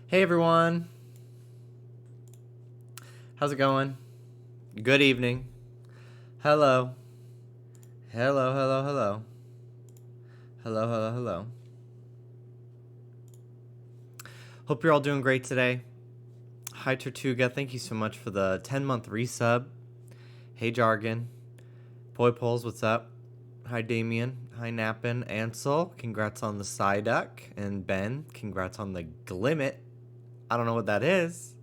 Hey everyone, how's it going? Good evening. Hello. Hello, hello, hello. Hello, hello, hello. Hope you're all doing great today. Hi Tortuga, thank you so much for the 10-month resub. Hey Jargon. Poi Poles, what's up? Hi Damien. Hi Nappin. Ansel, congrats on the Psyduck. And Ben, congrats on the Glimmet. I don't know what that is,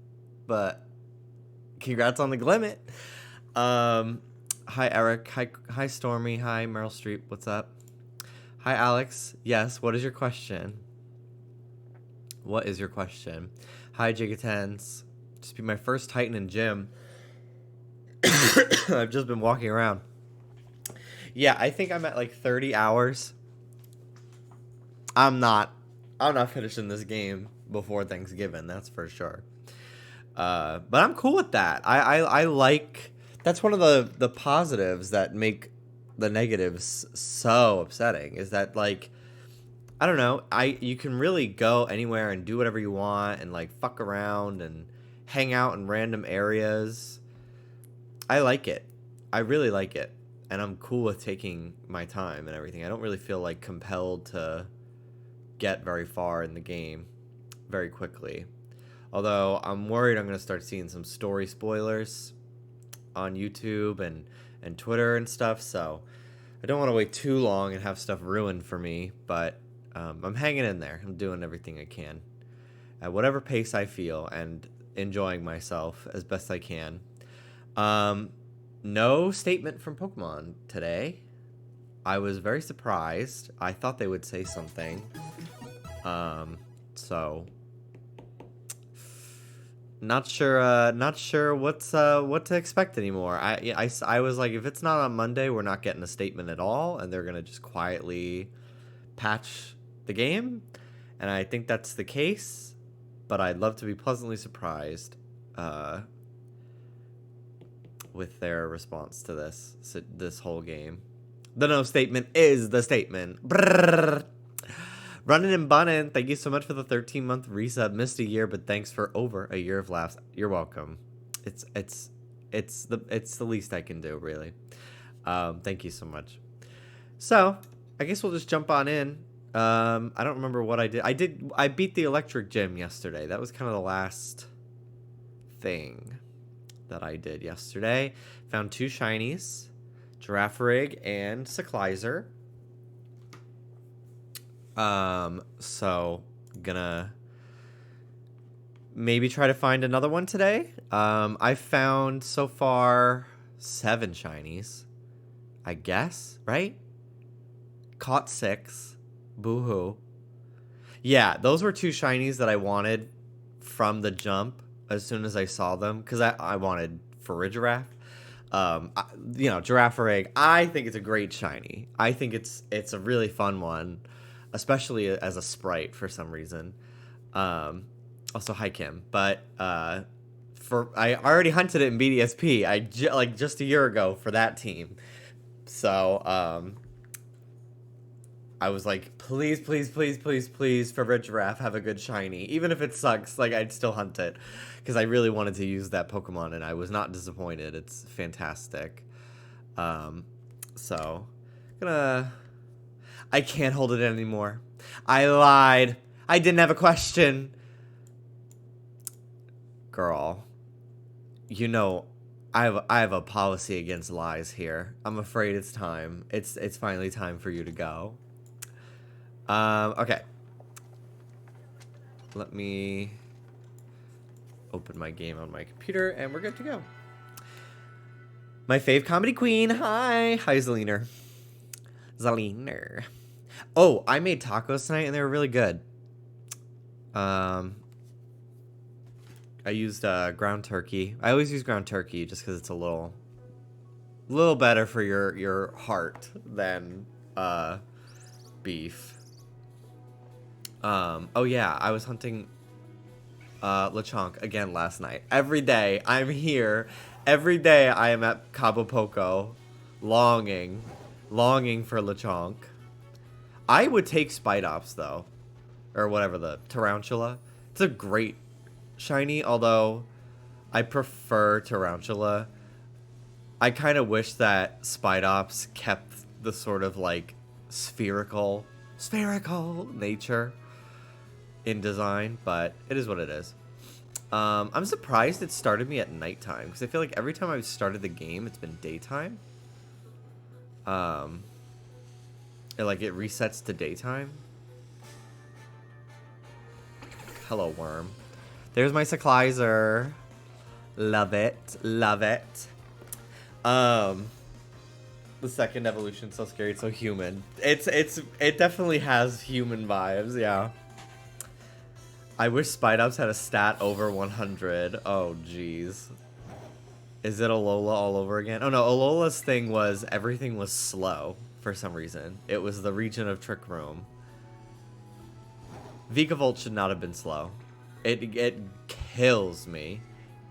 but congrats on the Glimmet. Hi Eric. Hi Stormy. Hi Meryl Streep. What's up? Hi Alex. Yes. What is your question? What is your question? Hi Jigatens. Just be my first Titan in gym. I've just been walking around. Yeah, I think I'm at like 30 hours. I'm not finishing this game before Thanksgiving. That's for sure. But I'm cool with that. I like. That's one of the positives that make the negatives so upsetting. Is that like, I don't know. You can really go anywhere and do whatever you want and like fuck around and hang out in random areas. I like it. I really like it, and I'm cool with taking my time and everything. I don't really feel like compelled to get very far in the game very quickly. Although I'm worried I'm going to start seeing some story spoilers on YouTube and Twitter and stuff, so I don't want to wait too long and have stuff ruined for me, but I'm hanging in there. I'm doing everything I can at whatever pace I feel and enjoying myself as best I can. No statement from Pokemon today. I was very surprised. I thought they would say something. So not sure what to expect anymore. I was like, if it's not on Monday, we're not getting a statement at all, and they're gonna just quietly patch the game, and I think that's the case. But I'd love to be pleasantly surprised with their response to this whole game. The no statement is the statement. Brrr. Running and Bunnin, thank you so much for the 13-month resub. Missed a year, but thanks for over a year of laughs. You're welcome. It's the least I can do, really. Thank you so much. So I guess we'll just jump on in. I don't remember what I did. I beat the electric gym yesterday. That was kind of the last thing that I did yesterday. Found 2 shinies, Girafarig and Cyclizer. So gonna maybe try to find another one today. I found so far 7 shinies, I guess, right? Caught 6. Boo-hoo. Yeah, those were 2 shinies that I wanted from the jump as soon as I saw them, because I wanted Farigiraf. Girafarig, I think it's a great shiny. I think it's a really fun one, especially as a sprite for some reason. Also, hi Kim. But I already hunted it in BDSP. Just a year ago for that team. So I was like, please, please, please, please, please, for Red Giraffe, have a good shiny. Even if it sucks, like, I'd still hunt it. Because I really wanted to use that Pokemon, and I was not disappointed. It's fantastic. So, I can't hold it anymore. I lied. I didn't have a question. Girl, you know, I have a policy against lies here. I'm afraid it's time. It's finally time for you to go. Okay. Let me open my game on my computer, and we're good to go. My fave comedy queen. Hi. Hi, Zaliner. Oh, I made tacos tonight, and they were really good. I used ground turkey. I always use ground turkey just because it's a little better for your heart than beef. Oh yeah, I was hunting Lechonk again last night. Every day I'm here. Every day I am at Cabo Poco, longing for Lechonk. I would take Spidops though, or whatever, the Tarantula. It's a great shiny, although I prefer Tarantula. I kind of wish that Spidops kept the sort of like spherical nature in design, but it is what it is. I'm surprised it started me at nighttime because I feel like every time I've started the game, it's been daytime. It resets to daytime. Hello, worm. There's my Cyclizer. Love it, love it. The second evolution, so scary, so human. It definitely has human vibes, yeah. I wish Spidops had a stat over 100. Oh, jeez. Is it Alola all over again? Oh no, Alola's thing was everything was slow for some reason. It was the region of Trick Room. Vikavolt should not have been slow. It kills me.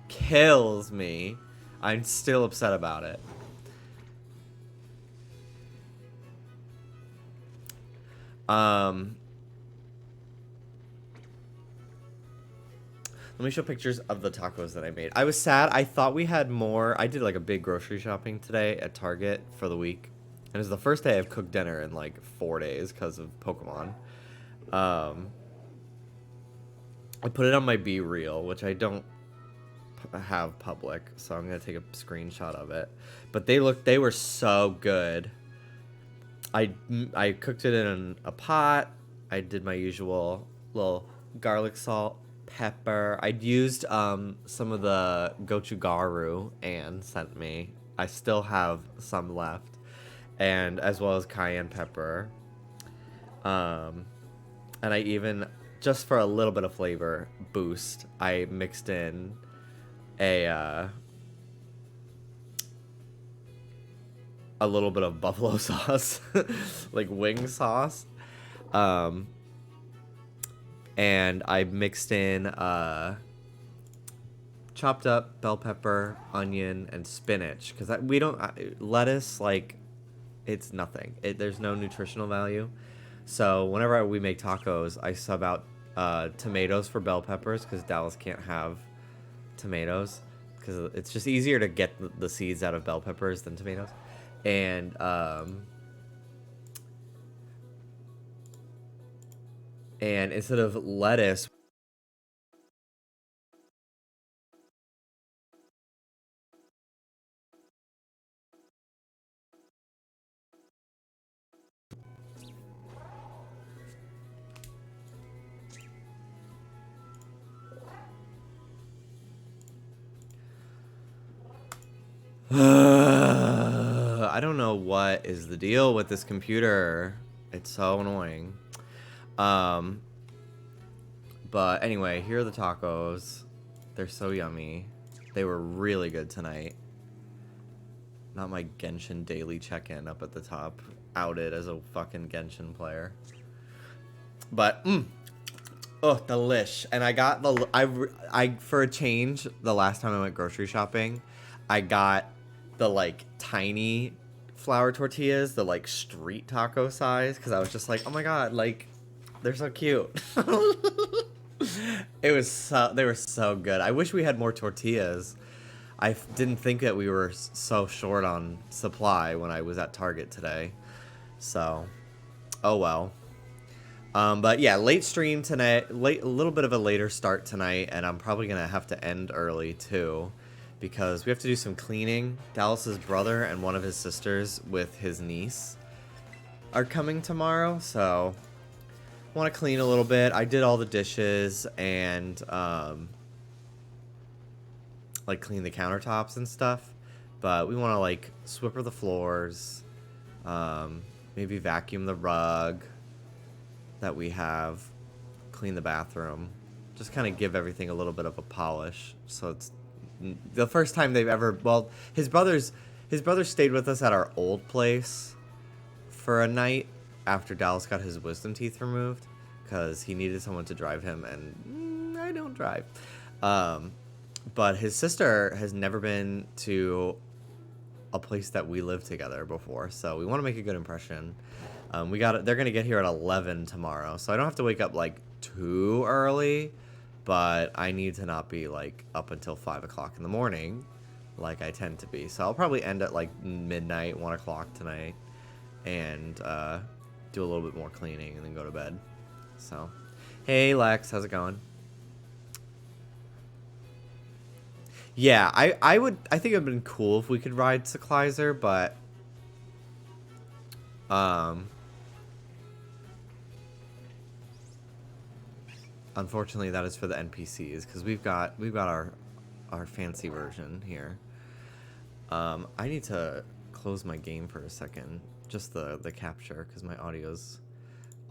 Kills me. I'm still upset about it. Let me show pictures of the tacos that I made. I was sad. I thought we had more. I did like a big grocery shopping today at Target for the week. And it was the first day I've cooked dinner in like 4 days because of Pokemon. I put it on my B Reel, which I don't have public, so I'm gonna take a screenshot of it. But they were so good. I cooked it in a pot. I did my usual little garlic salt, pepper. I'd used some of the gochugaru Anne sent me. I still have some left, and as well as cayenne pepper. And I even, just for a little bit of flavor boost, I mixed in a little bit of buffalo sauce, like wing sauce. And I mixed in chopped up bell pepper, onion, and spinach, because we don't lettuce, like, it's nothing. There's no nutritional value. So whenever we make tacos, I sub out tomatoes for bell peppers, because Dallas can't have tomatoes, because it's just easier to get the seeds out of bell peppers than tomatoes. And instead of lettuce, I don't know what is the deal with this computer. It's so annoying. But anyway, here are the tacos. They're so yummy. They were really good tonight. Not my Genshin daily check-in up at the top. Outed as a fucking Genshin player. But, oh, delish. And I got I for a change, the last time I went grocery shopping, I got the, like, tiny flour tortillas, the, like, street taco size, because I was just like, oh my god, like, they're so cute. They were so good. I wish we had more tortillas. I didn't think that we were so short on supply when I was at Target today. So, oh well. But yeah, late stream tonight, a little bit of a later start tonight, and I'm probably gonna have to end early too, because we have to do some cleaning. Dallas's brother and one of his sisters with his niece are coming tomorrow, so want to clean a little bit. I did all the dishes and like clean the countertops and stuff, but we want to like swipper the floors, maybe vacuum the rug that we have, clean the bathroom, just kind of give everything a little bit of a polish. So it's the first time they've ever, well, his brother stayed with us at our old place for a night after Dallas got his wisdom teeth removed, because he needed someone to drive him, and I don't drive. But his sister has never been to a place that we lived together before, so we want to make a good impression. They're gonna get here at 11 tomorrow, so I don't have to wake up like too early, but I need to not be like up until 5 o'clock in the morning like I tend to be. So I'll probably end at like midnight, 1 o'clock tonight, and do a little bit more cleaning and then go to bed. So, hey Lex, how's it going? Yeah, I think it'd been cool if we could ride Cyclizer, but unfortunately that is for the NPCs, because we've got our fancy version here. I need to close my game for a second, just the capture, because my audio's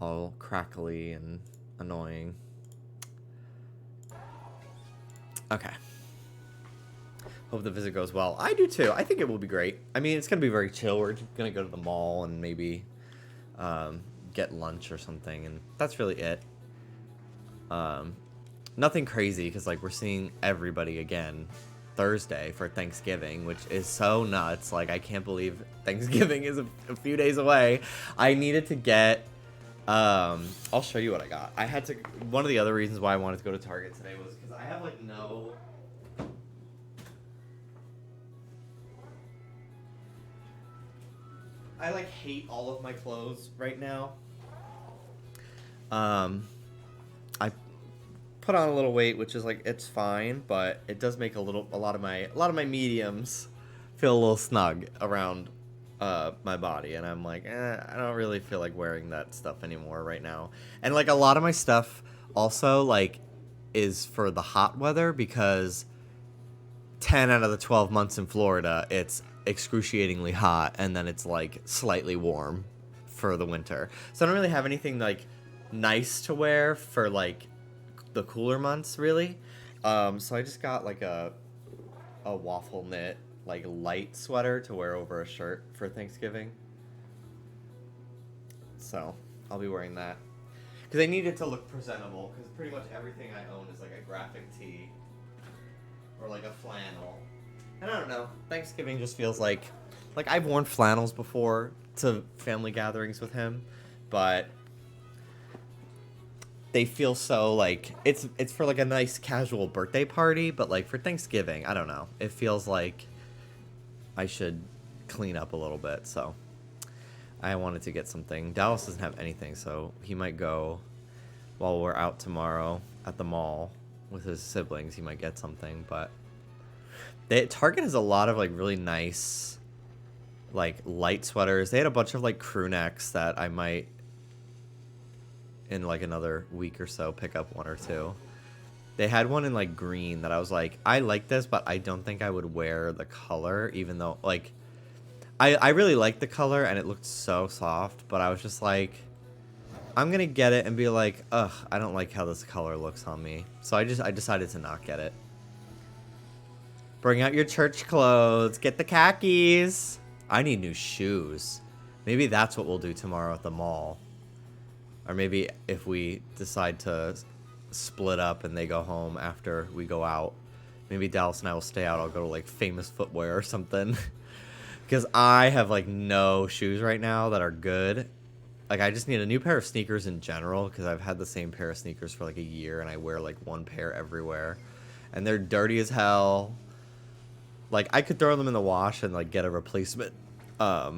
all crackly and annoying. Okay. Hope the visit goes well. I do too. I think it will be great. I mean, it's gonna be very chill. We're gonna go to the mall and maybe get lunch or something, and that's really it. Nothing crazy, because like we're seeing everybody again Thursday for Thanksgiving, which is so nuts. Like, I can't believe Thanksgiving is a few days away. I needed to get I'll show you what I got. I had to, one of the other reasons why I wanted to go to Target today was because I have like no, I like hate all of my clothes right now. I put on a little weight, which is like, it's fine, but it does make a lot of my mediums feel a little snug around my body, and I'm like, I don't really feel like wearing that stuff anymore right now. And like a lot of my stuff also like is for the hot weather, because 10 out of the 12 months in Florida, it's excruciatingly hot, and then it's like slightly warm for the winter. So I don't really have anything like nice to wear for like the cooler months, really. So I just got like a waffle knit like light sweater to wear over a shirt for Thanksgiving. So I'll be wearing that because I need it to look presentable, because pretty much everything I own is like a graphic tee or like a flannel. And I don't know, Thanksgiving just feels like I've worn flannels before to family gatherings with him, but they feel so like it's for like a nice casual birthday party, but like for Thanksgiving, I don't know, it feels like I should clean up a little bit. So I wanted to get something. Dallas doesn't have anything, so he might go while we're out tomorrow at the mall with his siblings. He might get something, but Target has a lot of like really nice like light sweaters. They had a bunch of like crew necks that I might in like another week or so pick up one or two. They had one in like green that I was like, I like this, but I don't think I would wear the color, even though like I really like the color and it looked so soft, but I was just like, I'm gonna get it and be like, ugh, I don't like how this color looks on me. So I decided to not get it. Bring out your church clothes, get the khakis. I need new shoes. Maybe that's what we'll do tomorrow at the mall. Or maybe if we decide to split up and they go home after we go out, maybe Dallas and I will stay out. I'll go to like Famous Footwear or something. Because I have like no shoes right now that are good. Like, I just need a new pair of sneakers in general, because I've had the same pair of sneakers for like a year and I wear like one pair everywhere. And they're dirty as hell. Like, I could throw them in the wash and like get a replacement. Like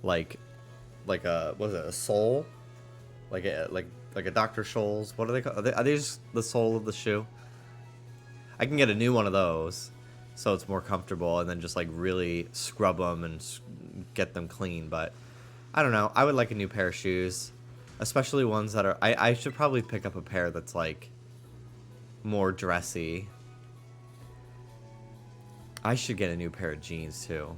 a, what is it, a sole? Like a Dr. Scholl's. What are they called? Are they just the sole of the shoe? I can get a new one of those, so it's more comfortable, and then just like really scrub them and get them clean. But I don't know. I would like a new pair of shoes, especially ones that are. I should probably pick up a pair that's like more dressy. I should get a new pair of jeans too,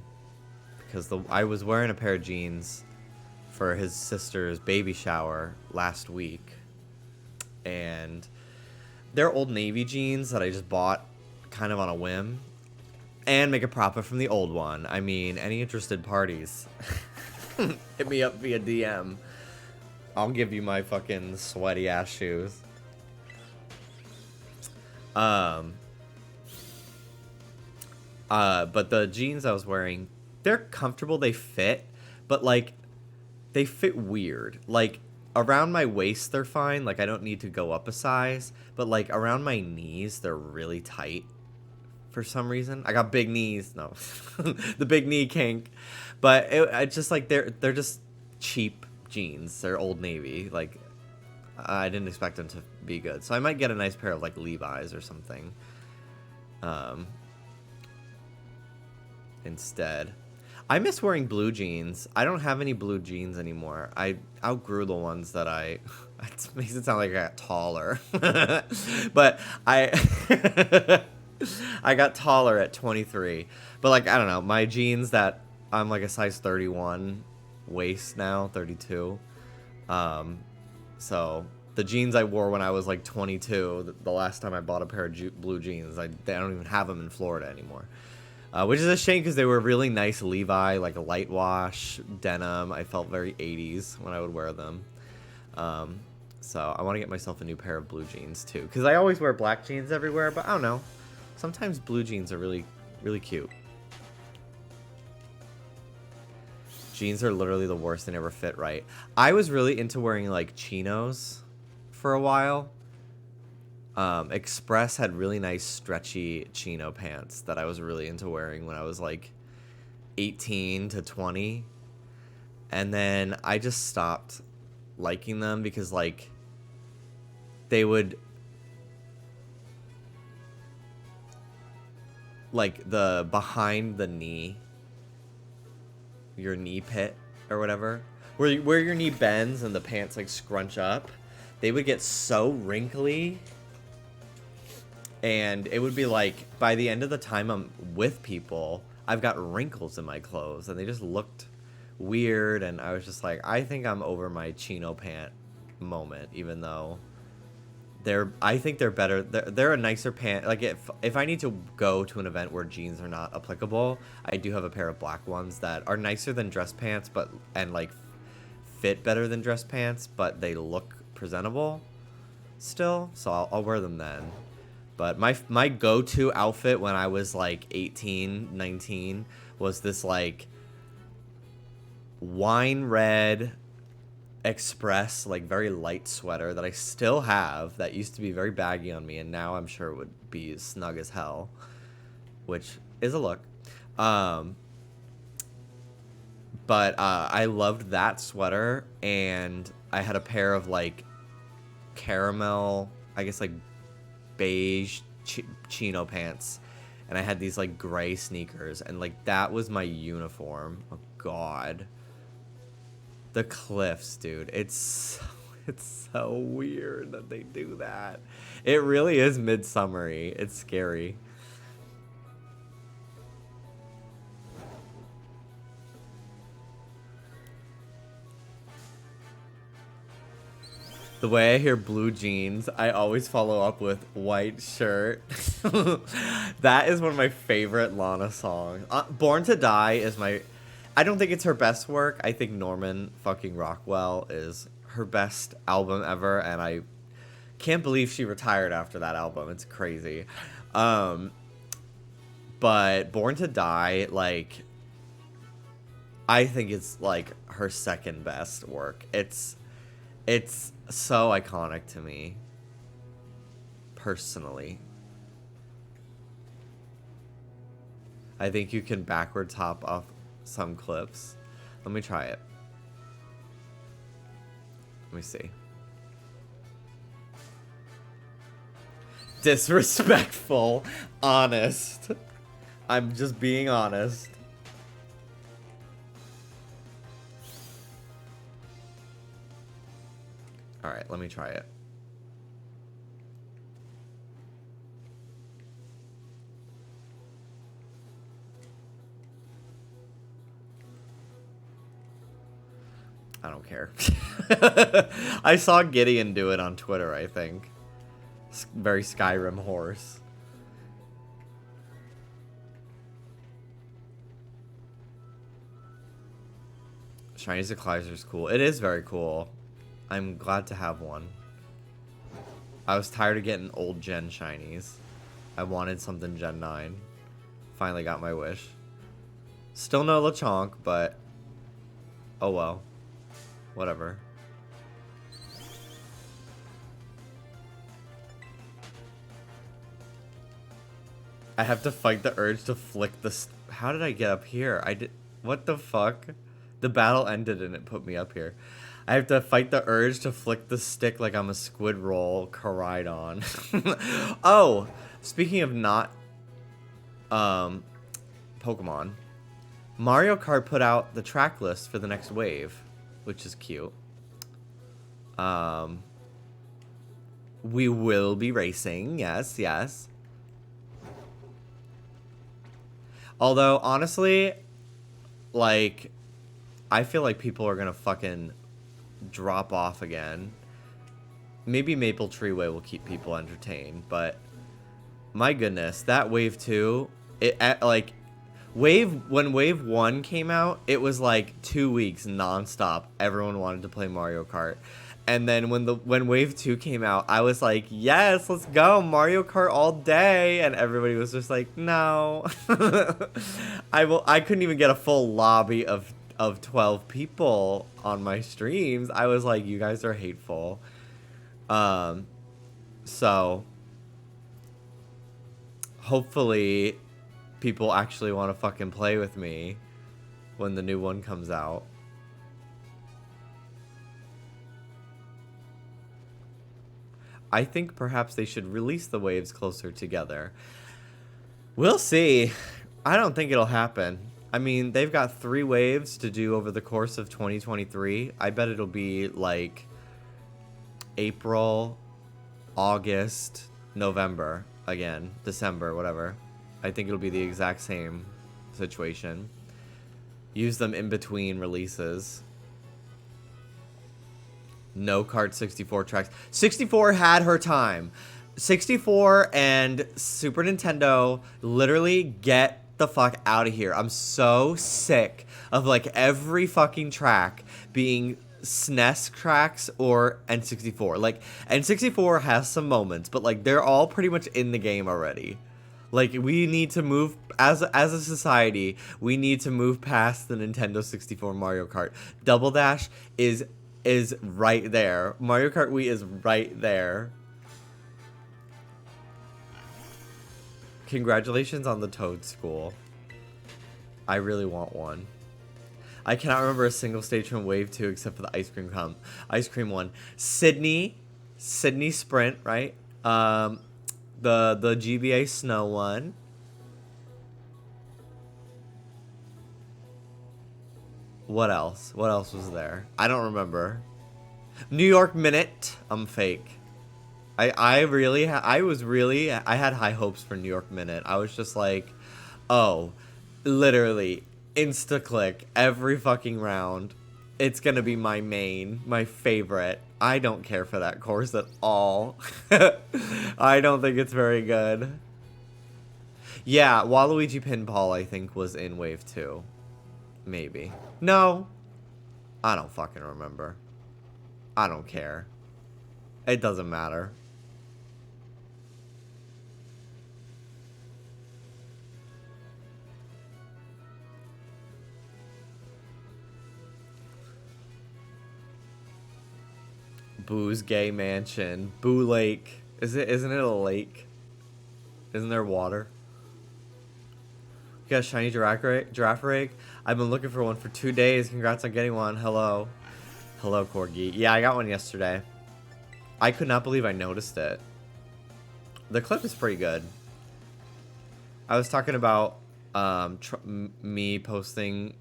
because I was wearing a pair of jeans for his sister's baby shower last week, and they're Old Navy jeans that I just bought kind of on a whim and make a profit from the old one. I mean, any interested parties, hit me up via DM. I'll give you my fucking sweaty ass shoes. But the jeans I was wearing, they're comfortable, they fit, but like they fit weird. Like, around my waist they're fine. Like I don't need to go up a size, but like around my knees they're really tight for some reason. I got big knees. No, the big knee kink. But I just like they're just cheap jeans. They're Old Navy. Like I didn't expect them to be good, so I might get a nice pair of like Levi's or something. Instead. I miss wearing blue jeans. I don't have any blue jeans anymore. I outgrew the ones that I... It makes it sound like I got taller. But I... I got taller at 23. But, like, I don't know. My jeans that... I'm, like, a size 31 waist now. 32. So... The jeans I wore when I was, like, 22, the last time I bought a pair of blue jeans, they don't even have them in Florida anymore. Which is a shame because they were really nice Levi, like a light wash, denim. I felt very 80s when I would wear them. So I want to get myself a new pair of blue jeans too. Because I always wear black jeans everywhere, but I don't know. Sometimes blue jeans are really, really cute. Jeans are literally the worst. They never fit right. I was really into wearing like chinos for a while. Express had really nice stretchy chino pants that I was really into wearing when I was like 18 to 20. And then I just stopped liking them because like they would like the behind the knee, your knee pit or whatever, where your knee bends and the pants like scrunch up, they would get so wrinkly. And it would be like, by the end of the time I'm with people, I've got wrinkles in my clothes. And they just looked weird. And I was just like, I think I'm over my chino pant moment. Even though I think they're better. They're a nicer pant. Like, if I need to go to an event where jeans are not applicable, I do have a pair of black ones that are nicer than dress pants. And like, fit better than dress pants. But they look presentable still. So I'll wear them then. But my go-to outfit when I was like 18, 19 was this like wine red Express, like very light sweater that I still have that used to be very baggy on me, and now I'm sure it would be snug as hell, which is a look. But I loved that sweater, and I had a pair of like caramel, I guess like beige chino pants, and I had these like gray sneakers, and like that was my uniform. Oh god, the cliffs, dude. It's so weird that they do that. It really is midsummery. It's scary. The way I hear blue jeans, I always follow up with white shirt. That is one of my favorite Lana songs. Born to Die is my... I don't think it's her best work. I think Norman fucking Rockwell is her best album ever, and I can't believe she retired after that album. It's crazy. But Born to Die, like... I think it's like her second best work. It's so iconic to me, personally. I think you can backwards hop off some clips. Let me try it. Let me see. Disrespectful. Honest. I'm just being honest. Alright, let me try it. I don't care. I saw Gideon do it on Twitter, I think. Very Skyrim horse. Chinese Equalizer is cool. It is very cool. I'm glad to have one. I was tired of getting old gen shinies. I wanted something Gen 9. Finally got my wish. Still no Lechonk, but oh well. Whatever. I have to fight the urge to flick the... How did I get up here? What the fuck? The battle ended and it put me up here. I have to fight the urge to flick the stick like I'm a squid roll Koraidon. Oh, speaking of not Pokemon, Mario Kart put out the track list for the next wave, which is cute. We will be racing. Yes, yes. Although, honestly, like, I feel like people are gonna fucking drop off again. Maybe Maple Tree Way will keep people entertained, but my goodness, that Wave 2, like, when Wave 1 came out, it was like 2 weeks nonstop. Everyone wanted to play Mario Kart. And then when Wave 2 came out, I was like, yes, let's go, Mario Kart all day. And everybody was just like, no. I couldn't even get a full lobby of 12 people on my streams. I was like, you guys are hateful. So hopefully people actually want to fucking play with me when the new one comes out. I think perhaps they should release the waves closer together. We'll see. I don't think it'll happen. I mean, they've got 3 waves to do over the course of 2023. I bet it'll be like April, August, November, again, December, whatever. I think it'll be the exact same situation. Use them in between releases. No Kart 64 tracks. 64 had her time. 64 and Super Nintendo, literally get the fuck out of here. I'm so sick of like every fucking track being SNES tracks or N64. Like, N64 has some moments, but like they're all pretty much in the game already. Like, we need to move, as a society, we need to move past the Nintendo 64 Mario Kart. Double Dash is right there. Mario Kart Wii is right there. Congratulations on the Toad School. I really want one. I cannot remember a single stage from Wave 2 except for the ice cream one. Sydney Sprint, right? The GBA Snow one. What else? What else was there? I don't remember. New York Minute. I'm fake. I had high hopes for New York Minute. I was just like, oh, literally insta-click every fucking round. It's gonna be my main, my favorite. I don't care for that course at all. I don't think it's very good. Yeah, Waluigi Pinball, I think, was in Wave 2. Maybe. No. I don't fucking remember. I don't care. It doesn't matter. Boo's Gay Mansion. Boo Lake. Isn't it a lake? Isn't there water? You got a shiny giraffe rig? I've been looking for one for 2 days. Congrats on getting one. Hello. Hello, Corgi. Yeah, I got one yesterday. I could not believe I noticed it. The clip is pretty good. I was talking about me posting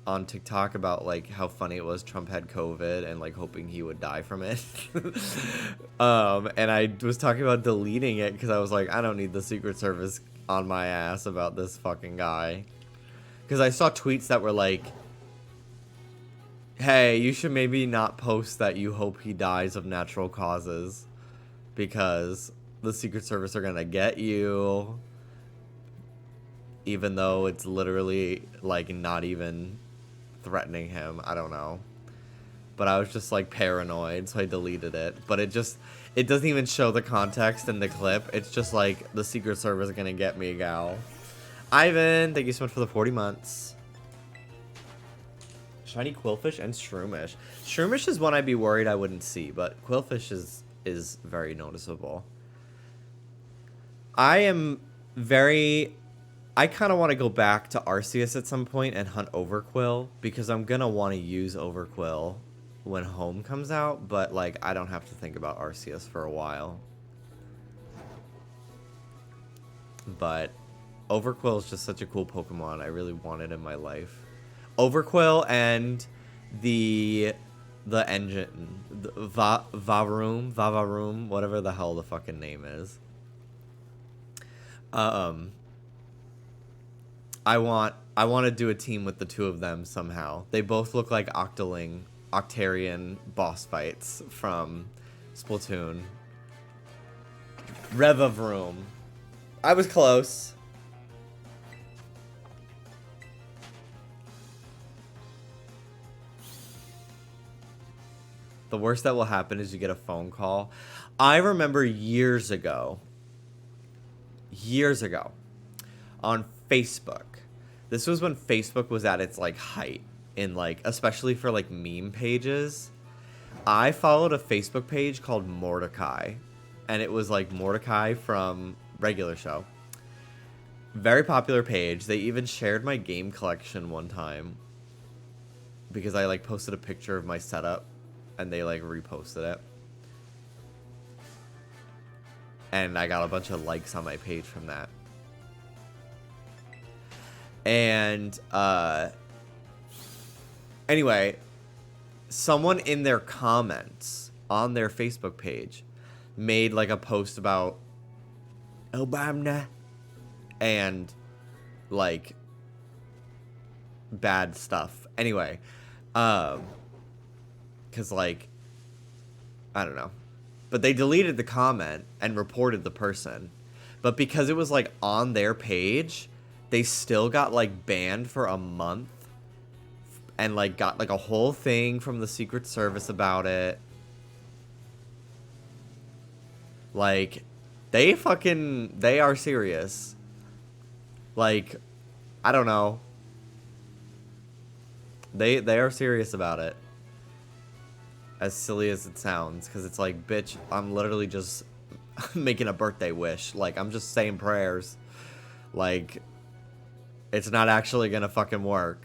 on TikTok about like how funny it was Trump had COVID and like hoping he would die from it. And I was talking about deleting it because I was like, I don't need the Secret Service on my ass about this fucking guy. Because I saw tweets that were like, hey, you should maybe not post that you hope he dies of natural causes because the Secret Service are gonna get you, even though it's literally like not even threatening him. I don't know, but I was just like paranoid, so I deleted it. But it doesn't even show the context in the clip. It's just like the Secret Service is gonna get me, gal. Ivan, thank you so much for the 40 months. Shiny Quillfish and Shroomish. Shroomish is one I'd be worried I wouldn't see, but Quillfish is very noticeable. I am very. I kind of want to go back to Arceus at some point and hunt Overquill because I'm gonna want to use Overquill when Home comes out, but like I don't have to think about Arceus for a while. But Overquill is just such a cool Pokemon. I really want it in my life. Overquill and the engine, the Vavaroom, whatever the hell the fucking name is. I want to do a team with the two of them somehow. They both look like Octarian boss fights from Splatoon. Revavroom. I was close. The worst that will happen is you get a phone call. I remember years ago, on Facebook. This was when Facebook was at its like height in like, especially for like meme pages. I followed a Facebook page called Mordecai, and it was like Mordecai from Regular Show. Very popular page. They even shared my game collection one time because I like posted a picture of my setup and they like reposted it. And I got a bunch of likes on my page from that. And anyway, someone in their comments on their Facebook page made like a post about Obama and like bad stuff. Anyway, cause like I don't know, but they deleted the comment and reported the person. But because it was like on their page, they still got like banned for a month and like got like a whole thing from the Secret Service about it. Like they are serious. Like I don't know. They are serious about it. As silly as it sounds, because it's like, bitch, I'm literally just making a birthday wish. Like, I'm just saying prayers. Like, it's not actually gonna fucking work.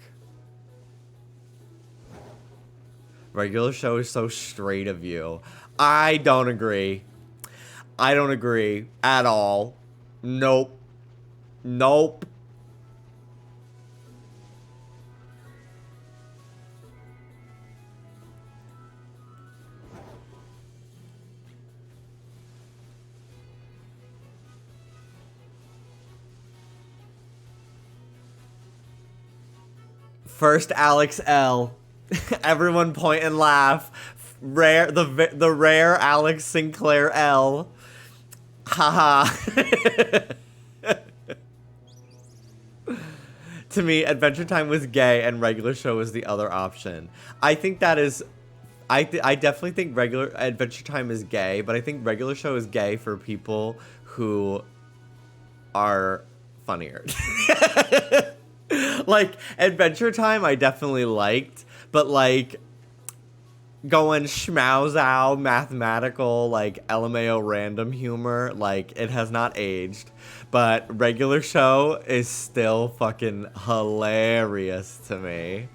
Regular Show is so straight of you. I don't agree. I don't agree at all. Nope. Nope. First Alex L. Everyone point and laugh. Rare the rare Alex Sinclair L. Haha. To me, Adventure Time was gay and Regular Show was the other option. I think that is I definitely think regular Adventure Time is gay, but I think Regular Show is gay for people who are funnier. Like, Adventure Time I definitely liked, but, like, going schmauzow, mathematical, like, LMAO random humor, like, it has not aged. But Regular Show is still fucking hilarious to me.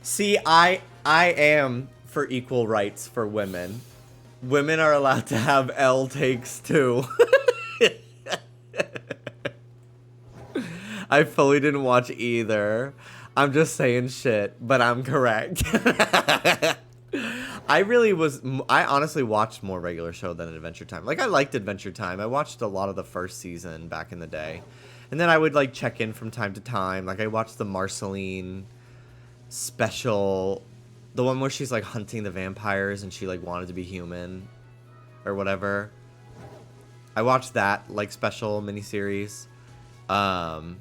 See, I am for equal rights for women. Women are allowed to have L takes too. I fully didn't watch either. I'm just saying shit, but I'm correct. I honestly watched more Regular Show than Adventure Time. Like, I liked Adventure Time. I watched a lot of the first season back in the day. And then I would, like, check in from time to time. Like, I watched the Marceline special, the one where she's like hunting the vampires and she like wanted to be human or whatever. I watched that like special miniseries, and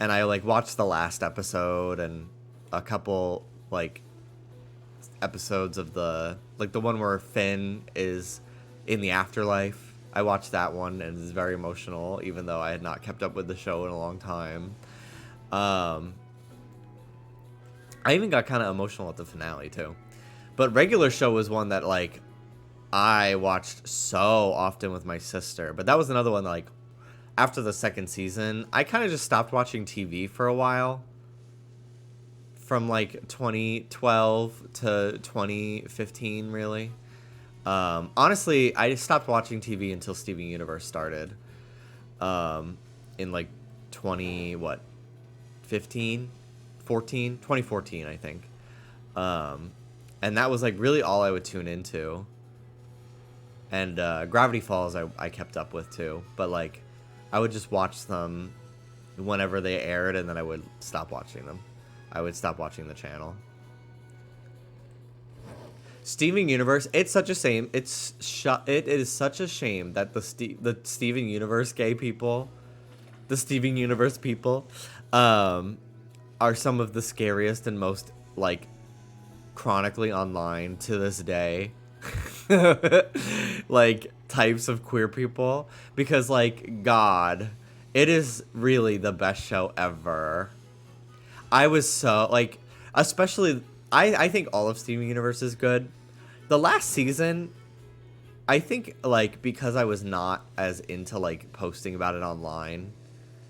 I like watched the last episode and a couple like episodes of the one where Finn is in the afterlife. I watched that one and it's very emotional, even though I had not kept up with the show in a long time. Um, I even got kind of emotional at the finale too. But regular show was one that like I watched so often with my sister. But that was another one that, like, after the second season, I kind of just stopped watching TV for a while. From like 2012 to 2015, really. Honestly, I stopped watching TV until Steven Universe started. In like 20, what, 15, 14, 2014, I think. And that was like really all I would tune into. And Gravity Falls I kept up with too. But like I would just watch them whenever they aired, and then I would stop watching them. I would stop watching the channel. Steven Universe, it's such a shame. It is such a shame that the Steven Universe gay people, the Steven Universe people, are some of the scariest and most like chronically online to this day, like types of queer people, because like God, it is really the best show ever. I was so like, especially I think all of Steven Universe is good. The last season, I think like because I was not as into like posting about it online,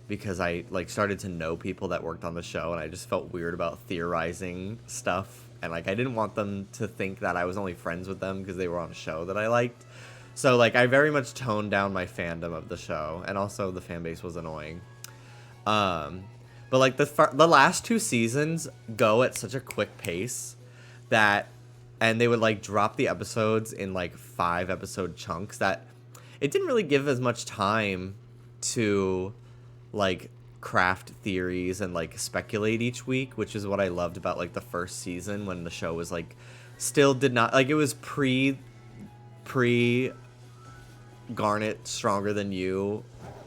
because I like started to know people that worked on the show, and I just felt weird about theorizing stuff, and like I didn't want them to think that I was only friends with them because they were on a show that I liked. So like I very much toned down my fandom of the show, and also the fan base was annoying. But like the last two seasons go at such a quick pace that, and they would like drop the episodes in like 5-episode chunks, that it didn't really give as much time to like craft theories and like speculate each week, which is what I loved about like the first season, when the show was like still did not like, it was pre Garnet Stronger Than You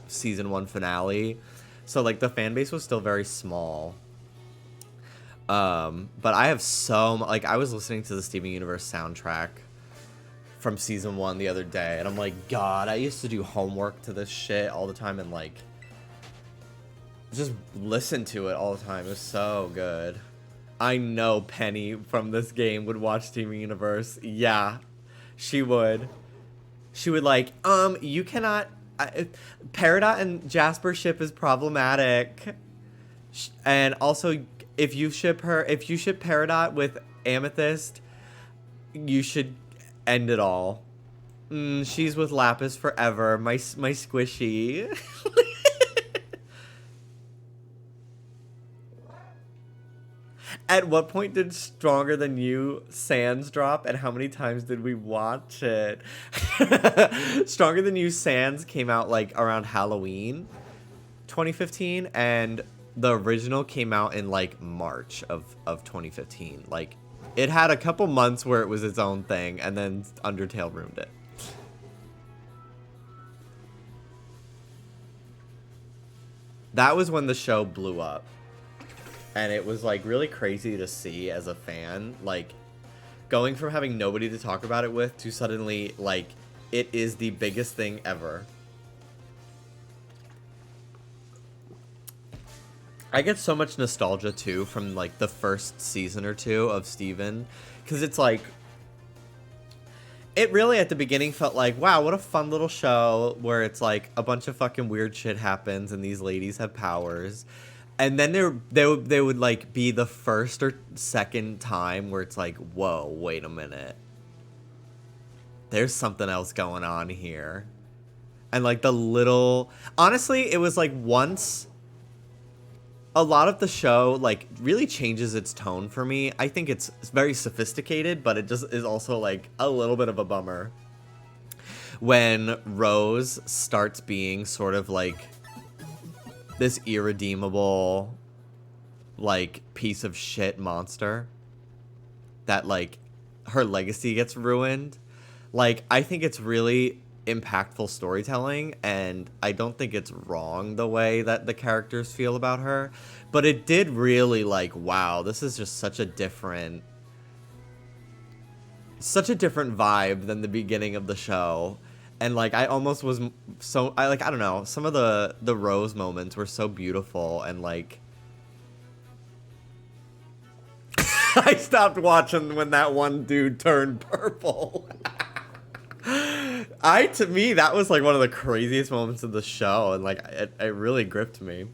season 1 finale, so like the fan base was still very small. But I have like I was listening to the Steven Universe soundtrack from season 1 the other day, and I'm like, God, I used to do homework to this shit all the time and like just listen to it all the time. It was so good. I know Penny from this game would watch Steven Universe. Yeah, she would. She would like, you cannot. Peridot and Jasper ship is problematic, and also if you ship Peridot with Amethyst, you should end it all. She's with Lapis forever. My squishy. At what point did Stronger Than You Sans drop, and how many times did we watch it? Stronger Than You Sans came out like around Halloween 2015, and the original came out in like March of 2015. Like it had a couple months where it was its own thing, and then Undertale ruined it. That was when the show blew up. And it was like really crazy to see as a fan, like going from having nobody to talk about it with to suddenly like it is the biggest thing ever. I get so much nostalgia too from like the first season or two of Steven, because it's like, it really at the beginning felt like, wow, what a fun little show where it's like a bunch of fucking weird shit happens and these ladies have powers. And then they would like be the first or second time where it's like, whoa, wait a minute. There's something else going on here. And like honestly, it was like once a lot of the show like really changes its tone for me. I think it's very sophisticated, but it just is also like a little bit of a bummer when Rose starts being sort of like this irredeemable, like, piece of shit monster that, like, her legacy gets ruined. Like, I think it's really impactful storytelling, and I don't think it's wrong the way that the characters feel about her, but it did really, like, wow, this is just such a different vibe than the beginning of the show. And like I almost was I don't know, some of the Rose moments were so beautiful, and like I stopped watching when that one dude turned purple. To me, that was like one of the craziest moments of the show, and like it really gripped me.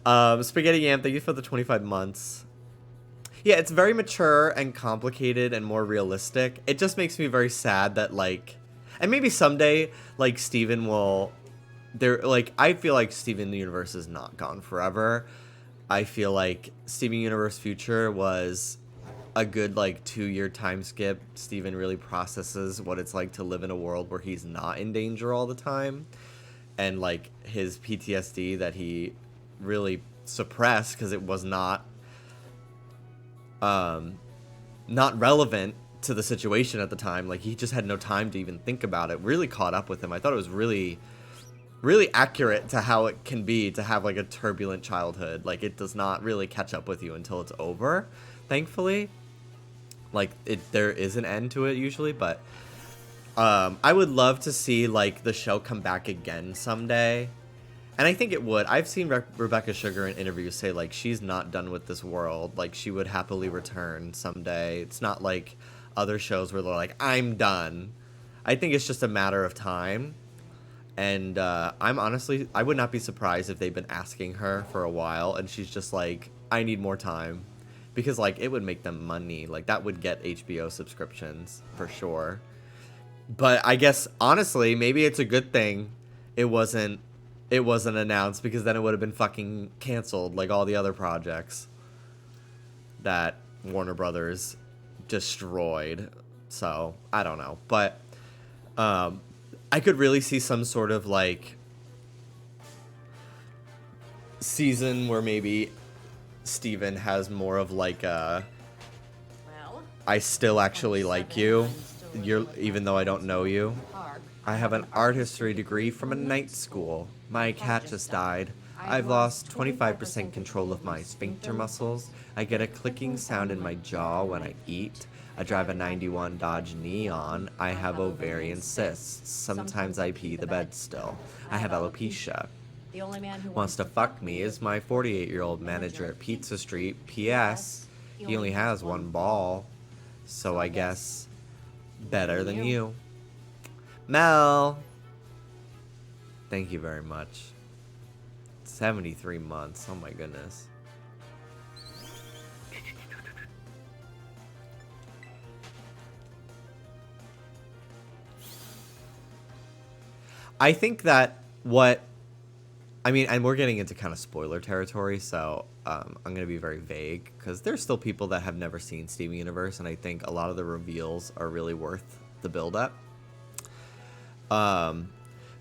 Spaghetti Yam, thank you for the 25 months. Yeah, it's very mature and complicated and more realistic. It just makes me very sad that like, and maybe someday like Steven will, I feel like Steven Universe is not gone forever. I feel like Steven Universe Future was a good like 2-year time skip. Steven really processes what it's like to live in a world where he's not in danger all the time, and like his PTSD that he really suppressed because it was not relevant to the situation at the time. Like he just had no time to even think about it. Really caught up with him. I thought it was really accurate to how it can be to have like a turbulent childhood. Like it does not really catch up with you until it's over, thankfully. Like there is an end to it usually, but I would love to see like the show come back again someday. And I think it would. I've seen Rebecca Sugar in interviews say like she's not done with this world. Like she would happily return someday. It's not like other shows where they're like, I'm done. I think it's just a matter of time. And I would not be surprised if they've been asking her for a while and she's just like, I need more time. Because like it would make them money. Like that would get HBO subscriptions for sure. But I guess honestly, maybe it's a good thing it wasn't announced, because then it would have been fucking canceled like all the other projects that Warner Brothers destroyed. So I don't know. But I could really see some sort of like season where maybe Steven has more of like a I still actually like you, even though I don't know you. I have an art history degree from a night school. My cat just died. I've lost 25% control of my sphincter muscles. I get a clicking sound in my jaw when I eat. I drive a 91 Dodge Neon. I have ovarian cysts. Sometimes I pee the bed still. I have alopecia. The only man who wants to fuck me is my 48-year-old manager at Pizza Street. P.S. He only has one ball. So I guess better than you. Mel. Thank you very much. 73 months. Oh my goodness. I think that and we're getting into kind of spoiler territory, so I'm going to be very vague, because there's still people that have never seen Steven Universe, and I think a lot of the reveals are really worth the build-up.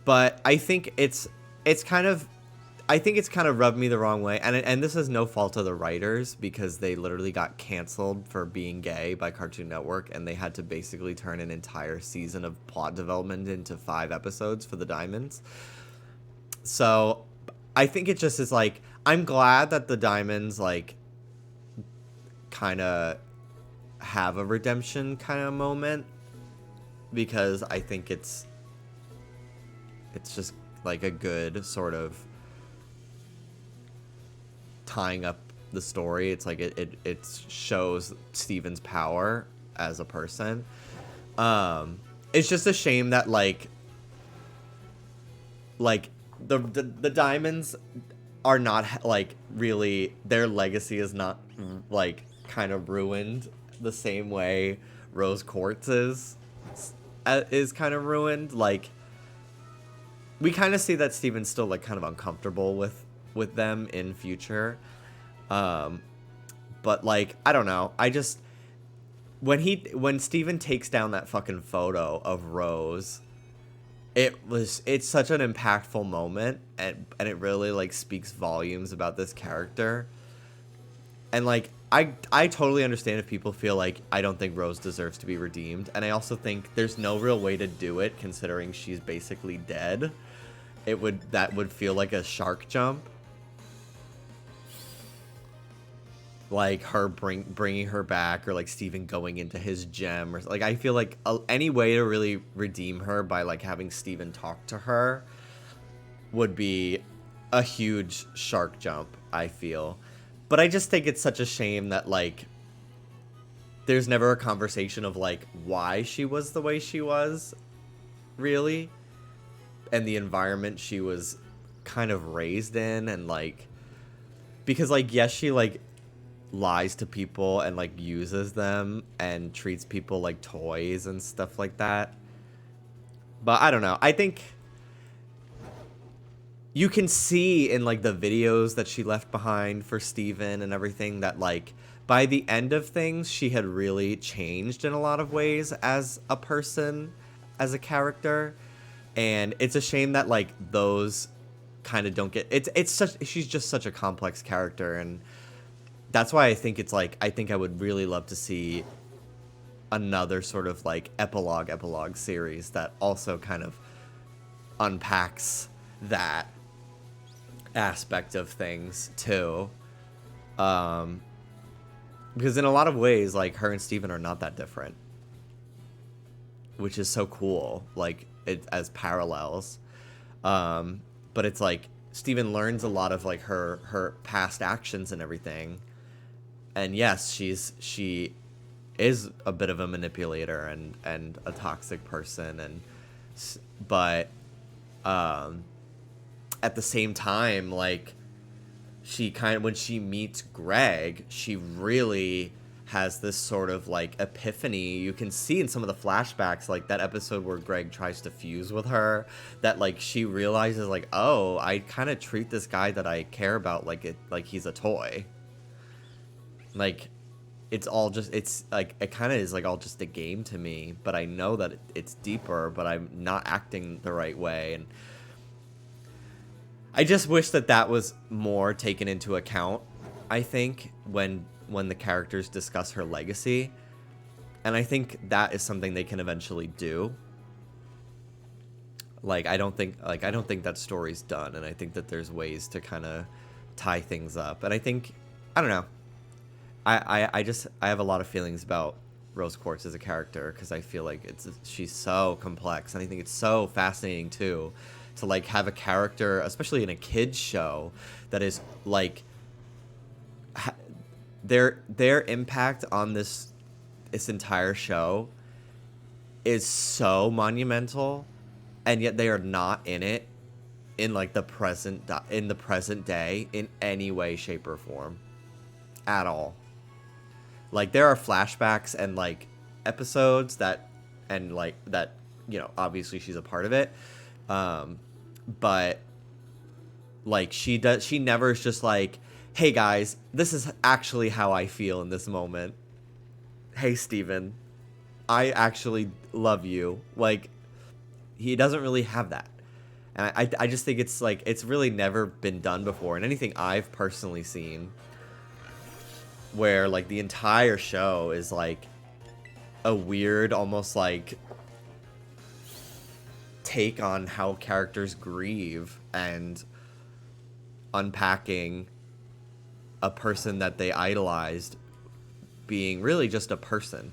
But I think it's kind of rubbed me the wrong way, and this is no fault of the writers, because they literally got canceled for being gay by Cartoon Network, and they had to basically turn an entire season of plot development into 5 episodes for the Diamonds. So I think it just is like, I'm glad that the Diamonds like kind of have a redemption kind of moment, because I think it's just like a good sort of tying up the story. It's like it shows Steven's power as a person. It's just a shame that like the Diamonds are not like really, their legacy is not like kind of ruined the same way Rose Quartz is kind of ruined. Like we kind of see that Steven's still like kind of uncomfortable with them in future. But like, I don't know. I just, when Steven takes down that fucking photo of Rose, it's such an impactful moment, and it really like speaks volumes about this character. And like, I totally understand if people feel like I don't think Rose deserves to be redeemed, and I also think there's no real way to do it considering she's basically dead. That would feel like a shark jump. Like her bringing her back, or like Steven going into his gem, or like, I feel like any way to really redeem her by like having Steven talk to her would be a huge shark jump, I feel. But I just think it's such a shame that like there's never a conversation of like why she was the way she was, really, and the environment she was kind of raised in, and like, because like, yes, she like lies to people and like uses them and treats people like toys and stuff like that. But I don't know. I think you can see in like the videos that she left behind for Steven and everything that like by the end of things she had really changed in a lot of ways as a person, as a character. And it's a shame that like those kind of don't get, it's such, she's just such a complex character, and that's why I think it's like, I think I would really love to see another sort of like epilogue series that also kind of unpacks that aspect of things too. Because in a lot of ways, like, her and Steven are not that different, which is so cool, like, it as parallels. But it's like Steven learns a lot of like her past actions and everything, and yes, she is a bit of a manipulator and a toxic person, and but at the same time, like, she kind of, when she meets Greg, she really has this sort of like epiphany. You can see in some of the flashbacks, like that episode where Greg tries to fuse with her, that like she realizes like, oh, I kind of treat this guy that I care about like he's a toy. Like, it's all just, it's like, it kind of is like all just a game to me, but I know that it's deeper, but I'm not acting the right way. And I just wish that that was more taken into account, I think, when the characters discuss her legacy. And I think that is something they can eventually do. Like, I don't think that story's done, and I think that there's ways to kind of tie things up. And I think, I don't know, I have a lot of feelings about Rose Quartz as a character, because I feel like she's so complex, and I think it's so fascinating too, to like have a character, especially in a kids show, that is like their impact on this entire show is so monumental, and yet they are not in it in like the present day in any way, shape, or form at all. Like, there are flashbacks and like episodes that, and like that, you know, obviously she's a part of it, but like she never is just like, hey guys, this is actually how I feel in this moment. Hey Steven, I actually love you. Like, he doesn't really have that. And I just think it's like, it's really never been done before in anything I've personally seen, where like the entire show is like a weird, almost like, take on how characters grieve and unpacking a person that they idolized being really just a person.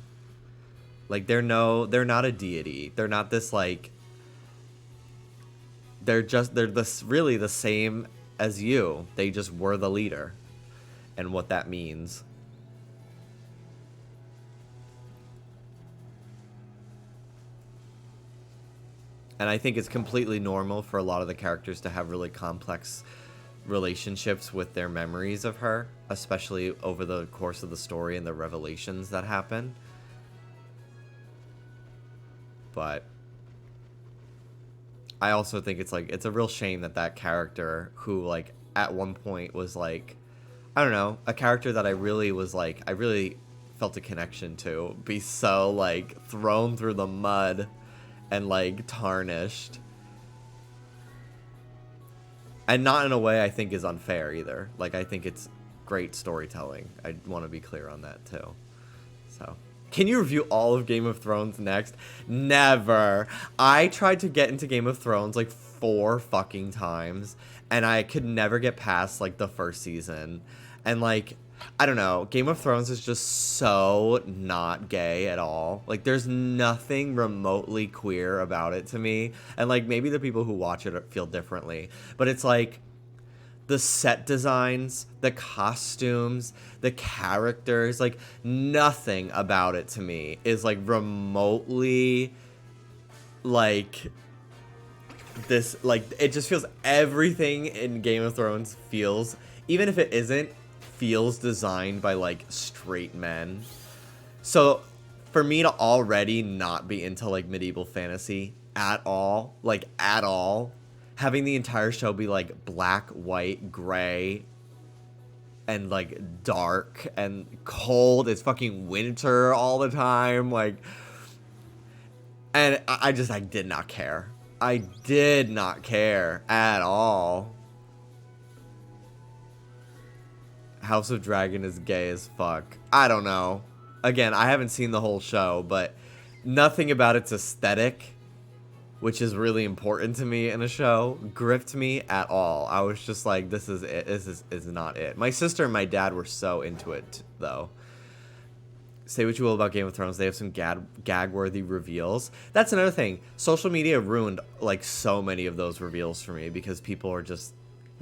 Like, they're not a deity. They're not this like, they're this really the same as you. They just were the leader, and what that means. And I think it's completely normal for a lot of the characters to have really complex relationships with their memories of her, especially over the course of the story and the revelations that happen. But I also think it's like, it's a real shame that character, who like at one point was like, I don't know, a character that I really was like, I really felt a connection to, be so like thrown through the mud and like tarnished, and not in a way I think is unfair either. Like, I think it's great storytelling. I want to be clear on that too. So, can you review all of Game of Thrones next? Never. I tried to get into Game of Thrones like 4 fucking times, and I could never get past like the first season. And like, I don't know, Game of Thrones is just so not gay at all. Like, there's nothing remotely queer about it to me. And like, maybe the people who watch it feel differently, but it's like, the set designs, the costumes, the characters, like nothing about it to me is like remotely like this, like it just feels, everything in Game of Thrones feels, even if it isn't, feels designed by like straight men. So for me to already not be into like medieval fantasy at all, like at all, having the entire show be like black, white, gray, and like dark and cold, it's fucking winter all the time, like, and I did not care. I did not care at all. House of Dragon is gay as fuck. I don't know. Again, I haven't seen the whole show, but nothing about its aesthetic, which is really important to me in a show, gripped me at all. I was just like, this is it. This is not it. My sister and my dad were so into it, though. Say what you will about Game of Thrones, they have some gag-worthy reveals. That's another thing. Social media ruined, like, so many of those reveals for me because people are just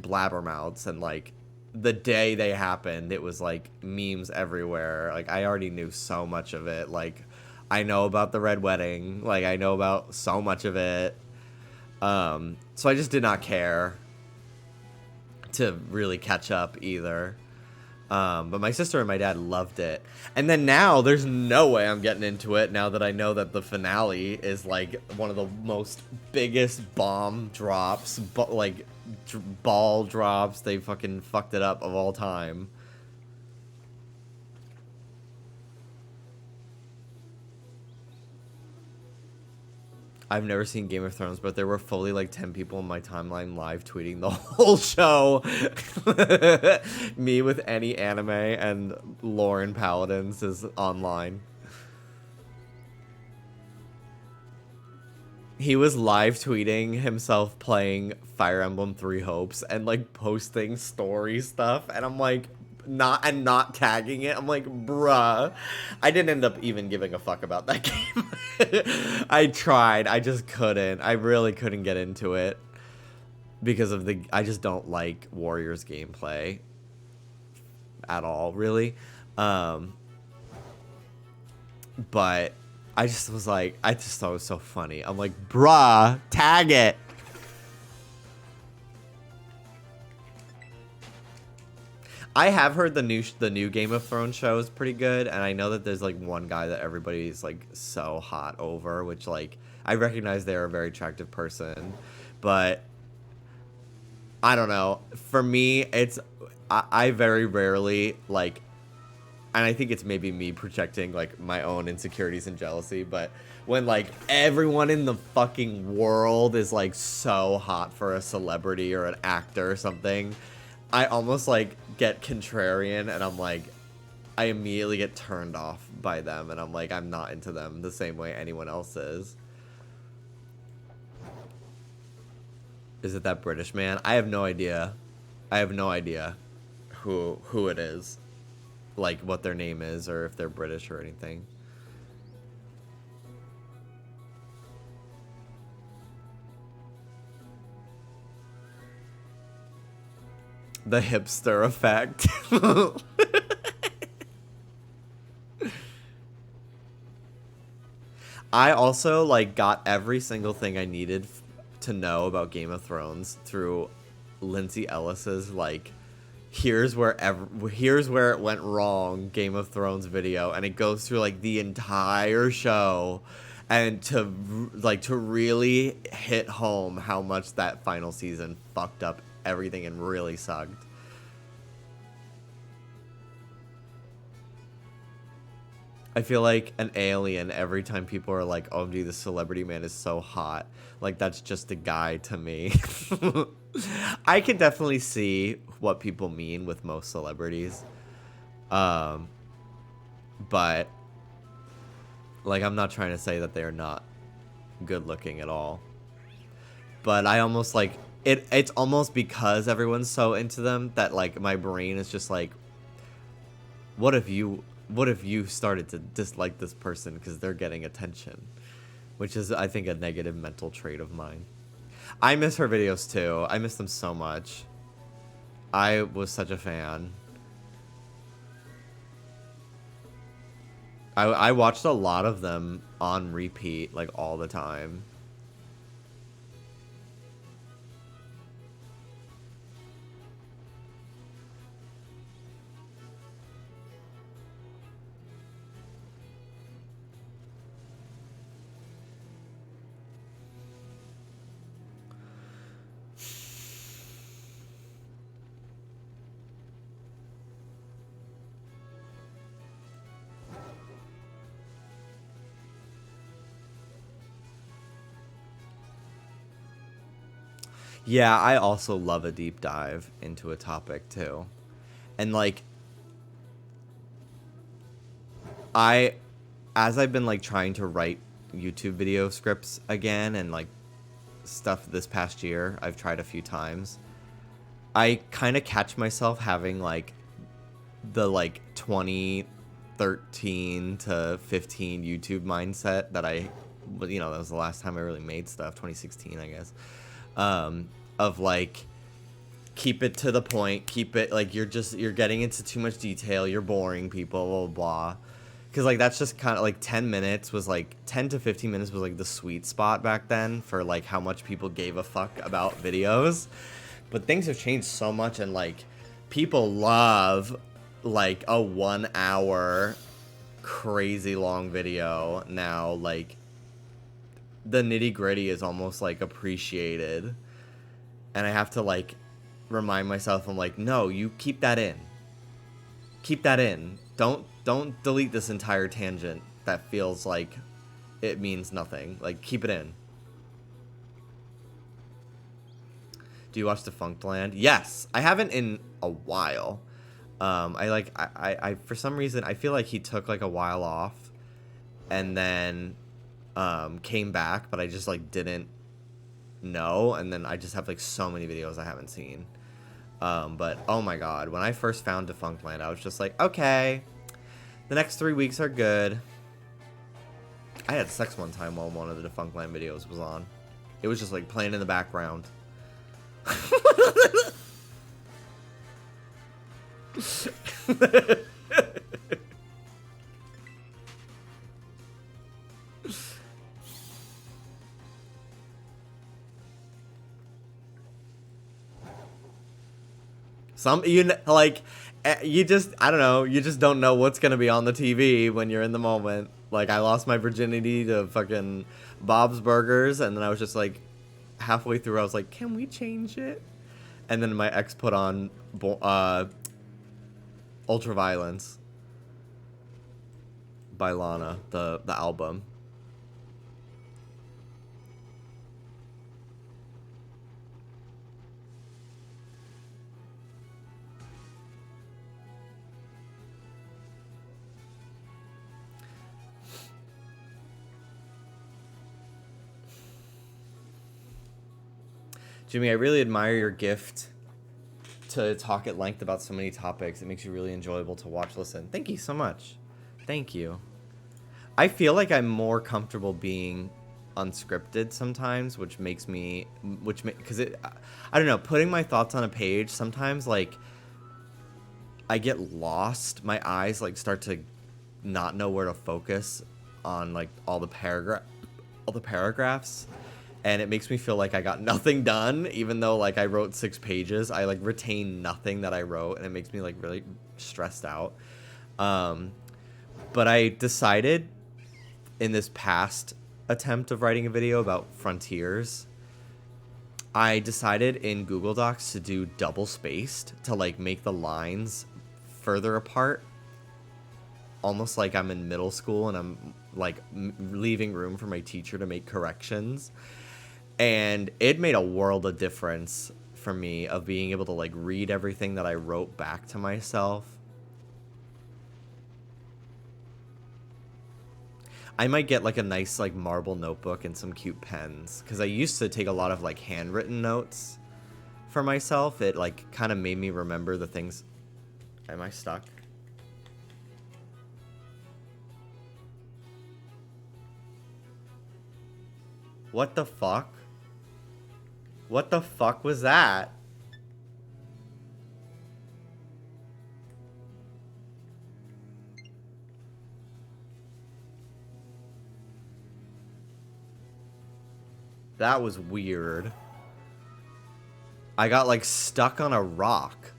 blabbermouths, and, like, the day they happened, it was, like, memes everywhere. Like, I already knew so much of it. Like, I know about the Red Wedding. Like, I know about so much of it. So I just did not care to really catch up either. But my sister and my dad loved it. And then now there's no way I'm getting into it now that I know that the finale is like one of the most biggest bomb drops, ball drops, they fucking fucked it up of all time. I've never seen Game of Thrones, but there were fully like 10 people in my timeline live tweeting the whole show. Me with any anime, and Lauren Paladins is online. He was live tweeting himself playing Fire Emblem Three Hopes and like posting story stuff, and I'm like, not tagging it. I'm like, bruh. I didn't end up even giving a fuck about that game. I tried. I just couldn't. I really couldn't get into it because of I just don't like Warriors gameplay at all, really. But I just was like, I just thought it was so funny. I'm like, bruh, tag it. I have heard the new Game of Thrones show is pretty good, and I know that there's like one guy that everybody's like so hot over, which like I recognize they're a very attractive person, but I don't know. For me, it's I very rarely like, and I think it's maybe me projecting like my own insecurities and jealousy, but when like everyone in the fucking world is like so hot for a celebrity or an actor or something, I almost like get contrarian, and I'm like, I immediately get turned off by them, and I'm like, I'm not into them the same way anyone else is. Is it that British man? I have no idea. I have no idea who it is, like what their name is, or if they're British or anything. The hipster effect. I also like got every single thing I needed to know about Game of Thrones through Lindsay Ellis's like here's where it went wrong Game of Thrones video, and it goes through like the entire show, and to really hit home how much that final season fucked up everything and really sucked. I feel like an alien every time people are like, oh, dude, the celebrity man is so hot. Like, that's just a guy to me. I can definitely see what people mean with most celebrities. But, like, I'm not trying to say that they're not good looking at all. But I almost, like, it's almost because everyone's so into them that, like, my brain is just like, what if you started to dislike this person because they're getting attention? Which is, I think, a negative mental trait of mine. I miss her videos too. I miss them so much. I was such a fan. I watched a lot of them on repeat, like, all the time. Yeah, I also love a deep dive into a topic too. And like I as I've been like trying to write YouTube video scripts again and like stuff this past year, I've tried a few times. I kind of catch myself having like the like 2013 to 15 YouTube mindset that that was the last time I really made stuff, 2016, I guess. Of like keep it to the point, keep it like you're getting into too much detail, you're boring people, blah blah blah. Because like that's just kind of like 10 minutes was like 10 to 15 minutes was like the sweet spot back then for like how much people gave a fuck about videos. But things have changed so much, and like people love like a 1 hour crazy long video now. Like the nitty gritty is almost like appreciated, and I have to like remind myself, I'm like, no, you keep that in. Keep that in. Don't delete this entire tangent that feels like it means nothing. Like, keep it in. Do you watch Defunct Land? Yes. I haven't in a while. I for some reason I feel like he took like a while off and then came back, but I just like didn't know, and then I just have like so many videos I haven't seen. But oh my god, when I first found Defunct Land, I was just like, okay, the next 3 weeks are good. I had sex one time while one of the Defunct Land videos was on. It was just like playing in the background. You just, I don't know, you just don't know what's gonna be on the TV when you're in the moment. Like, I lost my virginity to fucking Bob's Burgers, and then I was just like, halfway through, I was like, can we change it? And then my ex put on Ultraviolence by Lana, the album. Jimmy, I really admire your gift to talk at length about so many topics. It makes you really enjoyable to watch, listen. Thank you so much. Thank you. I feel like I'm more comfortable being unscripted sometimes, which makes me, because I don't know, putting my thoughts on a page, sometimes like I get lost. My eyes like start to not know where to focus on like all the paragraphs. And it makes me feel like I got nothing done, even though like I wrote 6 pages. I like retain nothing that I wrote, and it makes me like really stressed out. But I decided in this past attempt of writing a video about frontiers, I decided in Google Docs to do double spaced to like make the lines further apart, almost like I'm in middle school and I'm like leaving room for my teacher to make corrections. And it made a world of difference for me of being able to like read everything that I wrote back to myself. I might get like a nice like marble notebook and some cute pens, because I used to take a lot of like handwritten notes for myself. It like kind of made me remember the things. Am I stuck? What the fuck? What the fuck was that? That was weird. I got like stuck on a rock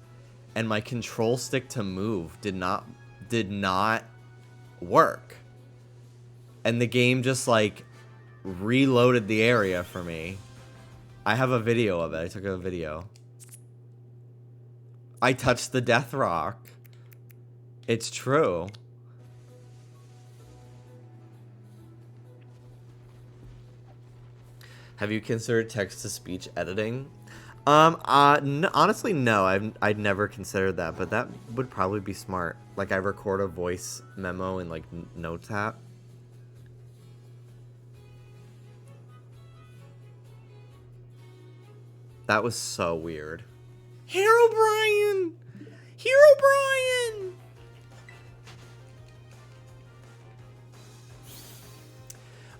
and my control stick to move did not work. And the game just like reloaded the area for me. I have a video of it. I took a video. I touched the death rock. It's true. Have you considered text-to-speech editing? Honestly, no. I'd never considered that, but that would probably be smart. Like, I record a voice memo in, like, Notes app. That was so weird. Hero Brian! Hero Brian!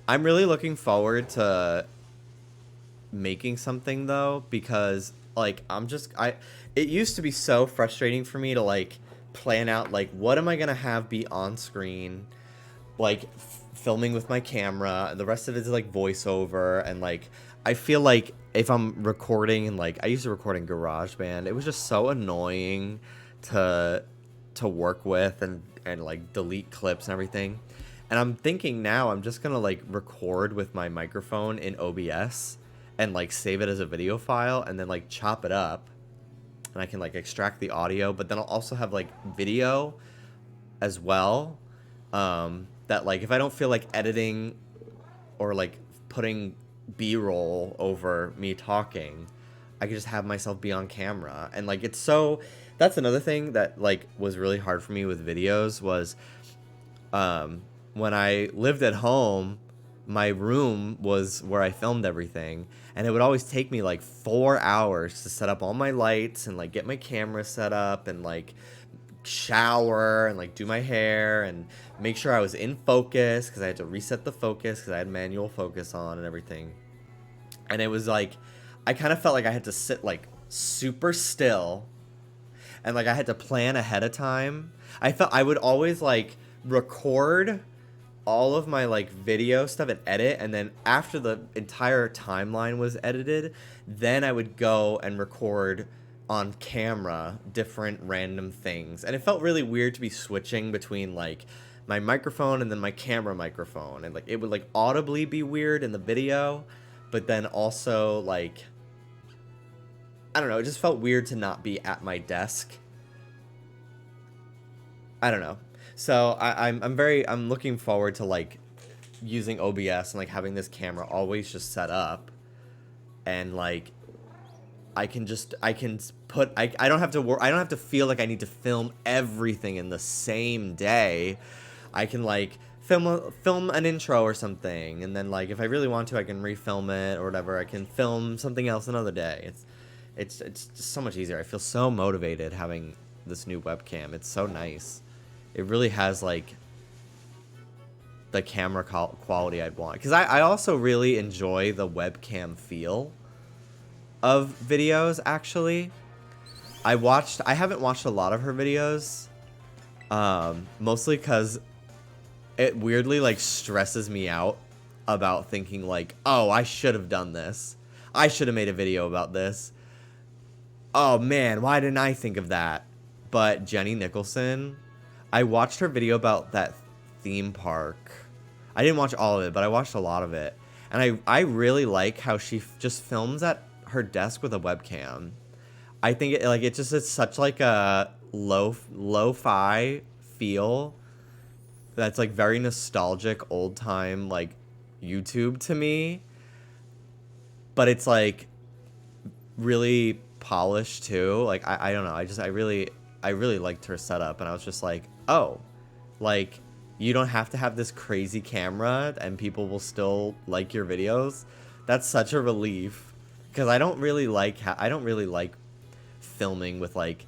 I'm really looking forward to making something though, because like it used to be so frustrating for me to like plan out like what am I gonna have be on screen, like filming with my camera, and the rest of it is like voiceover, and like I feel like if I'm recording, and like I used to record in GarageBand, it was just so annoying to work with and like delete clips and everything. And I'm thinking now I'm just gonna like record with my microphone in OBS and like save it as a video file and then like chop it up, and I can like extract the audio, but then I'll also have like video as well, that like if I don't feel like editing or like putting B-roll over me talking, I could just have myself be on camera. And like it's so, that's another thing that like was really hard for me with videos was when I lived at home, my room was where I filmed everything, and it would always take me like 4 hours to set up all my lights and like get my camera set up and like shower and like do my hair and make sure I was in focus, because I had to reset the focus because I had manual focus on and everything. And it was like I kind of felt like I had to sit like super still, and like I had to plan ahead of time. I felt I would always like record all of my like video stuff and edit, and then after the entire timeline was edited, then I would go and record on camera different random things. And it felt really weird to be switching between like my microphone and then my camera microphone, and like it would like audibly be weird in the video, but then also like I don't know, it just felt weird to not be at my desk. I don't know. So I'm looking forward to like using OBS and like having this camera always just set up, and like I don't have to feel like I need to film everything in the same day. I can like film an intro or something, and then like if I really want to, I can refilm it or whatever. I can film something else another day. It's just so much easier. I feel so motivated having this new webcam. It's so nice. It really has like the camera quality I'd want, because I also really enjoy the webcam feel of videos. Actually, I haven't watched a lot of her videos, mostly because it weirdly like stresses me out about thinking like, oh, I should have done this, I should have made a video about this, oh man, why didn't I think of that? But Jenny Nicholson, I watched her video about that theme park. I didn't watch all of it, but I watched a lot of it. And I really like how she just films at her desk with a webcam. I think it's such like a lo-fi feel that's like very nostalgic, old time like YouTube to me. But it's like really polished too. Like I don't know. I really liked her setup, and I was just like, oh, like you don't have to have this crazy camera and people will still like your videos. That's such a relief, because I don't really like filming with like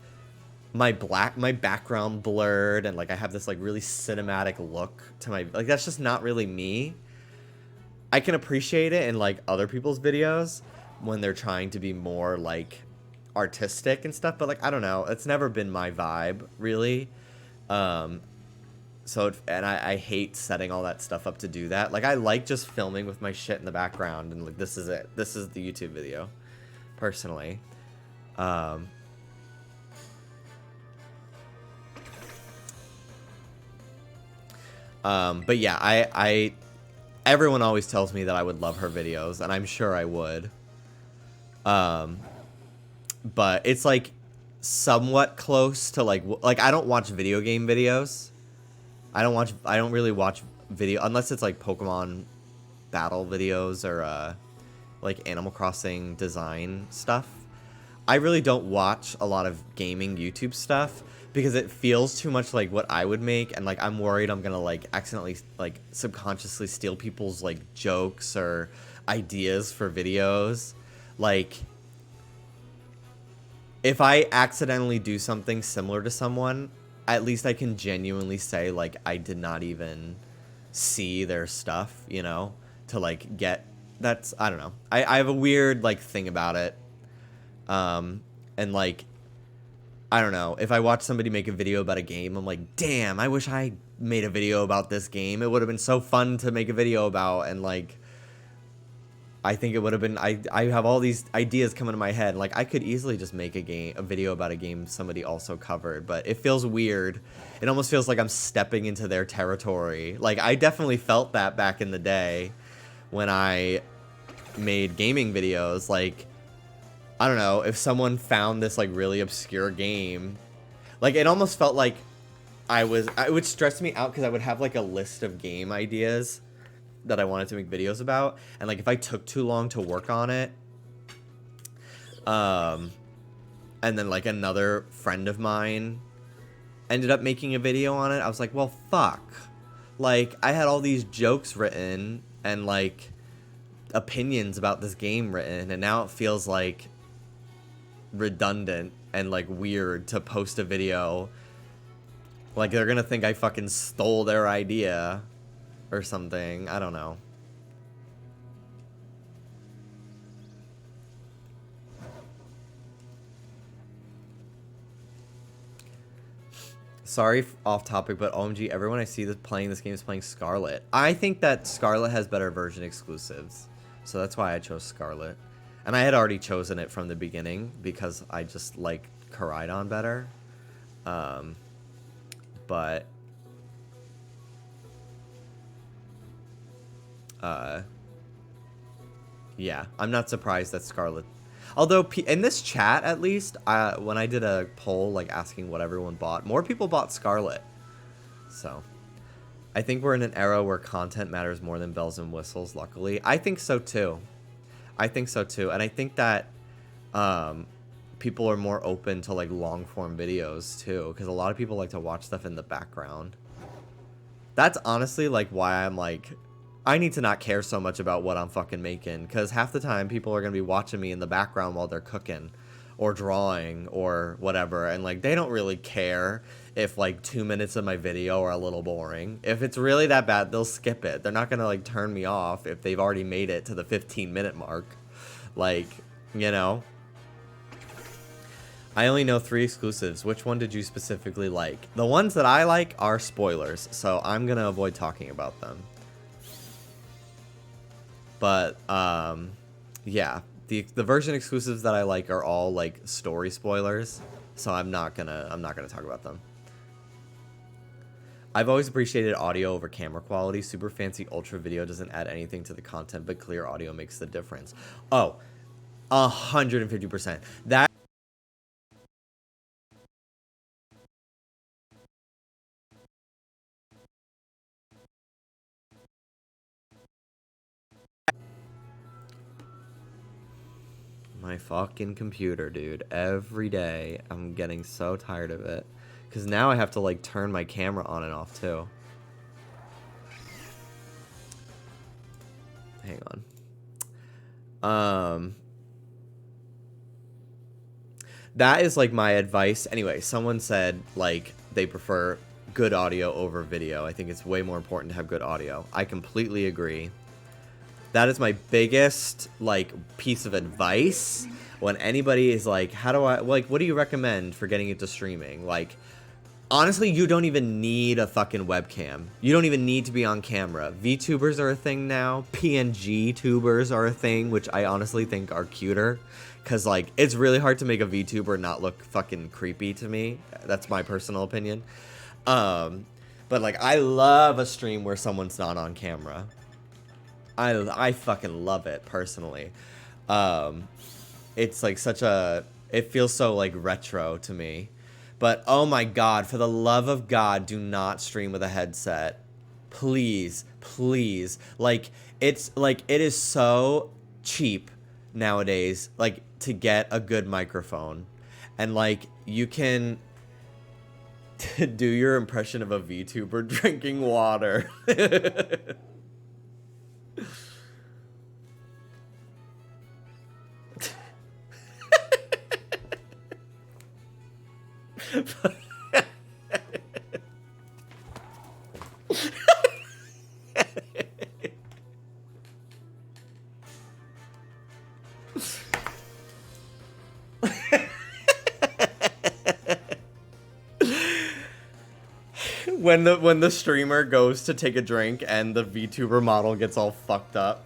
my background blurred, and like I have this like really cinematic look to my, like that's just not really me. I can appreciate it in like other people's videos when they're trying to be more like artistic and stuff, but like I don't know, it's never been my vibe really. And I hate setting all that stuff up to do that. Like, I like just filming with my shit in the background, and like, this is it. This is the YouTube video, personally. But yeah, everyone always tells me that I would love her videos, and I'm sure I would. But it's like somewhat close to like I don't watch video game videos. I don't really watch video unless it's like Pokemon battle videos or like Animal Crossing design stuff. I really don't watch a lot of gaming YouTube stuff because it feels too much like what I would make, and like I'm worried I'm gonna like accidentally like subconsciously steal people's like jokes or ideas for videos. Like, if I accidentally do something similar to someone, at least I can genuinely say, like, I did not even see their stuff, you know, to, like, get... That's... I don't know. I have a weird, like, thing about it. And, like, I don't know. If I watch somebody make a video about a game, I'm like, damn, I wish I made a video about this game. It would have been so fun to make a video about, and, like... I think it would have been... I have all these ideas coming to my head. Like, I could easily just make a video about a game somebody also covered, but it feels weird. It almost feels like I'm stepping into their territory. Like, I definitely felt that back in the day when I made gaming videos. Like, I don't know, if someone found this, like, really obscure game, like, it almost felt like it would stress me out because I would have, like, a list of game ideas that I wanted to make videos about, and like if I took too long to work on it, and then like another friend of mine ended up making a video on it, I was like, well, fuck, like I had all these jokes written and like opinions about this game written, and now it feels like redundant and like weird to post a video. Like, they're gonna think I fucking stole their idea or something. I don't know. Sorry, off topic, but OMG, everyone I see that's playing this game is playing Scarlet. I think that Scarlet has better version exclusives, so that's why I chose Scarlet. And I had already chosen it from the beginning because I just like Koraidon better. But yeah, I'm not surprised that Scarlet... Although, in this chat, at least, when I did a poll, like, asking what everyone bought, more people bought Scarlet. So, I think we're in an era where content matters more than bells and whistles, luckily. I think so, too. I think so, too. And I think that people are more open to, like, long-form videos, too. Because a lot of people like to watch stuff in the background. That's honestly, like, why I'm, like... I need to not care so much about what I'm fucking making, because half the time people are going to be watching me in the background while they're cooking or drawing or whatever, and like they don't really care if like 2 minutes of my video are a little boring. If it's really that bad, they'll skip it. They're not going to like turn me off if they've already made it to the 15-minute mark. Like, you know. I only know 3 exclusives. Which one did you specifically like? The ones that I like are spoilers, so I'm going to avoid talking about them. But, yeah, the version exclusives that I like are all, like, story spoilers, so I'm not gonna talk about them. I've always appreciated audio over camera quality. Super fancy ultra video doesn't add anything to the content, but clear audio makes the difference. Oh, 150%. That... My fucking computer, dude. Every day, I'm getting so tired of it. Because now I have to, like, turn my camera on and off, too. Hang on. That is, like, my advice. Anyway, someone said, like, they prefer good audio over video. I think it's way more important to have good audio. I completely agree. That is my biggest, like, piece of advice when anybody is like, how do I, like, what do you recommend for getting into streaming? Like, Honestly, you don't even need a fucking webcam. You don't even need to be on camera. VTubers are a thing now. PNG tubers are a thing, which I honestly think are cuter. Because, like, it's really hard to make a VTuber not look fucking creepy to me. That's my personal opinion. But, like, I love a stream where someone's not on camera. I fucking love it, personally. It's, like, such a... It feels so, like, retro to me. But, oh my god, for the love of God, do not stream with a headset. Please, please. Like, it's, like, it is so cheap nowadays, like, to get a good microphone. And, like, you can do your impression of a VTuber drinking water. when the streamer goes to take a drink and the VTuber model gets all fucked up.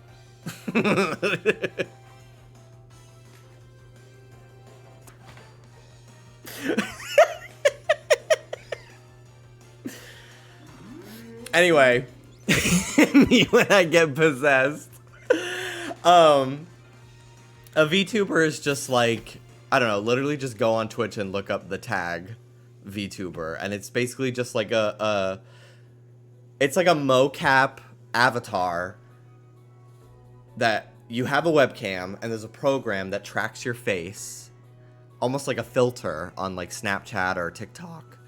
Anyway, me when I get possessed. A VTuber is just like, I don't know, literally just go on Twitch and look up the tag VTuber, and it's basically just like it's like a mocap avatar that you have a webcam and there's a program that tracks your face, almost like a filter on like Snapchat or TikTok,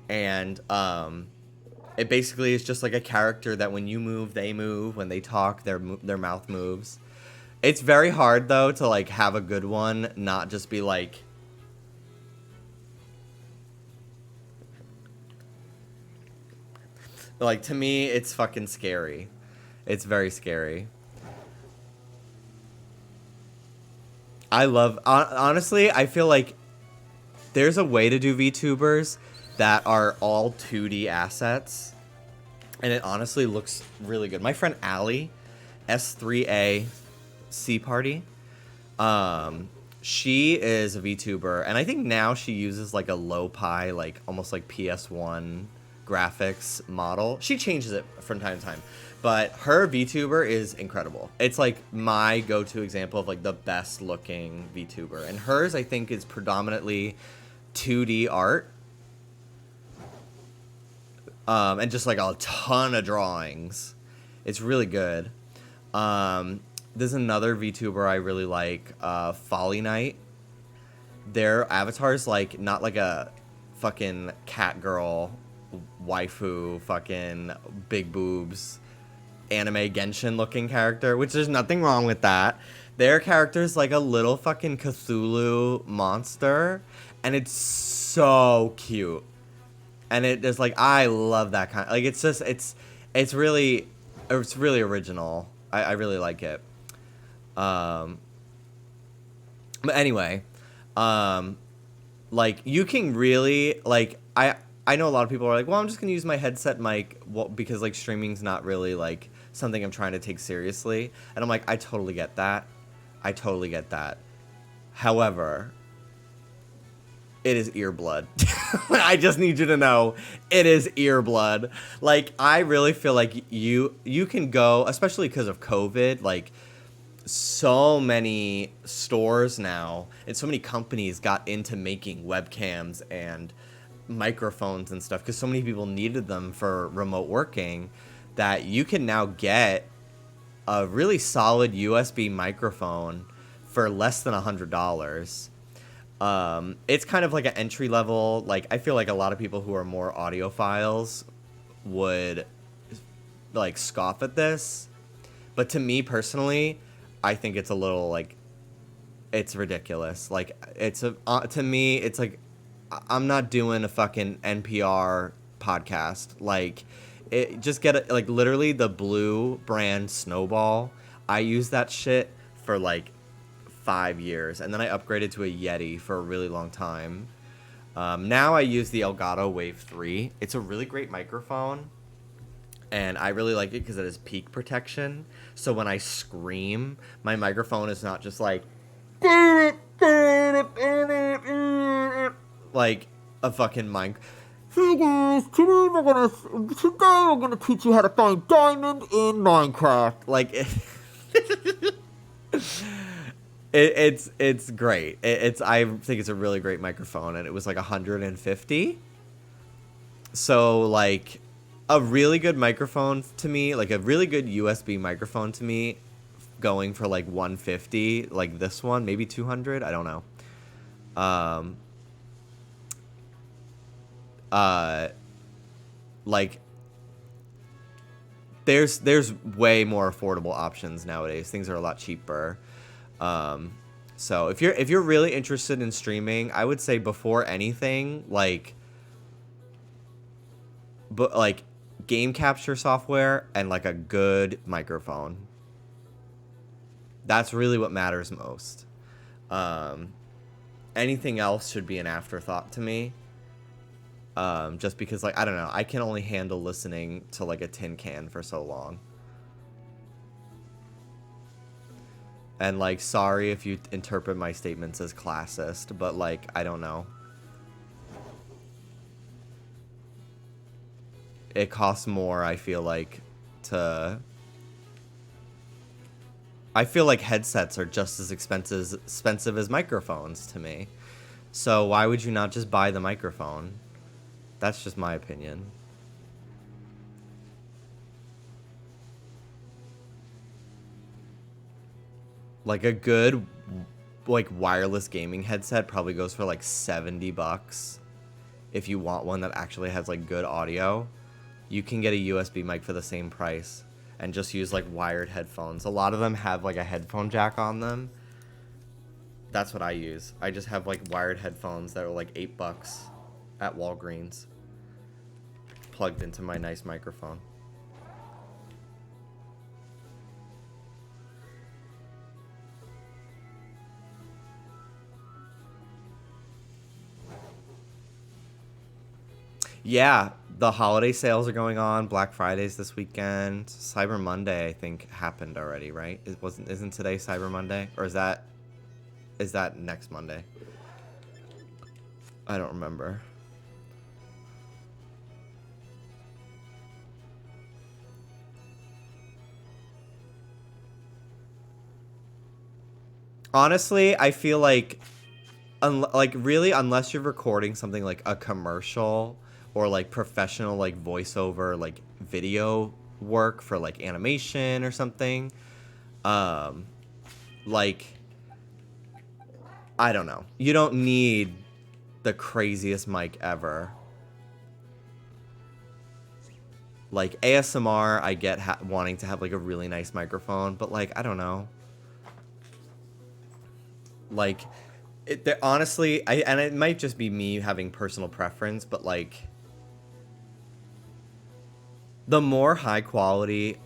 and it basically is just like a character that when you move, they move. When they talk, their mouth moves. It's very hard, though, to, like, have a good one, not just be, like... Like, to me, it's fucking scary. It's very scary. I love... Honestly, I feel like there's a way to do VTubers that are all 2D assets, and it honestly looks really good. My friend Allie, S3A C Party, she is a VTuber, and I think now she uses like a low-pi, like almost like PS1 graphics model. She changes it from time to time, but her VTuber is incredible. It's like my go-to example of like the best looking VTuber, and hers I think is predominantly 2D art. And just like a ton of drawings. It's really good. There's another VTuber I really like, Folly Night. Their avatar's like not like a fucking cat girl, waifu, fucking big boobs, anime Genshin looking character, which there's nothing wrong with that. Their character's like a little fucking Cthulhu monster, and it's so cute. And it is like, I love that kind. Like, it's just, it's really original. I really like it. But anyway, like, you can really, like, I know a lot of people are like, well, I'm just gonna use my headset mic, because like streaming's not really like something I'm trying to take seriously. And I'm like, I totally get that. However, it is ear blood. I just need you to know, it is ear blood. Like, I really feel like you can go, especially because of COVID, like, so many stores now and so many companies got into making webcams and microphones and stuff because so many people needed them for remote working, that you can now get a really solid USB microphone for less than $100. It's kind of like an entry level, like, I feel like a lot of people who are more audiophiles would like scoff at this, but to me personally, I think it's a little like, it's ridiculous. Like, it's a to me, it's like, I'm not doing a fucking NPR podcast. Like, it just get it, like, literally the Blue brand Snowball. I use that shit for like 5 years, and then I upgraded to a Yeti for a really long time. Now I use the Elgato Wave 3. It's a really great microphone, and I really like it because it has peak protection. So when I scream, my microphone is not just like a fucking mine. Hey guys, today we're gonna teach you how to find diamond in Minecraft. Like, it's great. I think it's a really great microphone, and it was like 150. So like, a really good microphone to me, like a really good USB microphone to me, going for like 150, like this one, maybe 200. I don't know. Like, there's way more affordable options nowadays. Things are a lot cheaper. So if you're really interested in streaming, I would say before anything, like game capture software and like a good microphone. That's really what matters most. Anything else should be an afterthought to me. Just because, like, I don't know, I can only handle listening to like a tin can for so long. And like, sorry if you interpret my statements as classist, but like, I don't know. It costs more, I feel like, I feel like headsets are just as expensive as microphones to me. So why would you not just buy the microphone? That's just my opinion. Like a good like wireless gaming headset probably goes for like $70 if you want one that actually has like good audio. You can get a USB mic for the same price and just use like wired headphones. A lot of them have like a headphone jack on them. That's what I use. I just have like wired headphones that are like $8 at Walgreens, plugged into my nice microphone. Yeah, the holiday sales are going on. Black Friday's this weekend. Cyber Monday, I think, happened already, right? Isn't today Cyber Monday? Or is that next Monday? I don't remember. Honestly, I feel like really, unless you're recording something like a commercial or like professional like voiceover like video work for like animation or something, like, I don't know, you don't need the craziest mic ever. Like ASMR, I get wanting to have like a really nice microphone, but like, I don't know, like honestly, and it might just be me having personal preference, but like, the more high quality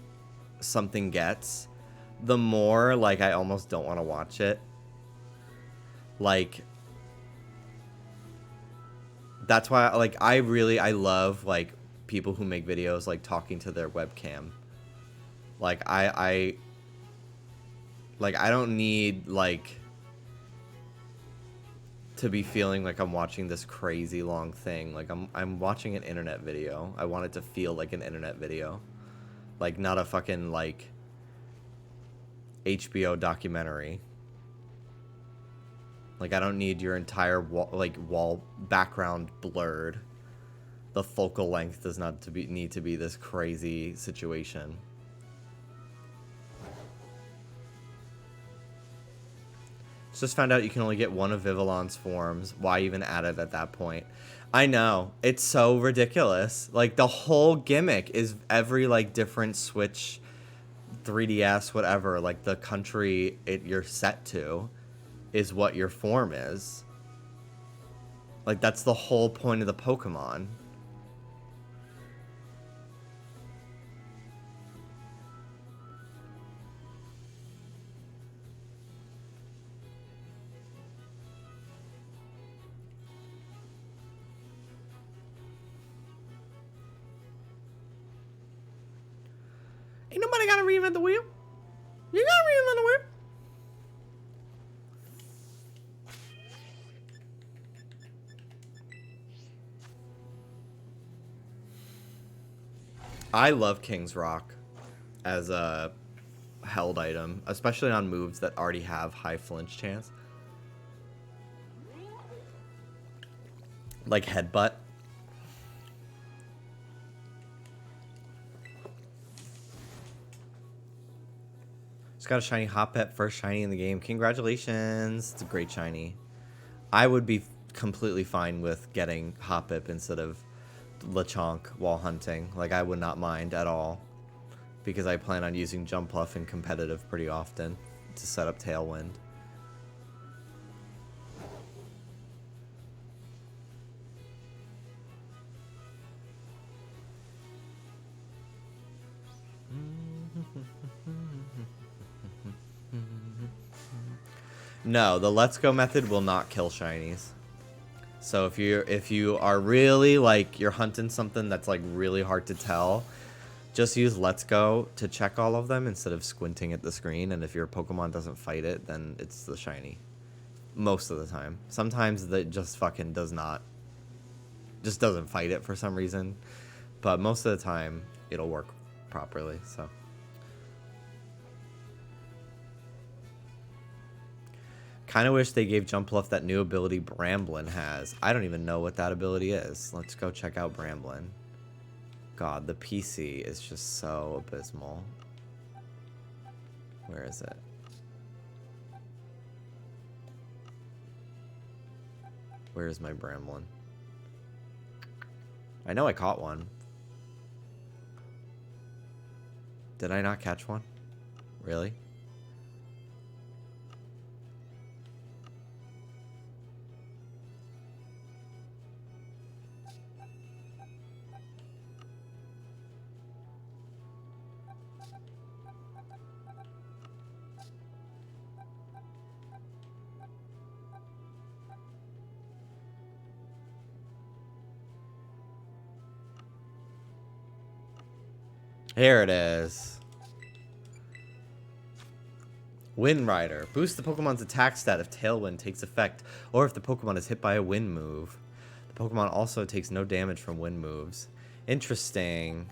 something gets, the more like I almost don't want to watch it. Like, that's why I love like people who make videos like talking to their webcam. Like I don't need like to be feeling like I'm watching this crazy long thing. Like I'm watching an internet video. I want it to feel like an internet video. Like, not a fucking like HBO documentary. Like, I don't need your entire wall background blurred. The focal length does not need to be this crazy situation. Just found out you can only get one of Vivillon's forms. Why even add it at that point? I know. It's so ridiculous. Like, the whole gimmick is every, like, different Switch, 3DS, whatever, like, the country you're set to is what your form is. Like, that's the whole point of the Pokemon. Ain't nobody gotta reinvent the wheel. You gotta reinvent the wheel. I love King's Rock as a held item, especially on moves that already have high flinch chance. Like Headbutt. Just got a shiny Hoppet, first shiny in the game. Congratulations. It's a great shiny. I would be completely fine with getting Hoppip instead of Lechonk while hunting. Like, I would not mind at all. Because I plan on using Jumpluff in competitive pretty often to set up Tailwind. No, the Let's Go method will not kill shinies. So if you are really like you're hunting something that's like really hard to tell, just use Let's Go to check all of them instead of squinting at the screen. And if your Pokemon doesn't fight it, then it's the shiny. Most of the time. Sometimes it just fucking just doesn't fight it for some reason. But most of the time, it'll work properly. So. Kind of wish they gave Jumpluff that new ability Bramblin has. I don't even know what that ability is. Let's go check out Bramblin. God, the PC is just so abysmal. Where is it? Where is my Bramblin? I know I caught one. Did I not catch one? Really? Here it is. Wind Rider. Boost the Pokemon's attack stat if Tailwind takes effect, or if the Pokemon is hit by a wind move. The Pokemon also takes no damage from wind moves. Interesting.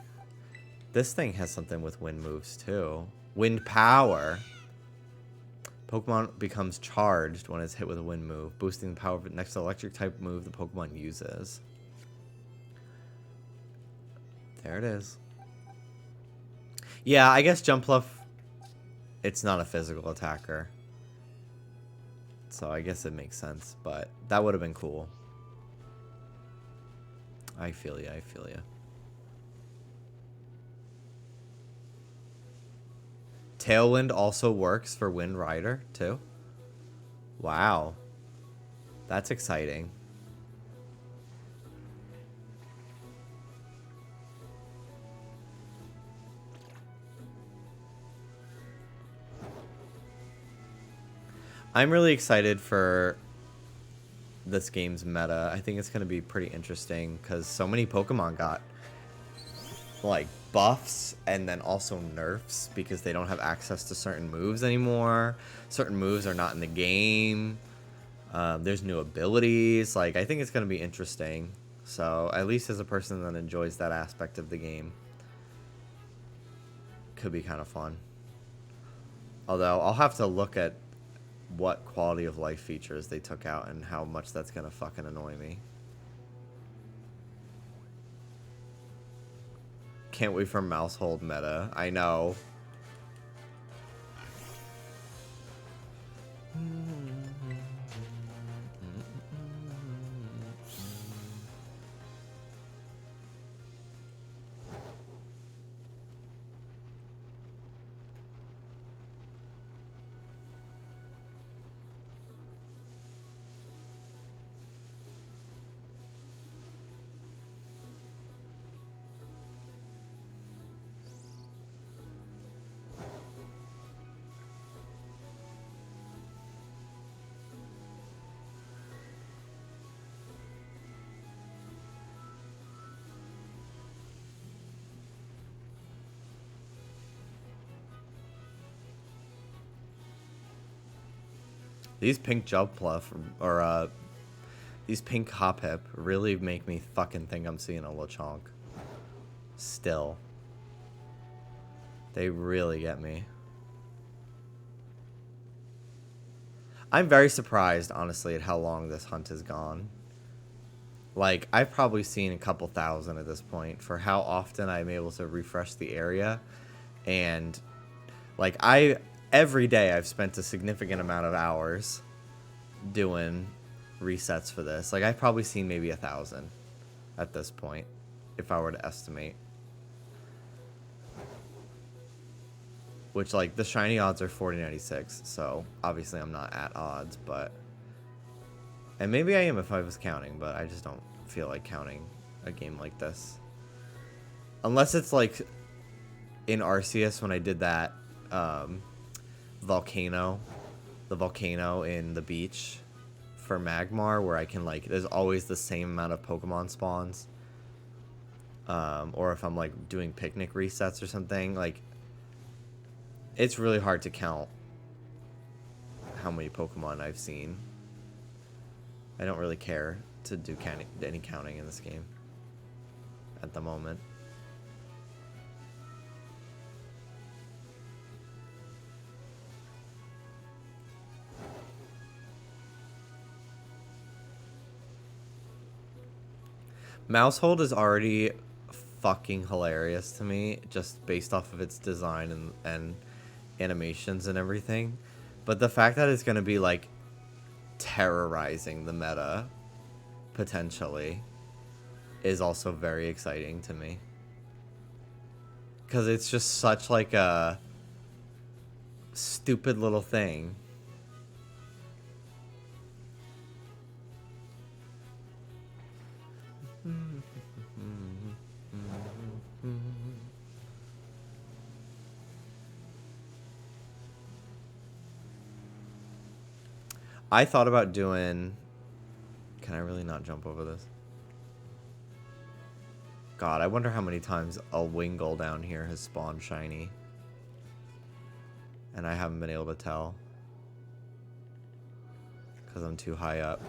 This thing has something with wind moves, too. Wind Power. Pokemon becomes charged when it's hit with a wind move, boosting the power of the next electric type move the Pokemon uses. There it is. Yeah, I guess Jumpluff, it's not a physical attacker. So I guess it makes sense, but that would have been cool. I feel ya, I feel ya. Tailwind also works for Wind Rider, too? Wow. That's exciting. I'm really excited for this game's meta. I think it's going to be pretty interesting because so many Pokemon got like buffs and then also nerfs because they don't have access to certain moves anymore. Certain moves are not in the game. There's new abilities. Like, I think it's going to be interesting. So at least as a person that enjoys that aspect of the game, could be kind of fun. Although I'll have to look at what quality of life features they took out and how much that's gonna fucking annoy me. Can't wait for Mousehold meta. I know. These pink Jumpluff, or these pink Hoppip really make me fucking think I'm seeing a Lechonk. Still. They really get me. I'm very surprised, honestly, at how long this hunt has gone. Like, I've probably seen a couple thousand at this point for how often I'm able to refresh the area. And, like, every day I've spent a significant amount of hours doing resets for this. Like, I've probably seen maybe 1,000 at this point, if I were to estimate. Which, like, the shiny odds are 40.96, so obviously I'm not at odds, but... And maybe I am if I was counting, but I just don't feel like counting a game like this. Unless it's, like, in Arceus when I did that volcano. The volcano in the beach for Magmar, where I can, like, there's always the same amount of Pokemon spawns. Or if I'm, like, doing picnic resets or something, like... It's really hard to count how many Pokemon I've seen. I don't really care to do any counting in this game at the moment. Mousehold is already fucking hilarious to me, just based off of its design and animations and everything. But the fact that it's going to be, like, terrorizing the meta, potentially, is also very exciting to me. Because it's just such, like, a stupid little thing. I thought about doing... Can I really not jump over this? God, I wonder how many times a Wingull down here has spawned shiny. And I haven't been able to tell. Because I'm too high up.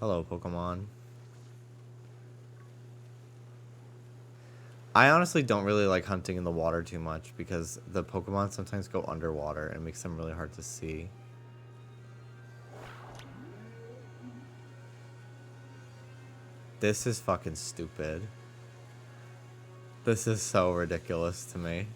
Hello, Pokemon. I honestly don't really like hunting in the water too much because the Pokemon sometimes go underwater and it makes them really hard to see. This is fucking stupid. This is so ridiculous to me.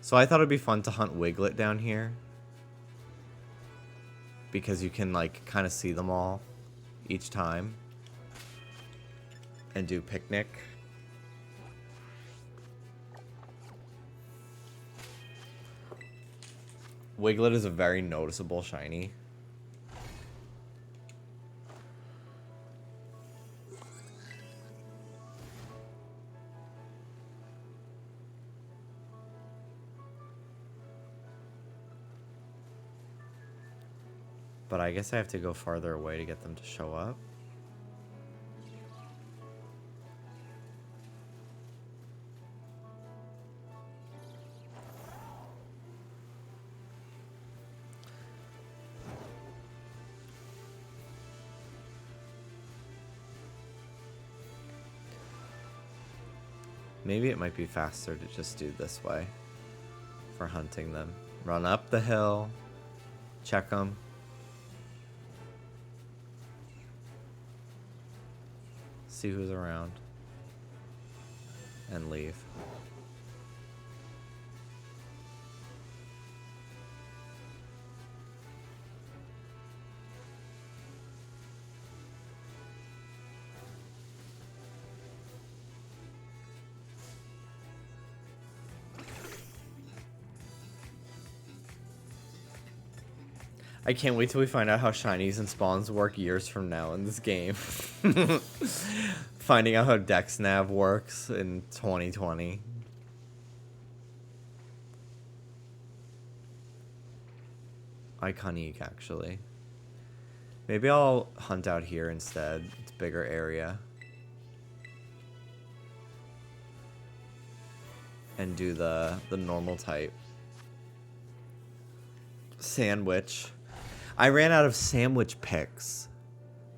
So I thought it'd be fun to hunt Wiglet down here. Because you can, like, kind of see them all each time. And do picnic. Wiglet is a very noticeable shiny. But I guess I have to go farther away to get them to show up. Maybe it might be faster to just do this way for hunting them. Run up the hill, check them. See who's around, and leave. I can't wait till we find out how shinies and spawns work years from now in this game. Finding out how DexNav works in 2020. Iconic, actually. Maybe I'll hunt out here instead. It's a bigger area. And do the normal type. Sandwich. I ran out of sandwich picks.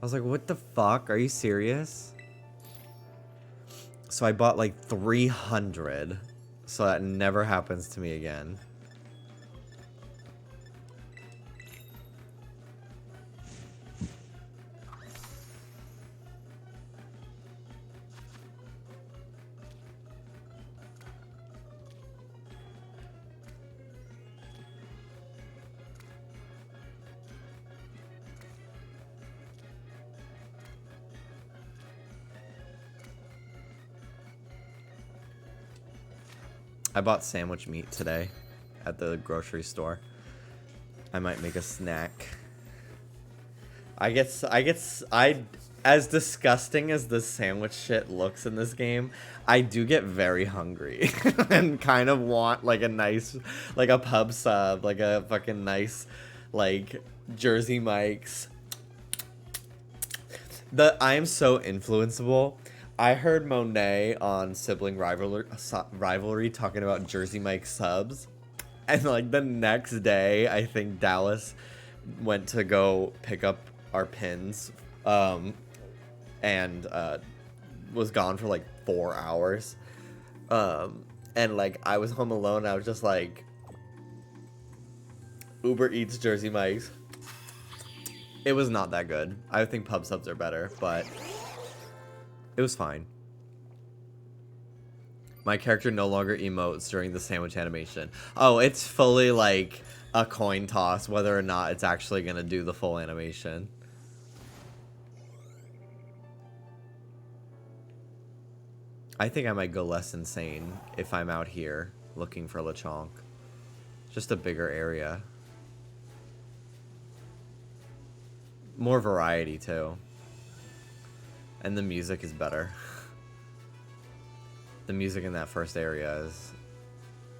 I was like, what the fuck? Are you serious? So I bought like 300. So that never happens to me again. I bought sandwich meat today at the grocery store. I might make a snack. As disgusting as the sandwich shit looks in this game, I do get very hungry and kind of want like a nice, like a pub sub, like a fucking nice, like Jersey Mike's. I am so influenceable. I heard Monet on Sibling Rivalry talking about Jersey Mike subs. And like the next day, I think Dallas went to go pick up our pins and was gone for like 4 hours. And like I was home alone. I was just like, Uber Eats Jersey Mike's. It was not that good. I think pub subs are better, but it was fine. My character no longer emotes during the sandwich animation. Oh, it's fully like a coin toss whether or not it's actually going to do the full animation. I think I might go less insane if I'm out here looking for Lechonk. Just a bigger area. More variety too. And the music is better. The music in that first area is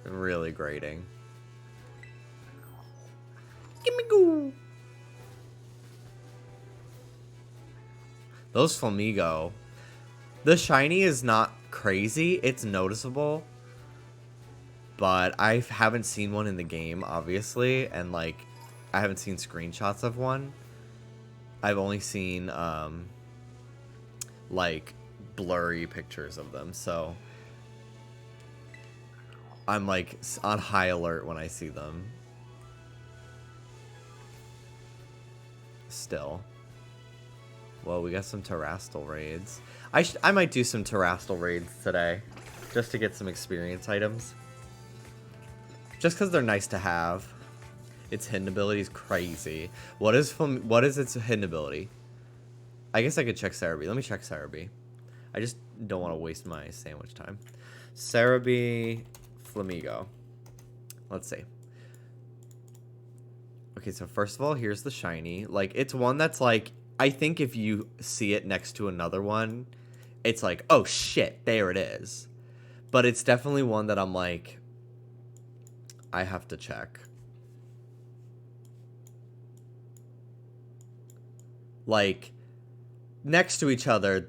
really grating. Gimme go! Those Flamigo. The shiny is not crazy. It's noticeable. But I haven't seen one in the game, obviously. And, like, I haven't seen screenshots of one. I've only seen, like, blurry pictures of them. So I'm, like, on high alert when I see them. Still. Well, we got some Terrastal raids. I might do some Terrastal raids today. Just to get some experience items. Just because they're nice to have. Its hidden ability is crazy. What is its hidden ability? I guess I could check Cerebi. Let me check Cerebi. I just don't want to waste my sandwich time. Cerebi, Flamigo. Let's see. Okay, so first of all, here's the shiny. Like, it's one that's like, I think if you see it next to another one, it's like, oh shit, there it is. But it's definitely one that I'm like, I have to check. Like, next to each other,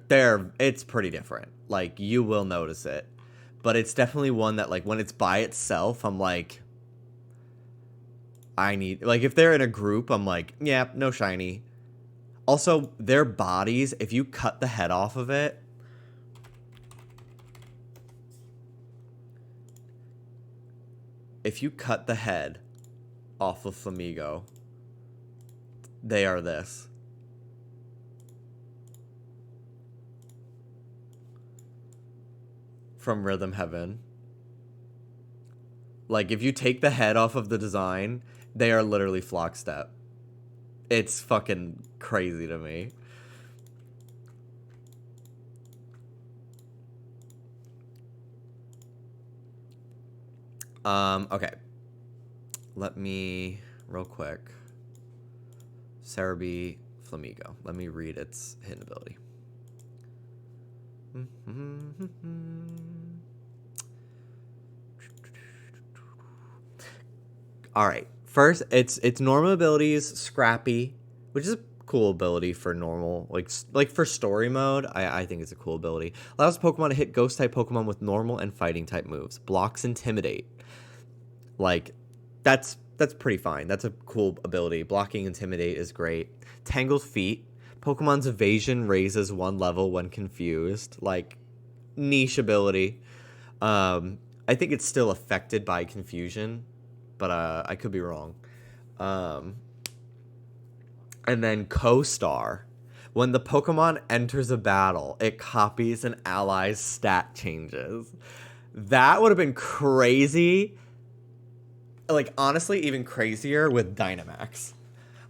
it's pretty different. Like, you will notice it. But it's definitely one that, like, when it's by itself, I'm like, I need... Like, if they're in a group, I'm like, yeah, no shiny. Also, their bodies, if you cut the head off of it... If you cut the head off of Flamigo, they are this. From Rhythm Heaven. Like, if you take the head off of the design, they are literally Flockstep. It's fucking crazy to me. Okay. Let me, real quick. Cerebi Flamigo. Let me read its hidden ability. All right. First, its normal ability is Scrappy, which is a cool ability for normal, like for story mode. I think it's a cool ability. Allows Pokemon to hit Ghost type Pokemon with normal and fighting type moves. Blocks Intimidate. Like, that's pretty fine. That's a cool ability. Blocking Intimidate is great. Tangled Feet. Pokemon's evasion raises 1 level when confused. Like, niche ability. I think it's still affected by confusion, but I could be wrong. And then Co-Star. When the Pokemon enters a battle, it copies an ally's stat changes. That would have been crazy. Like, honestly, even crazier with Dynamax.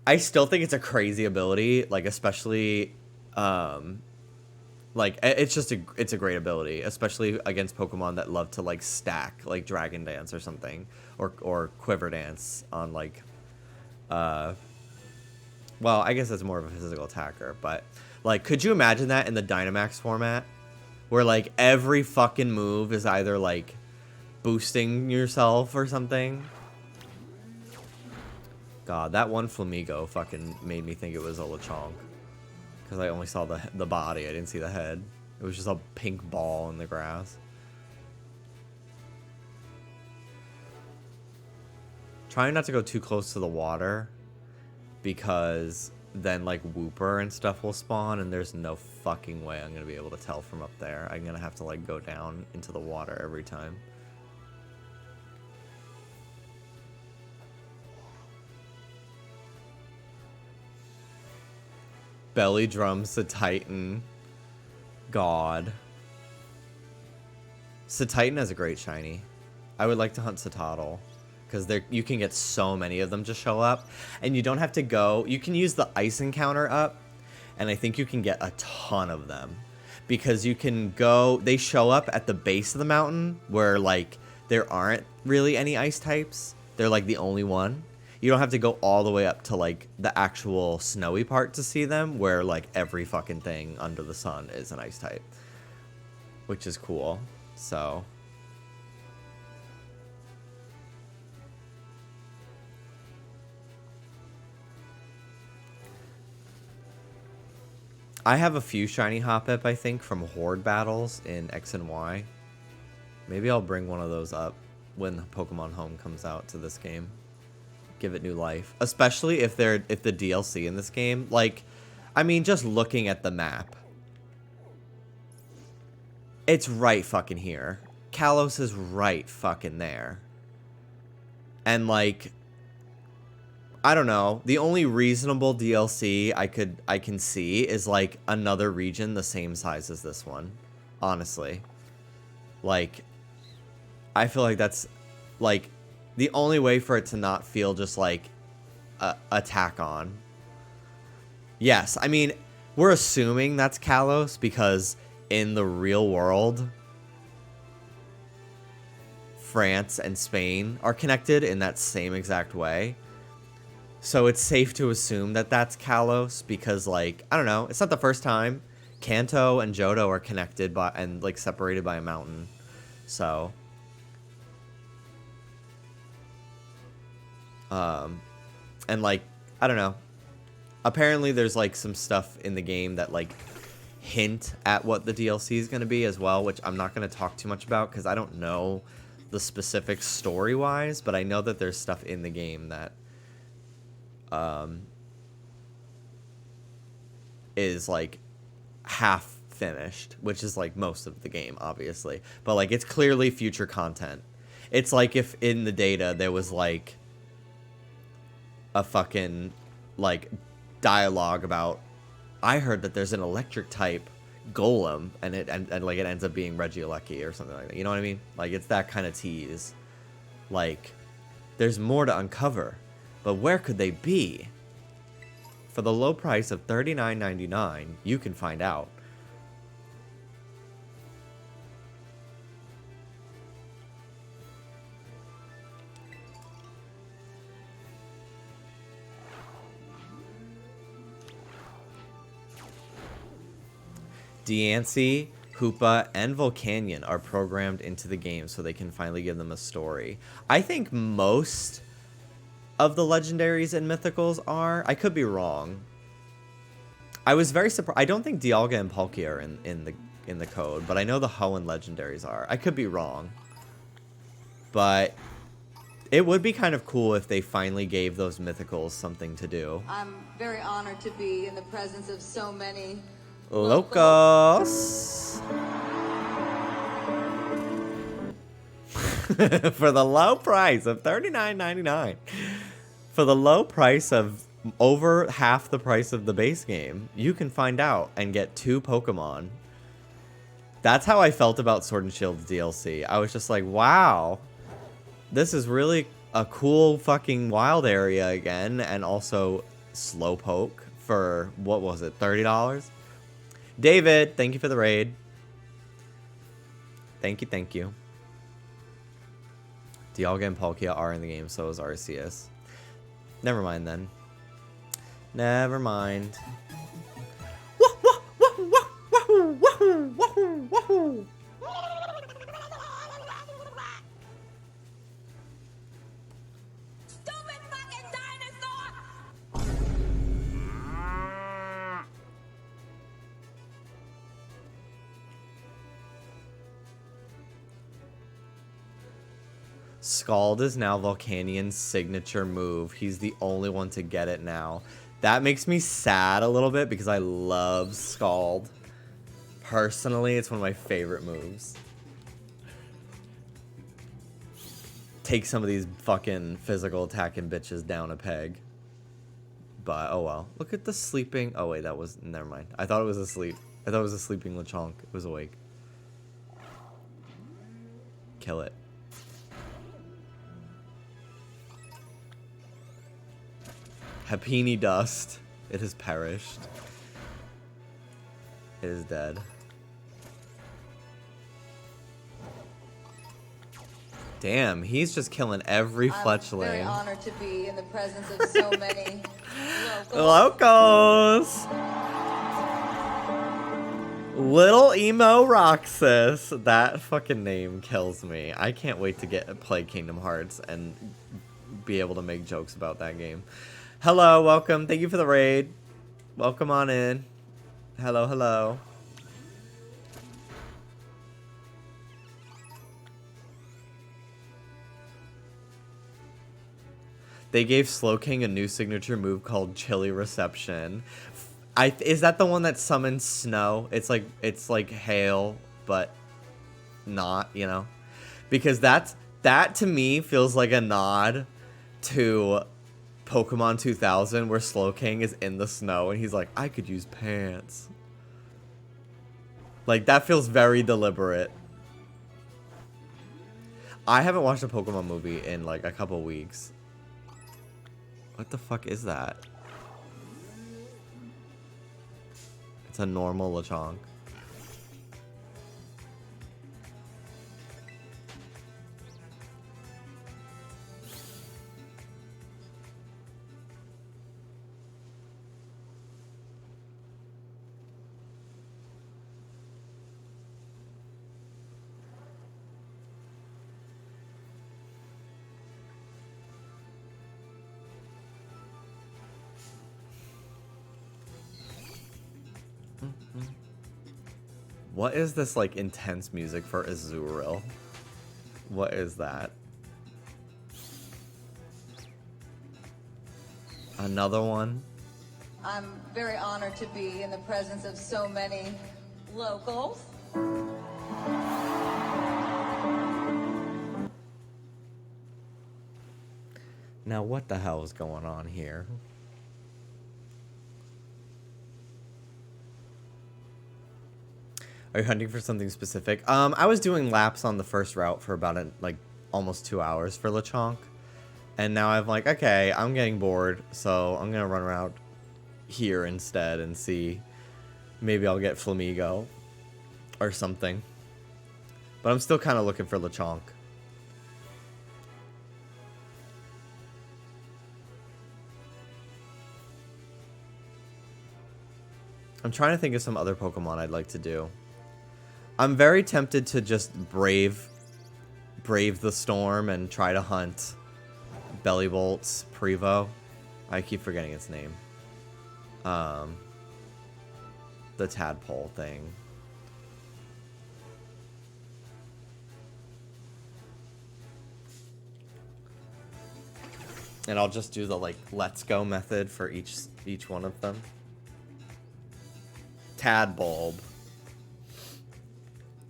I still think it's a crazy ability, like, especially, like, it's a great ability, especially against Pokemon that love to, like, stack, like Dragon Dance or something, or Quiver Dance on, like, well, I guess it's more of a physical attacker, but, like, could you imagine that in the Dynamax format, where, like, every fucking move is either, like, boosting yourself or something? God, that one Flamigo fucking made me think it was a Lechonk. Because I only saw the body, I didn't see the head. It was just a pink ball in the grass. Trying not to go too close to the water, because then, like, Wooper and stuff will spawn, and there's no fucking way I'm going to be able to tell from up there. I'm going to have to, like, go down into the water every time. Belly Drums the Titan. God. Titan has a great shiny. I would like to hunt Citadel, because you can get so many of them to show up, and you don't have to go. You can use the ice encounter up, and I think you can get a ton of them, because you can go. They show up at the base of the mountain where, like, there aren't really any ice types. They're, like, the only one. You don't have to go all the way up to, like, the actual snowy part to see them, where, like, every fucking thing under the sun is an ice type, which is cool. So I have a few shiny Hoppip, I think, from Horde battles in X and Y. Maybe I'll bring one of those up when Pokemon Home comes out to this game. Give it new life, especially if the DLC in this game, like, I mean, just looking at the map, it's right fucking here. Kalos is right fucking there. And, like, I don't know, the only reasonable DLC I can see is, like, another region the same size as this one, honestly. Like, I feel like that's, like, the only way for it to not feel just like attack on. Yes, I mean, we're assuming that's Kalos because in the real world, France and Spain are connected in that same exact way. So it's safe to assume that that's Kalos because, like, I don't know, it's not the first time. Kanto and Johto are connected by and, like, separated by a mountain. So and, like, I don't know. Apparently there's, like, some stuff in the game that, like, hint at what the DLC is going to be as well, which I'm not going to talk too much about because I don't know the specifics story-wise, but I know that there's stuff in the game that is, like, half finished, which is, like, most of the game, obviously. But, like, it's clearly future content. It's like if in the data there was, like, a fucking, like, dialogue about, I heard that there's an electric type golem and like it ends up being Regieleki or something like that. You know what I mean? Like, it's that kind of tease. Like, there's more to uncover, but where could they be? For the low price of $39.99, you can find out. Diancie, Hoopa, and Volcanion are programmed into the game so they can finally give them a story. I think most of the legendaries and mythicals are. I could be wrong. I was very surprised. I don't think Dialga and Palkia are in the code, but I know the Hoenn legendaries are. I could be wrong. But it would be kind of cool if they finally gave those mythicals something to do. I'm very honored to be in the presence of so many locals. For the low price of $39.99. For the low price of over half the price of the base game, you can find out and get 2 Pokemon. That's how I felt about Sword and Shield DLC. I was just like, wow, this is really a cool fucking wild area again, and also Slowpoke for, what was it, $30? David, thank you for the raid. Thank you, thank you. Dialga and Palkia are in the game, so is Arceus. Never mind then. Never mind. stupid fucking dinosaur! Scald is now Volcanion's signature move. He's the only one to get it now. That makes me sad a little bit because I love Scald. Personally, it's one of my favorite moves. Take some of these fucking physical attacking bitches down a peg. But, oh well. Look at the sleeping... Oh wait, that was... Never mind. I thought it was asleep. I thought it was a sleeping Lechonk. It was awake. Kill it. Happini dust. It has perished. It is dead. Damn, he's just killing every fletchling. I'm very honored to be in the presence of so many locals. Little emo Roxas. That fucking name kills me. I can't wait to play Kingdom Hearts and be able to make jokes about that game. Hello, welcome. Thank you for the raid. Welcome on in. Hello, hello. They gave Slowking a new signature move called Chilly Reception. Is that the one that summons snow? It's like hail, but not, you know? Because that to me feels like a nod to Pokemon 2000 where Slowking is in the snow and he's like, I could use pants. Like, that feels very deliberate. I haven't watched a Pokemon movie in like a couple weeks. What the fuck is that? It's a normal Lechonk. What is this, like, intense music for Azurill? What is that? Another one? I'm very honored to be in the presence of so many locals. Now, what the hell is going on here? Are you hunting for something specific? I was doing laps on the first route for about almost 2 hours for Lechonk. And now I'm like, okay, I'm getting bored, so I'm going to run around here instead and see. Maybe I'll get Flamigo or something. But I'm still kind of looking for Lechonk. I'm trying to think of some other Pokemon I'd like to do. I'm very tempted to just brave the storm and try to hunt Bellybolt's Prevo. I keep forgetting its name. The tadpole thing. And I'll just do the like let's go method for each one of them. Tadbulb.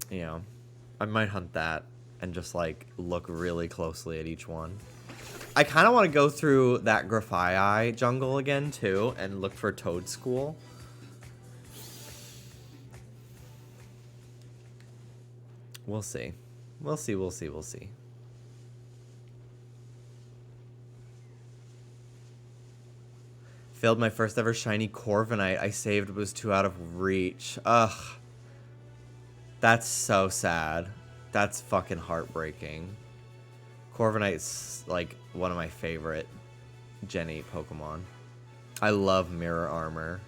You know, I might hunt that and just like look really closely at each one. I kind of want to go through that Grafaiai jungle again too and look for Toadschool. We'll see. We'll see, we'll see, we'll see. Failed my first ever shiny Corviknight. I saved, was 2 out of reach. Ugh. That's so sad. That's fucking heartbreaking. Corviknight's like one of my favorite Gen 8 Pokemon. I love Mirror Armor.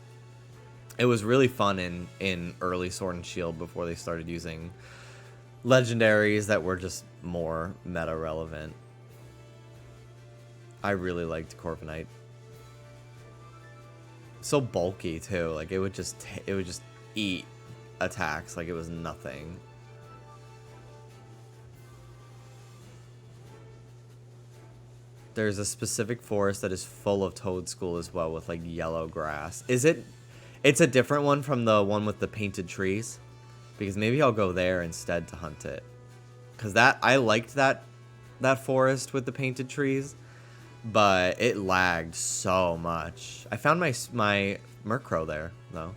It was really fun in early Sword and Shield before they started using legendaries that were just more meta relevant. I really liked Corviknight. So bulky too. Like it would just eat attacks like it was nothing. There's a specific forest that is full of Toadschool as well with like yellow grass. Is it? It's a different one from the one with the painted trees, because maybe I'll go there instead to hunt it. Cause I liked that forest with the painted trees, but it lagged so much. I found my Murkrow there though.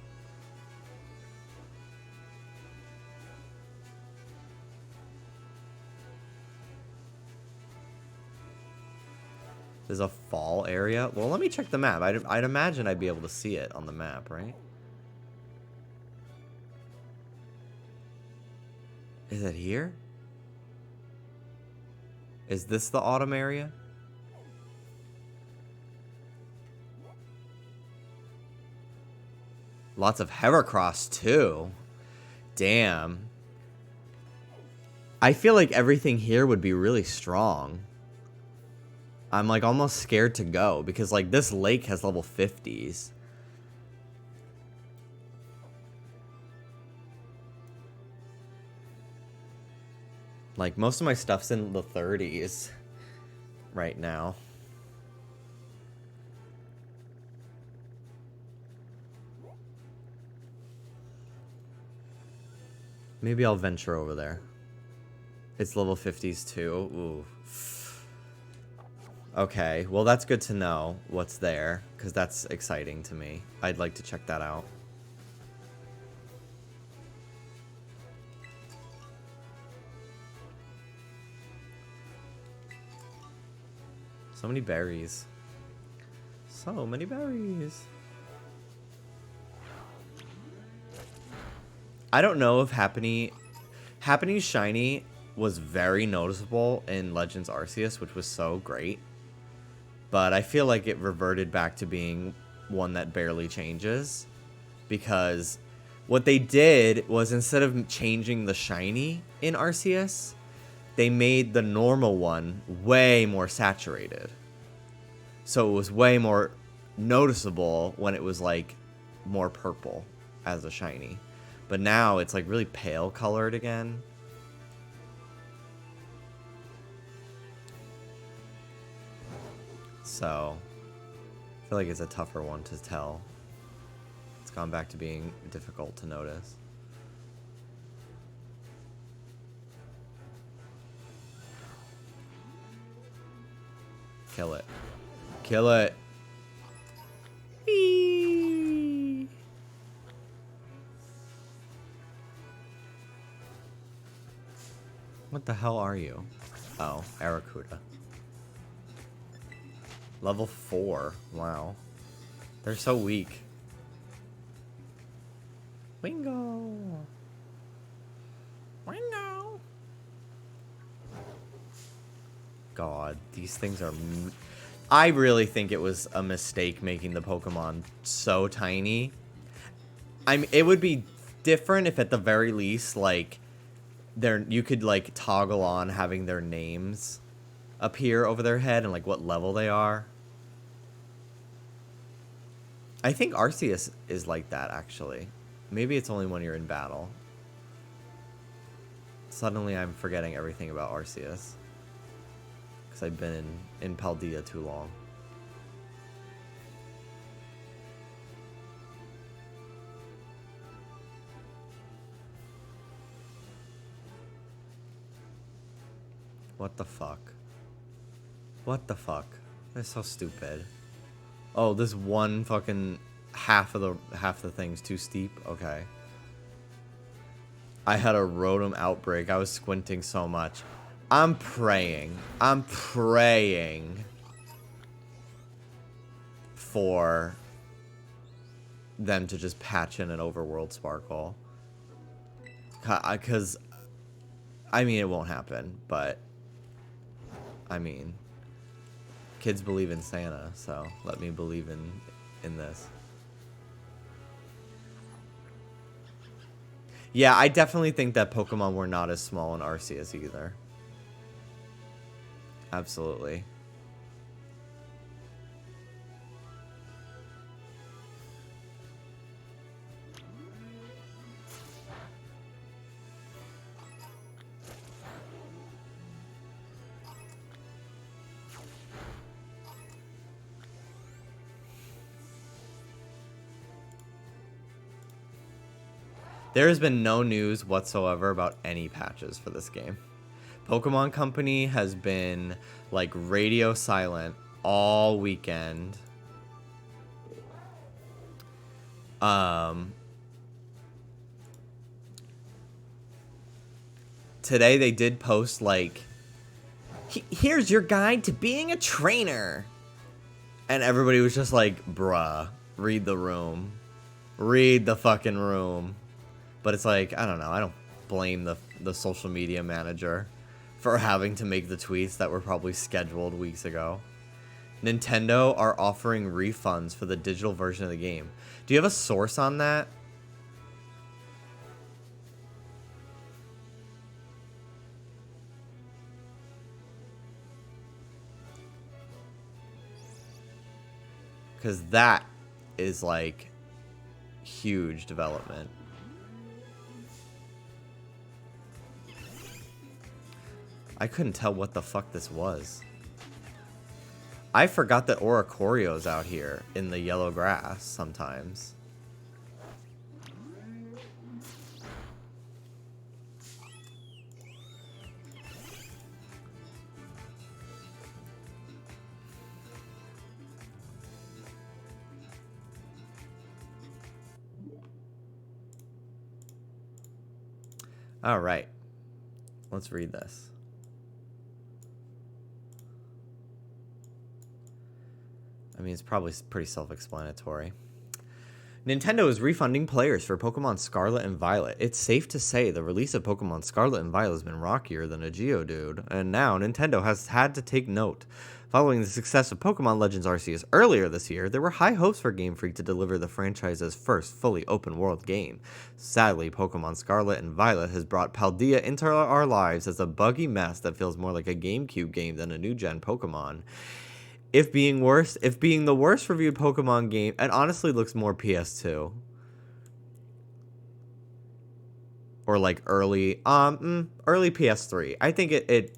There's a fall area. Well, let me check the map. I'd imagine I'd be able to see it on the map, right? Is it here? Is this the autumn area? Lots of Heracross too. Damn. I feel like everything here would be really strong. I'm like almost scared to go because like this lake has level 50s. Like most of my stuff's in the 30s right now. Maybe I'll venture over there. It's level 50s too. Ooh. Okay, well that's good to know what's there, because that's exciting to me. I'd like to check that out. So many berries. So many berries. I don't know if Happany's shiny was very noticeable in Legends Arceus, which was so great. But I feel like it reverted back to being one that barely changes. Because what they did was instead of changing the shiny in Arceus, they made the normal one way more saturated. So it was way more noticeable when it was like more purple as a shiny. But now it's like really pale colored again. So I feel like it's a tougher one to tell. It's gone back to being difficult to notice. Kill it. Kill it. Whee! What the hell are you? Oh, Aracuda. Level 4. Wow. They're so weak. Wingo. Wingo. God, these things are... I really think it was a mistake making the Pokemon so tiny. It would be different if at the very least, like, you could, like, toggle on having their names appear over their head and, like, what level they are. I think Arceus is like that, actually. Maybe it's only when you're in battle. Suddenly I'm forgetting everything about Arceus. Because I've been in Paldea too long. What the fuck? What the fuck? That's so stupid. Oh, this one fucking half the thing's too steep? Okay. I had a Rotom outbreak. I was squinting so much. I'm praying for them to just patch in an overworld sparkle. Because, I mean, it won't happen, but, I mean, kids believe in Santa, so let me believe in this. Yeah, I definitely think that Pokemon were not as small in Arceus either. Absolutely. There has been no news whatsoever about any patches for this game. Pokemon Company has been, like, radio silent all weekend. Today they did post, like, here's your guide to being a trainer. And everybody was just like, bruh, read the room. Read the fucking room. But it's like, I don't know. I don't blame the social media manager for having to make the tweets that were probably scheduled weeks ago. Nintendo are offering refunds for the digital version of the game. Do you have a source on that? Because that is, like, huge development. I couldn't tell what the fuck this was. I forgot that Oricorio's out here in the yellow grass sometimes. All right. Let's read this. I mean, it's probably pretty self-explanatory. Nintendo is refunding players for Pokemon Scarlet and Violet. It's safe to say the release of Pokemon Scarlet and Violet has been rockier than a Geodude, and now Nintendo has had to take note. Following the success of Pokemon Legends Arceus earlier this year, there were high hopes for Game Freak to deliver the franchise's first fully open-world game. Sadly, Pokemon Scarlet and Violet has brought Paldea into our lives as a buggy mess that feels more like a GameCube game than a new-gen Pokemon. If being the worst reviewed Pokemon game, it honestly looks more PS2. Or like early PS3. I think it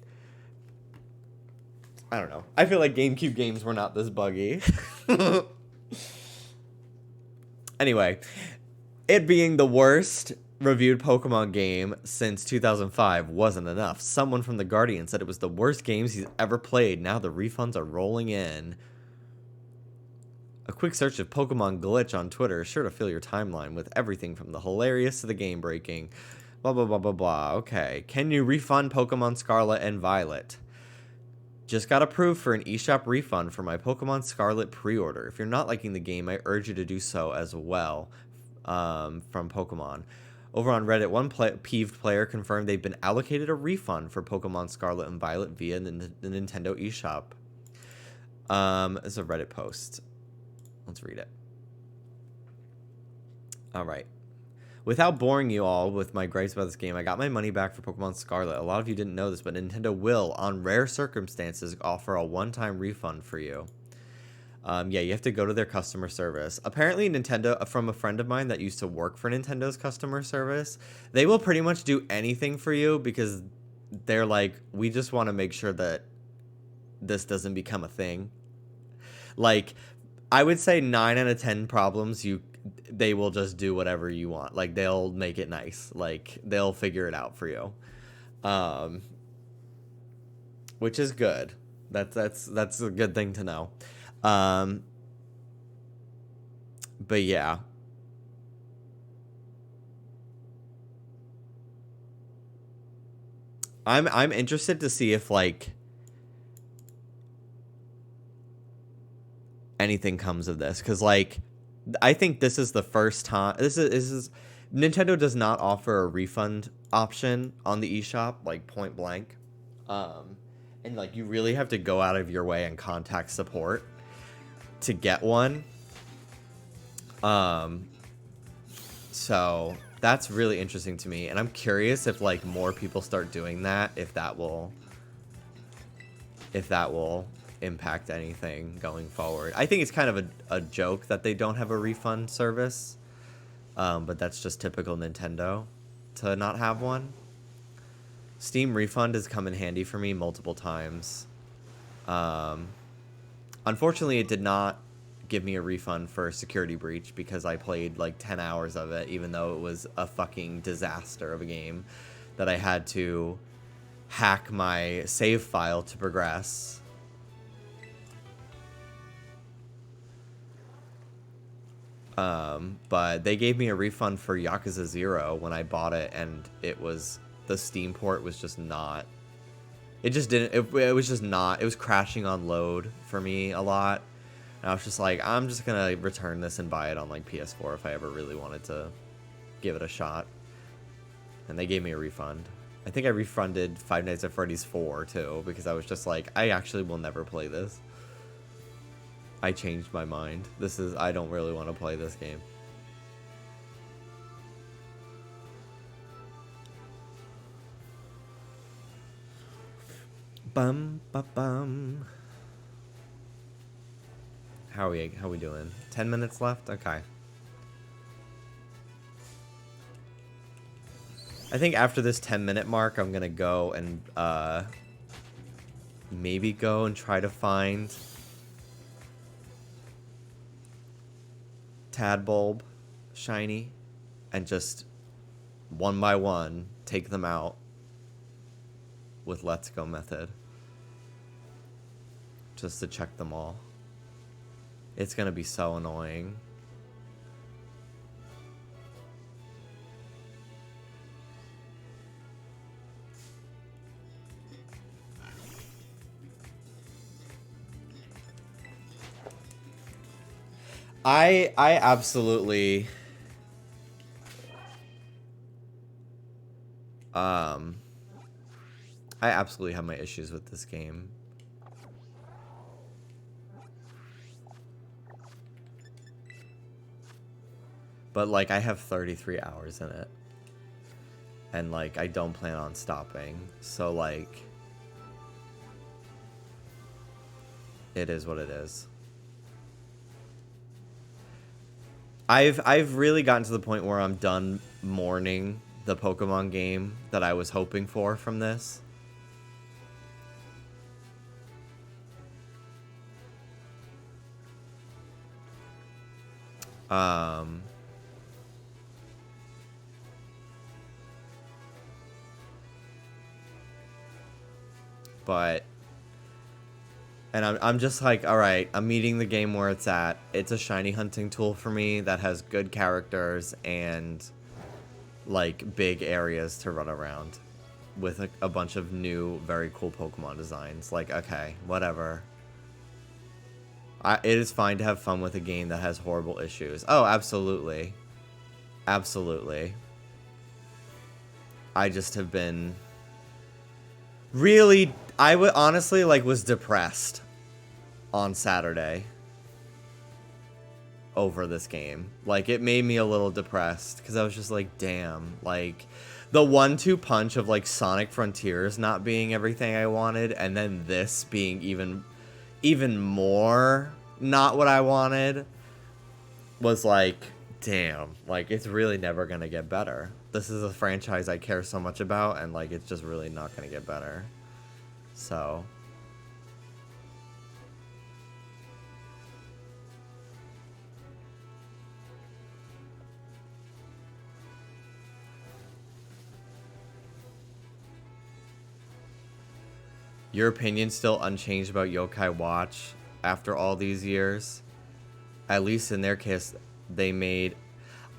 I don't know. I feel like GameCube games were not this buggy. Anyway, it being the worst reviewed Pokemon game since 2005 wasn't enough. Someone from The Guardian said it was the worst games he's ever played. Now the refunds are rolling in. A quick search of Pokemon Glitch on Twitter is sure to fill your timeline with everything from the hilarious to the game-breaking. Blah, blah, blah, blah, blah. Okay. Can you refund Pokemon Scarlet and Violet? Just got approved for an eShop refund for my Pokemon Scarlet pre-order. If you're not liking the game, I urge you to do so as well. From Pokemon. Over on Reddit, one peeved player confirmed they've been allocated a refund for Pokemon Scarlet and Violet via the Nintendo eShop. It's a Reddit post. Let's read it. All right. Without boring you all with my gripes about this game, I got my money back for Pokemon Scarlet. A lot of you didn't know this, but Nintendo will, on rare circumstances, offer a one-time refund for you. Yeah, you have to go to their customer service. Apparently, Nintendo, from a friend of mine that used to work for Nintendo's customer service, they will pretty much do anything for you because they're like, we just want to make sure that this doesn't become a thing. Like, I would say 9 out of 10 problems, they will just do whatever you want. Like, they'll make it nice. Like, they'll figure it out for you. Which is good. That's a good thing to know. But yeah. I'm interested to see if like anything comes of this, because like I think this is the first time this is Nintendo does not offer a refund option on the eShop, like point blank. And like you really have to go out of your way and contact support to get one. So that's really interesting to me, and I'm curious if like more people start doing that, if that will impact anything going forward. I think it's kind of a joke that they don't have a refund service, but that's just typical Nintendo to not have one. Steam refund has come in handy for me multiple times. Unfortunately, it did not give me a refund for Security Breach because I played like 10 hours of it, even though it was a fucking disaster of a game that I had to hack my save file to progress. But they gave me a refund for Yakuza 0 when I bought it, and it was, the Steam port was just not, it just didn't, it was just not, it was crashing on load for me a lot. And I was just like, I'm just gonna return this and buy it on like PS4 if I ever really wanted to give it a shot. And they gave me a refund. I think I refunded Five Nights at Freddy's 4 too, because I was just like, I actually will never play this. I changed my mind. I don't really want to play this game. Bum ba bum. How are we doing? 10 minutes left? Okay. I think after this 10-minute mark, I'm gonna go and maybe go and try to find Tadbulb shiny and just one by one take them out with Let's Go method just to check them all. It's gonna be so annoying. I absolutely I absolutely have my issues with this game. But like I have 33 hours in it. And like I don't plan on stopping. So like it is what it is. I've really gotten to the point where I'm done mourning the Pokemon game that I was hoping for from this. But and I'm just like, all right, I'm meeting the game where it's at. It's a shiny hunting tool for me that has good characters and like big areas to run around with a bunch of new, very cool Pokemon designs. Like, okay, whatever. It is fine to have fun with a game that has horrible issues. Oh, absolutely. Absolutely. I just have been really, I would honestly like was depressed on Saturday. over this game. Like, it made me a little depressed because I was just like, damn, like the 1-2 punch of like Sonic Frontiers not being everything I wanted, and then this being even more not what I wanted, was like, damn, like it's really never gonna get better. This is a franchise I care so much about, and like it's just really not gonna get better. So your opinion still unchanged about Yokai Watch after all these years? At least in their case, they made...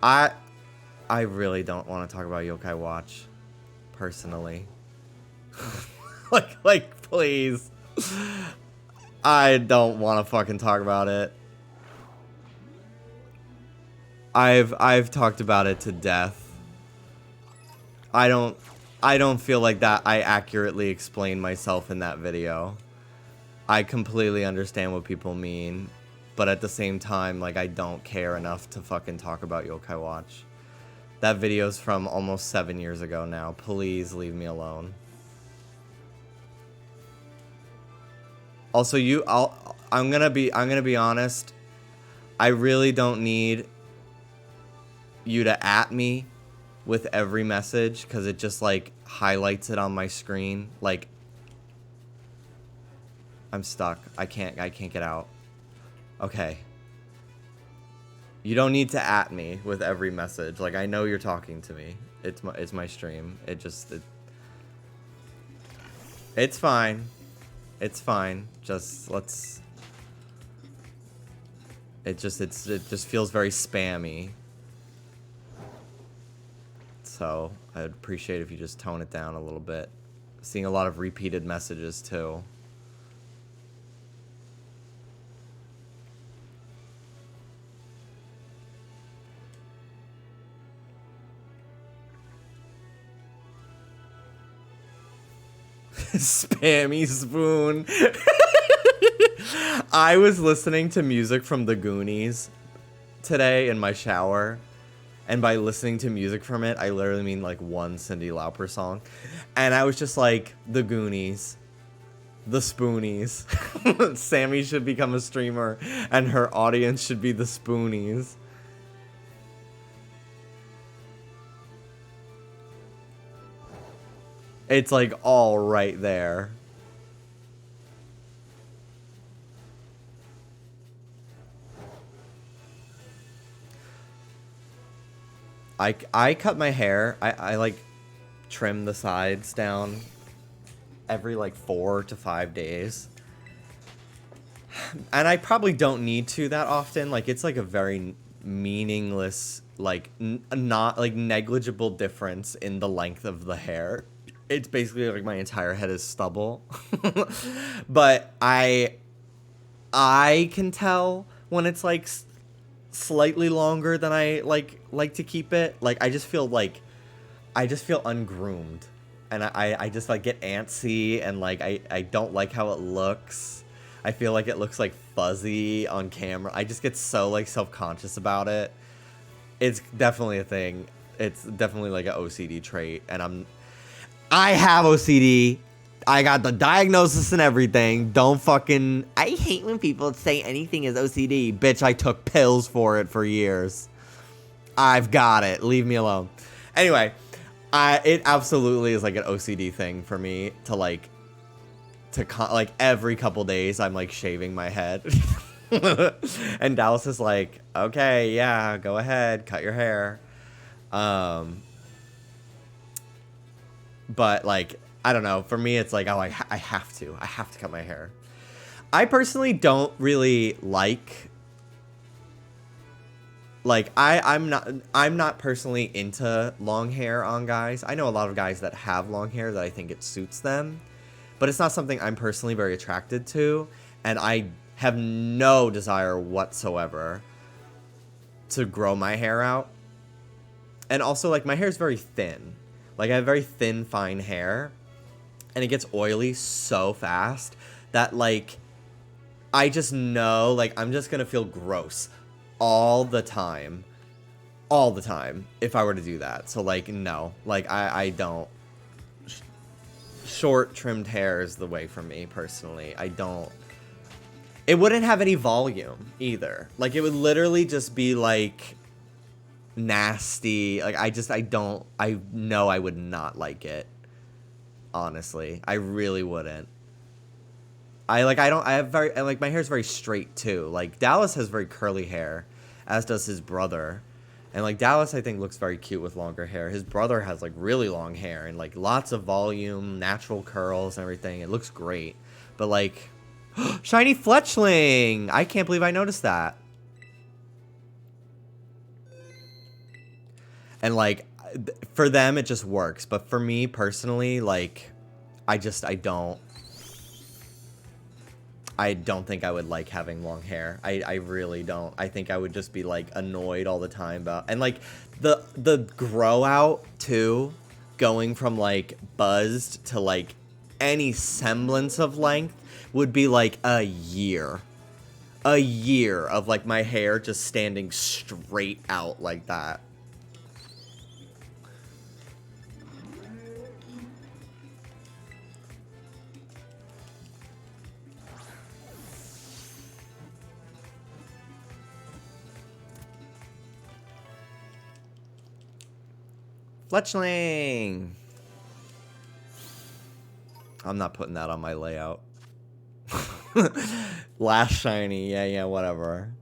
I really don't want to talk about Yokai Watch, personally. like, please. I don't want to fucking talk about it. I've talked about it to death. I don't feel like that I accurately explained myself in that video. I completely understand what people mean, but at the same time, like, I don't care enough to fucking talk about Yokai Watch. That video's from almost 7 years ago now. Please leave me alone. Also, I'm gonna be honest. I really don't need you to at me with every message, because it just like highlights it on my screen. Like, I'm stuck. I can't get out. Okay. You don't need to at me with every message. Like, I know you're talking to me. It's my stream. It's fine. It's fine. Just let's... It just feels very spammy. So, I'd appreciate if you just tone it down a little bit. Seeing a lot of repeated messages too. Spammy spoon. I was listening to music from the Goonies today in my shower, and by listening to music from it, I literally mean like one Cyndi Lauper song, and I was just like, the Goonies, the Spoonies. Sammy should become a streamer, and her audience should be the Spoonies. It's like all right there. I cut my hair. I like trim the sides down every like 4 to 5 days. And I probably don't need to that often. Like, it's like a very meaningless, like not like negligible difference in the length of the hair. It's basically like my entire head is stubble. But I can tell when it's like slightly longer than I like to keep it. Like, I just feel ungroomed, and I just like get antsy, and like I don't like how it looks. I feel like it looks like fuzzy on camera. I just get so like self-conscious about it. It's definitely a thing. It's definitely like an OCD trait, and I have OCD. I got the diagnosis and everything. Don't fucking... I hate when people say anything is OCD. Bitch, I took pills for it for years. I've got it. Leave me alone. Anyway, it absolutely is like an OCD thing for me to like every couple days I'm like shaving my head. And Dallas is like, okay, yeah, go ahead, cut your hair. But like, I don't know, for me it's like, oh, I have to cut my hair. I personally don't really like I'm not personally into long hair on guys. I know a lot of guys that have long hair that I think it suits them, but it's not something I'm personally very attracted to, and I have no desire whatsoever to grow my hair out. And also, like, my hair is very thin. Like, I have very thin, fine hair, and it gets oily so fast that, like, I just know, like, I'm just gonna feel gross all the time. All the time, if I were to do that. So, like, no. Like, I don't. Short, trimmed hair is the way for me, personally. I don't. It wouldn't have any volume, either. Like, it would literally just be, like, nasty. Like, I don't. I know I would not like it. Honestly. I really wouldn't. I have my hair's very straight, too. Like, Dallas has very curly hair, as does his brother. And, like, Dallas, I think, looks very cute with longer hair. His brother has, like, really long hair and, like, lots of volume, natural curls and everything. It looks great. But, like, shiny Fletchling! I can't believe I noticed that. And, like, for them, it just works. But for me, personally, like, I don't think I would like having long hair. I really don't. I think I would just be, like, annoyed all the time about... And, like, the grow out, too, going from, like, buzzed to, like, any semblance of length would be, like, a year. A year of, like, my hair just standing straight out like that. Fletchling! I'm not putting that on my layout. Last shiny. Yeah, whatever.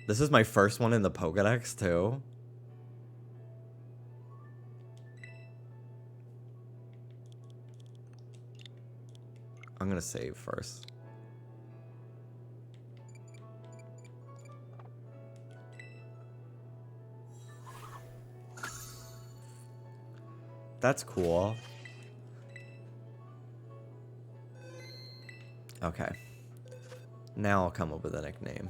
This is my first one in the Pokédex, too. I'm gonna save first. That's cool. Okay. Now I'll come up with a nickname.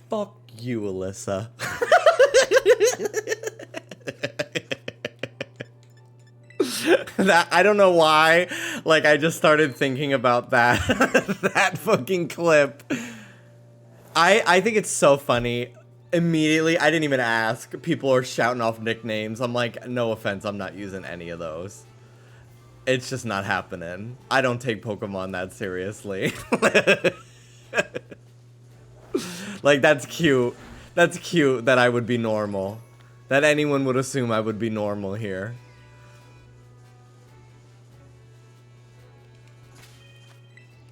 Fuck you, Alyssa. I don't know why. Like, I just started thinking about that. That fucking clip. I think it's so funny. Immediately, I didn't even ask. People are shouting off nicknames. I'm like, no offense, I'm not using any of those. It's just not happening. I don't take Pokemon that seriously. Like, that's cute. That's cute that I would be normal. That anyone would assume I would be normal here.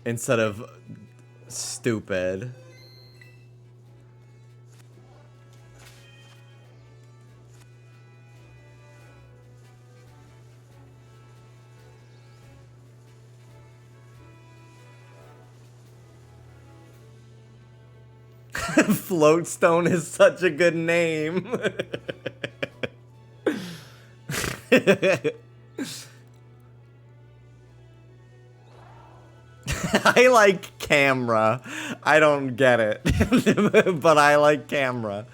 Instead of stupid. Floatstone is such a good name. I like camera. I don't get it. But I like camera.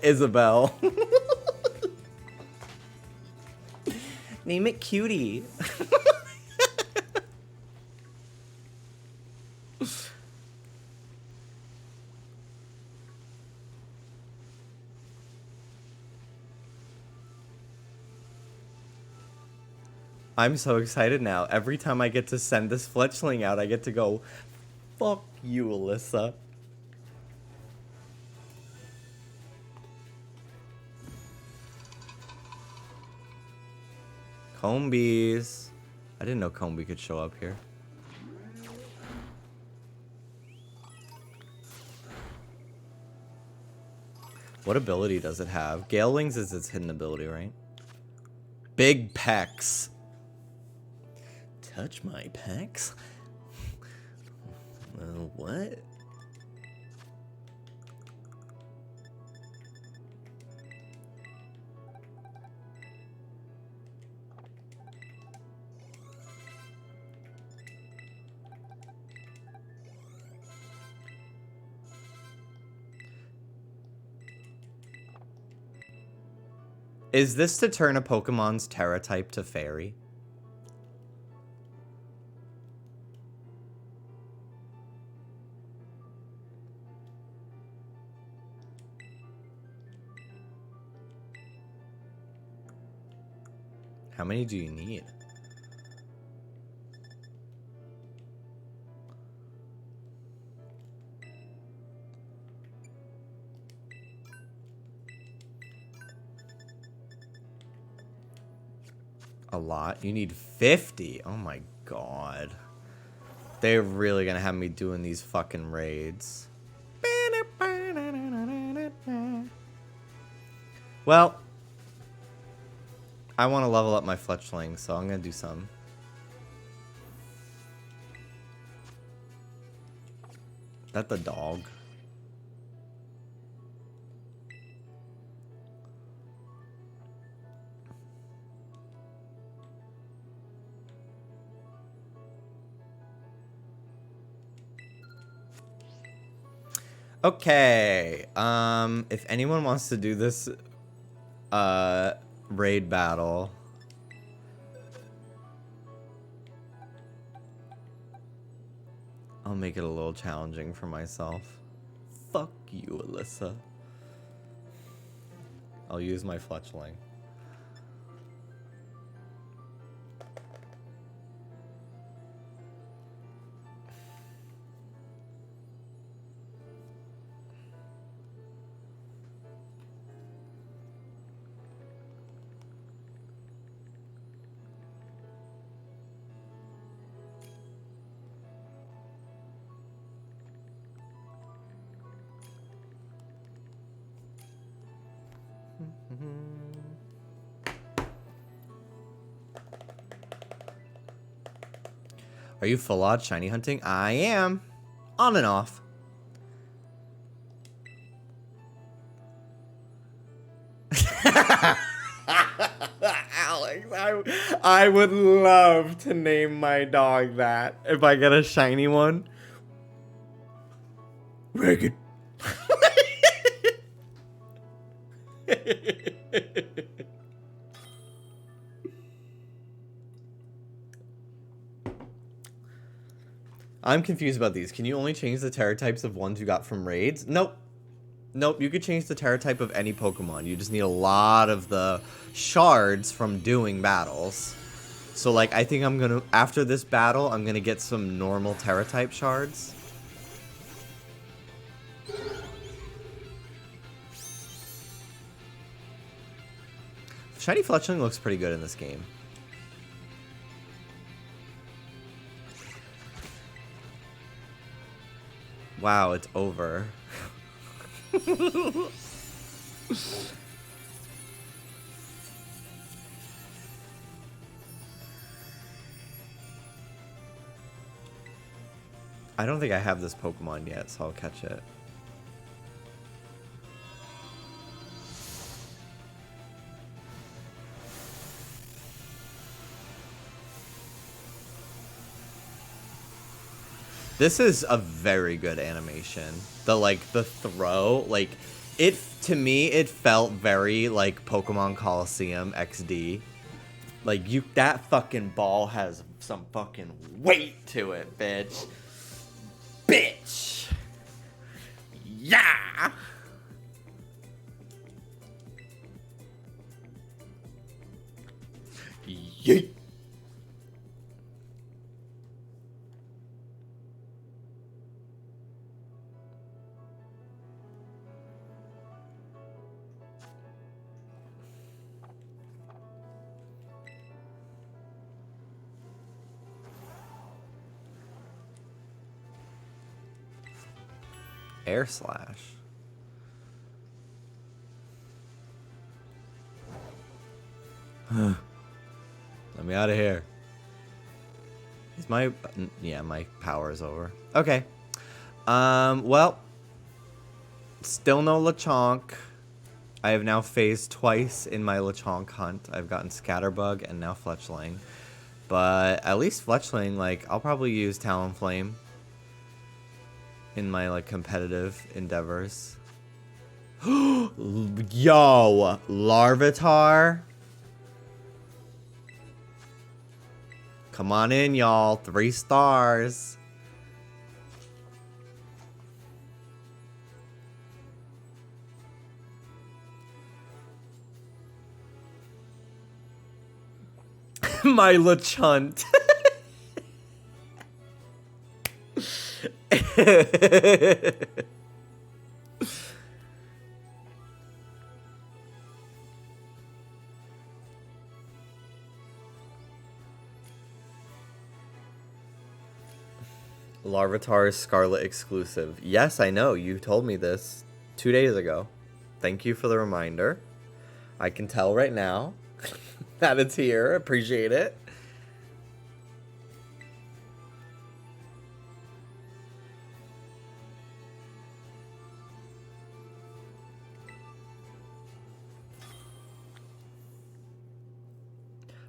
Isabel. Name it Cutie. I'm so excited now. Every time I get to send this fletchling out, I get to go, fuck you, Alyssa. Combies. I didn't know Combi could show up here. What ability does it have? Gale Wings is its hidden ability, right? Big pecs. Touch my pecs? What? Is this to turn a Pokemon's Terra type to Fairy? How many do you need? A lot. You need 50. Oh my god. They're really gonna have me doing these fucking raids. Well, I want to level up my fletchling, so I'm gonna do some. That the dog? Okay. If anyone wants to do this raid battle, I'll make it a little challenging for myself. Fuck you, Alyssa. I'll use my fletchling. Are you full on shiny hunting? I am. On and off. Alex, I would love to name my dog that if I get a shiny one. Ragged. I'm confused about these. Can you only change the Terra types of ones you got from raids? Nope. Nope, you could change the Terra type of any Pokemon. You just need a lot of the shards from doing battles. So, like, I think I'm gonna, after this battle, I'm gonna get some normal Terra type shards. Shiny Fletchling looks pretty good in this game. Wow, it's over. I don't think I have this Pokemon yet, so I'll catch it. This is a very good animation. The throw, like, it, to me, it felt very like Pokemon Coliseum XD. Like, that fucking ball has some fucking weight to it, bitch. Bitch! Yeah! Yeet! Air slash. Let me out of here. Is my... Yeah, my power is over. Okay. Well. Still no Lechonk. I have now phased twice in my Lechonk hunt. I've gotten Scatterbug and now Fletchling. But at least Fletchling, like, I'll probably use Talonflame in my, like, competitive endeavors. Yo! Larvitar. Come on in, y'all. 3 stars. My Lechunt. Larvitar is Scarlet exclusive. Yes, I know. You told me this 2 days ago. Thank you for the reminder. I can tell right now that it's here. Appreciate it.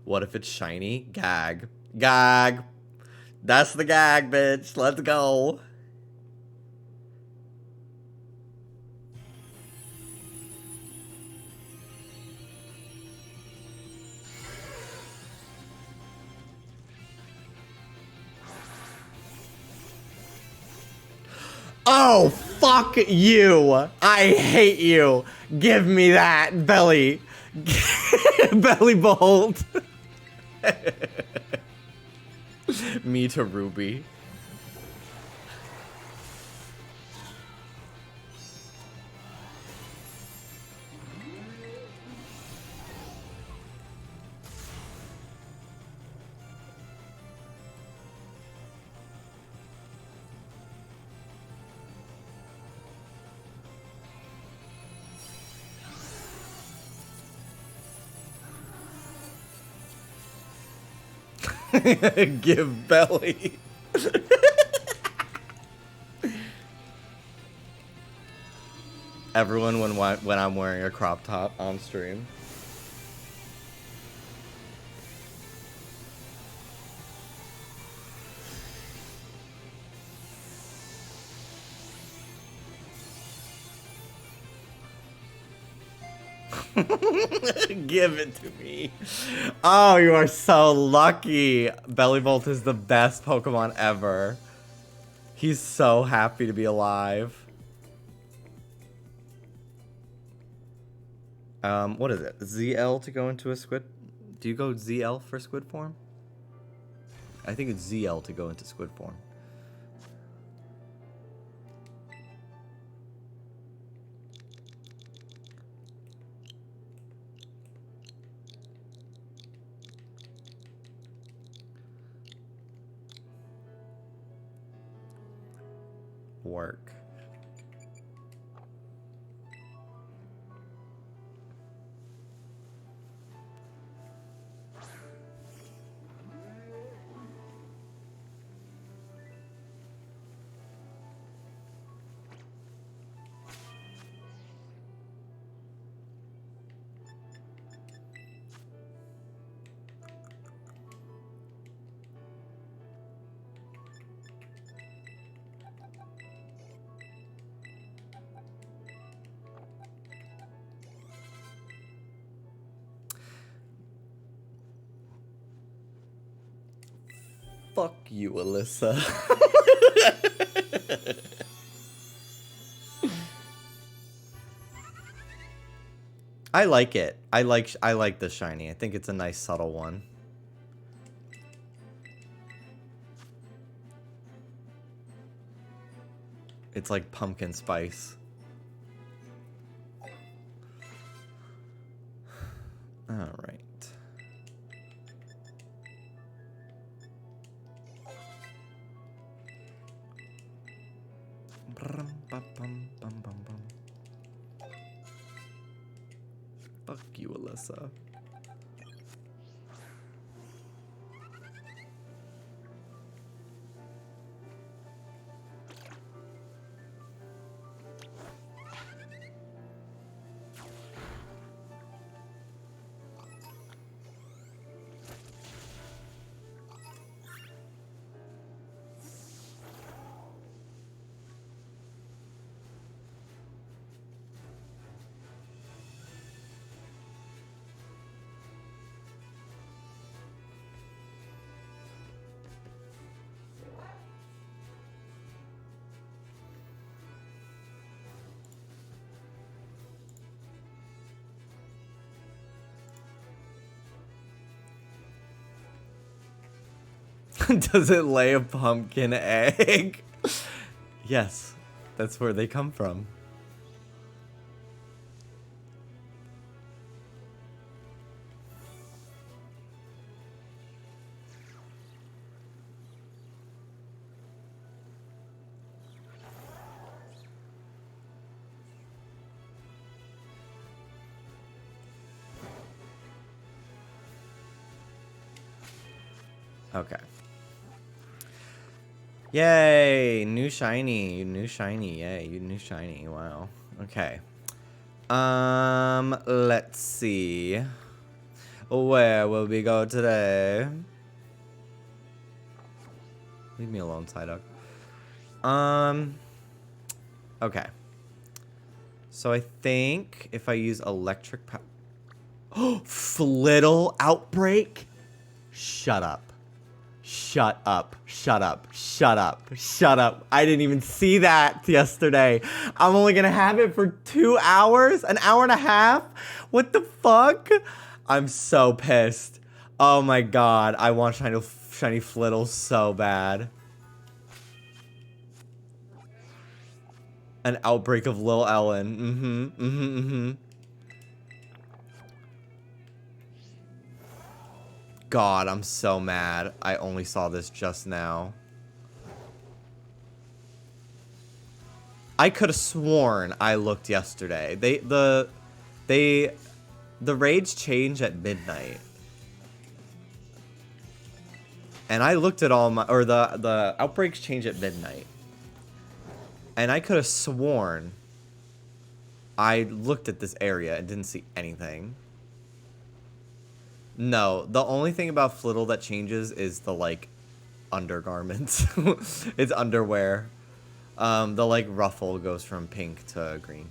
What if it's shiny? Gag. Gag. That's the gag, bitch. Let's go. Oh, fuck you. I hate you. Give me that belly. Belly bolt. Me to Ruby. Give belly. Everyone when I'm wearing a crop top on stream. Give it to me. Oh, you are so lucky. Bellybolt is the best Pokemon ever. He's so happy to be alive. What is it? ZL to go into a squid? Do you go ZL for squid form? I think it's ZL to go into squid form. Work. Fuck you, Alyssa. I like it. I like the shiny. I think it's a nice subtle one. It's like pumpkin spice. All right. Fuck you, Alyssa. Does it lay a pumpkin egg? Yes, that's where they come from. Okay. Yay, new shiny, yay, new shiny, wow. Okay. Let's see. Where will we go today? Leave me alone, Psyduck. Okay. So I think if I use electric power... Oh, Flittle Outbreak? Shut up. Shut up. Shut up. Shut up. Shut up. I didn't even see that yesterday. I'm only gonna have it for 2 hours? An hour and a half? What the fuck? I'm so pissed. Oh my god. I want shiny Flittle so bad. An outbreak of Lil Ellen. God, I'm so mad. I only saw this just now. I could have sworn I looked yesterday. The raids change at midnight. And I looked at all my, or the outbreaks change at midnight. And I could have sworn I looked at this area and didn't see anything. No, the only thing about Flittle that changes is the, like, undergarments. It's underwear. The, like, ruffle goes from pink to green.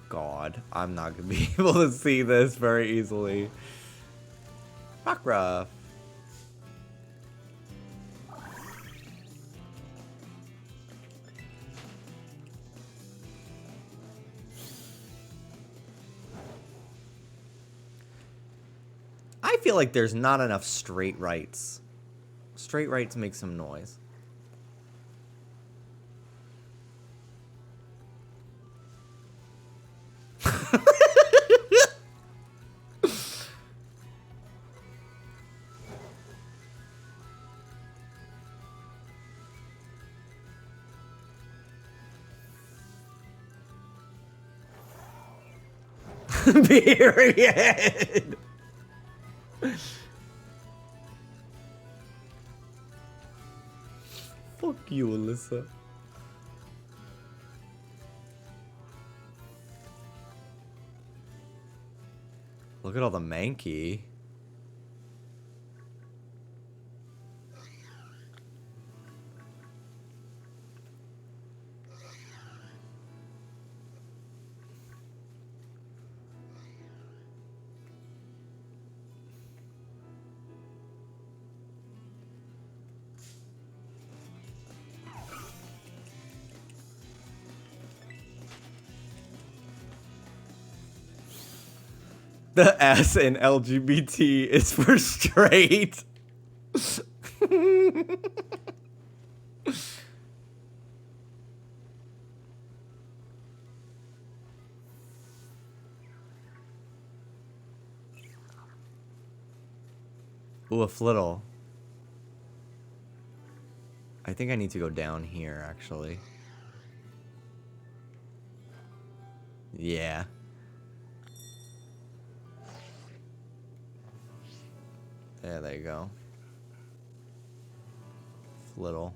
God, I'm not gonna be able to see this very easily. Rockruff. I feel like there's not enough straight rights. Straight rights make some noise. Period. Fuck you, Alyssa. Look at all the Mankey. The S in LGBT is for straight. Ooh, a Flittle. I think I need to go down here, actually. Yeah. Yeah, there you go. Little.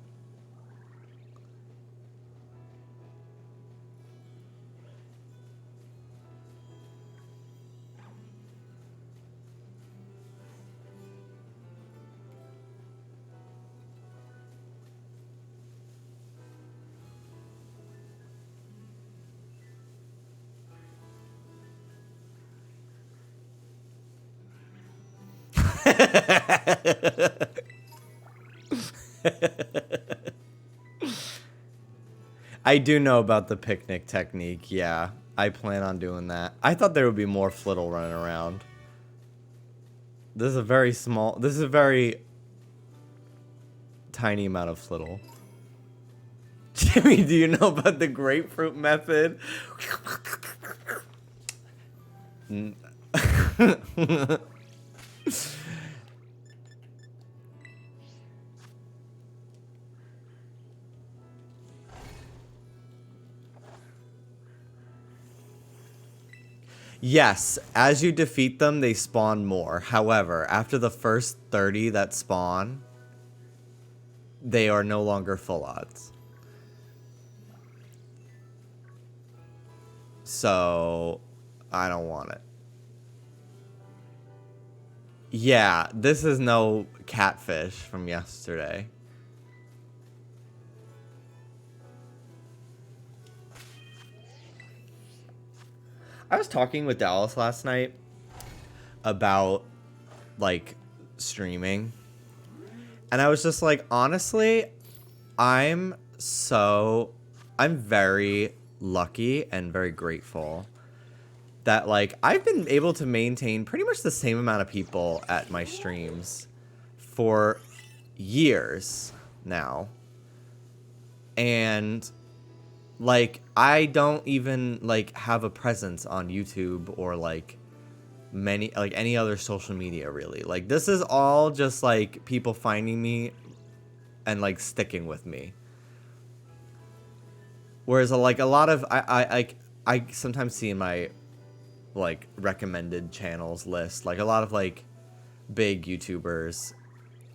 I do know about the picnic technique, yeah. I plan on doing that. I thought there would be more flittle running around. This is a very small... This is a very tiny amount of flittle. Jimmy, do you know about the grapefruit method? Yes, as you defeat them, they spawn more. However, after the first 30 that spawn, they are no longer full odds. So, I don't want it. Yeah, this is no catfish from yesterday. I was talking with Dallas last night about, like, streaming. And I was just like, honestly, I'm very lucky and very grateful that, like, I've been able to maintain pretty much the same amount of people at my streams for years now. And, like, I don't even, like, have a presence on YouTube or, like, any other social media, really. Like, this is all just, like, people finding me and, like, sticking with me. Whereas, like, a lot of... I sometimes see in my, like, recommended channels list, like, a lot of, like, big YouTubers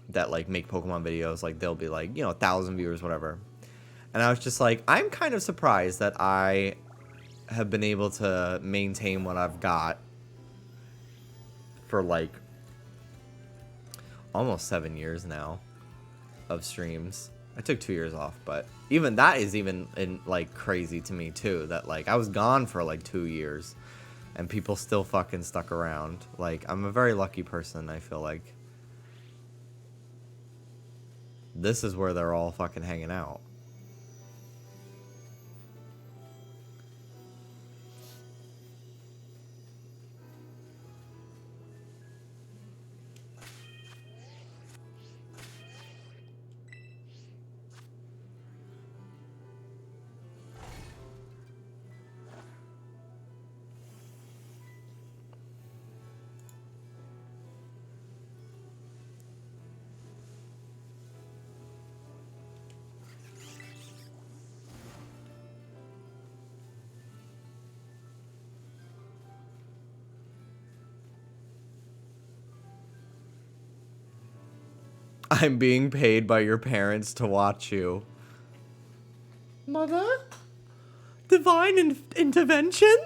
that, like, make Pokemon videos, like, they'll be, like, you know, 1,000 viewers, whatever. And I was just like, I'm kind of surprised that I have been able to maintain what I've got for, like, almost 7 years now of streams. I took 2 years off, but even that is like crazy to me too, that, like, I was gone for like 2 years and people still fucking stuck around. Like, I'm a very lucky person. I feel like this is where they're all fucking hanging out. I'm being paid by your parents to watch you. Mother? Divine intervention?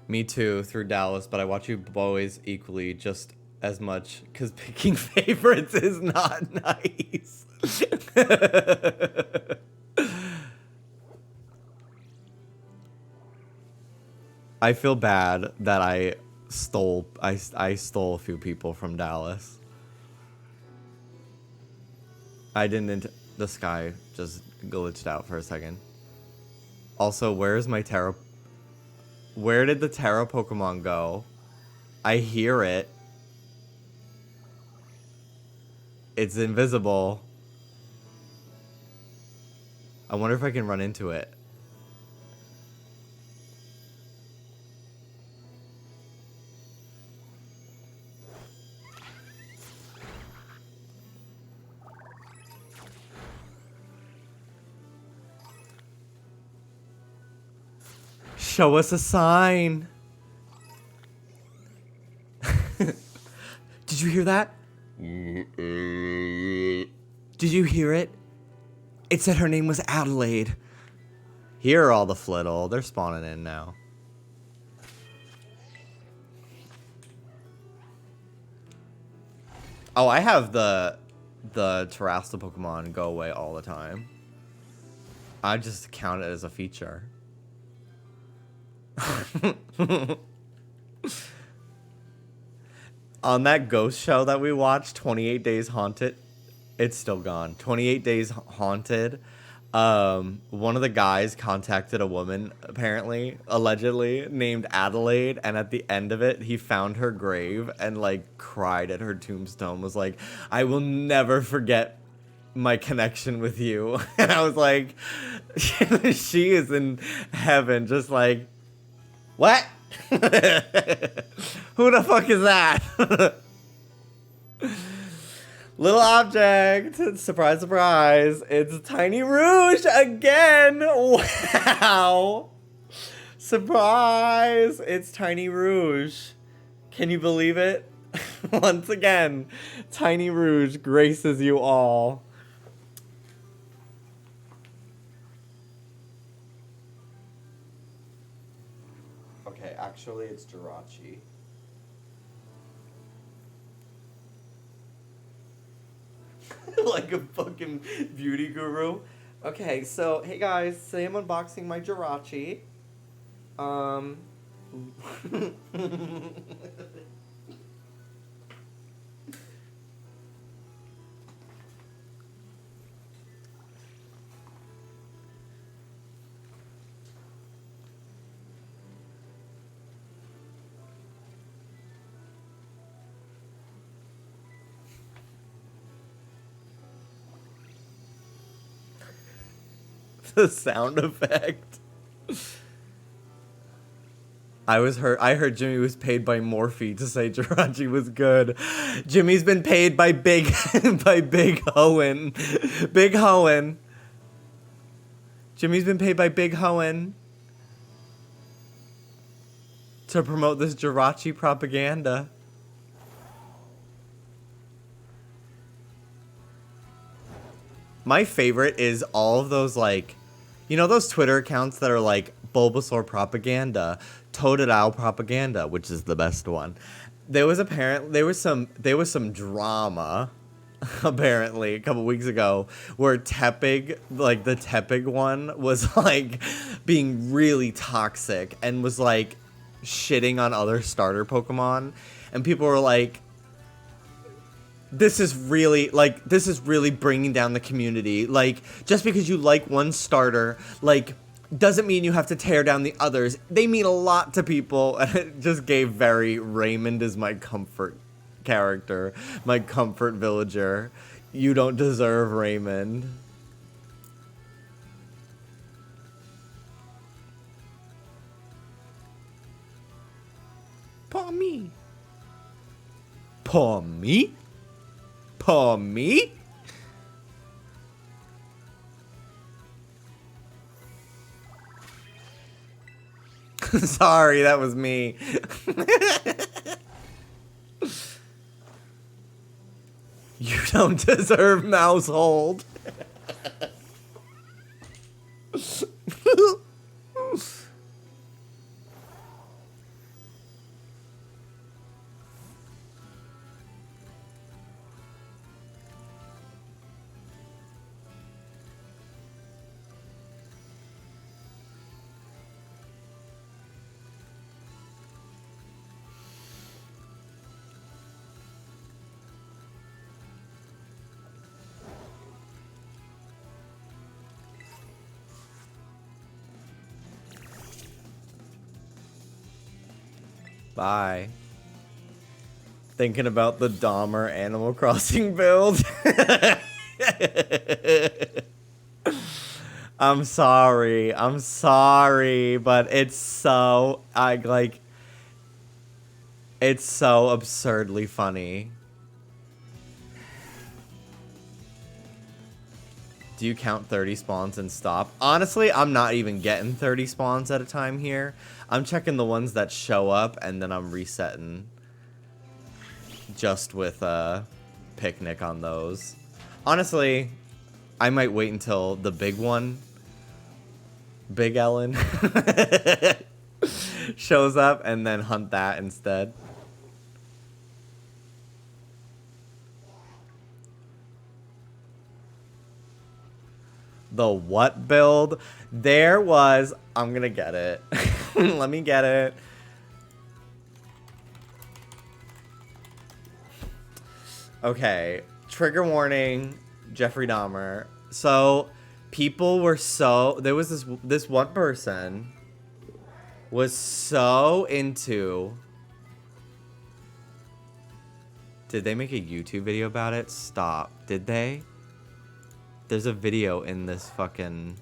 Me too, through Dallas, but I watch you boys equally just as much, because picking favorites is not nice. I feel bad that I stole a few people from Dallas. I didn't. The sky just glitched out for a second. Also, where's my Terra? Where did the Terra Pokemon go? I hear it. It's invisible. I wonder if I can run into it. Show us a sign. Did you hear that? Did you hear it? It said her name was Adelaide. Here are all the Flittle. They're spawning in now. Oh, I have the terrestrial Pokemon go away all the time. I just count it as a feature. On that ghost show that we watched, 28 Days Haunted, it's still gone. 28 Days Haunted. One of the guys contacted a woman, apparently, allegedly, named Adelaide, and at the end of it, he found her grave and, like, cried at her tombstone, was like, I will never forget my connection with you. And I was like, she is in heaven, just like, what? Who the fuck is that? Little object. Surprise, surprise. It's Tiny Rouge again. Wow. Surprise. It's Tiny Rouge. Can you believe it? Once again, Tiny Rouge graces you all. Okay, actually, it's Jirachi. Like a fucking beauty guru. Okay, so, hey guys, today I'm unboxing my Jirachi. The sound effect. I heard Jimmy was paid by Morphe to say Jirachi was good. Jimmy's been paid by Big Hoenn. Big Hoenn. Jimmy's been paid by Big Hoenn to promote this Jirachi propaganda. My favorite is all of those, like, you know those Twitter accounts that are like Bulbasaur propaganda, Totodile propaganda, which is the best one. There was some drama apparently a couple weeks ago where Tepig, like the Tepig one, was like being really toxic and was like shitting on other starter Pokemon, and people were like, this is really bringing down the community. Like, just because you like one starter, like, doesn't mean you have to tear down the others. They mean a lot to people. And it just gave very, Raymond is my comfort character, my comfort villager. You don't deserve Raymond. Paw me. Paw me? Paw me? Sorry, that was me. You don't deserve Mousehold. Bye. Thinking about the Dahmer Animal Crossing build. I'm sorry, but it's so, it's so absurdly funny. Do you count 30 spawns and stop? Honestly, I'm not even getting 30 spawns at a time here. I'm checking the ones that show up, and then I'm resetting just with Picnic on those. Honestly, I might wait until the big one, Big Ellen, shows up and then hunt that instead. The what build? There was... I'm gonna get it. Let me get it. Okay. Trigger warning, Jeffrey Dahmer. So, people were so... There was this one person was so into... Did they make a YouTube video about it? Stop. Did they? There's a video in this fucking...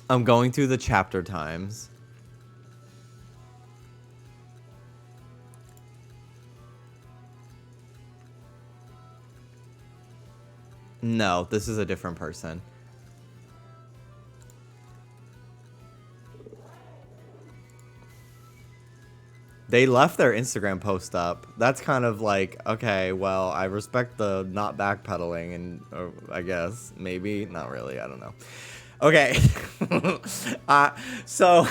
I'm going through the chapter times. No, this is a different person. They left their Instagram post up. That's kind of like, okay, well, I respect the not backpedaling, and I guess, maybe, not really, I don't know. Okay. So...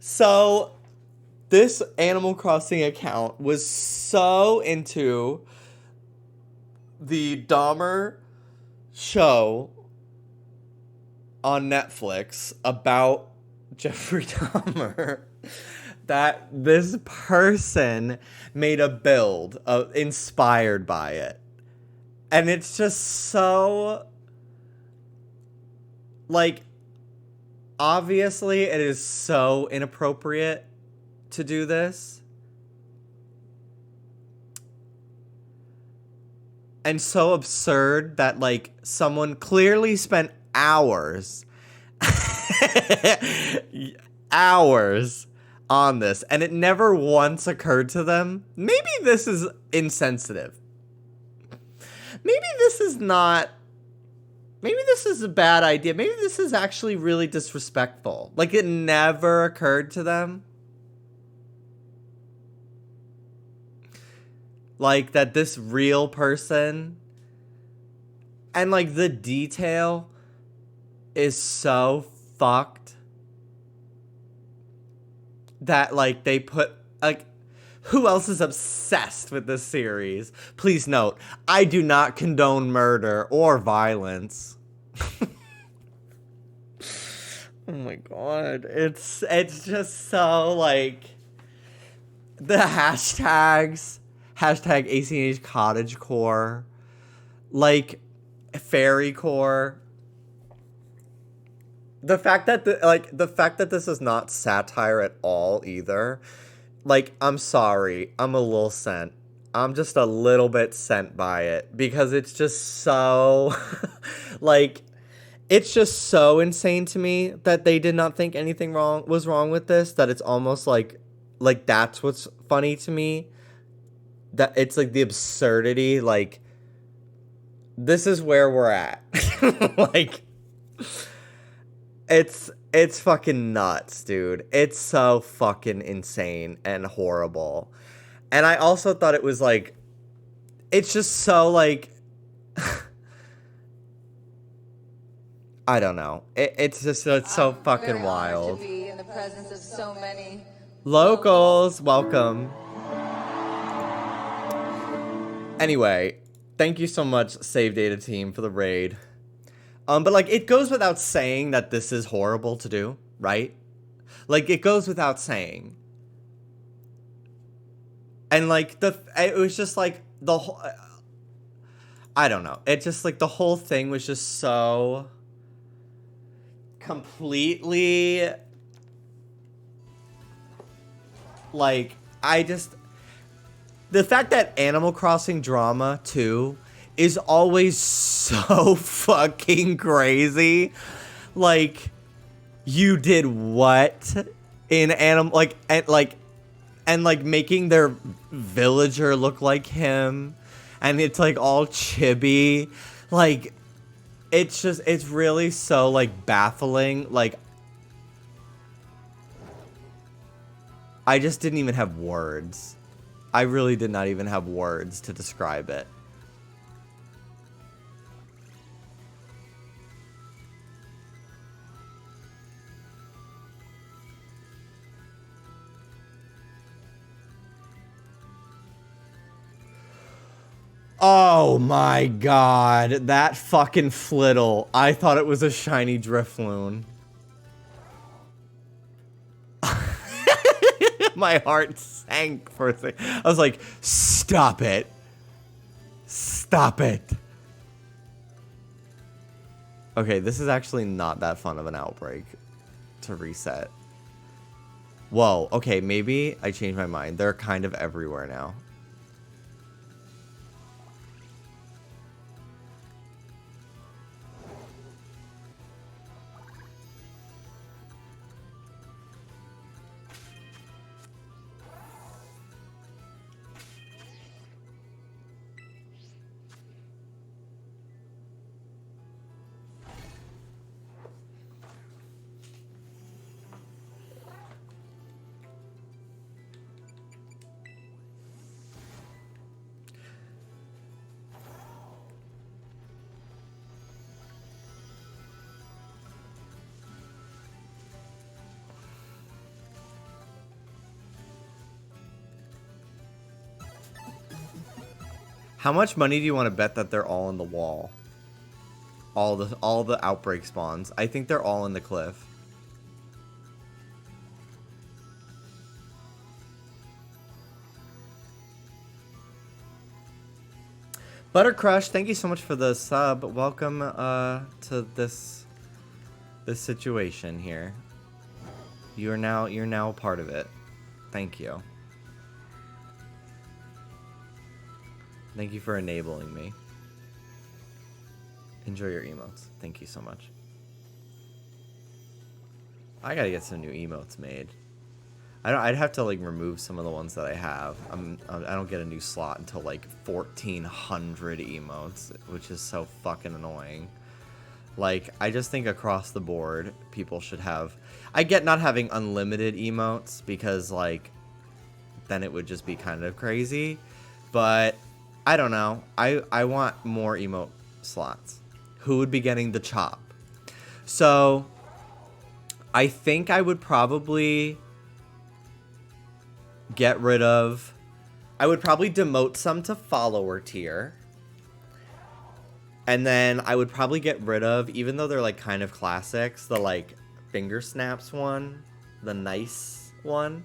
So, this Animal Crossing account was so into the Dahmer show on Netflix about Jeffrey Dahmer that this person made a build inspired by it. And it's just so... Like, obviously it is so inappropriate to do this. And so absurd that, like, someone clearly spent hours on this, and it never once occurred to them, maybe this is insensitive. Maybe this is not... Maybe this is a bad idea. Maybe this is actually really disrespectful. Like, it never occurred to them. Like, that this real person... And, like, the detail is so fucked that, like, they put... Like, who else is obsessed with this series? Please note, I do not condone murder or violence. Oh my god. It's just so, like... The hashtags... Hashtag ACH cottagecore. Like, fairycore. The fact that this is not satire at all either. Like, I'm sorry. I'm a little sent. I'm just a little bit sent by it. Because it's just so... like, it's just so insane to me that they did not think anything was wrong with this. That it's almost like that's what's funny to me. That it's like the absurdity. Like, this is where we're at. Like... It's fucking nuts, dude. It's so fucking insane and horrible. And I also thought it was like... It's just so, like... I don't know. It's so fucking wild. To be in the presence of so many locals, welcome. Anyway, thank you so much, Save Data Team, for the raid. But, like, it goes without saying that this is horrible to do, right? Like, it goes without saying. And, like, it was just, like, the whole... I don't know. It just, like, the whole thing was just so... completely... Like, The fact that Animal Crossing drama too is always so fucking crazy. Like, you did what in Animal, and making their villager look like him, and it's like all chibi, like, it's really so like baffling. Like, I just didn't even have words. I really did not even have words to describe it. Oh my god, that fucking flittle. I thought it was a shiny Drifloon. My heart sank for a second. I was like, stop it. Stop it. Okay, this is actually not that fun of an outbreak to reset. Whoa, okay, maybe I changed my mind. They're kind of everywhere now. How much money do you want to bet that they're all in the wall? All the outbreak spawns. I think they're all in the cliff. Buttercrush, thank you so much for the sub. Welcome to this situation here. You're now a part of it. Thank you. Thank you for enabling me. Enjoy your emotes. Thank you so much. I gotta get some new emotes made. I'd have to like remove some of the ones that I have. I don't get a new slot until like 1400 emotes, which is so fucking annoying. Like, I just think across the board, people should have. I get not having unlimited emotes because like, then it would just be kind of crazy. But I don't know. I want more emote slots. Who would be getting the chop? So I think I would probably get rid of. I would probably demote some to follower tier. And then I would probably get rid of, even though they're like kind of classics, the like finger snaps one, the nice one.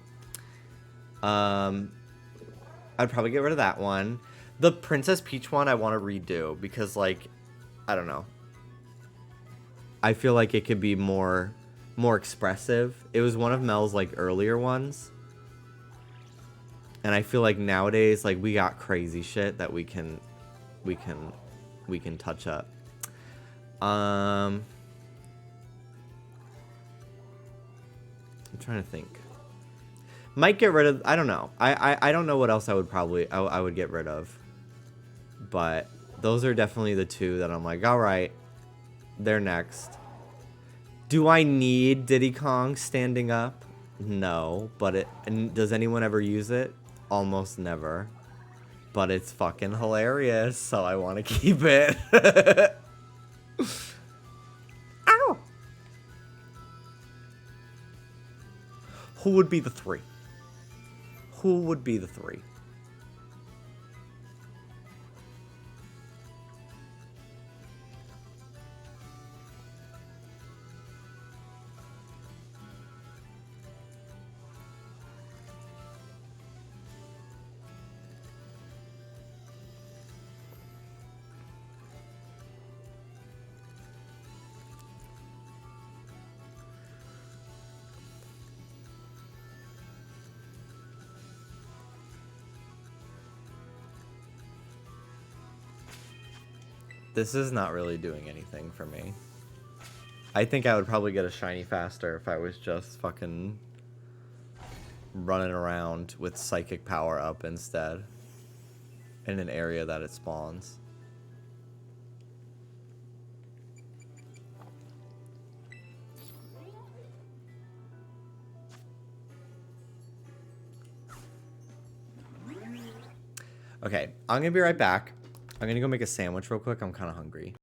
I'd probably get rid of that one. The Princess Peach one I want to redo because, like, I don't know. I feel like it could be more expressive. It was one of Mel's like earlier ones. And I feel like nowadays, like, we got crazy shit that we can touch up. I'm trying to think. Might get rid of, I don't know. I don't know what else I would get rid of. But those are definitely the two that I'm like, all right, they're next. Do I need Diddy Kong standing up? No, but and does anyone ever use it? Almost never. But it's fucking hilarious, so I want to keep it. Ow! Who would be the three? Who would be the three? This is not really doing anything for me. I think I would probably get a shiny faster if I was just fucking running around with psychic power up instead in an area that it spawns. Okay, I'm gonna be right back. I'm gonna go make a sandwich real quick. I'm kind of hungry.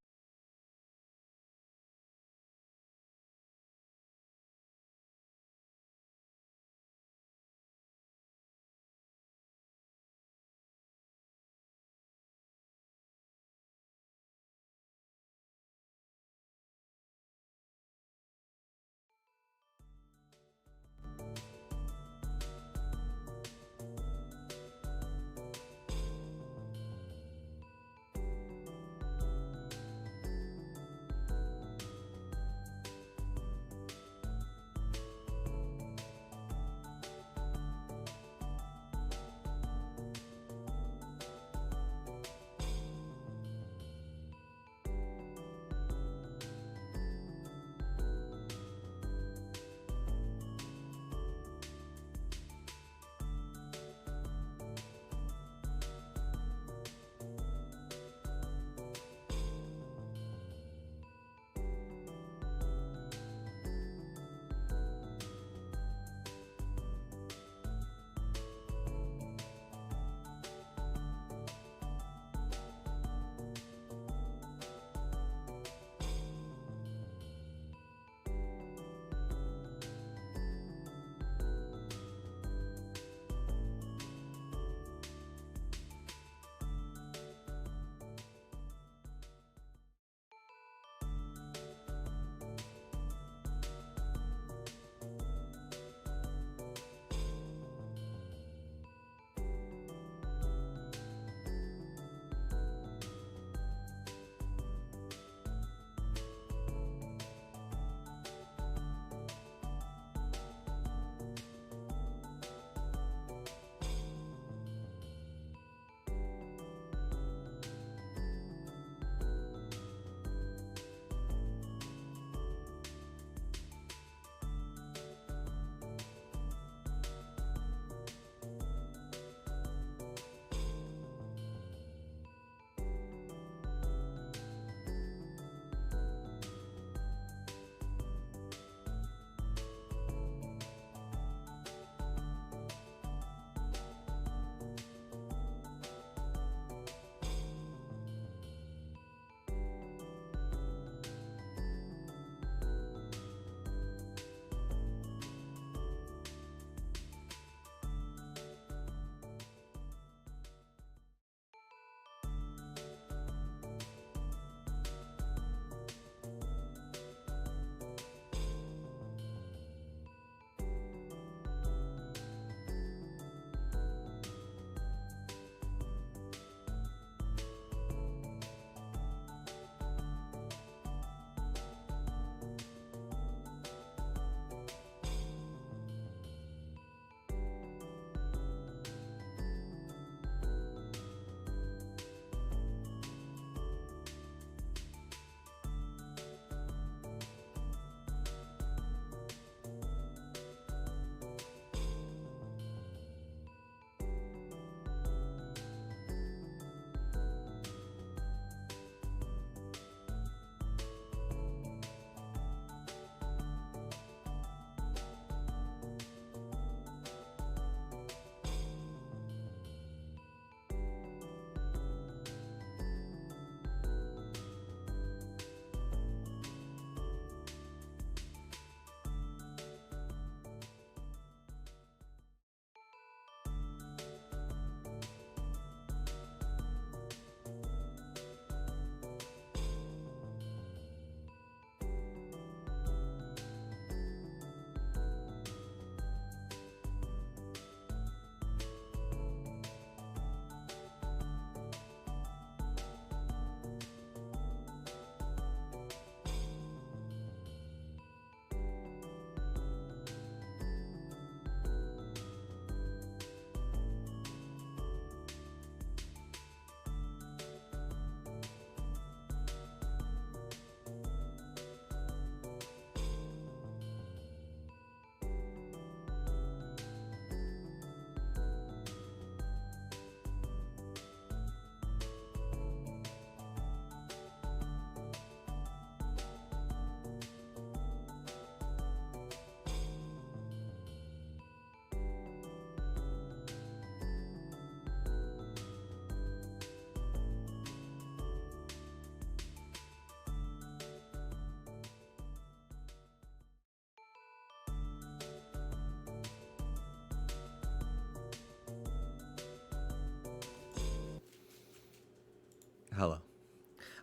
Hello.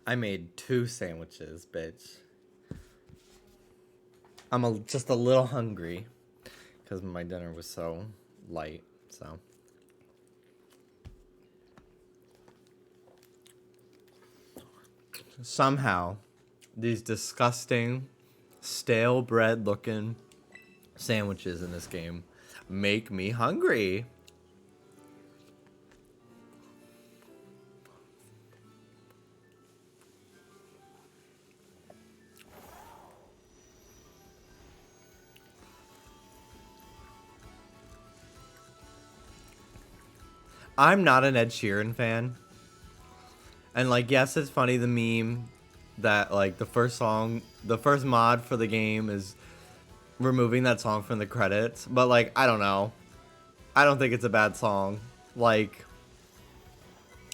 I made 2 sandwiches, bitch. I'm just a little hungry because my dinner was so light, so. Somehow, these disgusting, stale bread looking sandwiches in this game make me hungry. I'm not an Ed Sheeran fan. And like, yes, it's funny, the meme that like the first mod for the game is removing that song from the credits. But like, I don't know. I don't think it's a bad song. Like,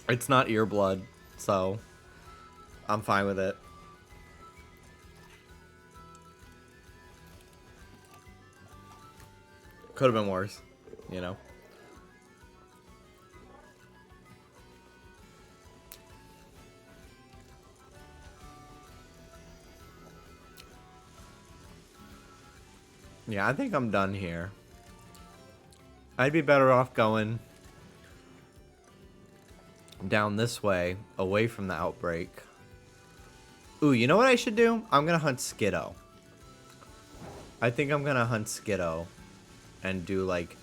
it's not earblood, so I'm fine with it. Could have been worse, you know? Yeah, I think I'm done here. I'd be better off going down this way, away from the outbreak. Ooh, you know what I should do? I'm gonna hunt Skiddo. I think I'm gonna hunt Skiddo and do like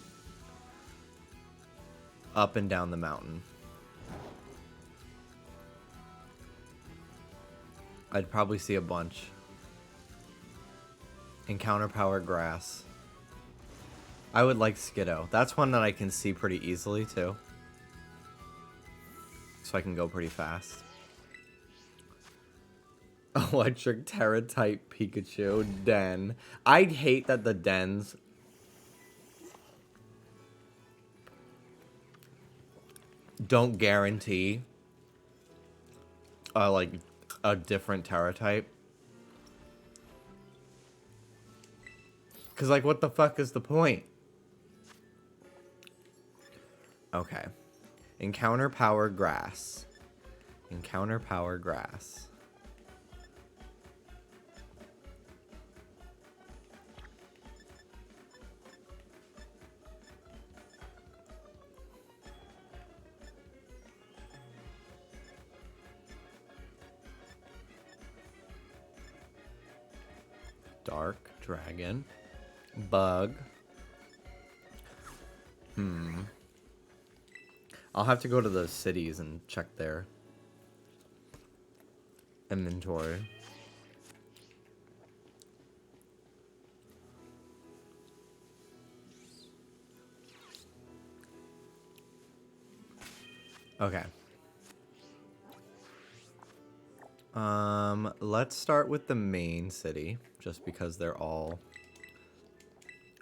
up and down the mountain. I'd probably see a bunch. Encounter power grass. I would like Skiddo. That's one that I can see pretty easily too. So I can go pretty fast. Electric Terra type Pikachu den. I'd hate that the dens don't guarantee like a different Terra type. Cause like, what the fuck is the point? Okay. Encounter power grass. Encounter power grass. Dark dragon. Bug. I'll have to go to the cities and check their inventory. Okay. Let's start with the main city, just because they're all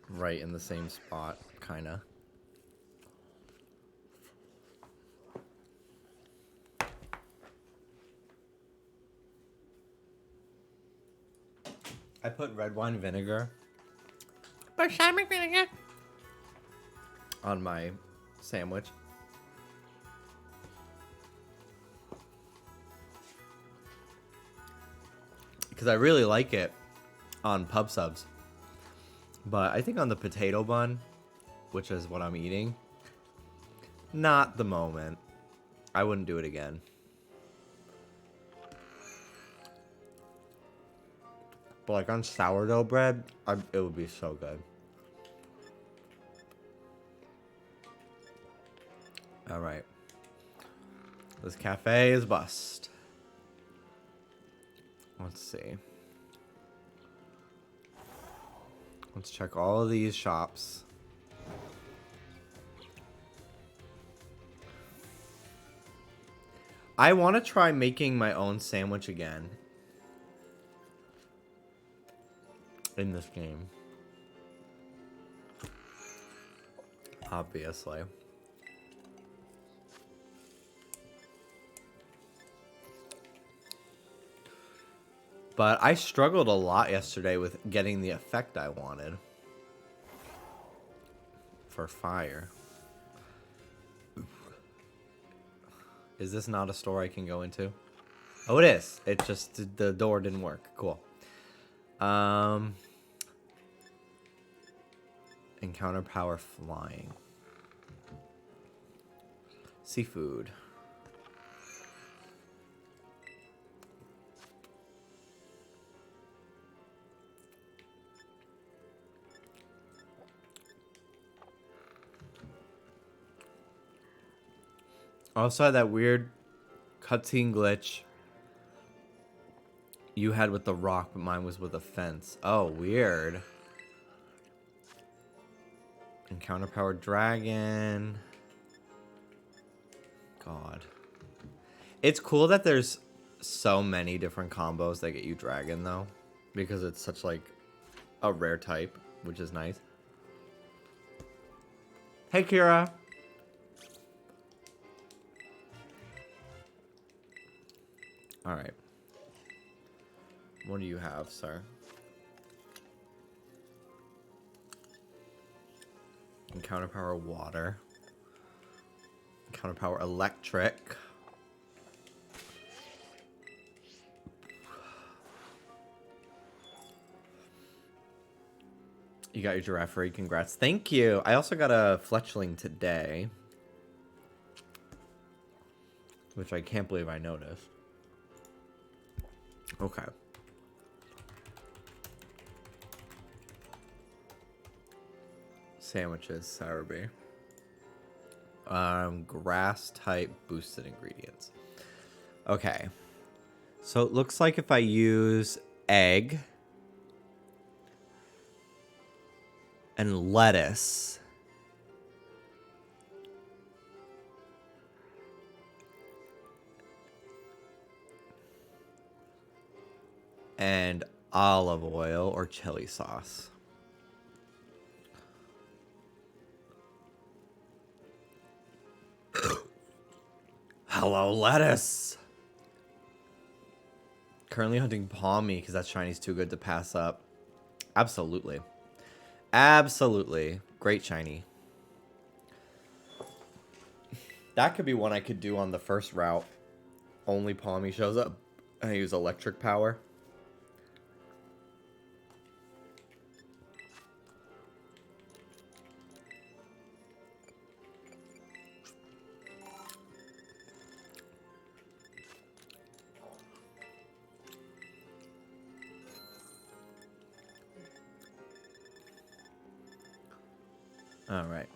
right in the same spot, kinda. I put red wine vinegar. Balsamic vinegar on my sandwich. Because I really like it on pub subs. But I think on the potato bun, which is what I'm eating, not the moment. I wouldn't do it again. But like on sourdough bread, it would be so good. Alright. This cafe is bust. Let's see. Let's check all of these shops. I want to try making my own sandwich again in this game. Obviously. But I struggled a lot yesterday with getting the effect I wanted for fire. Is this not a store I can go into? Oh, it is. It just, the door didn't work. Cool. Encounter power flying. Seafood. Also had that weird cutscene glitch you had with the rock, but mine was with a fence. Oh, weird. Encounter powered dragon. God. It's cool that there's so many different combos that get you dragon, though. Because it's such, like, a rare type, which is nice. Hey, Kira. Alright. What do you have, sir? Encounter power water. Encounter power electric. You got your giraffe raid, congrats. Thank you. I also got a fletchling today. Which I can't believe I noticed. Okay. Sandwiches, sour bee. Grass type boosted ingredients. Okay. So it looks like if I use egg and lettuce and olive oil or chili sauce. Hello, lettuce. Currently hunting Palmy because that shiny's too good to pass up. Absolutely. Absolutely. Great shiny. That could be one I could do on the first route. Only Palmy shows up. I use electric power. All right.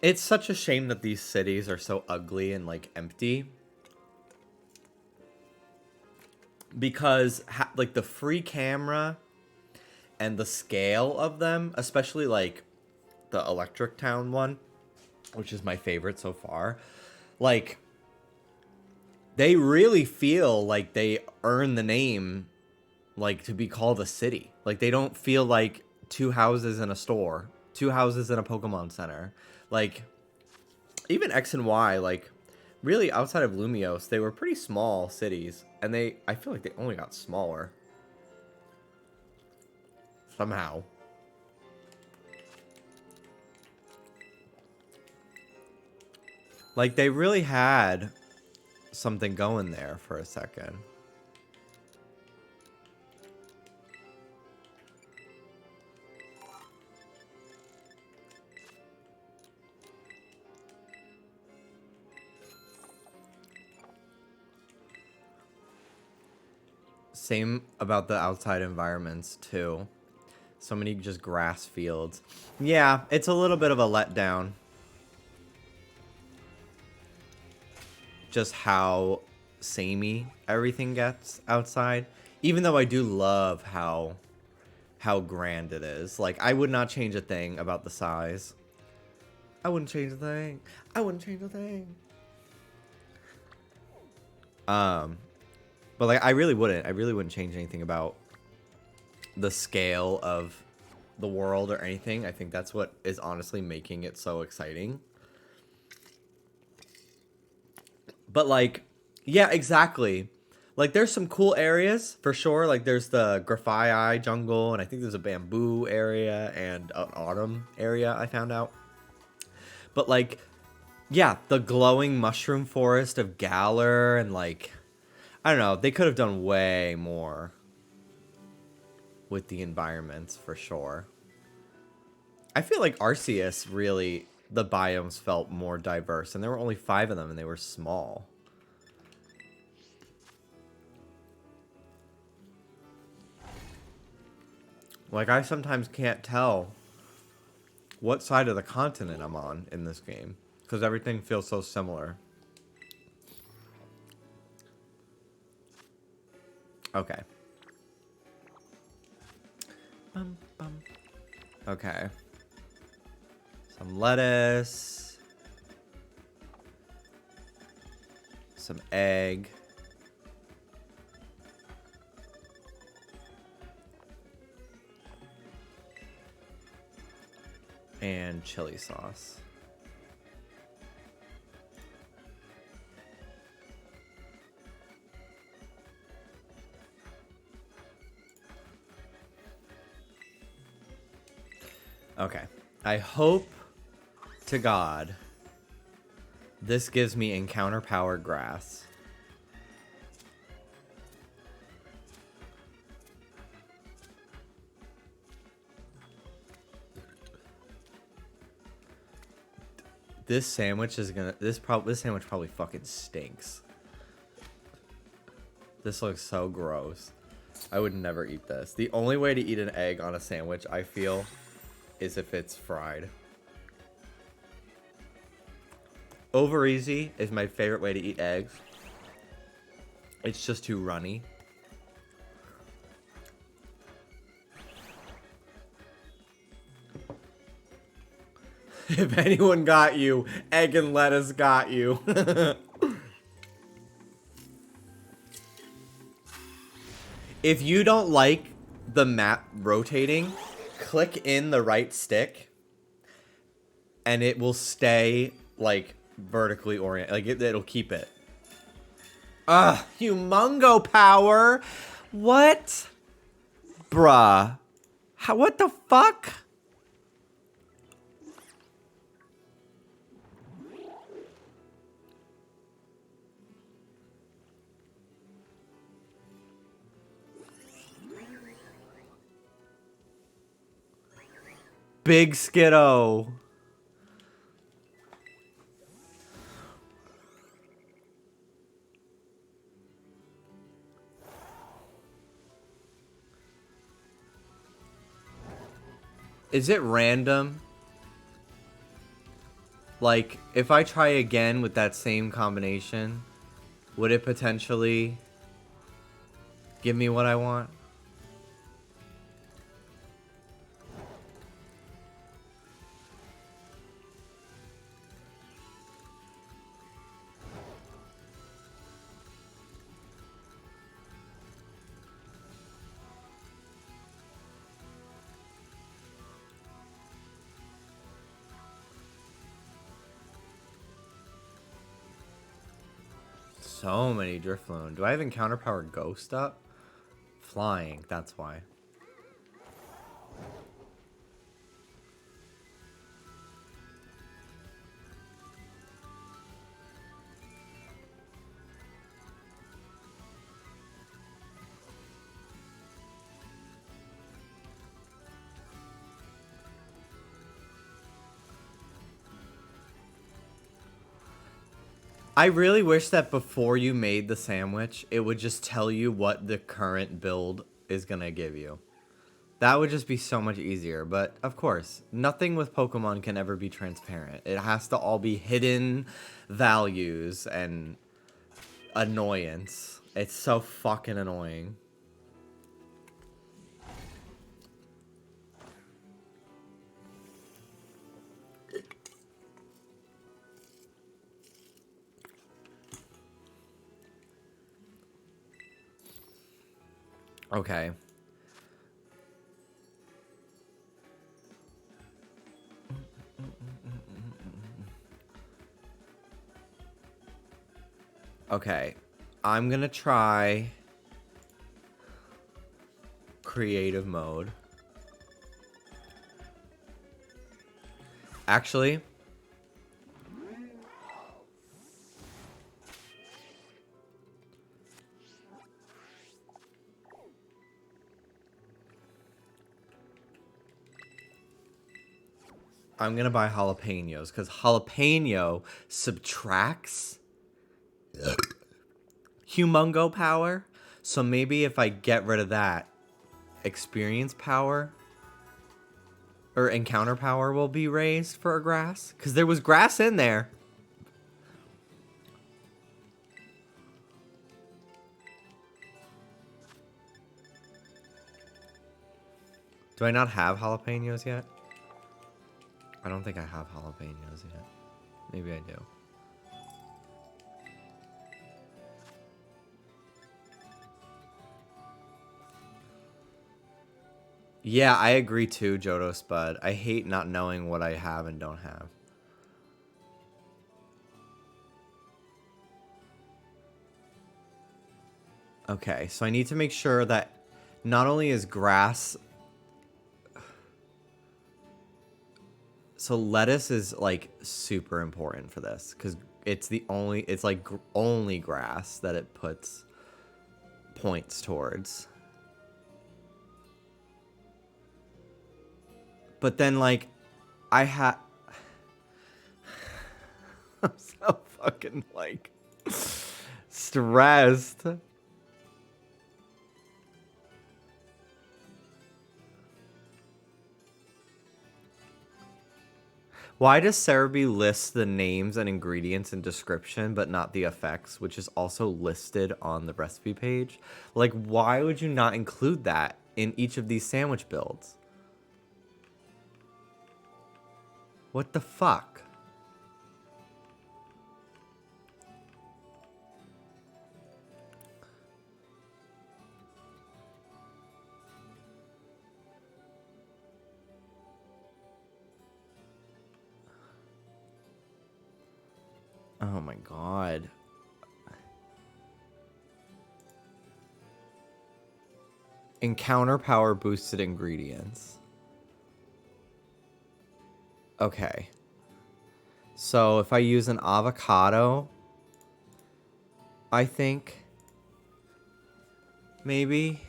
It's such a shame that these cities are so ugly and like empty. Because like the free camera and the scale of them, especially like the Electric Town one, which is my favorite so far, like they really feel like they earn the name, like, to be called a city. Like they don't feel like two houses in a store, two houses in a Pokemon Center. Like even X and Y, like really outside of Lumiose, they were pretty small cities, and I feel like they only got smaller somehow. Like, they really had something going there for a second. Same about the outside environments, too. So many just grass fields. Yeah, it's a little bit of a letdown. Just how samey everything gets outside. Even though I do love how grand it is. Like, I would not change a thing about the size. I wouldn't change a thing. I wouldn't change a thing. But like, I really wouldn't change anything about the scale of the world or anything. I think that's what is honestly making it so exciting. But like, yeah, exactly. Like, there's some cool areas for sure. Like, there's the Grafii jungle, and I think there's a bamboo area and an autumn area I found out. But, like, yeah, the glowing mushroom forest of Galar, and, like, I don't know. They could have done way more with the environments for sure. I feel like Arceus really, the biomes felt more diverse, and there were only 5 of them, and they were small. Like, I sometimes can't tell what side of the continent I'm on in this game, because everything feels so similar. Okay. Okay. Some lettuce. Some egg. And chili sauce. Okay. I hope to God this gives me encounter power grass. This sandwich is gonna this sandwich probably fucking stinks. This looks so gross. I would never eat this. The only way to eat an egg on a sandwich, I feel, is if it's fried. Over easy is my favorite way to eat eggs. It's just too runny. If anyone got you, egg and lettuce got you. If you don't like the map rotating, click in the right stick and it will stay like vertically oriented. Like it'll keep it. Ugh, humongo power. What? Bruh. What the fuck? Big Skiddo. Is it random? Like, if I try again with that same combination, would it potentially give me what I want? So many Drifloon. Do I have encounter power ghost up? Flying, that's why. I really wish that before you made the sandwich, it would just tell you what the current build is going to give you. That would just be so much easier. But, of course, nothing with Pokemon can ever be transparent. It has to all be hidden values and annoyance. It's so fucking annoying. Okay. Okay. I'm gonna try creative mode. Actually, I'm gonna buy jalapenos because jalapeno subtracts humongo power. So maybe if I get rid of that, experience power or encounter power will be raised for a grass. Because there was grass in there. Do I not have jalapenos yet? I don't think I have jalapenos yet. Maybe I do. Yeah, I agree too, Jodo Spud. I hate not knowing what I have and don't have. Okay, so I need to make sure that not only is grass... So lettuce is like super important for this because it's the only... It's like only grass that it puts points towards. But then like I had... I'm so fucking like stressed. Why does Cerebi list the names and ingredients and description, but not the effects, which is also listed on the recipe page? Like, why would you not include that in each of these sandwich builds? What the fuck? Oh my god. Encounter power boosted ingredients. Okay. So if I use an avocado, I think maybe.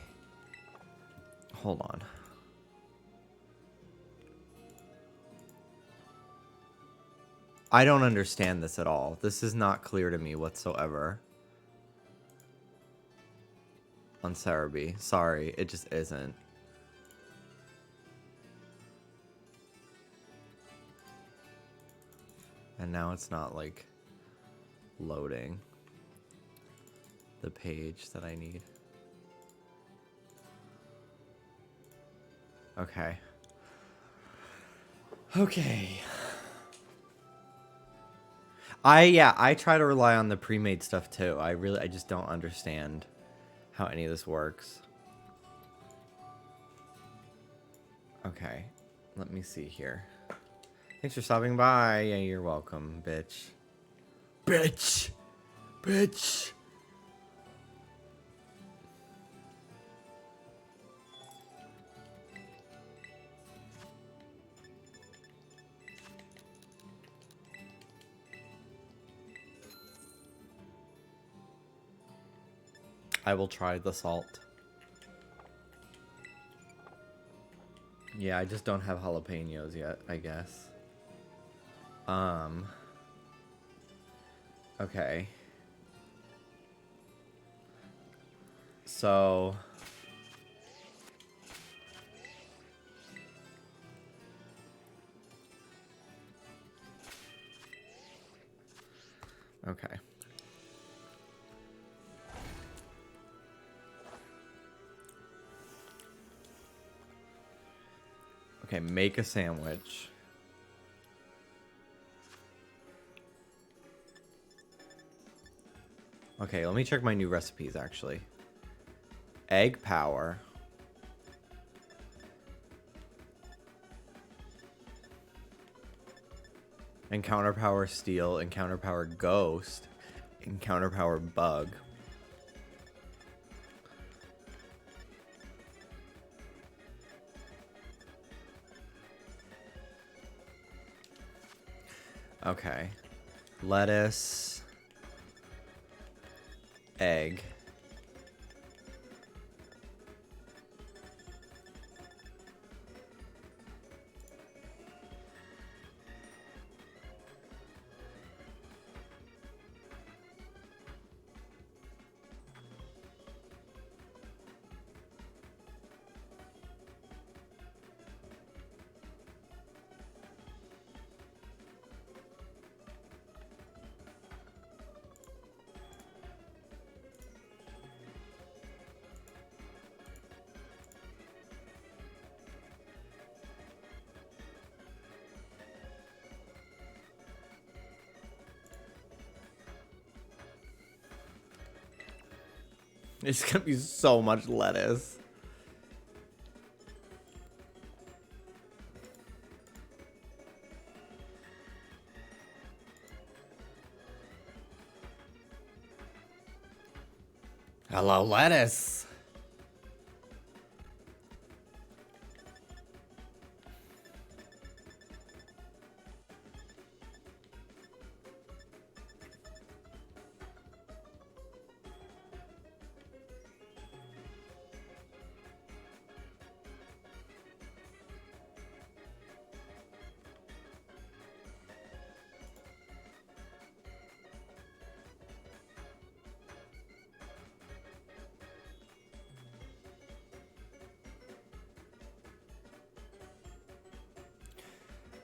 Hold on. I don't understand this at all. This is not clear to me whatsoever. On Cerebi. Sorry, it just isn't. And now it's not like loading the page that I need. Okay. Okay. I try to rely on the pre-made stuff too. I just don't understand how any of this works. Okay. Let me see here. Thanks for stopping by. Yeah, you're welcome, bitch. Bitch! Bitch! I will try the salt. Yeah, I just don't have jalapenos yet, I guess. Okay. So... Okay. Okay, make a sandwich. Okay, let me check my new recipes, actually. Egg power. Encounter power steel, encounter power ghost, encounter power bug. Okay. Lettuce. Egg. It's gonna be so much lettuce. Hello, lettuce.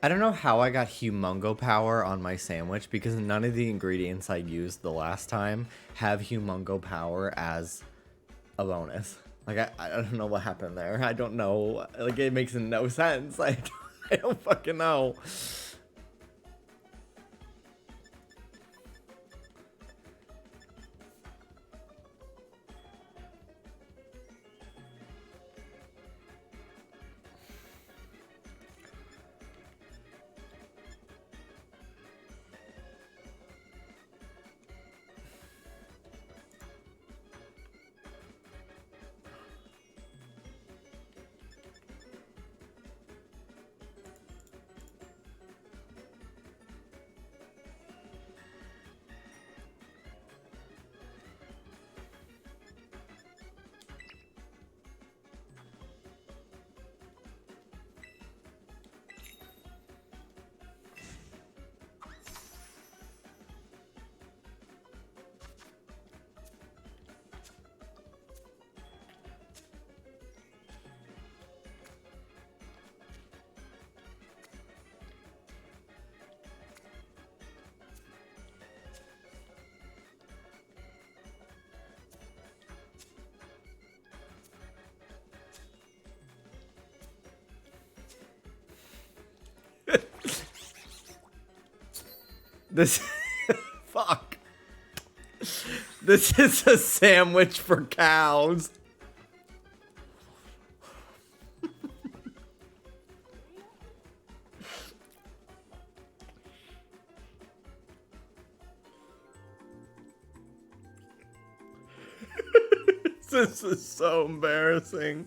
I don't know how I got humongo power on my sandwich because none of the ingredients I used the last time have humongo power as a bonus. Like, I don't know what happened there. I don't know. Like, it makes no sense. I don't fucking know. This fuck. This is a sandwich for cows. This is so embarrassing.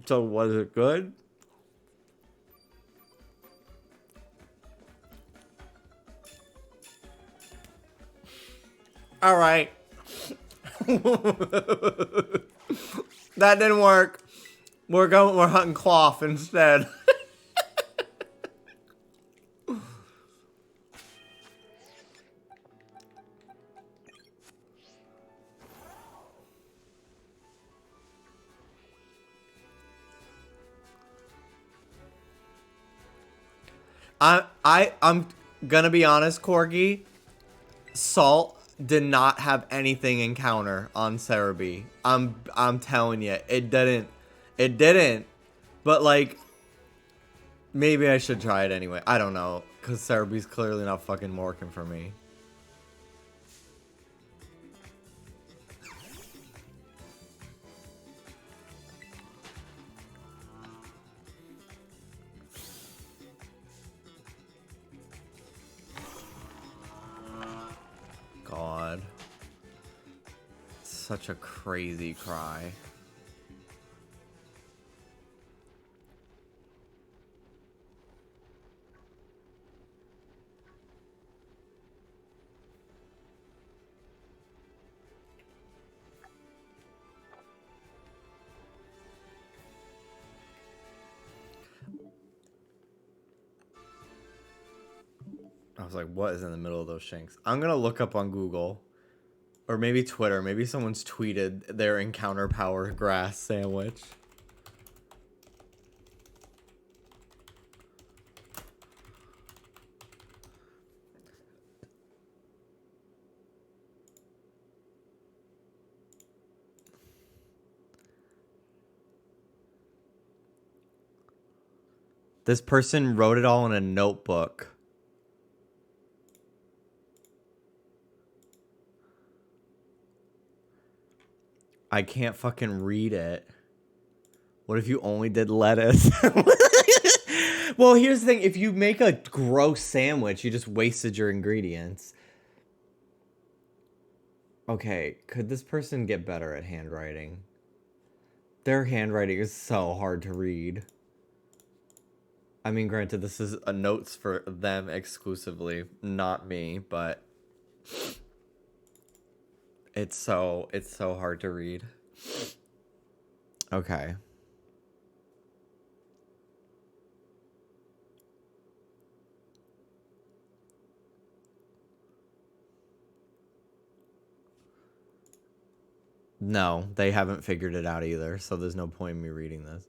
So was it good? All right. That didn't work. We're hunting cloth instead. I'm gonna be honest, Corgi. Salt did not have anything in counter on Cerebi. I'm telling you, it didn't. It didn't. But like, maybe I should try it anyway. I don't know, cause Cerebi's clearly not fucking working for me. God. Such a crazy cry. was like, what is in the middle of those shanks? I'm gonna look up on Google. Or maybe Twitter. Maybe someone's tweeted their Encounter Power grass sandwich. This person wrote it all in a notebook. I can't fucking read it. What if you only did lettuce? Well, here's the thing. If you make a gross sandwich, you just wasted your ingredients. Okay, could this person get better at handwriting? Their handwriting is so hard to read. I mean, granted, this is a notes for them exclusively, not me, but it's so hard to read. Okay. No, they haven't figured it out either, so there's no point in me reading this.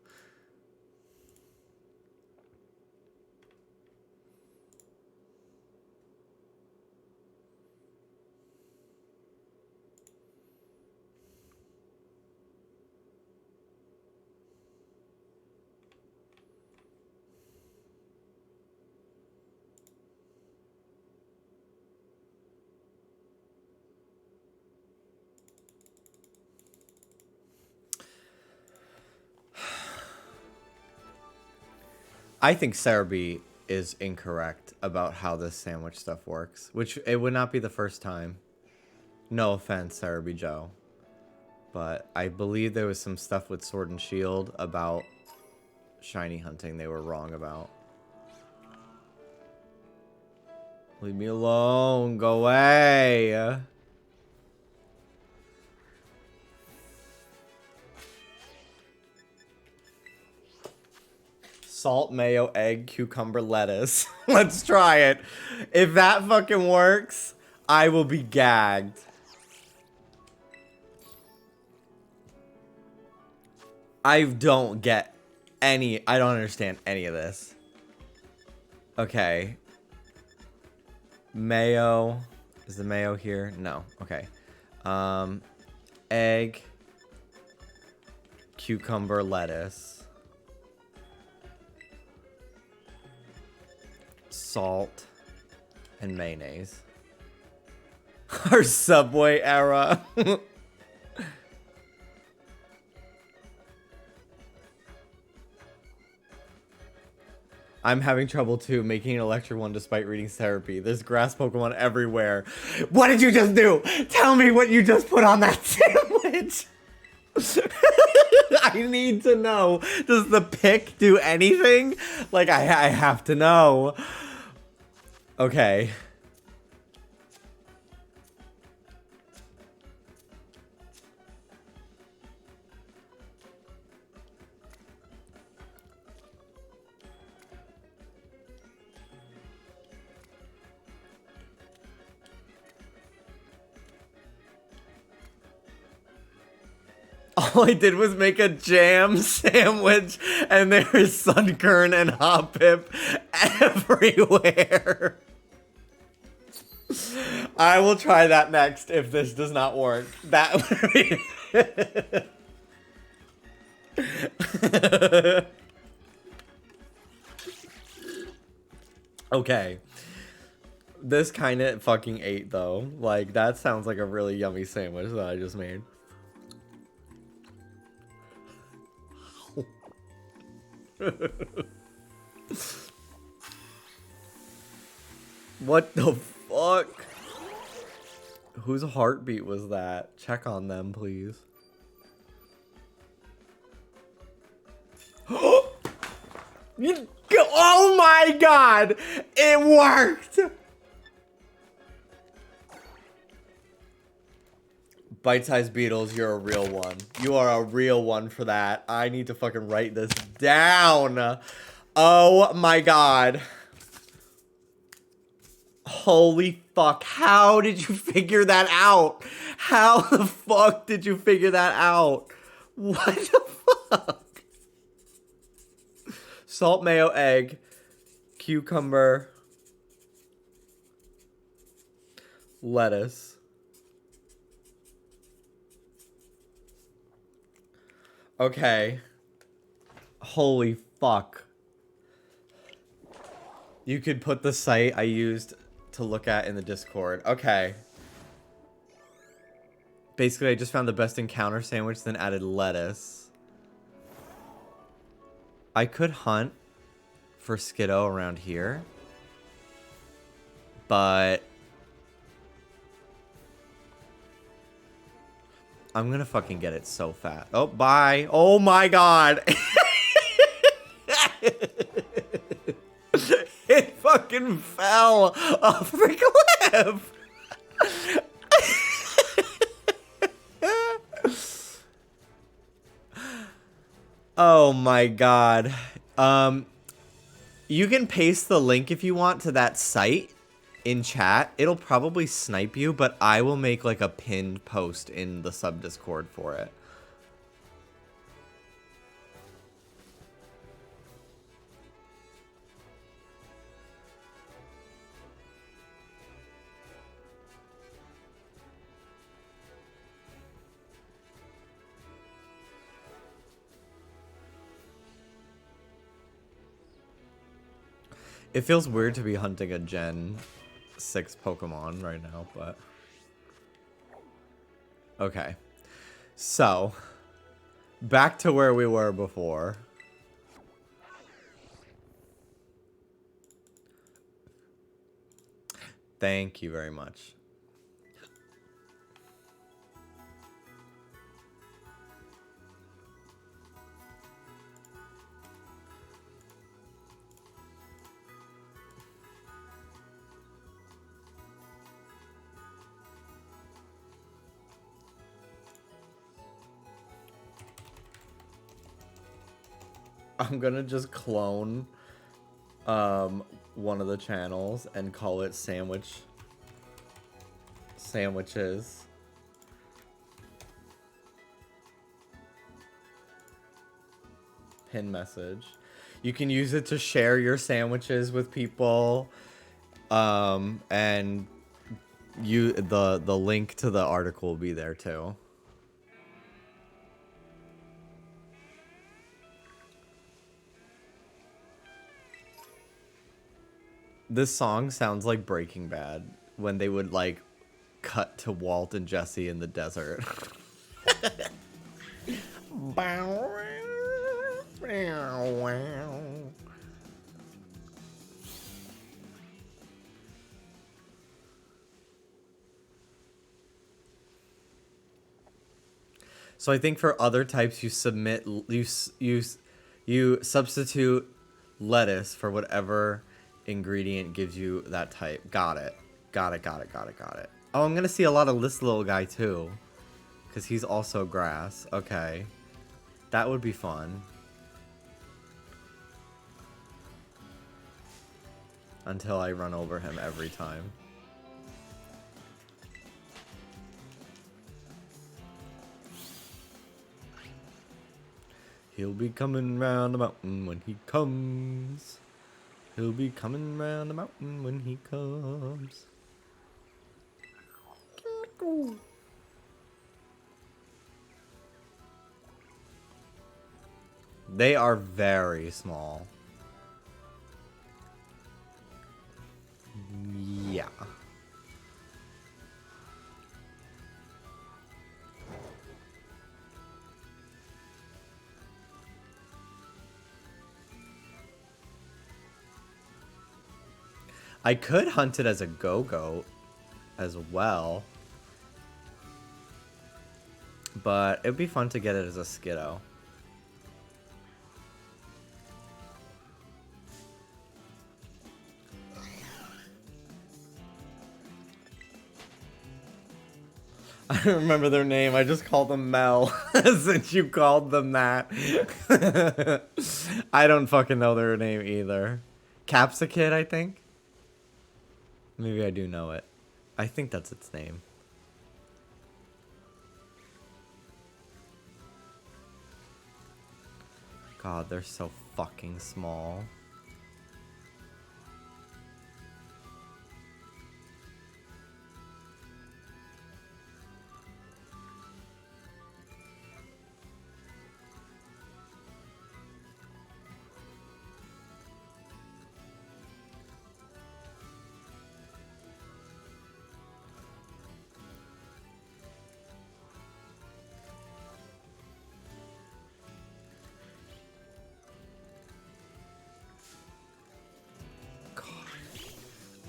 I think Sarah B is incorrect about how this sandwich stuff works, which it would not be the first time. No offense, Sarah B. Joe. But I believe there was some stuff with Sword and Shield about shiny hunting they were wrong about. Leave me alone. Go away. Salt, mayo, egg, cucumber, lettuce. Let's try it. If that fucking works, I will be gagged. I don't get any... I don't understand any of this. Okay. Mayo. Is the mayo here? No. Okay. Egg. Cucumber, lettuce. Salt. And mayonnaise. Our Subway era. I'm having trouble too making an electric one despite reading therapy. There's grass Pokemon everywhere. What did you just do? Tell me what you just put on that sandwich. I need to know. Does the pick do anything? Like, I have to know. Okay. All I did was make a jam sandwich, and there is Sunkern and Hoppip everywhere. I will try that next if this does not work. That would be... Okay. This kind of fucking ate, though. Like, that sounds like a really yummy sandwich that I just made. What the fuck? Whose heartbeat was that? Check on them, please. Oh my god! It worked! Bite-sized Beetles, you're a real one. You are a real one for that. I need to fucking write this down. Oh my god. Holy fuck. How did you figure that out? How the fuck did you figure that out? What the fuck? Salt, mayo, egg, cucumber, lettuce. Okay. Holy fuck. You could put the site I used to look at in the Discord. Okay. Basically, I just found the best encounter sandwich, then added lettuce. I could hunt for Skiddo around here. But I'm gonna fucking get it so fat. Oh, bye. Oh my god. It fucking fell off the cliff. Oh my god. You can paste the link if you want to that site in chat. It'll probably snipe you, but I will make like a pinned post in the sub Discord for it. It feels weird to be hunting a Gen 6 Pokemon right now, but... Okay. So, back to where we were before. Thank you very much. I'm gonna just clone one of the channels and call it sandwiches. Pin message. You can use it to share your sandwiches with people. And the link to the article will be there too. This song sounds like Breaking Bad when they would like cut to Walt and Jesse in the desert. So I think for other types you submit you substitute lettuce for whatever ingredient gives you that type. Got it. Got it. Oh, I'm gonna see a lot of this little guy too, because he's also grass. Okay, that would be fun. Until I run over him every time. He'll be coming round the mountain when he comes. He'll be coming round the mountain when he comes. They are very small. Yeah. I could hunt it as a go-goat as well. But it'd be fun to get it as a Skiddo. I don't remember their name. I just called them Mel since you called them that. I don't fucking know their name either. Capsicid, I think. Maybe I do know it. I think that's its name. God, they're so fucking small.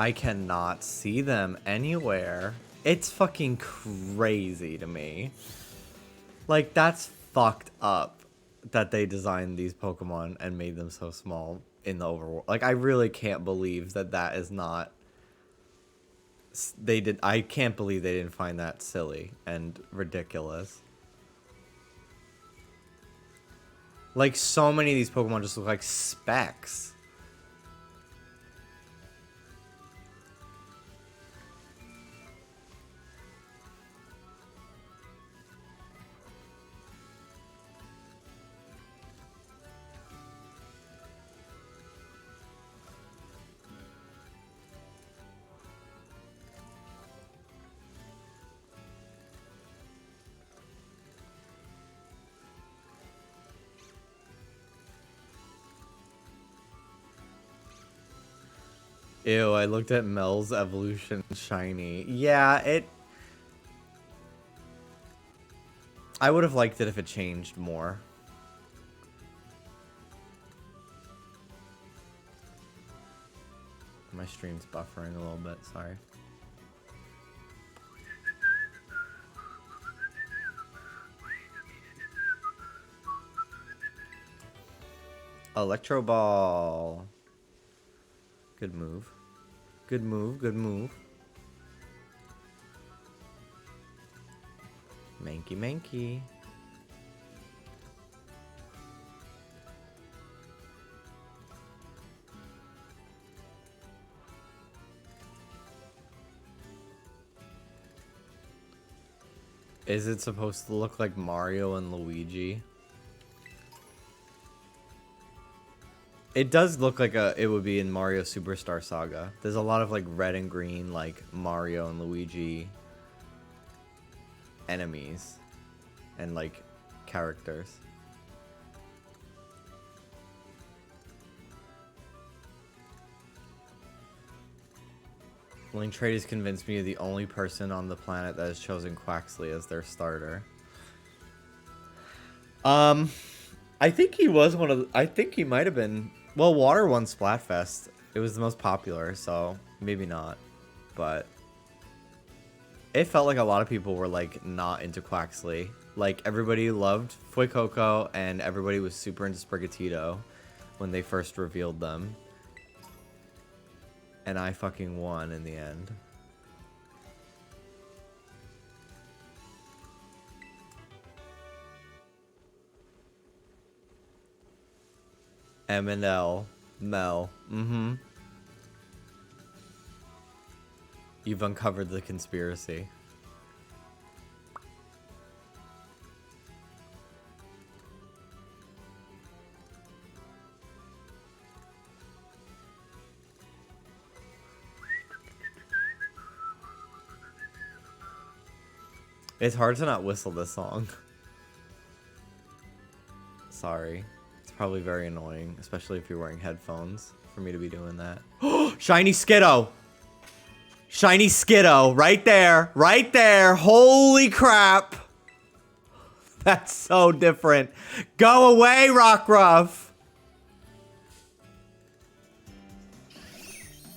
I cannot see them anywhere. It's fucking crazy to me. Like, that's fucked up that they designed these Pokemon and made them so small in the overworld. Like, I really can't believe that that is not... I can't believe they didn't find that silly and ridiculous. Like, so many of these Pokemon just look like specks. Ew, I looked at Mel's evolution shiny. Yeah, I would have liked it if it changed more. My stream's buffering a little bit, sorry. Electro Ball. Good move. Good move, good move. Mankey Mankey. Is it supposed to look like Mario and Luigi? It does look like it would be in Mario Superstar Saga. There's a lot of like red and green like Mario and Luigi enemies and like characters. Link Trade has convinced me you're the only person on the planet that has chosen Quaxley as their starter. I think he was one of the, I think he might have been. Well, Water won Splatfest. It was the most popular, so maybe not. But it felt like a lot of people were like not into Quaxley. Like everybody loved Fuecoco and everybody was super into Sprigatito when they first revealed them. And I fucking won in the end. M and L. Mel. Mm-hmm. You've uncovered the conspiracy. It's hard to not whistle this song. Sorry. It's probably very annoying, especially if you're wearing headphones, for me to be doing that. Shiny Skiddo! Shiny Skiddo! Right there! Right there! Holy crap! That's so different. Go away, Rockruff!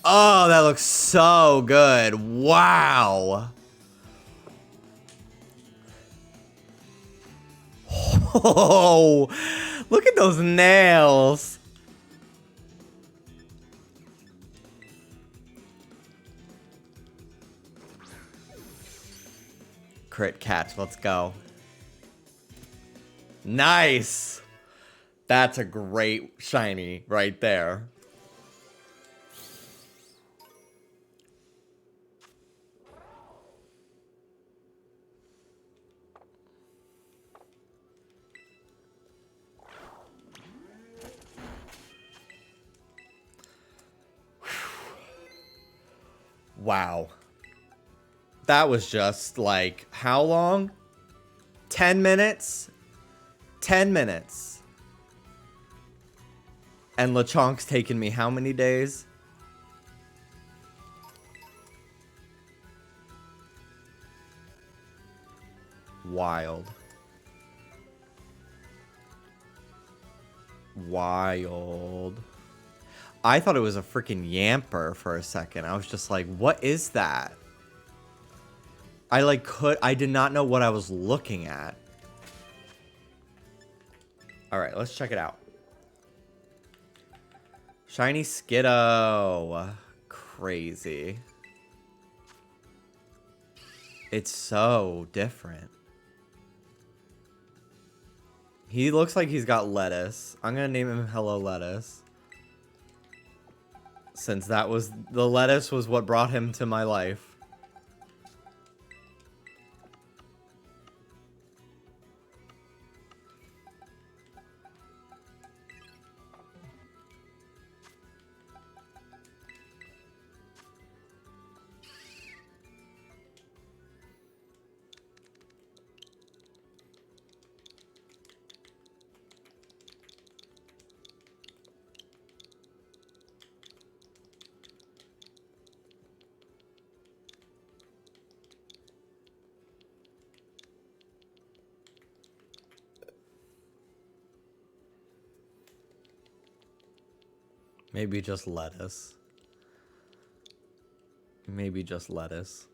Oh, that looks so good. Wow. Oh, look at those nails. Crit catch, let's go. Nice. That's a great shiny right there. Wow. That was just like, how long? 10 minutes? 10 minutes. And LeChonk's taken me how many days? Wild. Wild. I thought it was a freaking Yamper for a second. I was just like, what is that? I did not know what I was looking at. Alright, let's check it out. Shiny Skiddo. Crazy. It's so different. He looks like he's got lettuce. I'm gonna name him Hello Lettuce. Since the lettuce was what brought him to my life. Maybe just lettuce. Maybe just lettuce.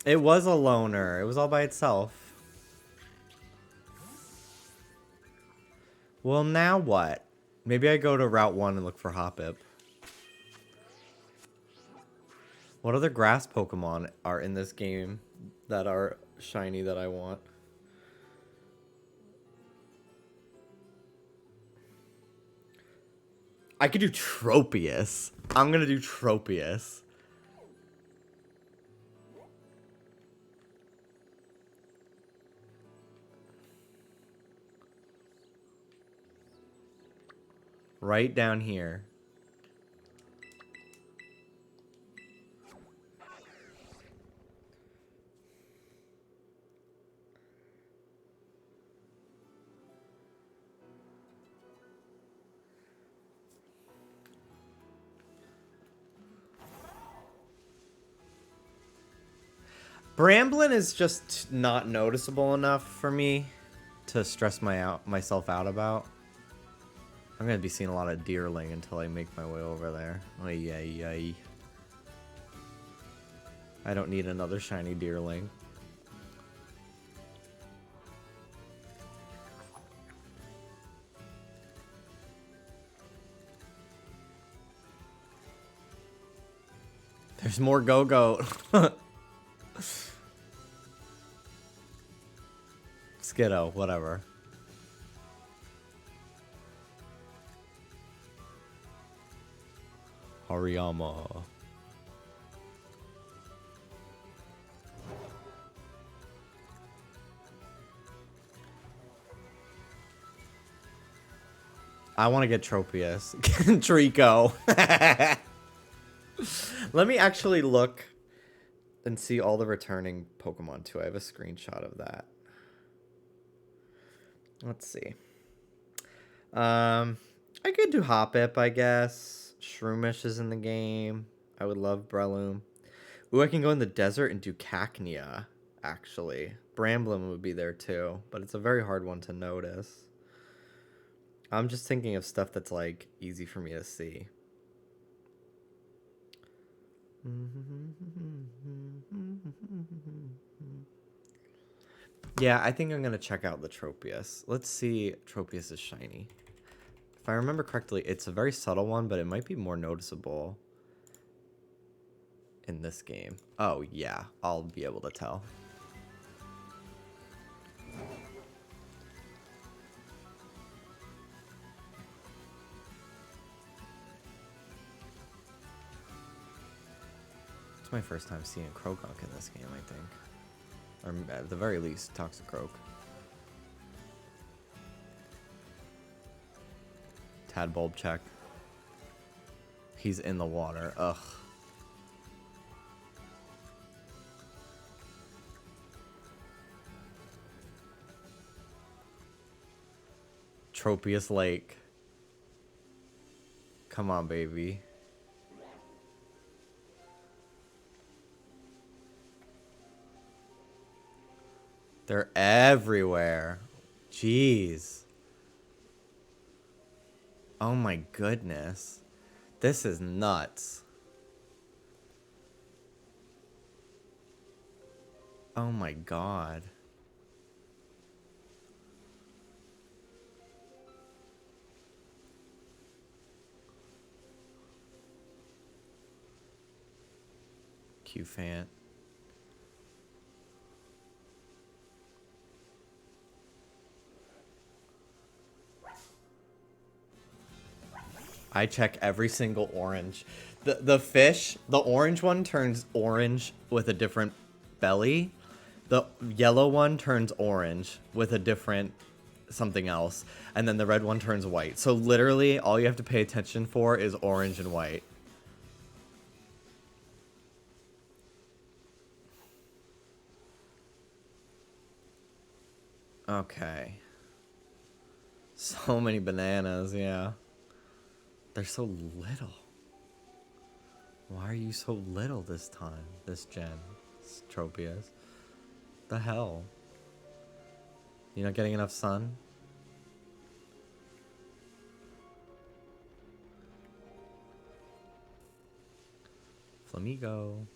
It was a loner. It was all by itself. Well, now what? Maybe I go to Route 1 and look for Hoppip. What other grass Pokemon are in this game that are shiny that I want? I could do Tropius. I'm gonna do Tropius. Right down here. Bramblin is just not noticeable enough for me to stress myself out about. I'm gonna be seeing a lot of Deerling until I make my way over there. Ay, ay, ay. I don't need another shiny Deerling. There's more Go-Goat. Skiddo, whatever. Hariyama. I want to get Tropius. Trico. Let me actually look and see all the returning Pokemon too. I have a screenshot of that. Let's see. I could do Hoppip, I guess. Shroomish is in the game. I would love Breloom. Ooh, I can go in the desert and do Cacnea, actually. Bramblin would be there too, but it's a very hard one to notice. I'm just thinking of stuff that's, like, easy for me to see. Yeah, I think I'm going to check out the Tropius. Let's see Tropius is shiny. If I remember correctly, it's a very subtle one, but it might be more noticeable in this game. Oh, yeah, I'll be able to tell. It's my first time seeing Croagunk in this game, I think. Or at the very least, Toxicroak. Tadbulb check. He's in the water. Ugh. Tropius Lake. Come on, baby. They're everywhere. Jeez. Oh my goodness. This is nuts. Oh my god. Q-Fant. I check every single orange. The fish, the orange one turns orange with a different belly. The yellow one turns orange with a different something else. And then the red one turns white. So literally all you have to pay attention for is orange and white. Okay. So many bananas, yeah. They're so little. Why are you so little this time, this gen, Tropius? The hell? You not getting enough sun? Flamigo.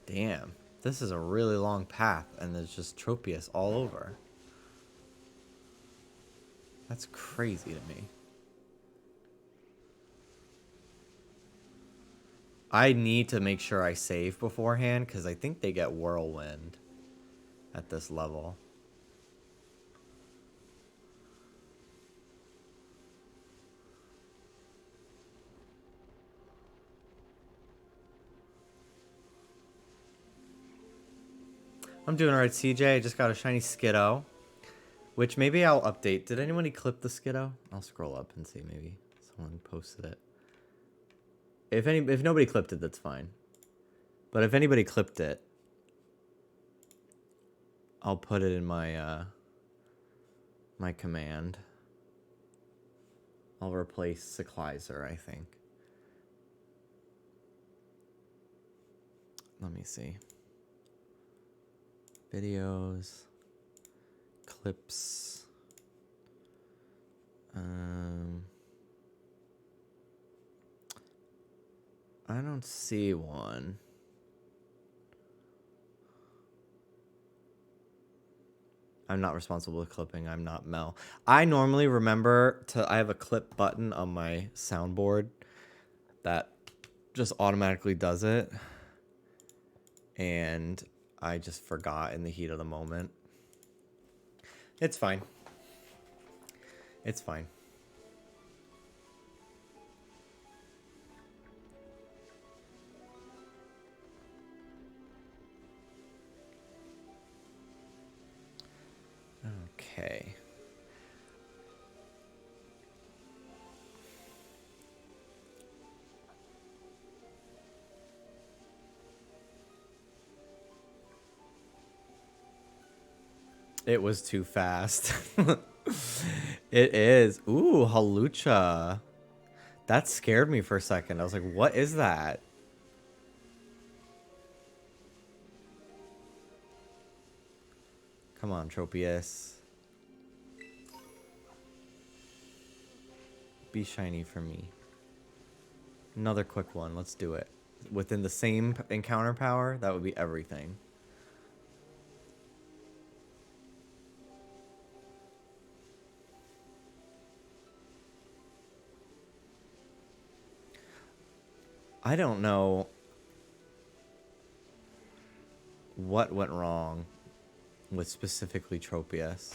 Damn, this is a really long path, and there's just Tropius all over. That's crazy to me. I need to make sure I save beforehand, because I think they get Whirlwind at this level. I'm doing alright, CJ. I just got a shiny Skiddo, which maybe I'll update. Did anybody clip the Skiddo? I'll scroll up and see. Maybe someone posted it. If nobody clipped it, that's fine. But if anybody clipped it, I'll put it in my my command. I'll replace Cyclizer, I think. Let me see. Videos, clips. I don't see one. I'm not responsible for clipping. I'm not Mel. I normally remember I have a clip button on my soundboard that just automatically does it. And I just forgot in the heat of the moment. It's fine. It's fine. Okay. It was too fast. It is. Ooh, Halucha. That scared me for a second. I was like, what is that? Come on, Tropius. Be shiny for me. Another quick one. Let's do it. Within the same encounter power, that would be everything. I don't know what went wrong with specifically Tropius.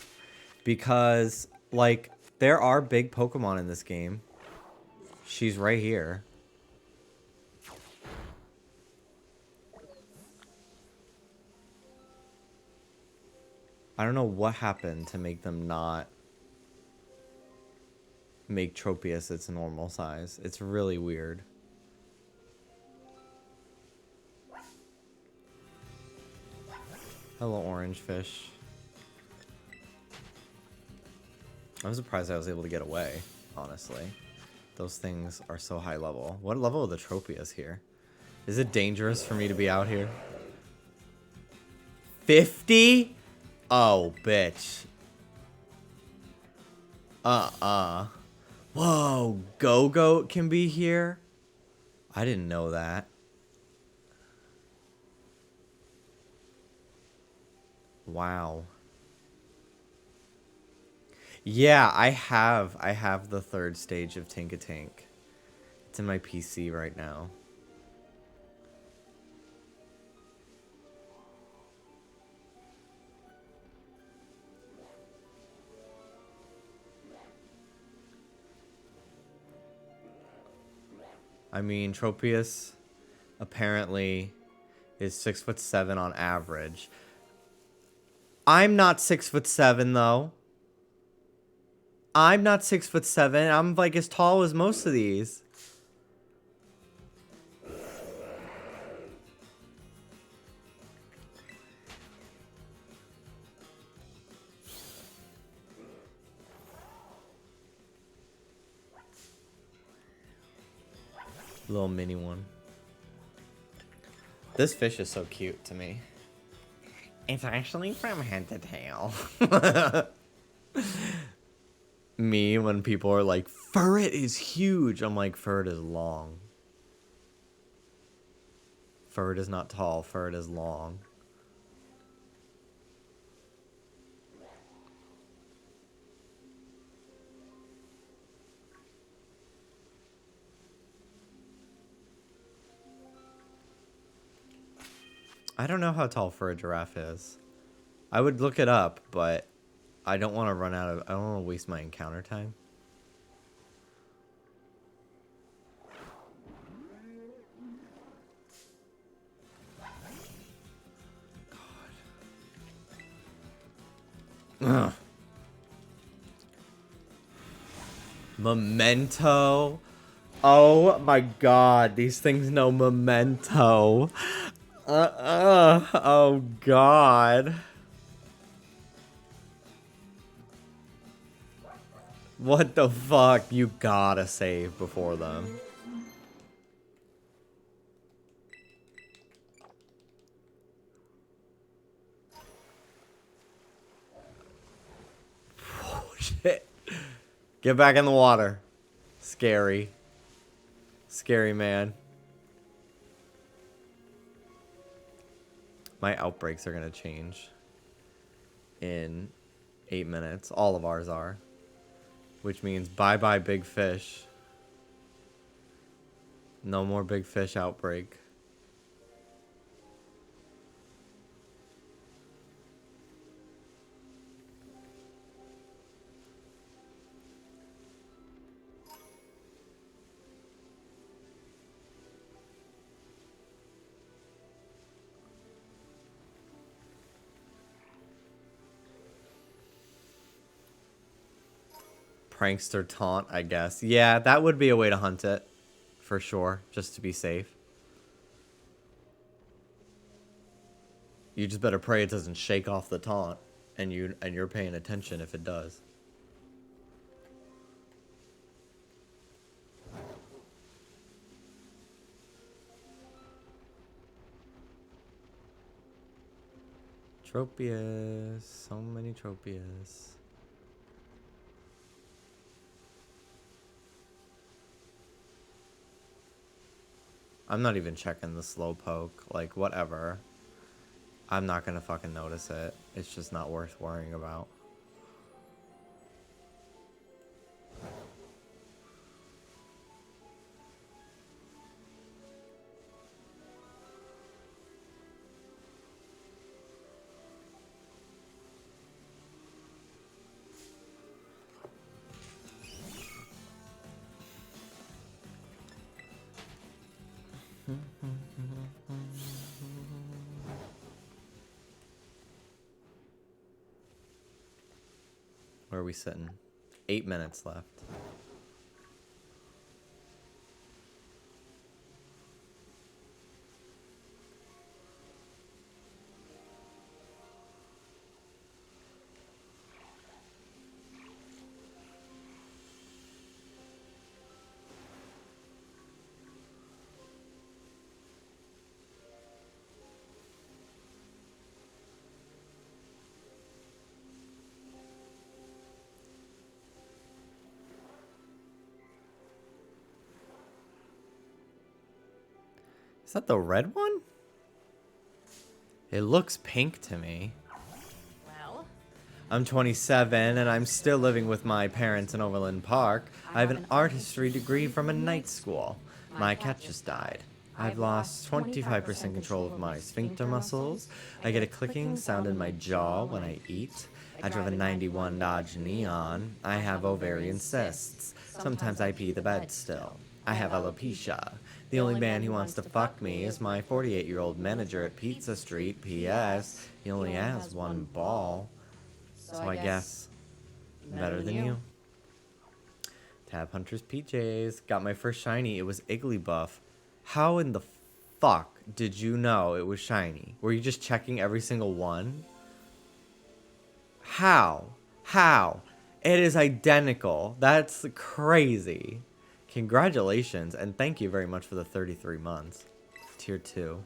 Because, like, there are big Pokemon in this game. She's right here. I don't know what happened to make them not make Tropius its normal size. It's really weird. Hello, orange fish. I'm surprised I was able to get away, honestly. Those things are so high level. What level are the Tropius here? Is it dangerous for me to be out here? 50? Oh, bitch. Whoa, Go-Goat can be here? I didn't know that. Wow. Yeah, I have the third stage of Tinkatank. It's in my PC right now. I mean, Tropius apparently is 6'7" on average. I'm not 6'7" though. I'm not 6'7". I'm like as tall as most of these. Little mini one. This fish is so cute to me. It's actually from head to tail. Me, when people are like, Furret is huge. I'm like, Furret is long. Furret is not tall. Furret is long. I don't know how tall for a giraffe is. I would look it up, but I don't want to run out of... I don't want to waste my encounter time. God. Ugh. Memento. Oh my god, these things know Memento. Oh god. What the fuck? You gotta save before them. Oh shit. Get back in the water. Scary. Scary man. My outbreaks are gonna change in 8 minutes. All of ours are. Which means bye-bye big fish. No more big fish outbreak. Prankster taunt, I guess. Yeah, that would be a way to hunt it. For sure. Just to be safe. You just better pray it doesn't shake off the taunt. And you're paying attention if it does. Tropius. So many Tropius. I'm not even checking the slow poke. Like, whatever. I'm not gonna fucking notice it. It's just not worth worrying about. Where are we sitting? 8 minutes left. Is that the red one? It looks pink to me. Well, I'm 27 and I'm still living with my parents in Overland Park. I have an art history degree from a night school. My cat just died. I've lost 25% control of my sphincter muscles. I get a clicking sound in my jaw when I eat. I drive a 91 Dodge Neon. I have ovarian cysts. Sometimes I pee the bed still. I have alopecia. The only man who wants to fuck me is my 48-year-old manager at Pizza Street. P.S. He only has one ball. So I guess better than you. Tab Hunter's PJs. Got my first shiny. It was Igglybuff. How in the fuck did you know it was shiny? Were you just checking every single one? How? How? It is identical. That's crazy. Congratulations, and thank you very much for the 33 months. Tier 2.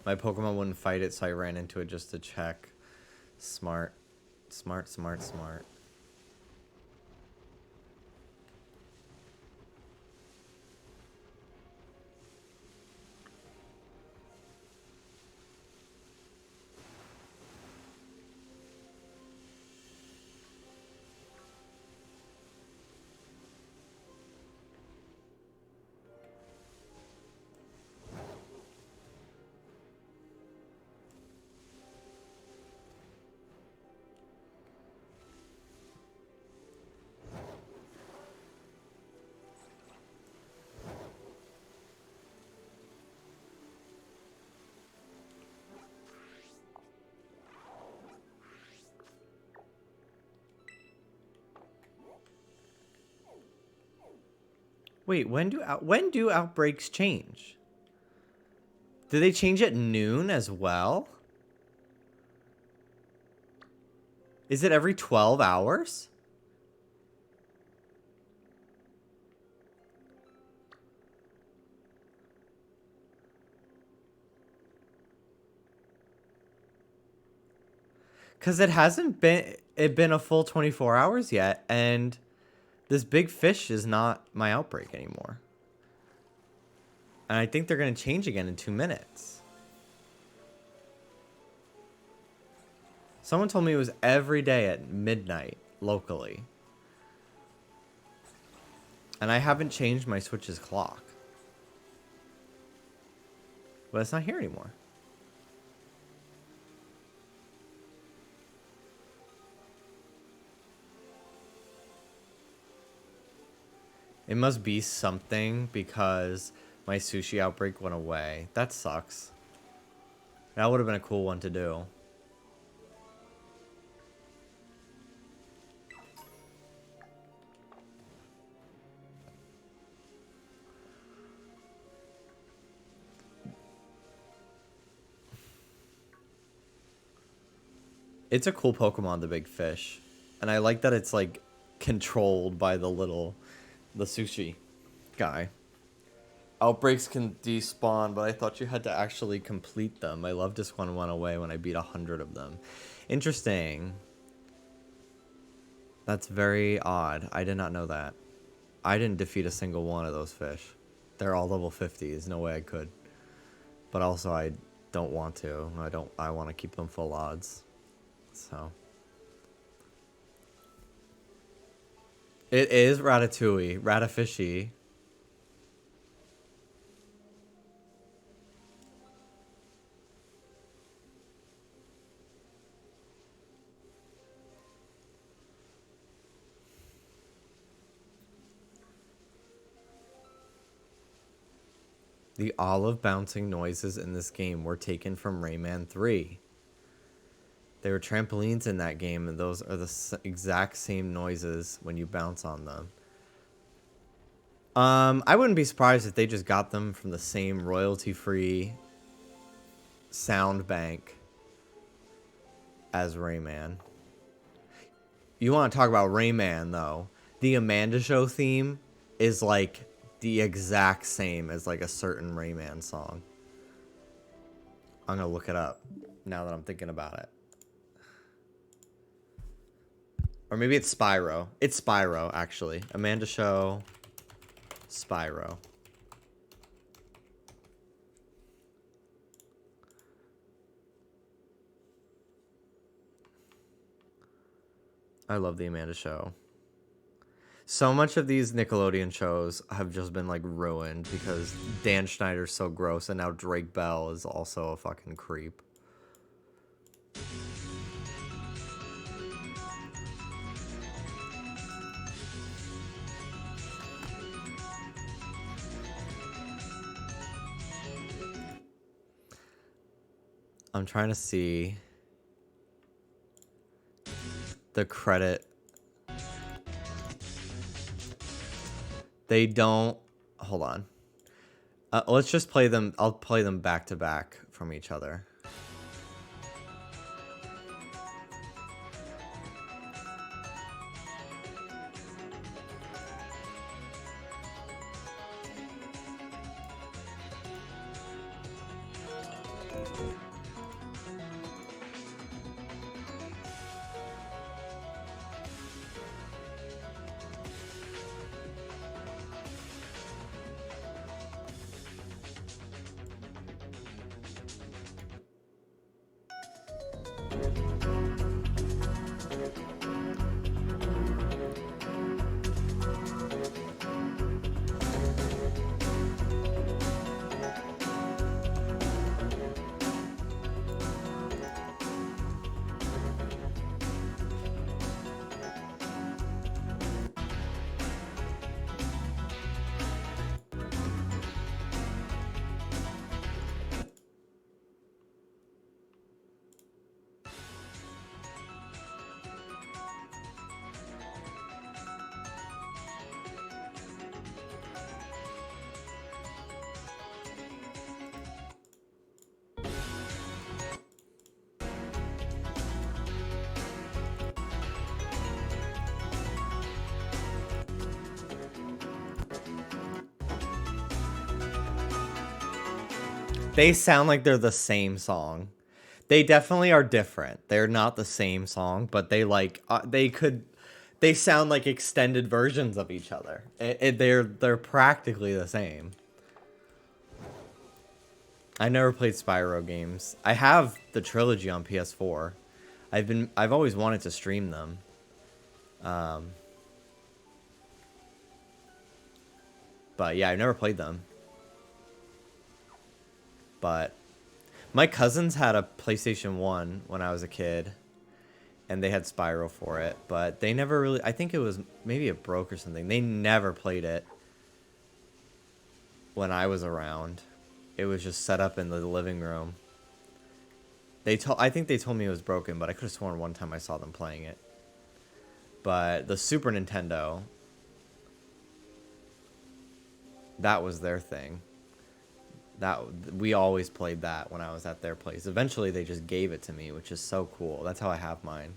My Pokemon wouldn't fight it, so I ran into it just to check. Smart. Smart, smart, smart. Wait, when do outbreaks change? Do they change at noon as well? Is it every 12 hours? Cuz it hasn't been a full 24 hours yet, and this big fish is not my outbreak anymore. And I think they're going to change again in 2 minutes. Someone told me it was every day at midnight locally. And I haven't changed my Switch's clock. But it's not here anymore. It must be something because my sushi outbreak went away. That sucks. That would have been a cool one to do. It's a cool Pokemon, the big fish. And I like that it's like controlled by the little The sushi guy. Outbreaks can despawn, but I thought you had to actually complete them. I love this one went away when I beat 100 of them. Interesting. That's very odd. I did not know that. I didn't defeat a single one of those fish. They're all level 50s. No way I could. But also I don't want to. I want to keep them full odds. So. It is Ratatouille. Ratatfishy. The olive bouncing noises in this game were taken from Rayman 3. There were trampolines in that game, and those are the exact same noises when you bounce on them. I wouldn't be surprised if they just got them from the same royalty-free sound bank as Rayman. You want to talk about Rayman, though. The Amanda Show theme is like the exact same as like a certain Rayman song. I'm gonna look it up now that I'm thinking about it. Or maybe it's Spyro. It's Spyro, actually. Amanda Show, Spyro. I love the Amanda Show. So much of these Nickelodeon shows have just been like ruined because Dan Schneider's so gross, and now Drake Bell is also a fucking creep. I'm trying to see the credit. They don't. Hold on. Let's just play them. I'll play them back to back from each other. They sound like they're the same song. They definitely are different. They're not the same song, but they like they sound like extended versions of each other. They're practically the same. I never played Spyro games. I have the trilogy on PS4. I've always wanted to stream them. But yeah, I've never played them. But my cousins had a PlayStation 1 when I was a kid, and they had Spyro for it, but they never really, I think it was, maybe it broke or something. They never played it when I was around. It was just set up in the living room. I think they told me it was broken, but I could have sworn one time I saw them playing it. But the Super Nintendo, that was their thing. We always played that when I was at their place. Eventually, they just gave it to me, which is so cool. That's how I have mine.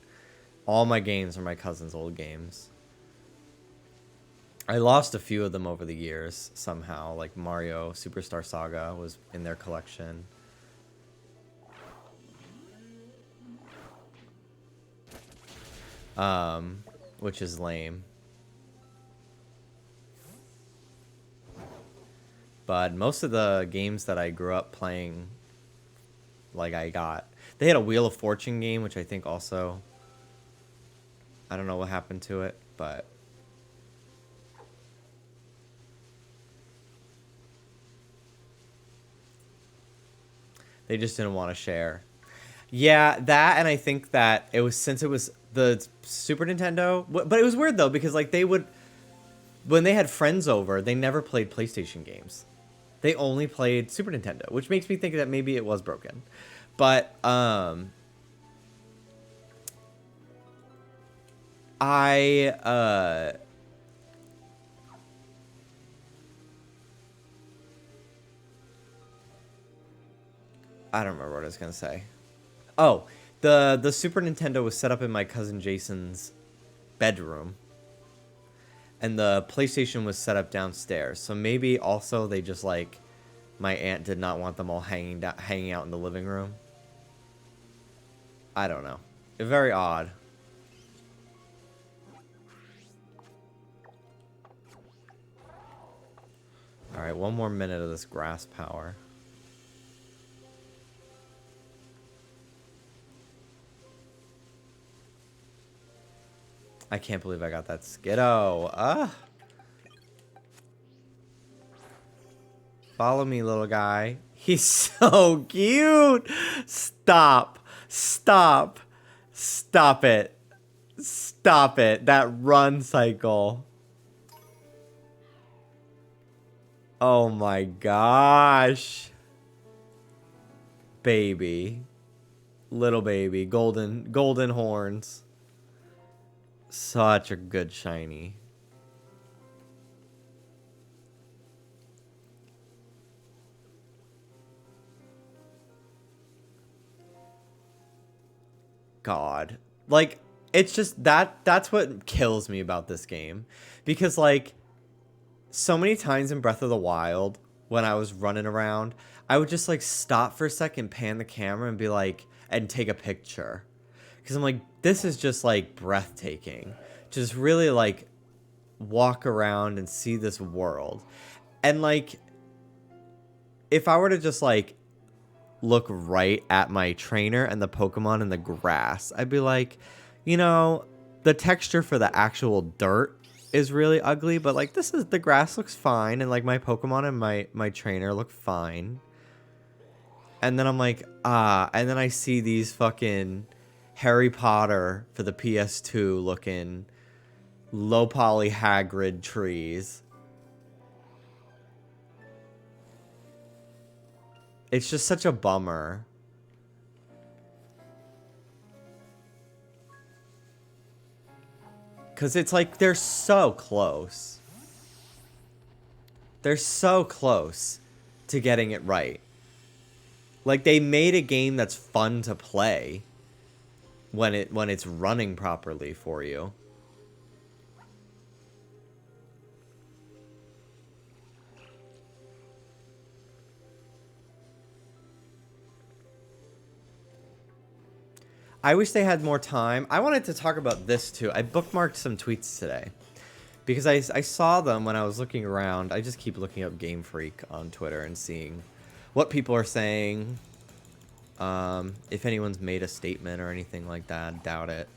All my games are my cousin's old games. I lost a few of them over the years somehow. Like Mario Superstar Saga was in their collection. Which is lame. But most of the games that I grew up playing, like I got, they had a Wheel of Fortune game, which I think also, I don't know what happened to it, but they just didn't want to share. Yeah, that, and I think that it was, since it was the Super Nintendo, but it was weird though, because like they would, when they had friends over, they never played PlayStation games. They only played Super Nintendo, which makes me think that maybe it was broken. But I don't remember what I was gonna say. Oh, the Super Nintendo was set up in my cousin Jason's bedroom, and the PlayStation was set up downstairs. So maybe also they just like, my aunt did not want them all hanging out in the living room. I don't know. Very odd. All right, one more minute of this grass power. I can't believe I got that Skiddo. Follow me, little guy. He's so cute. Stop. Stop. Stop it. Stop it. That run cycle. Oh my gosh. Baby. Little baby. Golden horns. Such a good shiny. God. Like, it's just that's what kills me about this game. Because like, so many times in Breath of the Wild, when I was running around, I would just like stop for a second, pan the camera, and be like, and take a picture. Because I'm like, this is just like breathtaking. Just really like walk around and see this world. And like, if I were to just like look right at my trainer and the Pokemon in the grass, I'd be like, you know, the texture for the actual dirt is really ugly, but like the grass looks fine, and like my Pokemon and my trainer look fine. And then I'm like, and then I see these fucking Harry Potter for the PS2 looking low poly Hagrid trees. It's just such a bummer. Because it's like, they're so close. They're so close to getting it right. Like, they made a game that's fun to play when it's running properly for you. I wish they had more time. I wanted to talk about this too. I bookmarked some tweets today because I saw them when I was looking around. I just keep looking up Game Freak on Twitter and seeing what people are saying. If anyone's made a statement or anything like that, doubt it.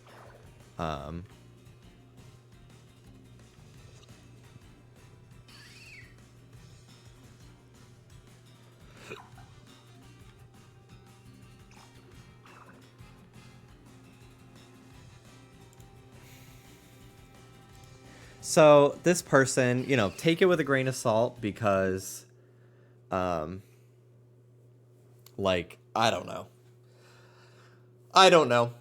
So this person, you know, take it with a grain of salt because, like, I don't know.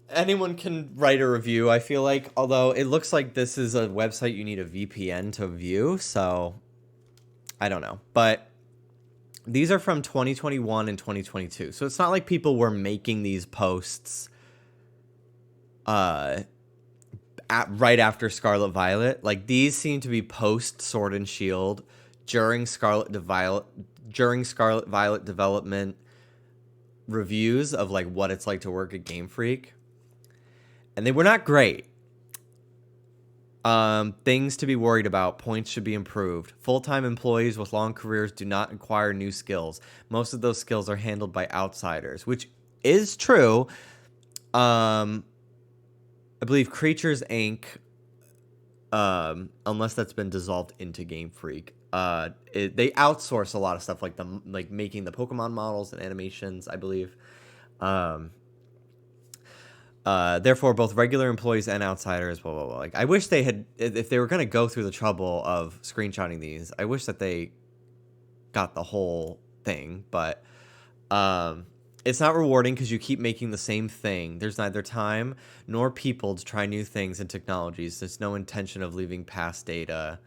Anyone can write a review, I feel like, although it looks like this is a website you need a VPN to view, so I don't know. But these are from 2021 and 2022, so it's not like people were making these posts right after Scarlet Violet. Like, these seem to be post Sword and Shield, during Scarlet Violet development reviews of like what it's like to work at Game Freak, and they were not great. Things to be worried about. Points should be improved. Full-time employees with long careers do not acquire new skills. Most of those skills are handled by outsiders, which is true. I believe Creatures Inc., unless that's been dissolved into Game Freak, they outsource a lot of stuff, like making the Pokemon models and animations, I believe. Therefore, both regular employees and outsiders, blah, blah, blah. Like, I wish they had, if they were going to go through the trouble of screenshotting these, I wish that they got the whole thing. But it's not rewarding because you keep making the same thing. There's neither time nor people to try new things and technologies. There's no intention of leaving past data.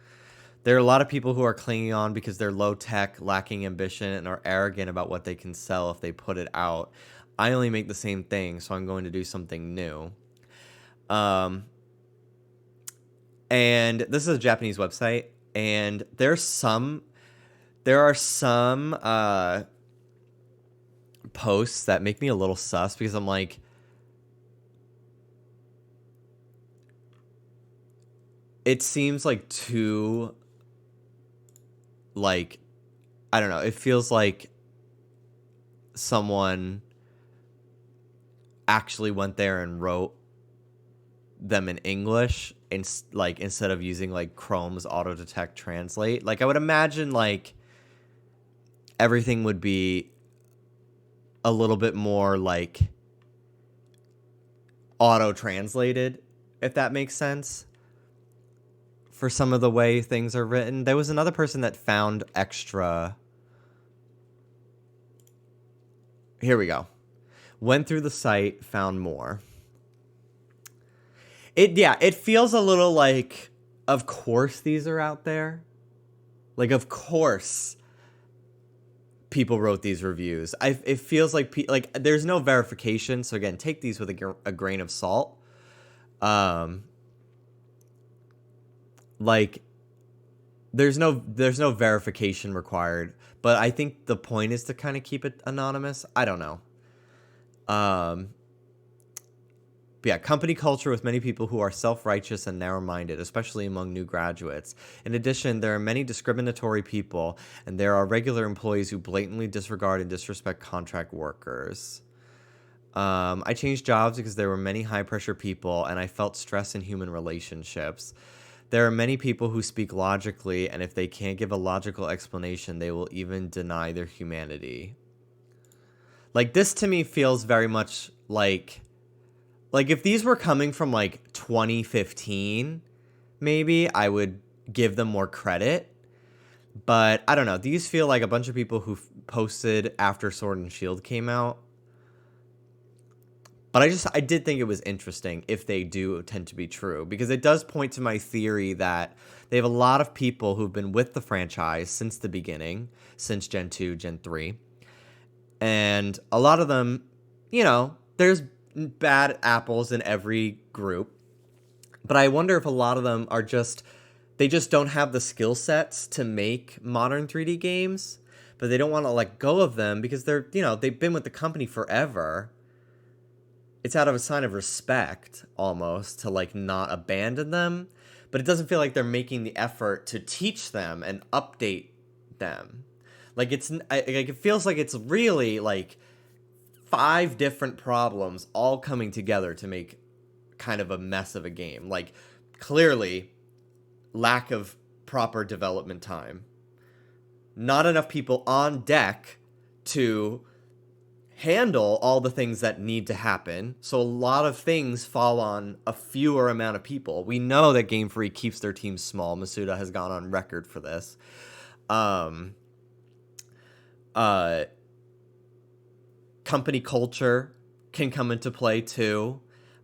There are a lot of people who are clinging on because they're low tech, lacking ambition, and are arrogant about what they can sell if they put it out. I only make the same thing, so I'm going to do something new. And this is a Japanese website, and there are some posts that make me a little sus because I'm like, it seems like too, like, I don't know, it feels like someone actually went there and wrote them in English, and like, instead of using like Chrome's auto detect translate. Like, I would imagine like everything would be a little bit more like auto translated, if that makes sense, for some of the way things are written. There was another person that found extra. Here we go. Went through the site, found more. It feels a little like, of course these are out there. Like, of course people wrote these reviews. It feels like like there's no verification. So again, take these with a grain of salt. Like, there's no verification required, but I think the point is to kind of keep it anonymous. I don't know. But yeah, company culture with many people who are self-righteous and narrow-minded, especially among new graduates. In addition, there are many discriminatory people, and there are regular employees who blatantly disregard and disrespect contract workers. I changed jobs because there were many high-pressure people, and I felt stress in human relationships. There are many people who speak logically, and if they can't give a logical explanation, they will even deny their humanity. Like, this to me feels very much like if these were coming from like 2015, maybe I would give them more credit. But I don't know. These feel like a bunch of people who posted after Sword and Shield came out. But I did think it was interesting if they do tend to be true, because it does point to my theory that they have a lot of people who've been with the franchise since the beginning, since Gen 2, Gen 3. And a lot of them, you know, there's bad apples in every group. But I wonder if a lot of them are they just don't have the skill sets to make modern 3D games, but they don't want to let go of them because they've been with the company forever. It's out of a sign of respect almost to like not abandon them, but it doesn't feel like they're making the effort to teach them and update them. Like, it feels like it's really like 5 different problems all coming together to make kind of a mess of a game. Like, clearly, lack of proper development time. Not enough people on deck to handle all the things that need to happen. So a lot of things fall on a fewer amount of people. We know that Game Freak keeps their teams small. Masuda has gone on record for this. Company culture can come into play too.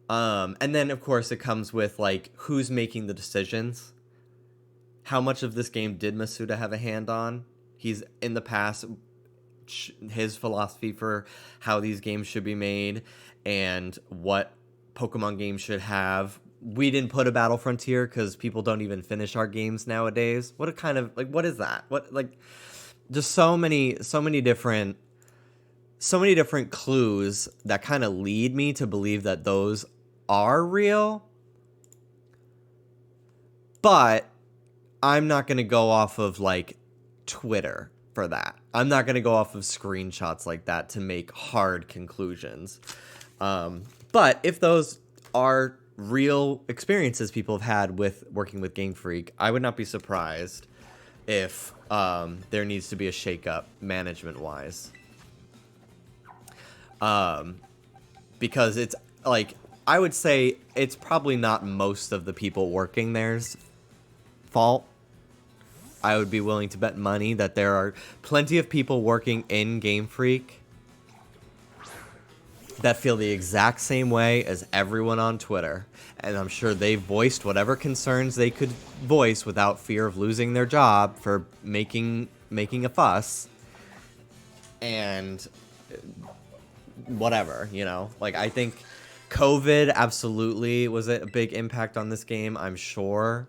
And then, of course, it comes with, like, who's making the decisions. How much of this game did Masuda have a hand on? He's, in the past, his philosophy for how these games should be made and what Pokemon games should have we didn't put a Battle Frontier because people don't even finish our games nowadays. What a kind of like, what is that? What, like, just so many different clues that kind of lead me to believe that those are real. But I'm not going to go off of like Twitter for that. I'm not going to go off of screenshots like that to make hard conclusions. But if those are real experiences people have had with working with Game Freak, I would not be surprised if there needs to be a shakeup management-wise. Because it's like, I would say it's probably not most of the people working there's fault. I would be willing to bet money that there are plenty of people working in Game Freak that feel the exact same way as everyone on Twitter. And I'm sure they voiced whatever concerns they could voice without fear of losing their job for making a fuss. And whatever, you know? Like, I think COVID absolutely was a big impact on this game, I'm sure.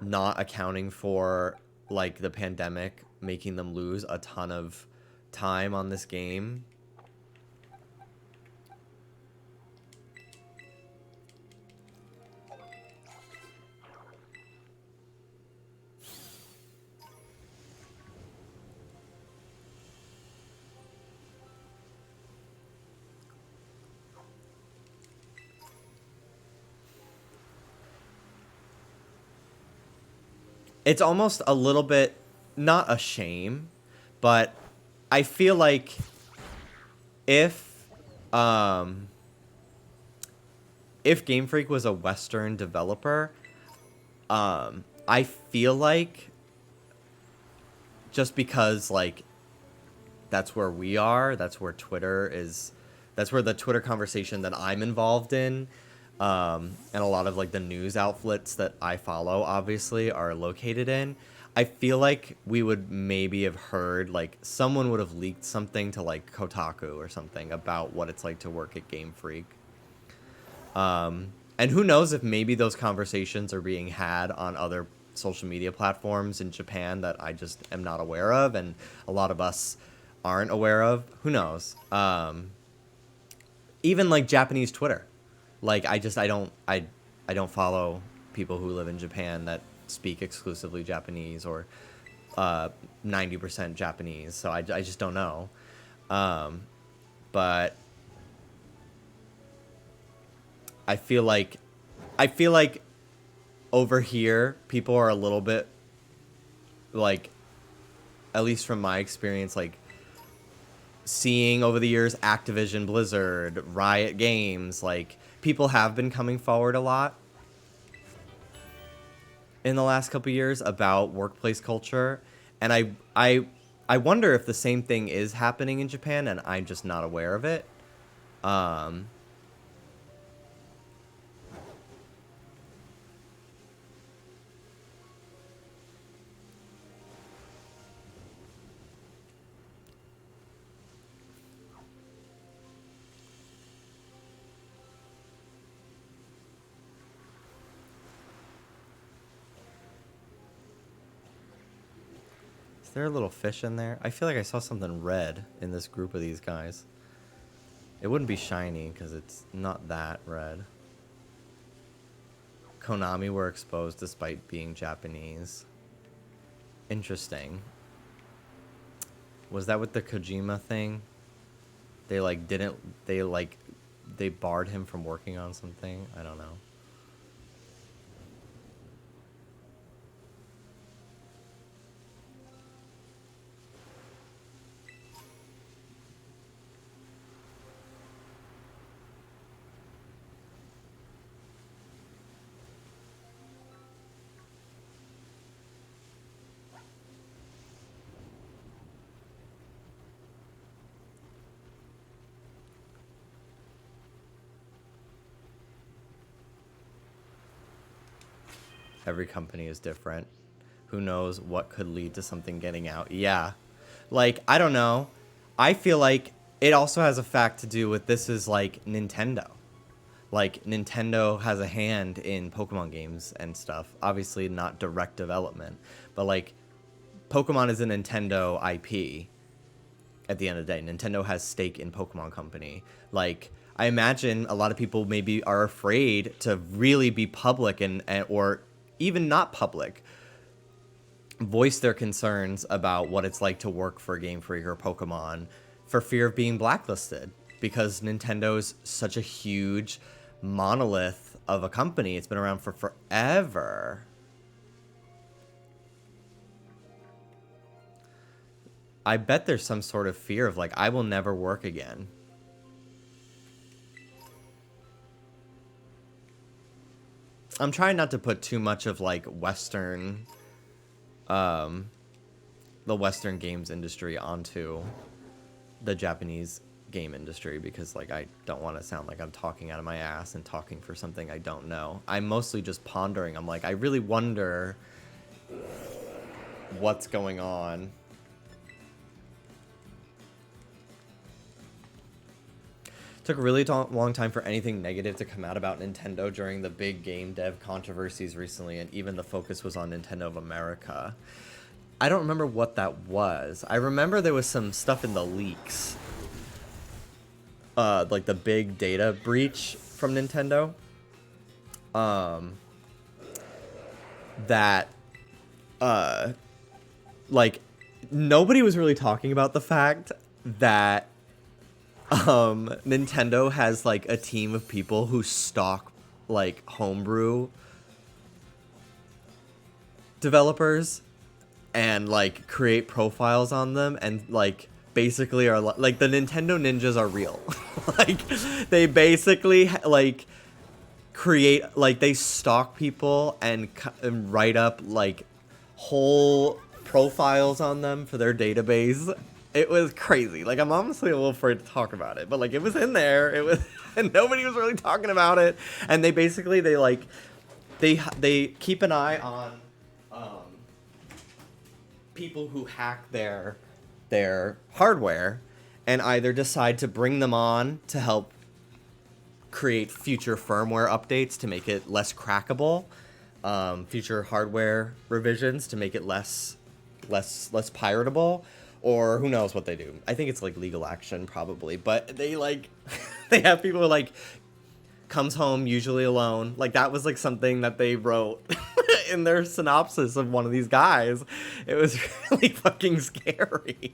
Not accounting for, like, the pandemic making them lose a ton of time on this game. It's almost a little bit, not a shame, but I feel like if Game Freak was a Western developer, I feel like just because, like, that's where we are, that's where Twitter is, that's where the Twitter conversation that I'm involved in, and a lot of, like, the news outlets that I follow, obviously, are located in. I feel like we would maybe have heard, like, someone would have leaked something to, like, Kotaku or something about what it's like to work at Game Freak. And who knows if maybe those conversations are being had on other social media platforms in Japan that I just am not aware of, and a lot of us aren't aware of. Who knows? Even, like, Japanese Twitter. Like, I don't follow people who live in Japan that speak exclusively Japanese or 90% Japanese, so I just don't know. But I feel like over here people are a little bit, like, at least from my experience, like, seeing over the years Activision, Blizzard, Riot Games, like, people have been coming forward a lot in the last couple years about workplace culture, and I wonder if the same thing is happening in Japan and I'm just not aware of it. Is there a little fish in there? I feel like I saw something red in this group of these guys. It wouldn't be shiny because it's not that red. Konami were exposed despite being Japanese. Interesting. Was that with the Kojima thing? They, like, didn't... They barred him from working on something? I don't know. Every company is different. Who knows what could lead to something getting out? Yeah. Like, I don't know. I feel like it also has a fact to do with this is, like, Nintendo. Like, Nintendo has a hand in Pokemon games and stuff. Obviously, not direct development, but like, Pokemon is a Nintendo IP. At the end of the day, Nintendo has stake in Pokemon Company. Like, I imagine a lot of people maybe are afraid to really be public and or even not public, voice their concerns about what it's like to work for Game Freak or Pokemon for fear of being blacklisted, because Nintendo's such a huge monolith of a company. It's been around for forever. I bet there's some sort of fear of like, I will never work again. I'm trying not to put too much of like Western, the Western games industry onto the Japanese game industry, because like I don't want to sound like I'm talking out of my ass and talking for something I don't know. I'm mostly just pondering. I'm like, I really wonder what's going on. Took a really long time for anything negative to come out about Nintendo during the big game dev controversies recently, and even the focus was on Nintendo of America. I don't remember what that was. I remember there was some stuff in the leaks. Like the big data breach from Nintendo. That, like, nobody was really talking about the fact that Nintendo has like a team of people who stock like homebrew developers and like create profiles on them, and like basically are like the Nintendo ninjas are real. Like, they basically like create, like, they stalk people and write up like whole profiles on them for their database. It was crazy. Like, I'm honestly a little afraid to talk about it, but like, it was in there. It was, and nobody was really talking about it. And they basically, they keep an eye on people who hack their hardware, and either decide to bring them on to help create future firmware updates to make it less crackable, future hardware revisions to make it less piratable. Or who knows what they do. I think it's like legal action probably, but they like they have people who like comes home usually alone. Like, that was like something that they wrote in their synopsis of one of these guys. It was really fucking scary.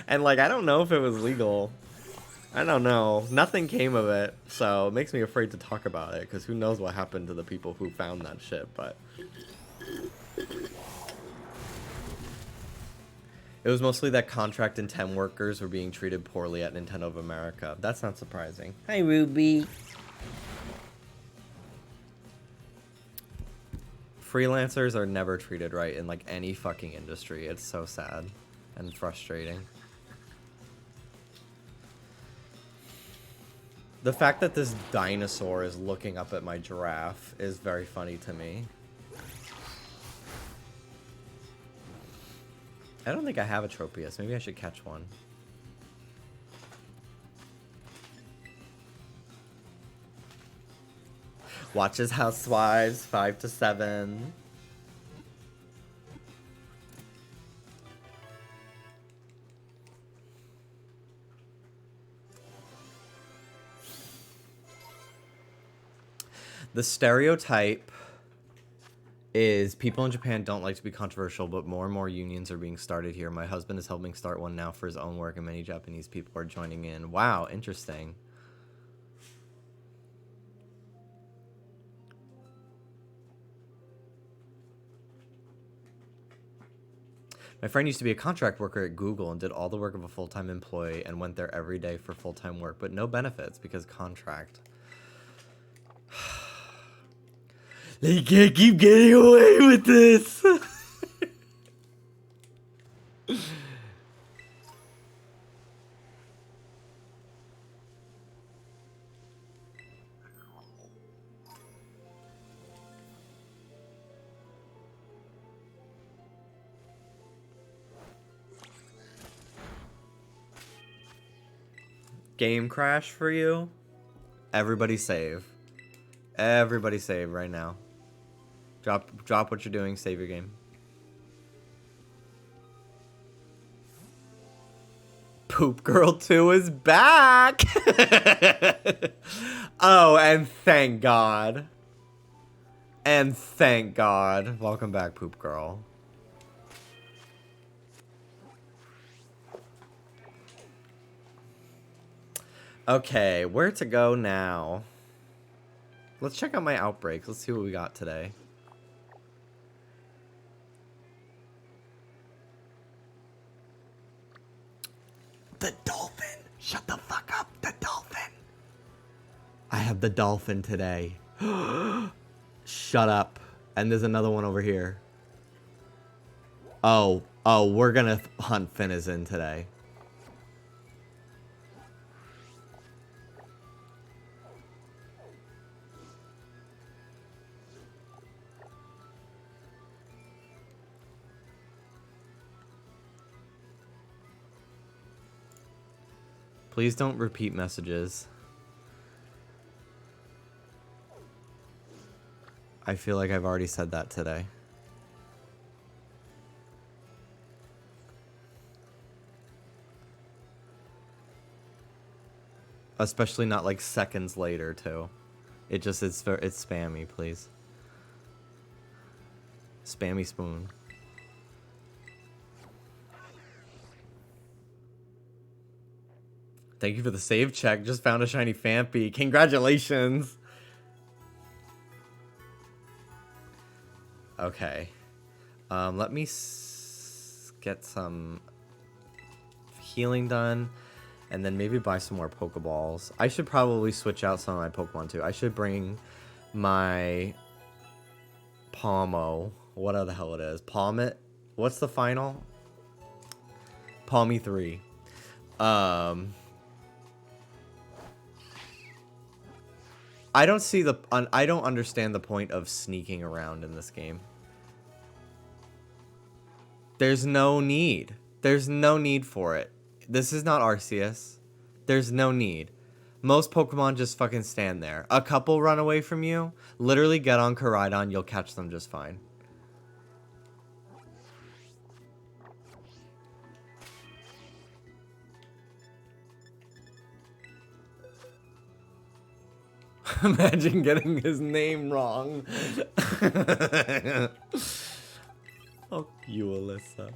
And like, I don't know if it was legal. I don't know. Nothing came of it, so it makes me afraid to talk about it, because who knows what happened to the people who found that shit. But it was mostly that contract and temp workers were being treated poorly at Nintendo of America. That's not surprising. Hi, Ruby. Freelancers are never treated right in like any fucking industry. It's so sad and frustrating. The fact that this dinosaur is looking up at my giraffe is very funny to me. I don't think I have a Tropius. Maybe I should catch one. Watches Housewives 5 to 7. The stereotype is people in Japan don't like to be controversial, but more and more unions are being started here. My husband is helping start one now for his own work, and many Japanese people are joining in. Wow, interesting. My friend used to be a contract worker at Google and did all the work of a full-time employee and went there every day for full-time work, but no benefits because contract. They can't keep getting away with this. Game crash for you? Everybody save. Everybody save right now. Drop what you're doing. Save your game. Poop Girl 2 is back! Oh, and thank God. And thank God. Welcome back, Poop Girl. Okay, where to go now? Let's check out my outbreaks. Let's see what we got today. The dolphin! Shut the fuck up, the dolphin! I have the dolphin today. Shut up. And there's another one over here. Oh, we're gonna hunt Finizen today. Please don't repeat messages. I feel like I've already said that today. Especially not like seconds later too. It's spammy, please. Spammy spoon. Thank you for the save check. Just found a shiny Fampy. Congratulations. Okay. Let me get some healing done. And then maybe buy some more Pokeballs. I should probably switch out some of my Pokemon too. I should bring my Palmo. What the hell it is? Palmit? What's the final? Palmy 3. I don't understand the point of sneaking around in this game. There's no need. There's no need for it. This is not Arceus. There's no need. Most Pokemon just fucking stand there. A couple run away from you. Literally get on Koraidon. You'll catch them just fine. Imagine getting his name wrong. Fuck you, Alyssa.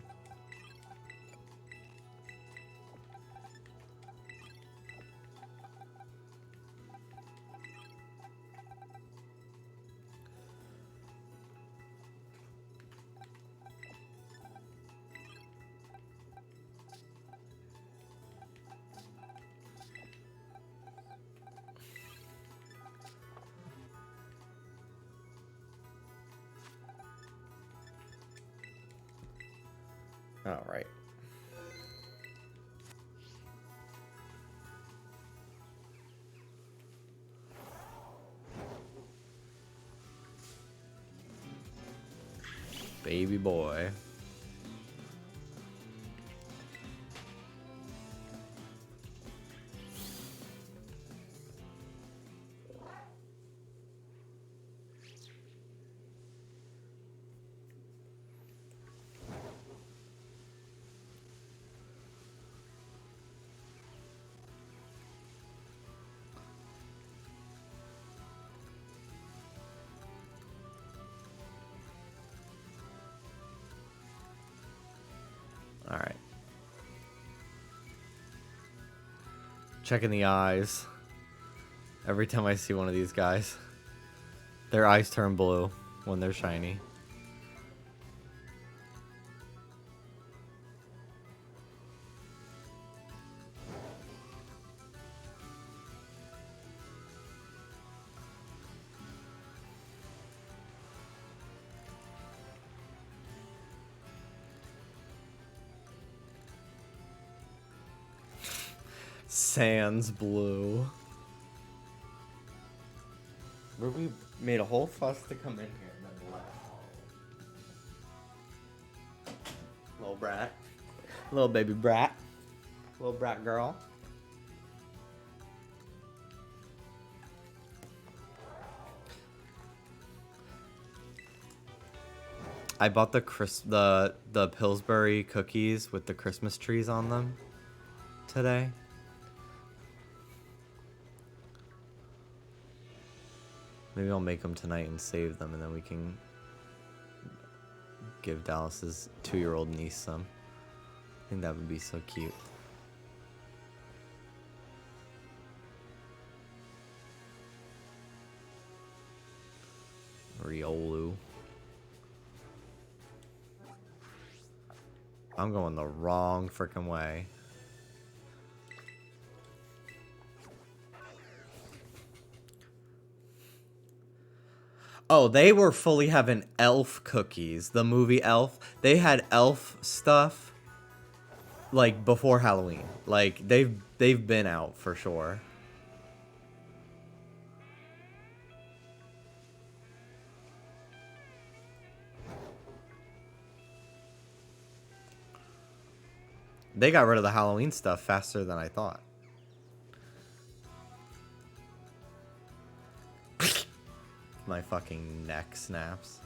All right. Baby boy. All right. Checking the eyes. Every time I see one of these guys, their eyes turn blue when they're shiny. Sans blue. We made a whole fuss to come in here and then left. Little brat. Little baby brat. Little brat girl. I bought the Pillsbury cookies with the Christmas trees on them today. Maybe I'll make them tonight and save them, and then we can give Dallas's 2-year-old niece some. I think that would be so cute. Riolu. I'm going the wrong freaking way. Oh, they were fully having elf cookies. The movie Elf. They had elf stuff like before Halloween. Like they've been out for sure. They got rid of the Halloween stuff faster than I thought. My fucking neck snaps.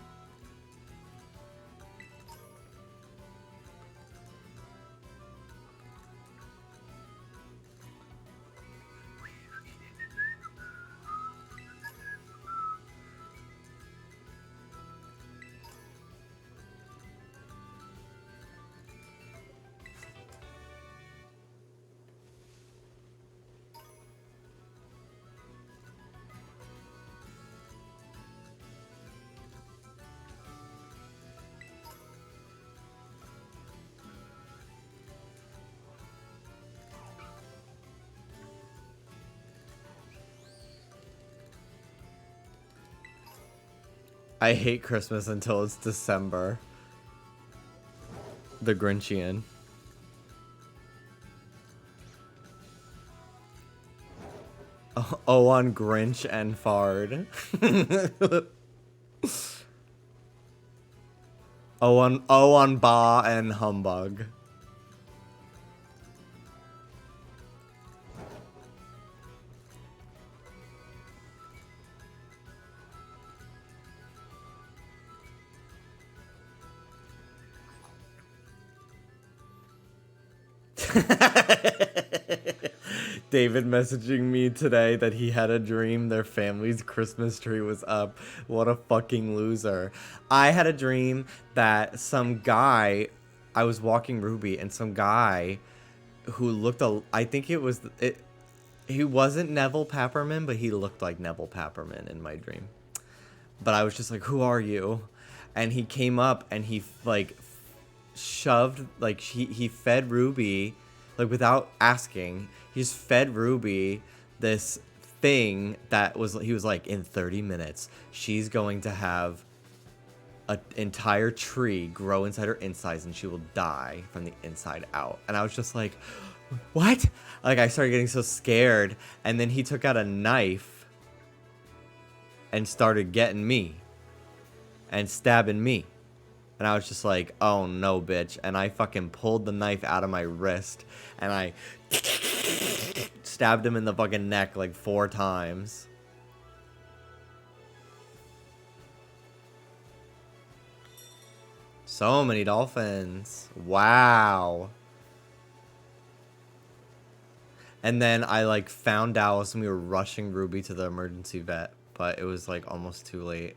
I hate Christmas until it's December. The Grinchian. Oh, on Grinch and Fard. Oh on Ba and Humbug. David messaging me today that he had a dream their family's Christmas tree was up. What a fucking loser. I had a dream that some guy, I was walking Ruby, and some guy who looked, I think it was, he wasn't Neville Papperman, but he looked like Neville Papperman in my dream. But I was just like, who are you? And he came up and he like shoved, like he fed Ruby, like without asking, he just fed Ruby this thing that was, he was like, in 30 minutes, she's going to have an entire tree grow inside her insides and she will die from the inside out. And I was just like, what? Like I started getting so scared. And then he took out a knife and started getting me and stabbing me. And I was just like, oh no, bitch. And I fucking pulled the knife out of my wrist and I stabbed him in the fucking neck like 4 times. So many dolphins. Wow. And then I like found Dallas and we were rushing Ruby to the emergency vet, but it was like almost too late.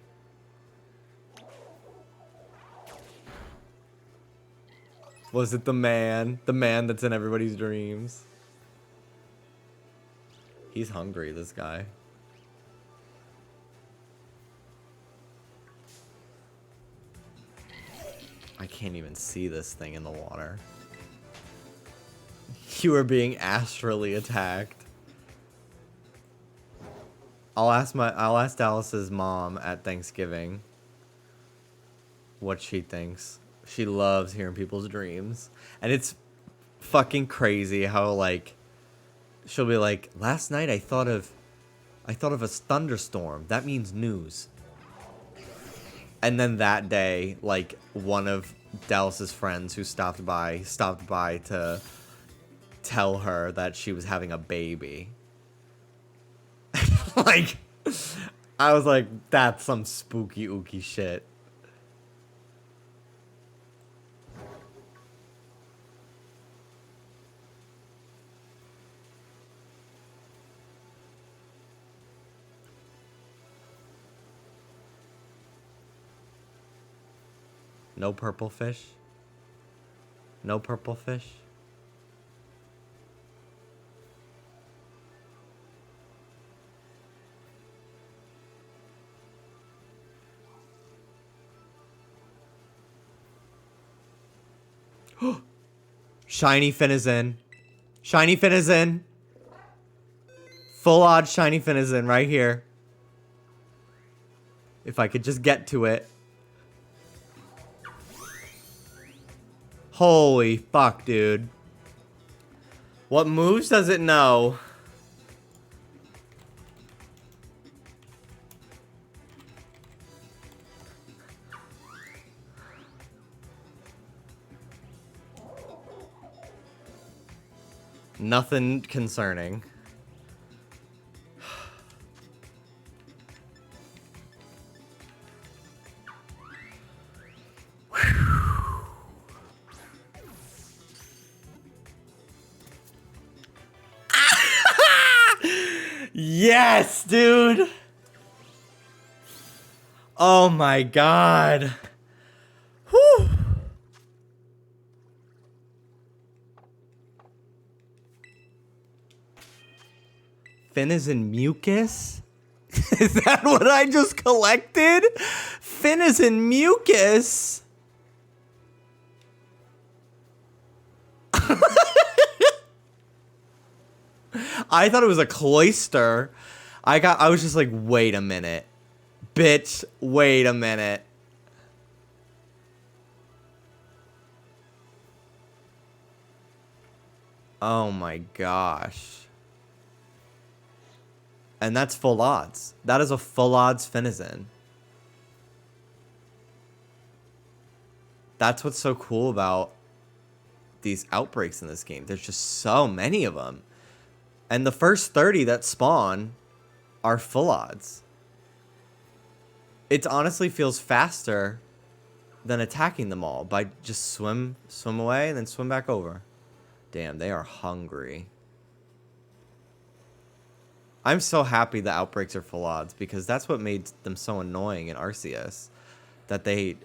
Was it the man? The man that's in everybody's dreams. He's hungry, this guy. I can't even see this thing in the water. You are being astrally attacked. I'll ask Dallas's mom at Thanksgiving what she thinks. She loves hearing people's dreams. And it's fucking crazy how, like, she'll be like, last night I thought of a thunderstorm. That means news. And then that day, like, one of Dallas's friends who stopped by to tell her that she was having a baby. Like, I was like, that's some spooky ooky shit. No purple fish. No purple fish. Shiny fin is in. Shiny fin is in. Full odds shiny fin is in right here. If I could just get to it. Holy fuck, dude. What moves does it know? Nothing concerning. Yes, dude. Oh my god. Whew. Fin is in mucus? Is that what I just collected? Fin is in mucus. I thought it was a cloister. I was just like, wait a minute. Bitch, wait a minute. Oh my gosh. And that's full odds. That is a full odds Finizen. That's what's so cool about these outbreaks in this game. There's just so many of them. And the first 30 that spawn are full odds. It honestly feels faster than attacking them all by just swim away and then swim back over. Damn, they are hungry. I'm so happy the outbreaks are full odds because that's what made them so annoying in Arceus. That they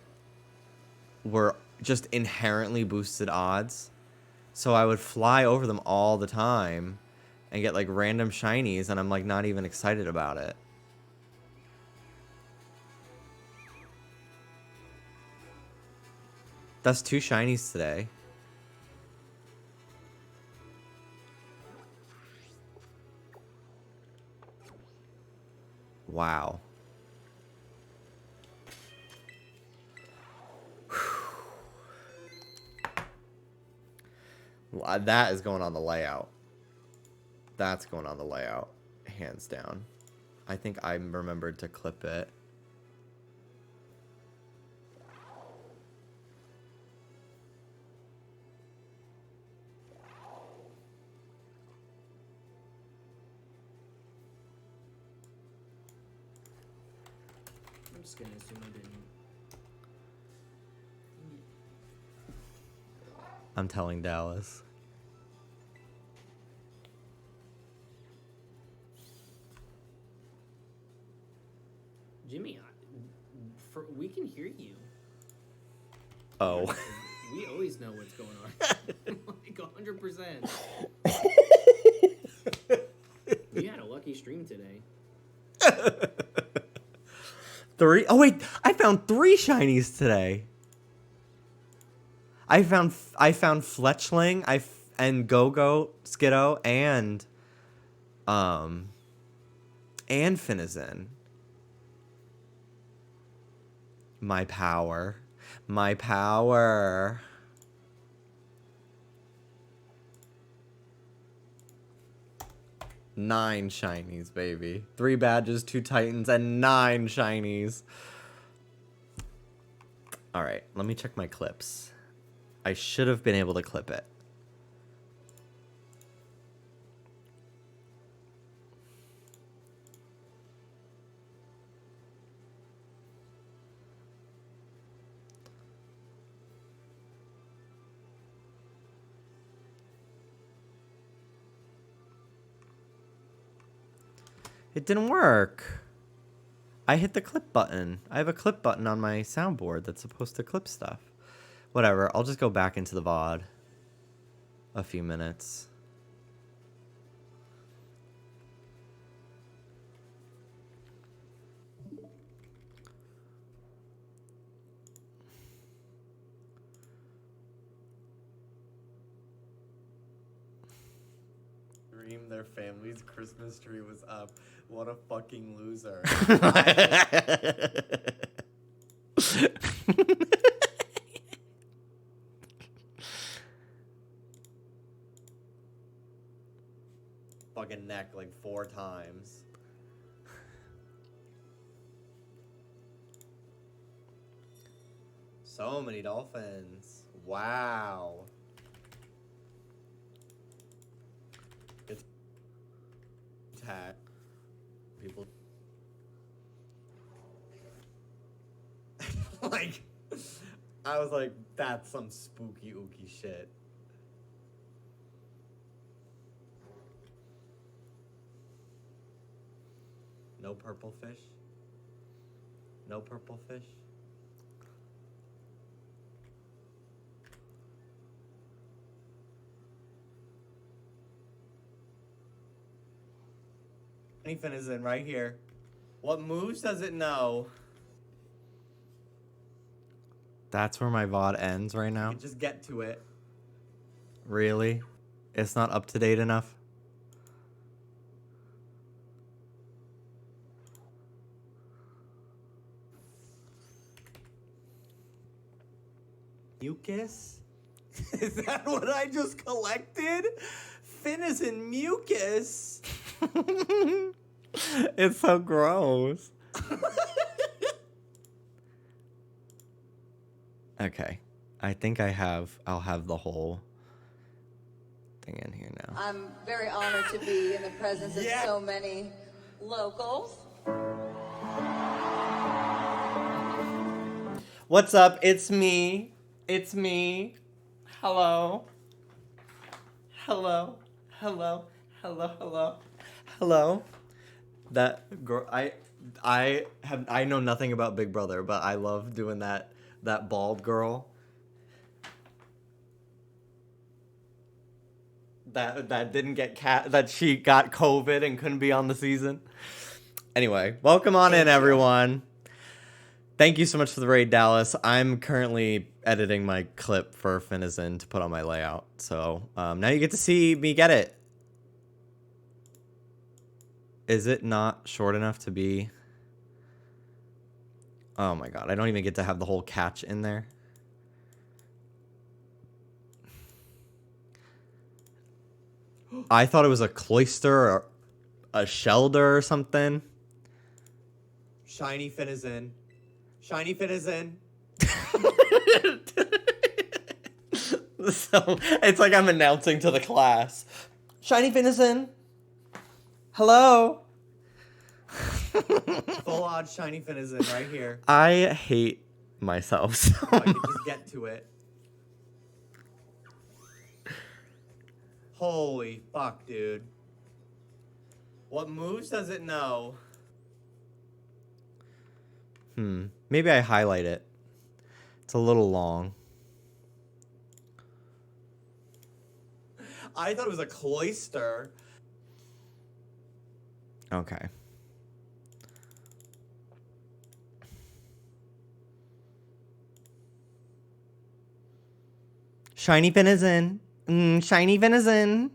were just inherently boosted odds. So I would fly over them all the time and get like random shinies and I'm like not even excited about it. That's 2 shinies today. Wow. Well, that is going on the layout. That's going on the layout. Hands down. I think I remembered to clip it. I'm just gonna assume I didn't. I'm telling Dallas. Jimmy, we can hear you. Oh. We always know what's going on. Like 100%. We had a lucky stream today. 3. Oh wait, I found 3 shinies today. I found Fletchling, and Go-Go, Skiddo, and Finizen. My power. My power. Nine shinies, baby. 3 badges, 2 titans, and 9 shinies. Alright, let me check my clips. I should have been able to clip it. It didn't work. I hit the clip button. I have a clip button on my soundboard that's supposed to clip stuff. Whatever. I'll just go back into the VOD. A few minutes. Their family's Christmas tree was up. What a fucking loser. Fucking neck like 4 times. So many dolphins. Wow. Tag people like I was like, that's some spooky ooky shit. No purple fish. No purple fish. Anything is in right here. What moves does it know? That's where my VOD ends right now. Just get to it. Really? It's not up to date enough? Mucus? Is that what I just collected? Fin is in mucus. It's so gross. Okay. I think I'll have the whole thing in here now. I'm very honored to be in the presence of so many locals. What's up? It's me. It's me. Hello. Hello. Hello. Hello. Hello. Hello. That girl, I know nothing about Big Brother, but I love doing that bald girl. That didn't get that she got COVID and couldn't be on the season. Anyway, welcome on in, everyone. Thank you so much for the raid, Dallas. I'm currently editing my clip for Finizen to put on my layout. So now you get to see me get it. Is it not short enough to be... Oh my god, I don't even get to have the whole catch in there. I thought it was a cloister or a shelter or something. Shiny Finizen. Shiny Finizen. So it's like I'm announcing to the class. Shiny Finizen. Hello. Full odd shiny Finizen right here. I hate myself. So I can just get to it. Holy fuck, dude. What moves does it know? Maybe I highlight it. It's a little long. I thought it was a cloister. Okay. Shiny Finizen. Shiny Finizen.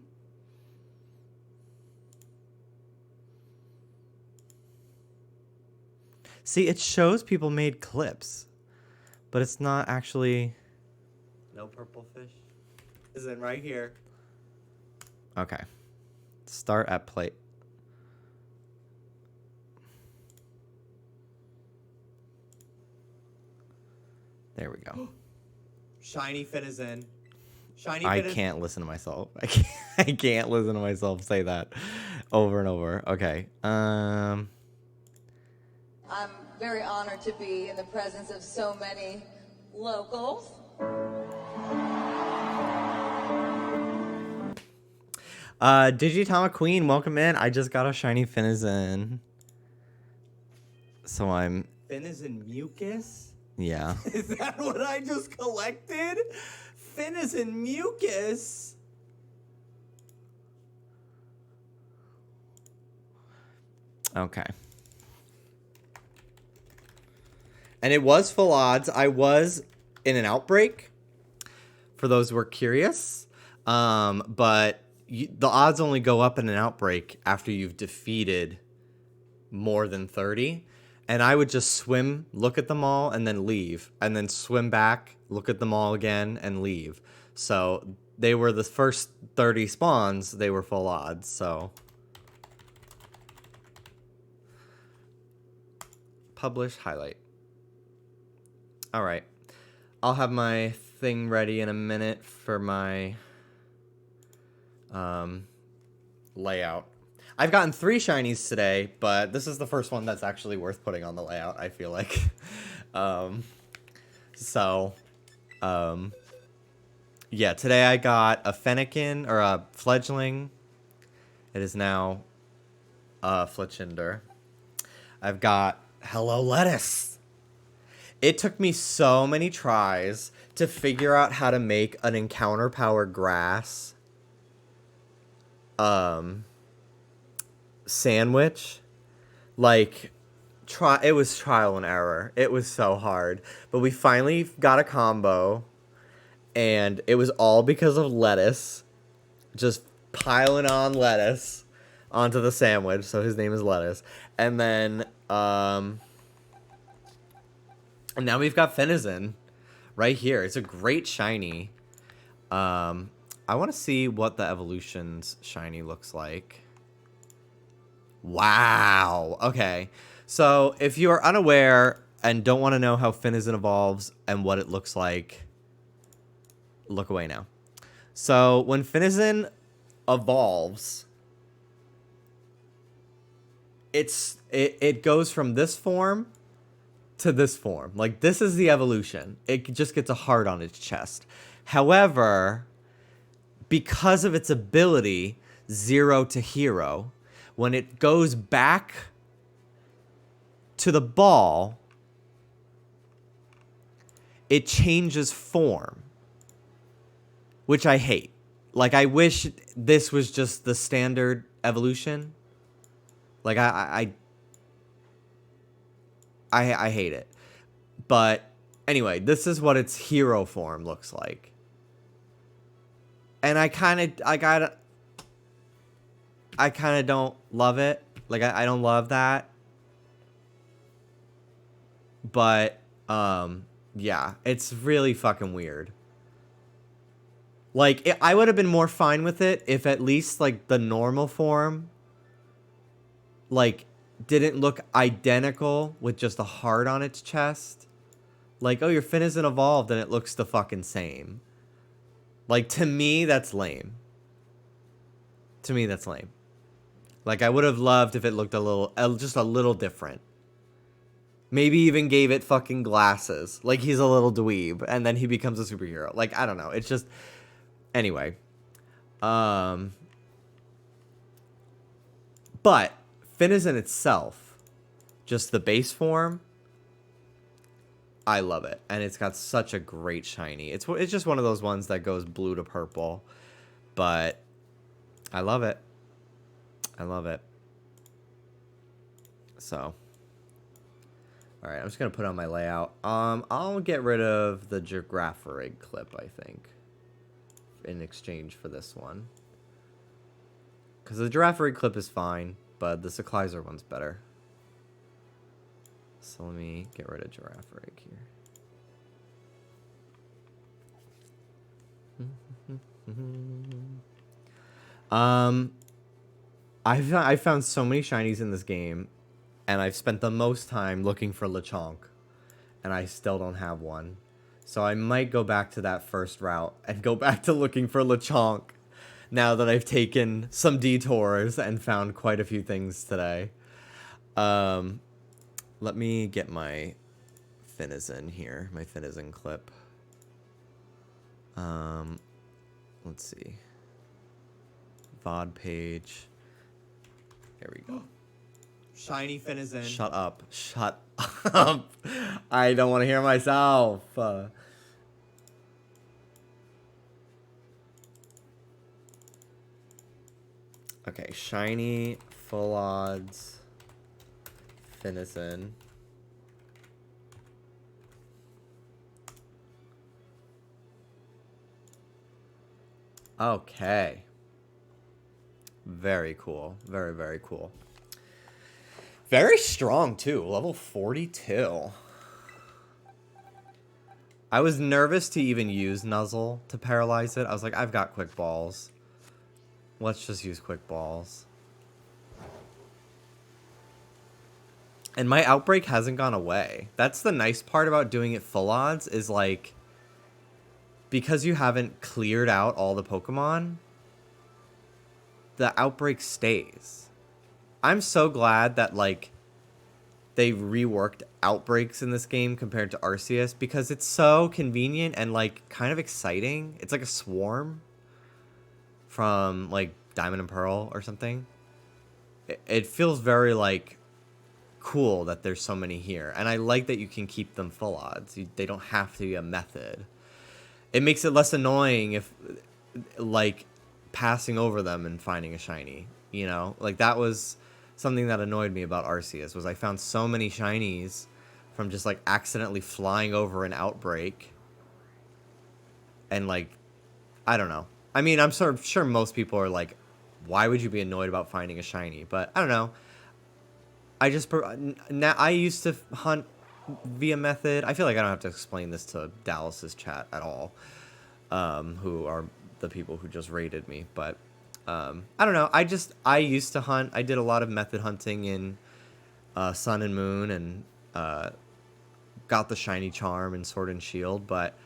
See, it shows people made clips, but it's not actually... No purple fish? Is it right here? Okay. Start at plate. There we go. Shiny Finizen. Shiny Finizen. I can't listen to myself. I can't listen to myself say that over and over. Okay. I'm very honored to be in the presence of so many locals. Digitama Queen, welcome in. I just got a shiny Finizen. So I'm... Fin is in mucus? Yeah. Is that what I just collected? Fin is in mucus? Okay. And it was full odds. I was in an outbreak, for those who are curious. But the odds only go up in an outbreak after you've defeated more than 30. And I would just swim, look at them all, and then leave. And then swim back, look at them all again, and leave. So they were the first 30 spawns, they were full odds, so... Publish, highlight. All right. I'll have my thing ready in a minute for my layout. I've gotten 3 shinies today, but this is the first one that's actually worth putting on the layout, I feel like. Yeah, today I got a Fennekin, or a Fledgling. It is now a Fletchinder. I've got Hello Lettuce. It took me so many tries to figure out how to make an encounter power grass sandwich. Like, it was trial and error. It was so hard. But we finally got a combo, and it was all because of lettuce. Just piling on lettuce onto the sandwich. So his name is Lettuce. And then, and now we've got Finizen right here. It's a great shiny. I want to see what the evolution's shiny looks like. Wow. Okay. So if you are unaware and don't want to know how Finizen evolves and what it looks like, look away now. So when Finizen evolves, it goes from this form to this form. Like, this is the evolution. It just gets a heart on its chest. However, because of its ability, 0 to hero, when it goes back to the ball, it changes form, which I hate. Like, I wish this was just the standard evolution. Like, I hate it. But anyway, this is what its hero form looks like. And I kind of don't love it. Like, I don't love that. But, yeah, it's really fucking weird. Like, I would have been more fine with it if at least, like, the normal form, like, didn't look identical with just a heart on its chest. Like, oh, your fin isn't evolved and it looks the fucking same. Like, to me, that's lame. To me, that's lame. Like, I would have loved if it looked a little, just a little different. Maybe even gave it fucking glasses. Like, he's a little dweeb, and then he becomes a superhero. Like, I don't know. It's just... Anyway. But, Finizen itself, just the base form, I love it. And it's got such a great shiny. It's just one of those ones that goes blue to purple. But, I love it. I love it. So... Alright, I'm just going to put on my layout. I'll get rid of the Giraffe clip, I think, in exchange for this one. Because the Giraffe clip is fine, but the Cyclizer one's better. So let me get rid of Giraffe here. I found so many shinies in this game. And I've spent the most time looking for Lechonk. And I still don't have one. So I might go back to that first route and go back to looking for Lechonk. Now that I've taken some detours and found quite a few things today. Let me get my Finizen here. My Finizen clip. Let's see. VOD page. There we go. Shiny Finizen. Shut up. Shut up. I don't want to hear myself. Okay, shiny, full odds, Finizen. Okay. Very cool. Very, very cool. Very strong, too. Level 42. I was nervous to even use Nuzzle to paralyze it. I was like, I've got quick balls. Let's just use quick balls. And my outbreak hasn't gone away. That's the nice part about doing it full odds is like, because you haven't cleared out all the Pokemon, the outbreak stays. I'm so glad that like they reworked outbreaks in this game compared to Arceus because it's so convenient and like kind of exciting. It's like a swarm from like Diamond and Pearl or something. It feels very like cool that there's so many here, and I like that you can keep them full odds. They don't have to be a method. It makes it less annoying if like passing over them and finding a shiny, you know? Like that was something that annoyed me about Arceus was I found so many shinies from just like accidentally flying over an outbreak. And like, I don't know. I mean, I'm sort of sure most people are like, why would you be annoyed about finding a shiny? But I don't know. I used to hunt via method. I feel like I don't have to explain this to Dallas's chat at all, who are the people who just rated me. But I don't know. I used to hunt. I did a lot of method hunting in Sun and Moon and got the shiny charm in Sword and Shield. But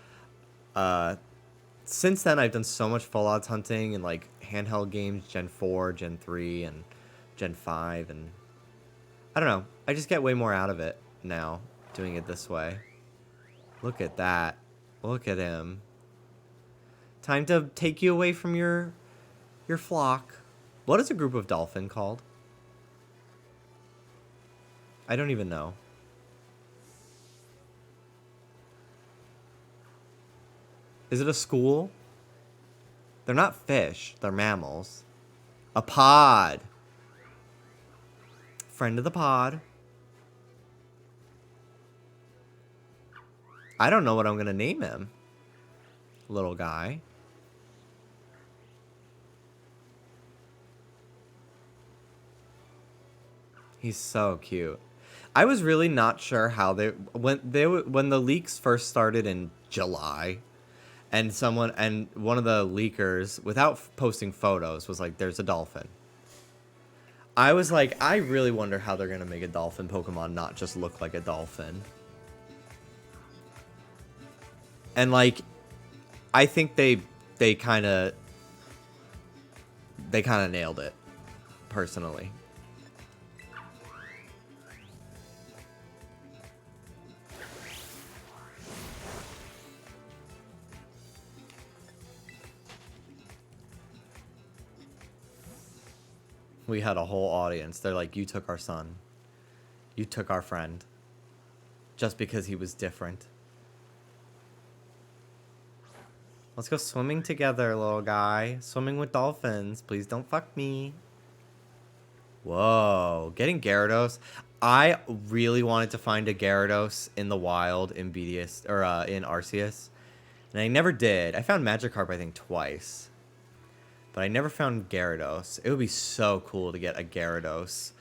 since then, I've done so much full odds hunting and like handheld games, Gen 4, Gen 3, and Gen 5, and I don't know. I just get way more out of it now doing it this way. Look at that. Look at him. Time to take you away from your flock. What is a group of dolphin called? I don't even know. Is it a school? They're not fish. They're mammals. A pod. Friend of the pod. I don't know what I'm going to name him. Little guy. He's so cute. I was really not sure how when the leaks first started in July, and one of the leakers, without posting photos, was like, "There's a dolphin." I was like, I really wonder how they're gonna make a dolphin Pokemon not just look like a dolphin. And like, I think they kind of nailed it, personally. We had a whole audience. They're like, you took our son. You took our friend. Just because he was different. Let's go swimming together, little guy. Swimming with dolphins. Please don't fuck me. Whoa. Getting Gyarados. I really wanted to find a Gyarados in the wild in BDS, or in Arceus. And I never did. I found Magikarp, I think, twice. But I never found Gyarados. It would be so cool to get a Gyarados,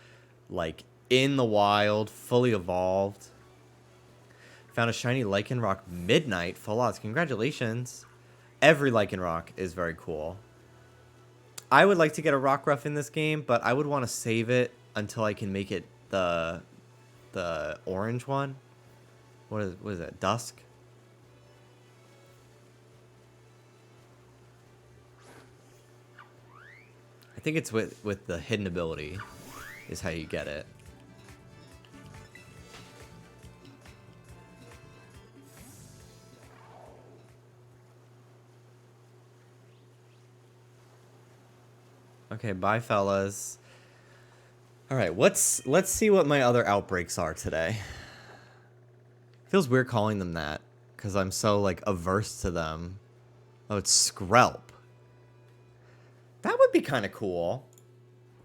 like, in the wild, fully evolved. Found a shiny Lycanroc Midnight, full odds. Congratulations. Every Lycanroc is very cool. I would like to get a Rockruff in this game, but I would want to save it until I can make it the orange one. What is it? Dusk? I think it's with the hidden ability is how you get it. Okay, bye fellas. All right, let's see what my other outbreaks are today. Feels weird calling them that because I'm so like averse to them. Oh, it's Skrelp. That would be kind of cool.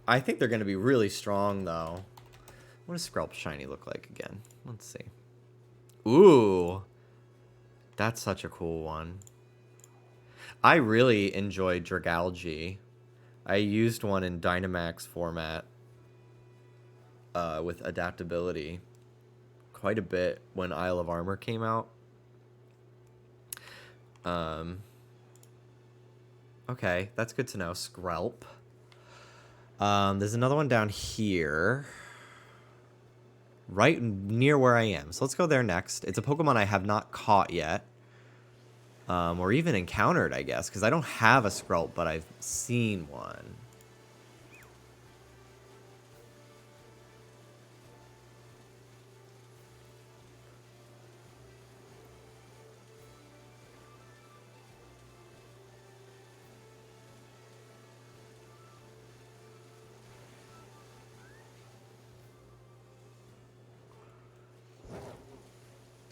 I think they're going to be really strong though. What does Skrelp shiny look like again? Let's see. Ooh. That's such a cool one. I really enjoyed Dragalge. I used one in Dynamax format with adaptability quite a bit when Isle of Armor came out. Okay, that's good to know. Skrelp. There's another one down here. Right near where I am. So let's go there next. It's a Pokemon I have not caught yet. Or even encountered, I guess. Because I don't have a Skrelp, but I've seen one.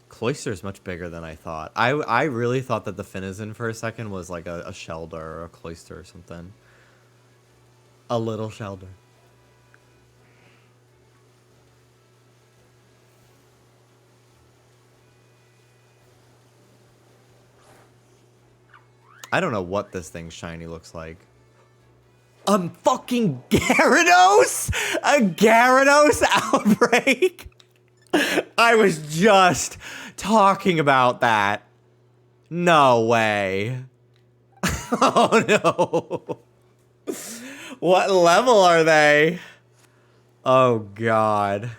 Cloyster is much bigger than I thought. I really thought that the Finizen for a second was like a Shelder or a Cloyster or something. A little Shelder. I don't know what this thing's shiny looks like. Fucking Gyarados? A Gyarados outbreak? I was just talking about that. No way. Oh no. What level are they? Oh god.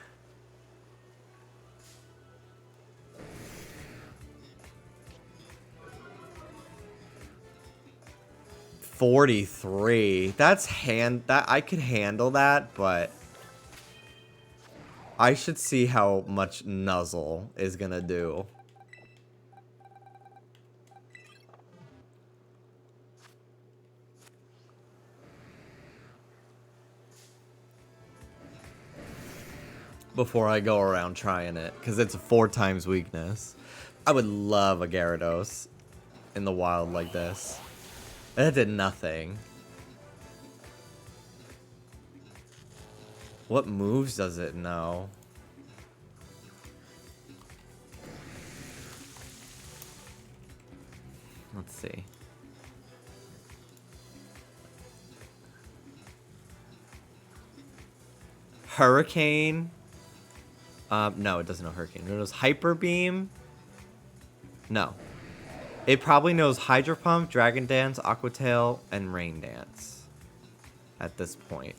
$43. That's that I could handle that, but I should see how much Nuzzle is gonna do. Before I go around trying it, because it's a 4 times weakness. I would love a Gyarados in the wild like this. That did nothing. What moves does it know? Let's see. Hurricane. No, it doesn't know Hurricane. It knows Hyper Beam. No. It probably knows Hydro Pump, Dragon Dance, Aqua Tail, and Rain Dance. At this point.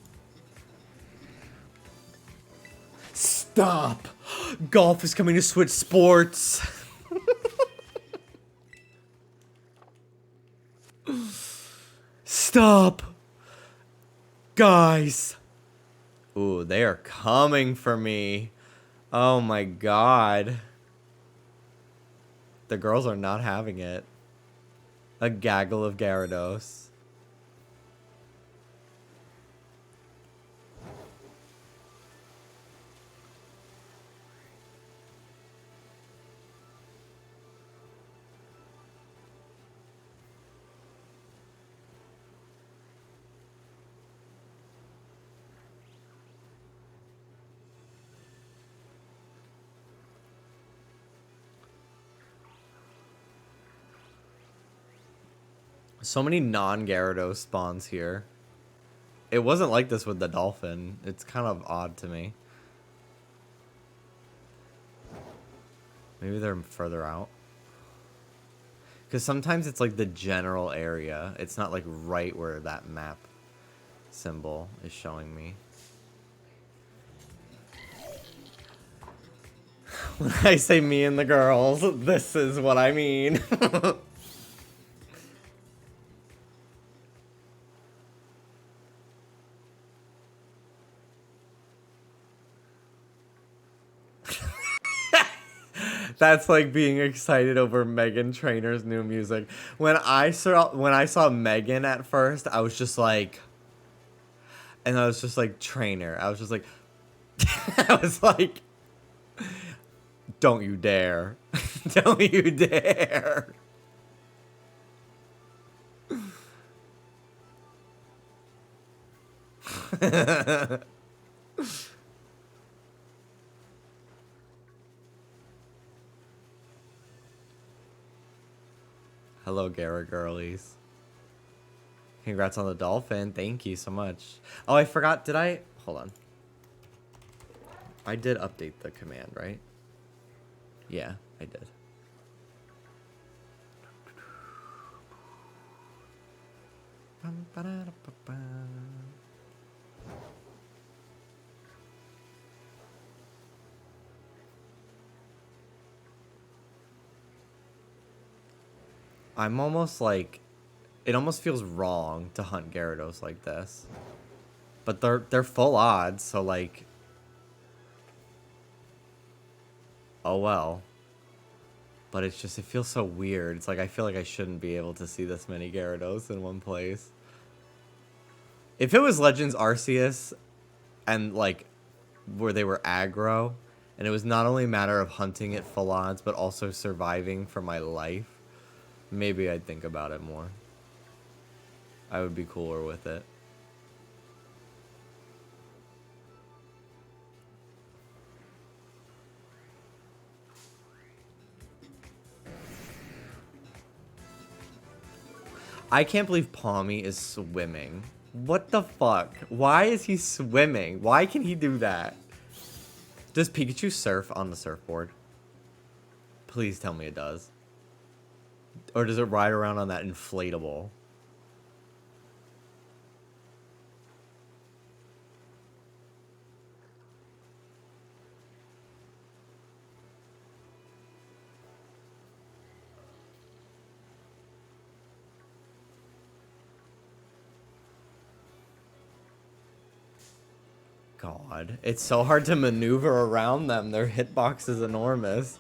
Stop! Golf is coming to Switch Sports. Stop! Guys. Ooh, they are coming for me. Oh my god. The girls are not having it. A gaggle of Gyarados. So many non-Gyarados spawns here. It wasn't like this with the Dolphin. It's kind of odd to me. Maybe they're further out. Because sometimes it's like the general area. It's not like right where that map symbol is showing me. When I say me and the girls, this is what I mean. That's like being excited over Meghan Trainor's new music. When I saw Megan at first, I was just like, And I was just like, trainer. I was just like, I was like, don't you dare. Don't you dare. Hello, Gara girlies. Congrats on the dolphin. Thank you so much. Oh, I forgot. Did I? Hold on. I did update the command, right? Yeah, I did. I'm almost like, it almost feels wrong to hunt Gyarados like this. But they're full odds, so like, oh well. But it's just, it feels so weird. It's like, I feel like I shouldn't be able to see this many Gyarados in one place. If it was Legends Arceus and like, where they were aggro, and it was not only a matter of hunting at full odds, but also surviving for my life, maybe I'd think about it more. I would be cooler with it. I can't believe Palmy is swimming. What the fuck? Why is he swimming? Why can he do that? Does Pikachu surf on the surfboard? Please tell me it does. Or does it ride around on that inflatable? God, it's so hard to maneuver around them. Their hitbox is enormous.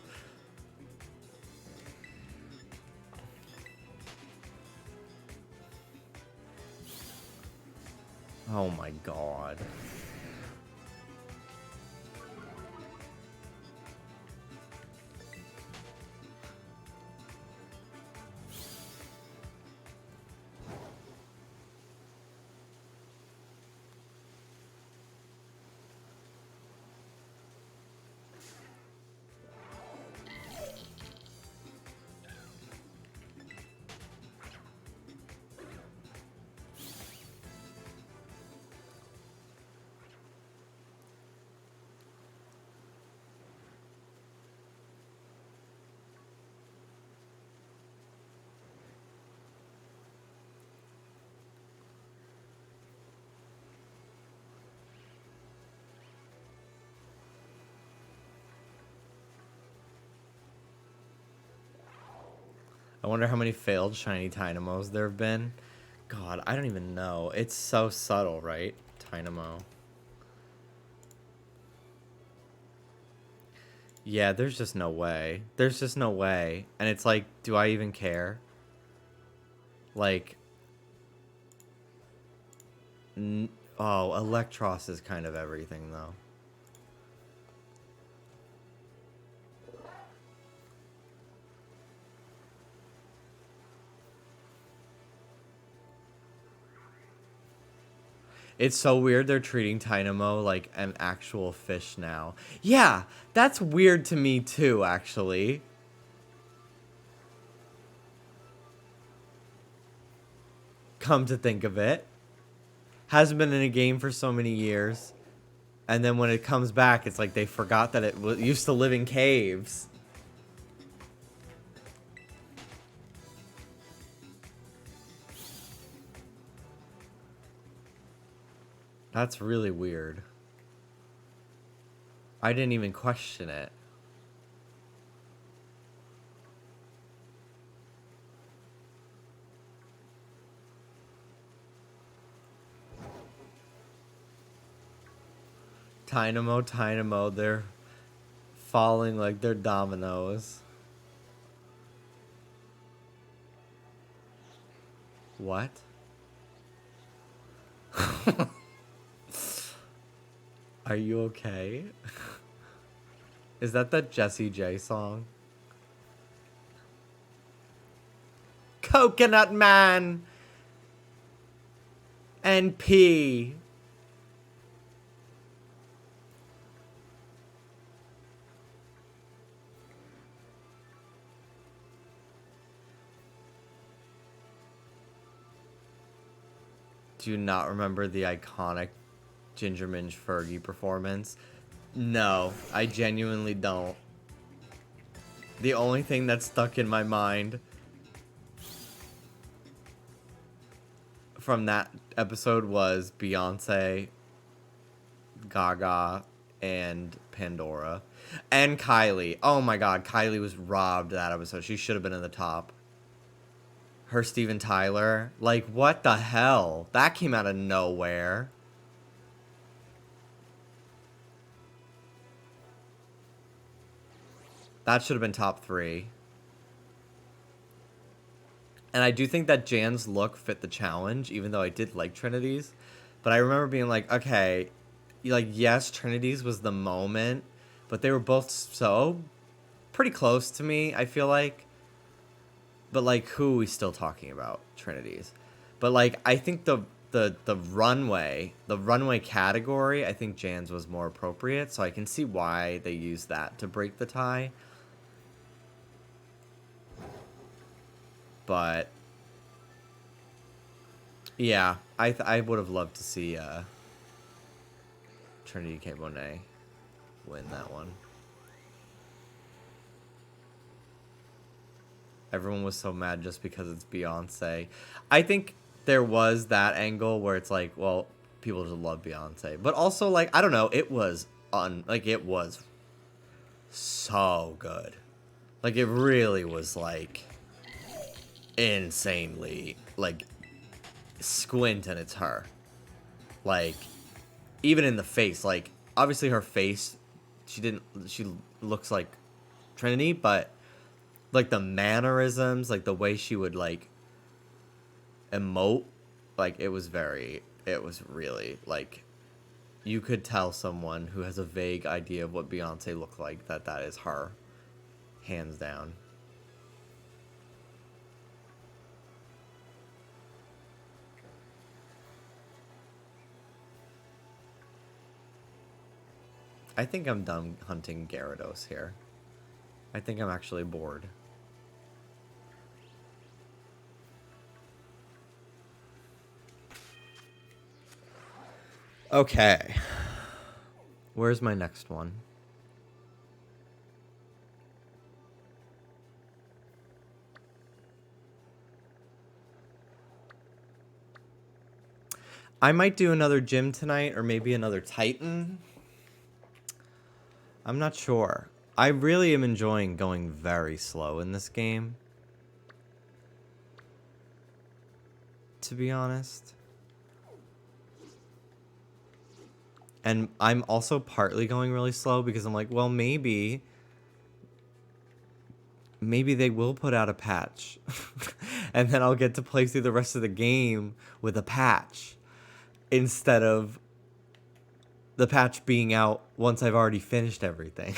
Oh my God. I wonder how many failed shiny Dynamos there have been. God, I don't even know. It's so subtle, right? Dynamo. Yeah, there's just no way. There's just no way. And it's like, do I even care? Like, oh, Electros is kind of everything, though. It's so weird they're treating Dynamo like an actual fish now. Yeah, that's weird to me too, actually. Come to think of it. Hasn't been in a game for so many years. And then when it comes back, it's like they forgot that it used to live in caves. That's really weird. I didn't even question it. Dynamo, they're falling like they're dominoes. What? Are you okay? Is that the Jessie J song? Coconut Man and P. Do you not remember the iconic Ginger Minj Fergie performance? No, I genuinely don't. The only thing that's stuck in my mind from that episode was Beyonce, Gaga, and Pandora. And Kylie. Oh my god, Kylie was robbed that episode. She should have been in the top. Her Steven Tyler. Like, what the hell? That came out of nowhere. That should have been top 3. And I do think that Jan's look fit the challenge, even though I did like Trinity's. But I remember being like, okay, like, yes, Trinity's was the moment, but they were both so pretty close to me, I feel like. But, like, who are we still talking about? Trinity's. But, like, I think the runway category, I think Jan's was more appropriate, so I can see why they used that to break the tie. But yeah, I would have loved to see Trinity K. Bonet win that one. Everyone was so mad just because it's Beyonce. I think there was that angle where it's like, well, people just love Beyonce, but also, like, I don't know, it was it was so good. Like, it really was, like, insanely, like, squint and it's her. Like, even in the face, like, obviously her face, she looks like Trinity, but, like, the mannerisms, like, the way she would, like, emote, like, it was really, like, you could tell someone who has a vague idea of what Beyonce looked like that is her, hands down. I think I'm done hunting Gyarados here. I think I'm actually bored. Okay. Where's my next one? I might do another gym tonight, or maybe another Titan. I'm not sure. I really am enjoying going very slow in this game, to be honest. And I'm also partly going really slow because I'm like, well, maybe they will put out a patch. And then I'll get to play through the rest of the game with a patch, instead of the patch being out once I've already finished everything.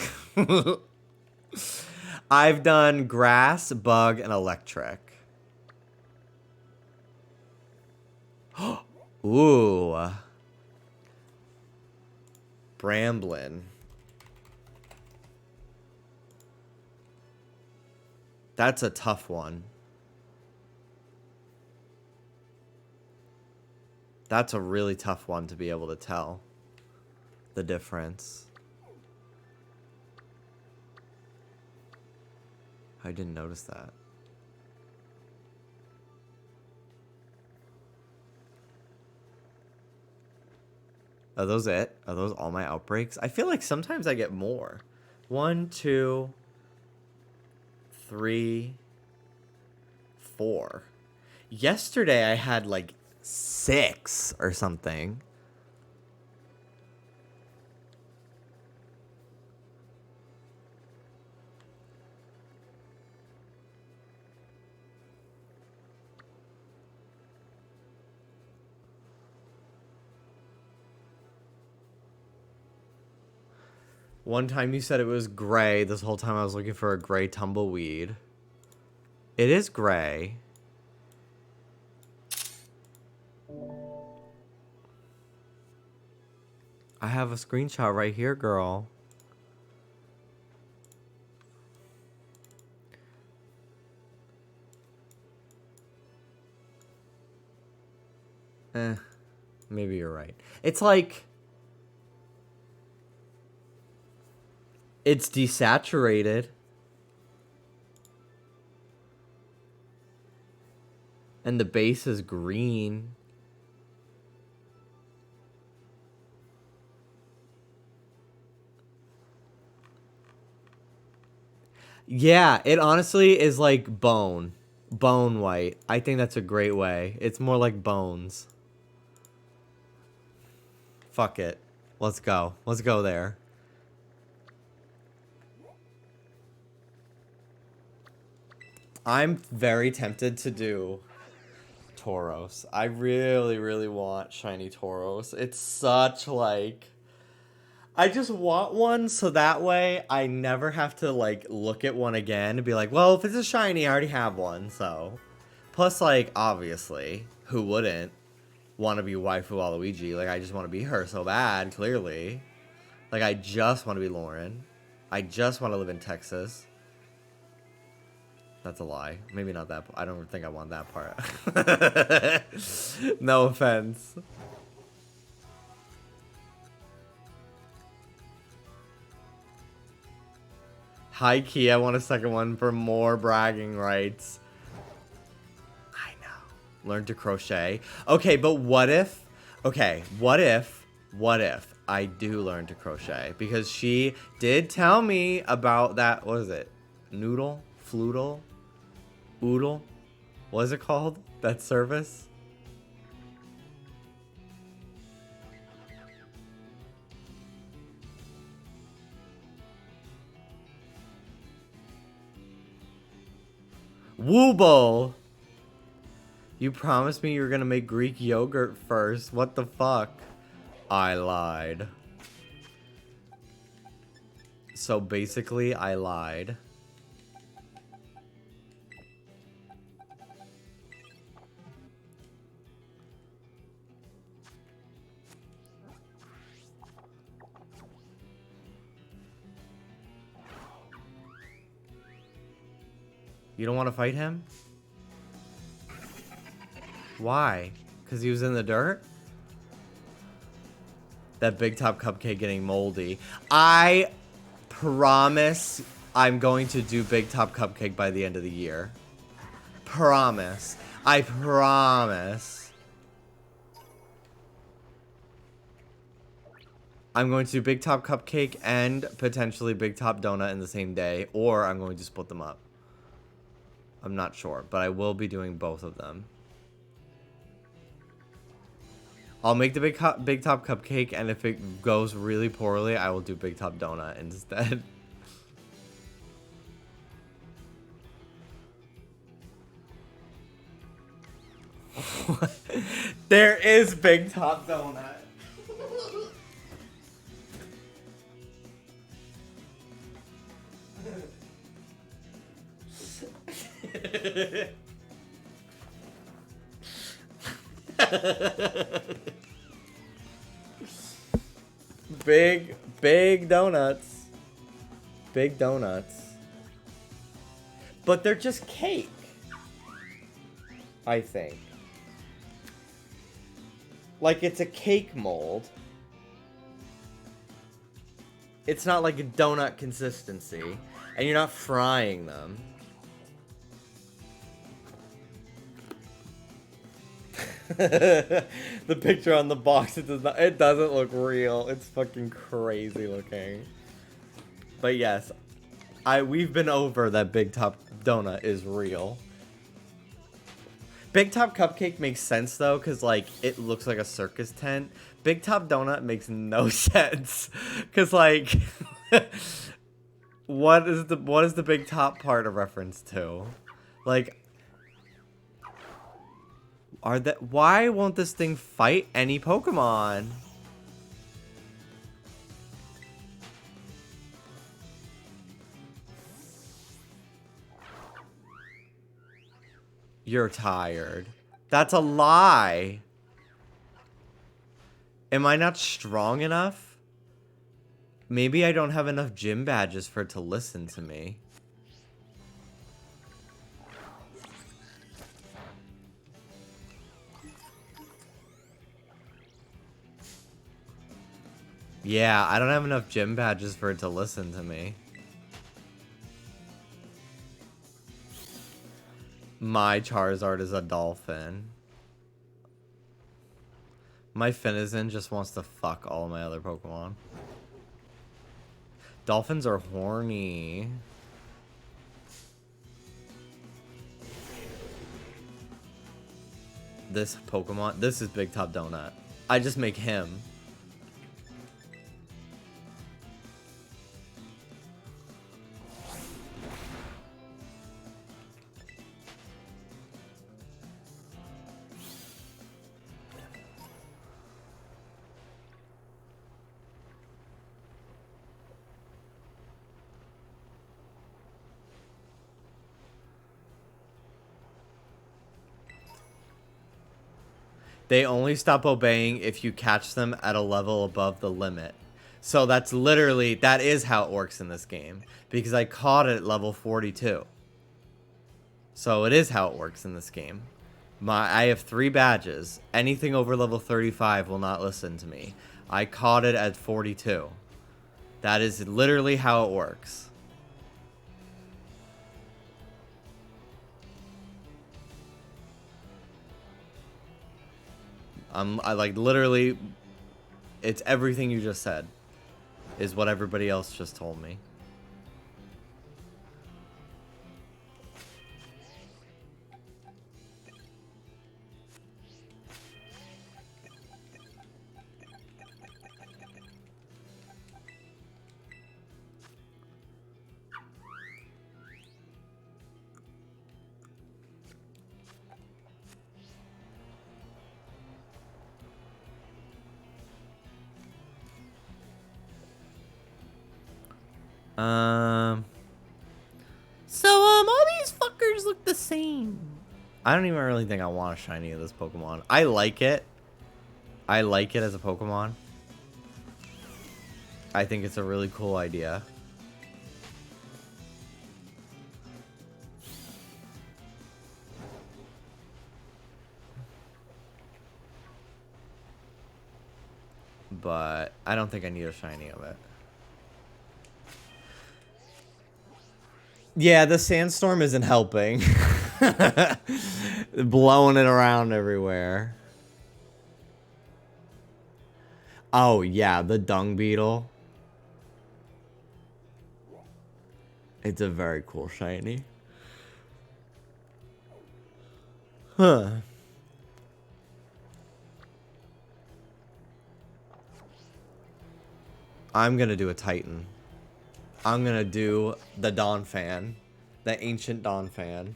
I've done grass, bug, and electric. Ooh. Bramblin. That's a tough one. That's a really tough one to be able to tell the difference. I didn't notice that. Are those it? Are those all my outbreaks? I feel like sometimes I get more. 1, 2, 3, 4. Yesterday I had like 6 or something. One time you said it was gray. This whole time I was looking for a gray tumbleweed. It is gray. I have a screenshot right here, girl. Maybe you're right. It's like... It's desaturated. And the base is green. Yeah, it honestly is like bone. Bone white. I think that's a great way. It's more like bones. Fuck it. Let's go. Let's go there. I'm very tempted to do Tauros. I really, really want shiny Tauros. It's such like... I just want one so that way I never have to like look at one again and be like, well, if it's a shiny, I already have one, so. Plus, like, obviously, who wouldn't want to be waifu Waluigi? Like, I just want to be her so bad, clearly. Like, I just want to be Lauren. I just want to live in Texas. That's a lie. Maybe not that. I don't think I want that part. No offense. High key, I want a second one for more bragging rights. I know. Learn to crochet. Okay, but what if... Okay, what if I do learn to crochet? Because she did tell me about that... What is it? Noodle? Floodle? Oodle? What is it called? That service? Wooble! You promised me you were gonna make Greek yogurt first. What the fuck? I lied. So basically, I lied. You don't want to fight him? Why? Because he was in the dirt? That Big Top Cupcake getting moldy. I promise I'm going to do Big Top Cupcake by the end of the year. Promise. I promise. I'm going to do Big Top Cupcake and potentially Big Top Donut in the same day, or I'm going to split them up. I'm not sure, but I will be doing both of them. I'll make the Big Top Cupcake, and if it goes really poorly, I will do Big Top Donut instead. There is Big Top Donut. Big donuts. Big donuts. But they're just cake. I think. Like it's a cake mold. It's not like a donut consistency. And you're not frying them. The picture on the box, it doesn't look real. It's fucking crazy looking. But yes, we've been over that Big Top Donut is real. Big Top Cupcake makes sense though, cause like it looks like a circus tent. Big Top Donut makes no sense, cause like, what is the Big Top part a reference to? Like, why won't this thing fight any Pokemon? You're tired. That's a lie. Am I not strong enough? Maybe I don't have enough gym badges for it to listen to me. Yeah, I don't have enough gym badges for it to listen to me. My Charizard is a dolphin. My Finizen just wants to fuck all my other Pokemon. Dolphins are horny. This Pokemon, this is Big Top Donut. I just make him. They only stop obeying if you catch them at a level above the limit. So that's literally, that is how it works in this game. Because I caught it at level 42. So it is how it works in this game. I have 3 badges. Anything over level 35 will not listen to me. I caught it at 42. That is literally how it works. I like literally, it's everything you just said is what everybody else just told me. All these fuckers look the same. I don't even really think I want a shiny of this Pokemon. I like it. I like it as a Pokemon. I think it's a really cool idea. But I don't think I need a shiny of it. Yeah, the sandstorm isn't helping. Blowing it around everywhere. Oh, yeah, the dung beetle. It's a very cool shiny. Huh. I'm gonna do a Titan. I'm gonna do the Dawn fan. The ancient Dawn fan.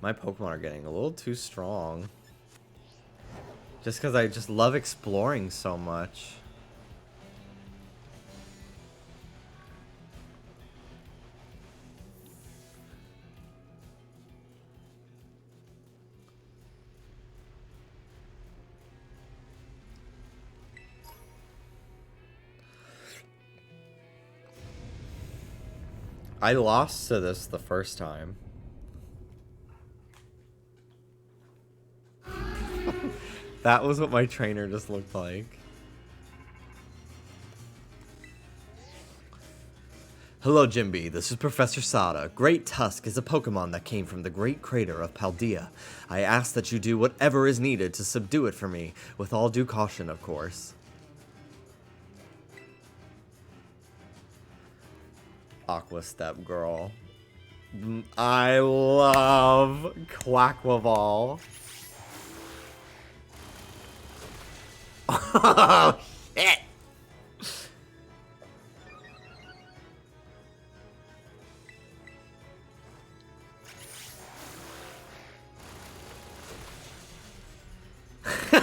My Pokemon are getting a little too strong. Just because I just love exploring so much. I lost to this the first time. That was what my trainer just looked like. Hello, Jimby. This is Professor Sada. Great Tusk is a Pokemon that came from the Great Crater of Paldea. I ask that you do whatever is needed to subdue it for me, with all due caution, of course. Aqua Step Girl. I love Quaquaval. Oh, shit.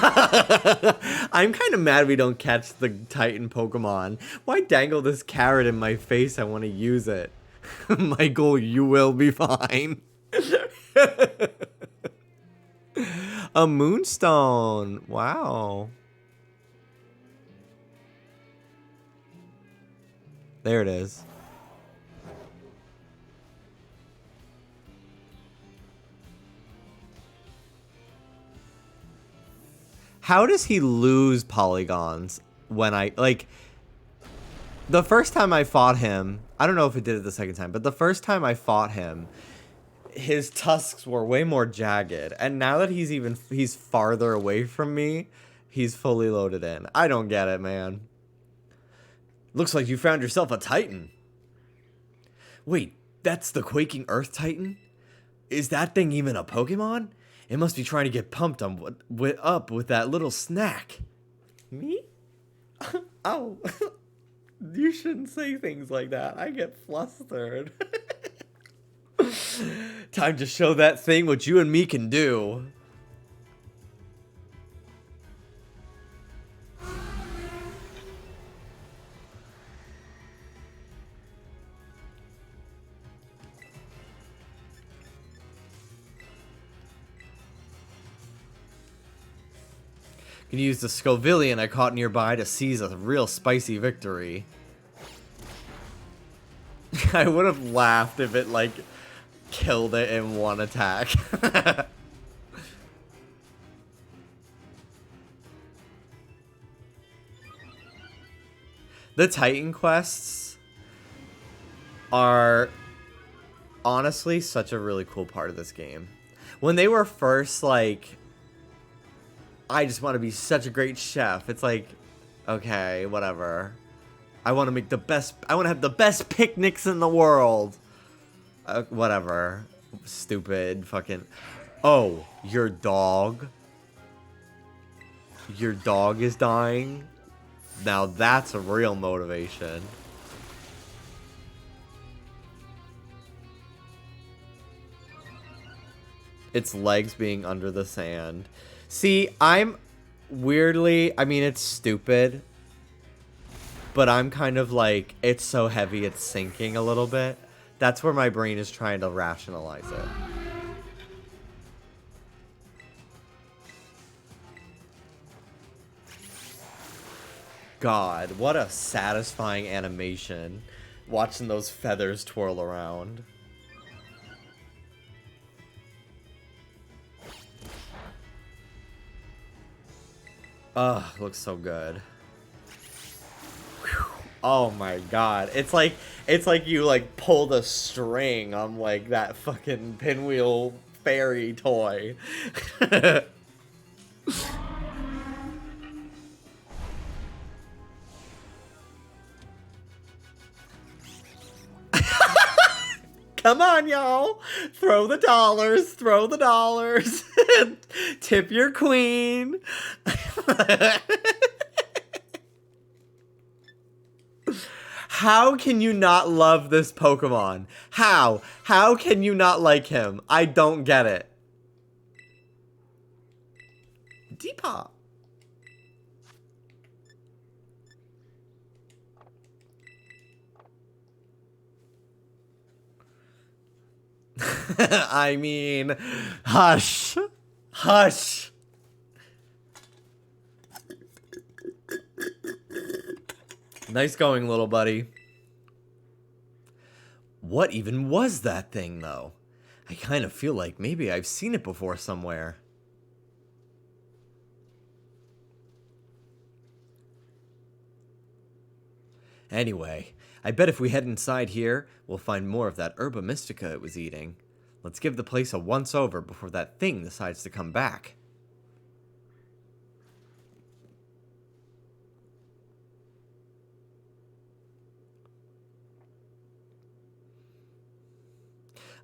I'm kind of mad we don't catch the Titan Pokemon. Why dangle this carrot in my face? I want to use it. Michael, you will be fine. A moonstone. Wow. There it is. How does he lose polygons when the first time I fought him, I don't know if it did it the second time, but the first time I fought him, his tusks were way more jagged. And now that he's farther away from me, he's fully loaded in. I don't get it, man. Looks like you found yourself a Titan. Wait, that's the Quaking Earth Titan? Is that thing even a Pokemon? It must be trying to get pumped up with that little snack. Me? Oh, you shouldn't say things like that. I get flustered. Time to show that thing what you and me can do. Can use the Scovillian I caught nearby to seize a real spicy victory. I would have laughed if it, like, killed it in one attack. The Titan quests are honestly such a really cool part of this game. When they were first, like, I just want to be such a great chef. It's like, okay, whatever. I want to make the best. I want to have the best picnics in the world. Whatever. Stupid fucking. Oh, your dog. Your dog is dying. Now that's a real motivation. Its legs being under the sand. See, I'm weirdly, I mean, it's stupid, but I'm kind of like, it's so heavy, it's sinking a little bit. That's where my brain is trying to rationalize it. God, what a satisfying animation, watching those feathers twirl around. Ugh, looks so good. Whew. Oh my god. It's like you like pulled a string on like that fucking pinwheel fairy toy. Come on, y'all. Throw the dollars. Throw the dollars. Tip your queen. How can you not love this Pokemon? How? How can you not like him? I don't get it. Depop. I mean, hush. Hush. Nice going, little buddy. What even was that thing, though? I kind of feel like maybe I've seen it before somewhere. Anyway, I bet if we head inside here, we'll find more of that herba mystica it was eating. Let's give the place a once-over before that thing decides to come back.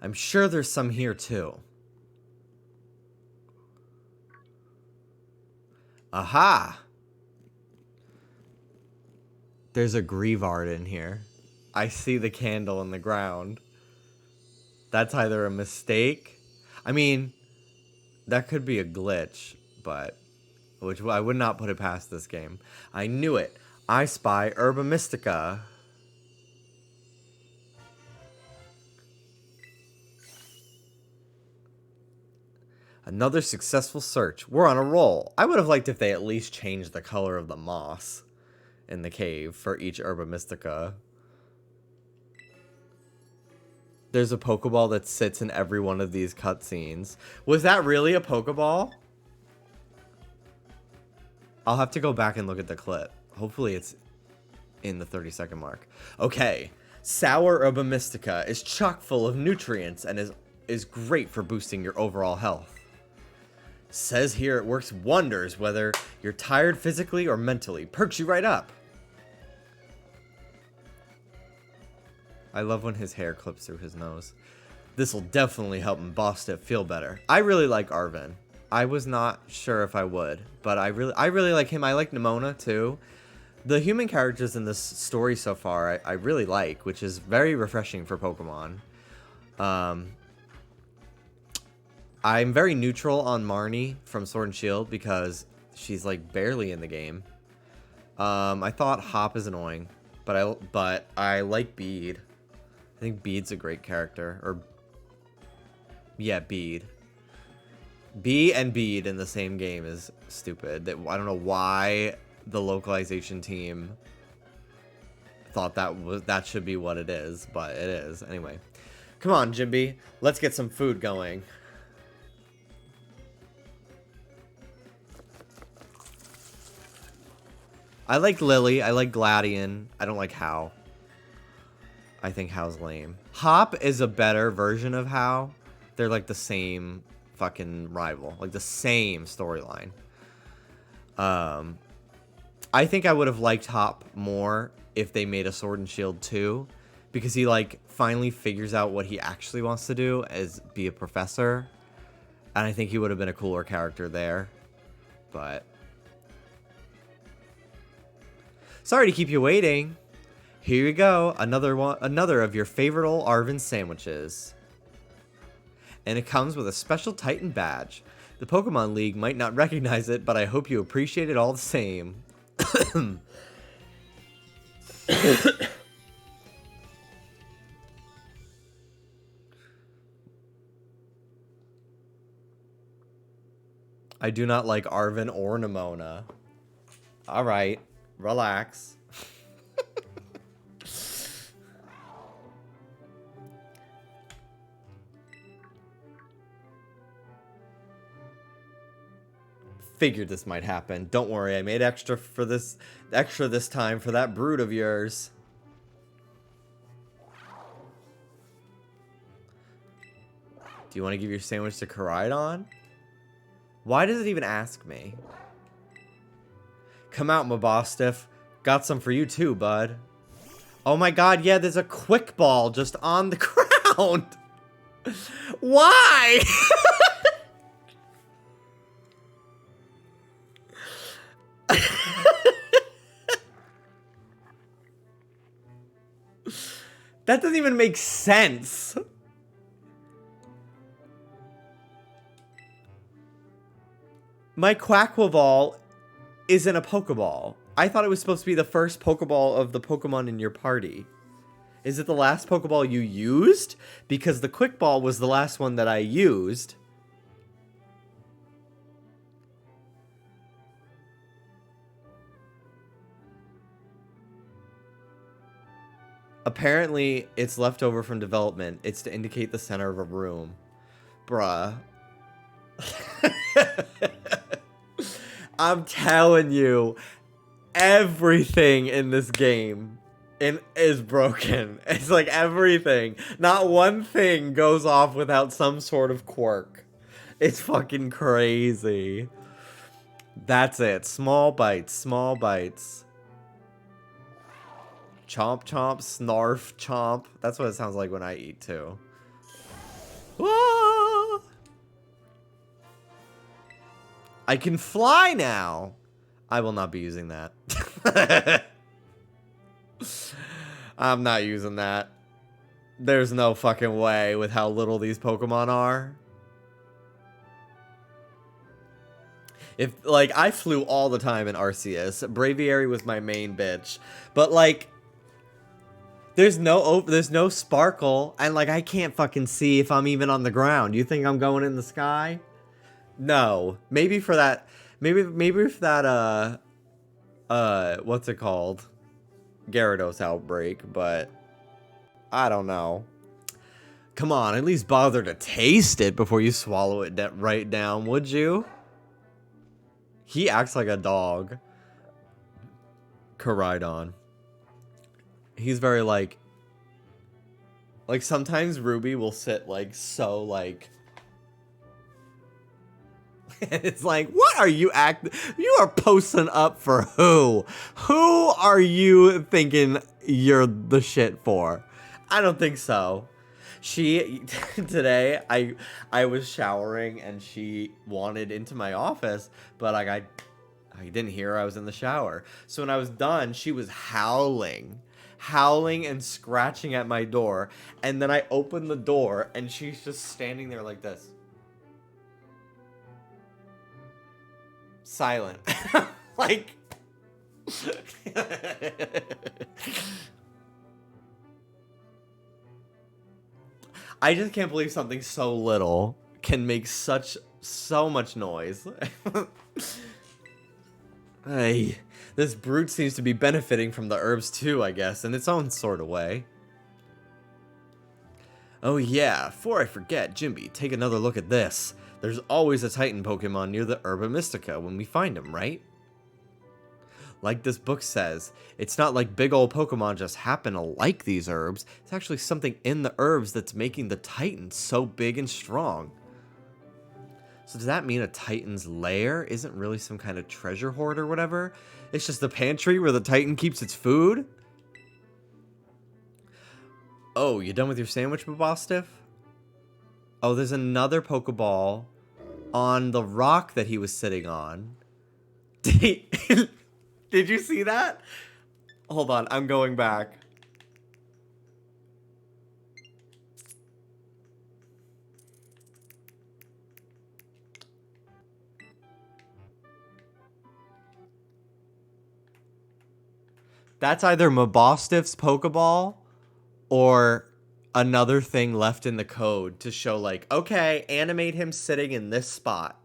I'm sure there's some here, too. Aha! There's a Grievard in here. I see the candle in the ground. That's either a mistake. I mean, that could be a glitch, but which I would not put it past this game. I knew it. I spy Herba Mystica. Another successful search. We're on a roll. I would have liked if they at least changed the color of the moss in the cave for each Herba Mystica. There's a Pokeball that sits in every one of these cutscenes. Was that really a Pokeball? I'll have to go back and look at the clip. Hopefully it's in the 30-second mark. Okay. Sour Herba Mystica is chock full of nutrients and is great for boosting your overall health. Says here it works wonders whether you're tired physically or mentally. Perks you right up. I love when his hair clips through his nose. This will definitely help Bostiff feel better. I really like Arven. I was not sure if I would, but I really like him. I like Nimona too. The human characters in this story so far I really like, which is very refreshing for Pokemon. I'm very neutral on Marnie from Sword and Shield because she's like barely in the game. I thought Hop is annoying, but I like Bede. I think Bede's a great character. Or yeah, Bede. B and Bede in the same game is stupid. I don't know why the localization team thought that should be what it is, but it is. Anyway, come on, Jimby. Let's get some food going. I like Lily. I like Gladion. I don't like How. I think How's lame. Hop is a better version of How. They're like the same fucking rival. Like the same storyline. I think I would have liked Hop more if they made a Sword and Shield 2. Because he like finally figures out what he actually wants to do as be a professor. And I think he would have been a cooler character there. But sorry to keep you waiting. Here you go, another of your favorite old Arven sandwiches. And it comes with a special Titan badge. The Pokemon League might not recognize it, but I hope you appreciate it all the same. I do not like Arven or Nimona. Alright, relax. Figured this might happen. Don't worry, I made extra this time for that brood of yours. Do you want to give your sandwich to Koraidon? Why does it even ask me? Come out, Mabostiff. Got some for you too, bud. Oh my god, yeah, there's a quick ball just on the ground. Why? That doesn't even make sense. My Quaquaval isn't a Pokeball. I thought it was supposed to be the first Pokeball of the Pokemon in your party. Is it the last Pokeball you used? Because the Quick Ball was the last one that I used. Apparently, it's left over from development. It's to indicate the center of a room. Bruh. I'm telling you, everything in this game is broken. It's like everything. Not one thing goes off without some sort of quirk. It's fucking crazy. That's it. Small bites, small bites. Chomp, chomp, snarf, chomp. That's what it sounds like when I eat, too. Ah! I can fly now. I will not be using that. I'm not using that. There's no fucking way with how little these Pokemon are. If, like, I flew all the time in Arceus. Braviary was my main bitch. But, like, there's no sparkle, and, like, I can't fucking see if I'm even on the ground. You think I'm going in the sky? No. Maybe for that, maybe for that, what's it called? Gyarados outbreak, but I don't know. Come on, at least bother to taste it before you swallow it right down, would you? He acts like a dog. Koraidon. He's very like sometimes Ruby will sit like so like it's like, what are you you are posting up for who? Who are you thinking you're the shit for? I don't think so. Today I was showering and she wanted into my office, but like I didn't hear her. I was in the shower. So when I was done, she was howling and scratching at my door. And then I opened the door and she's just standing there like this. Silent. Like I just can't believe something so little can make so much noise. Hey, this brute seems to be benefiting from the herbs too, I guess, in its own sort of way. Oh yeah, before I forget, Jimby, take another look at this. There's always a Titan Pokemon near the Herba Mystica when we find him, right? Like this book says, it's not like big old Pokemon just happen to like these herbs. It's actually something in the herbs that's making the Titan so big and strong. So does that mean a Titan's lair isn't really some kind of treasure hoard or whatever? It's just the pantry where the Titan keeps its food? Oh, you done with your sandwich, Babostiff? Oh, there's another Pokeball on the rock that he was sitting on. Did you see that? Hold on, I'm going back. That's either Mabostiff's Pokeball or another thing left in the code to show like, okay, animate him sitting in this spot.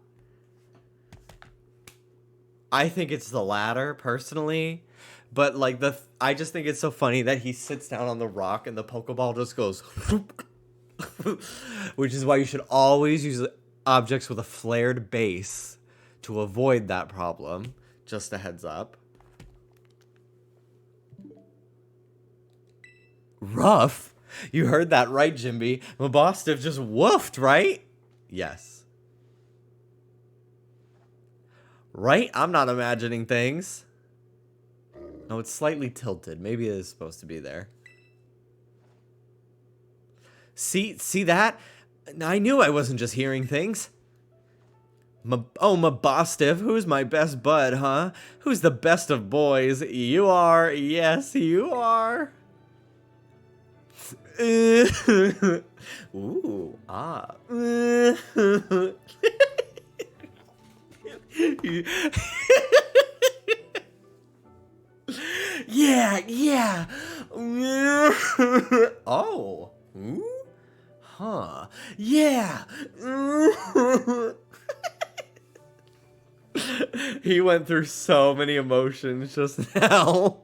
I think it's the latter, personally. But like I just think it's so funny that he sits down on the rock and the Pokeball just goes which is why you should always use objects with a flared base to avoid that problem. Just a heads up. Rough? You heard that right, Jimby. Mabostiff just woofed, right? Yes. Right? I'm not imagining things. No, it's slightly tilted. Maybe it is supposed to be there. See that? I knew I wasn't just hearing things. Mabostiff, who's my best bud, huh? Who's the best of boys? You are. Yes, you are. Ooh, ah. Yeah. Oh. Ooh. Huh. Yeah. He went through so many emotions just now.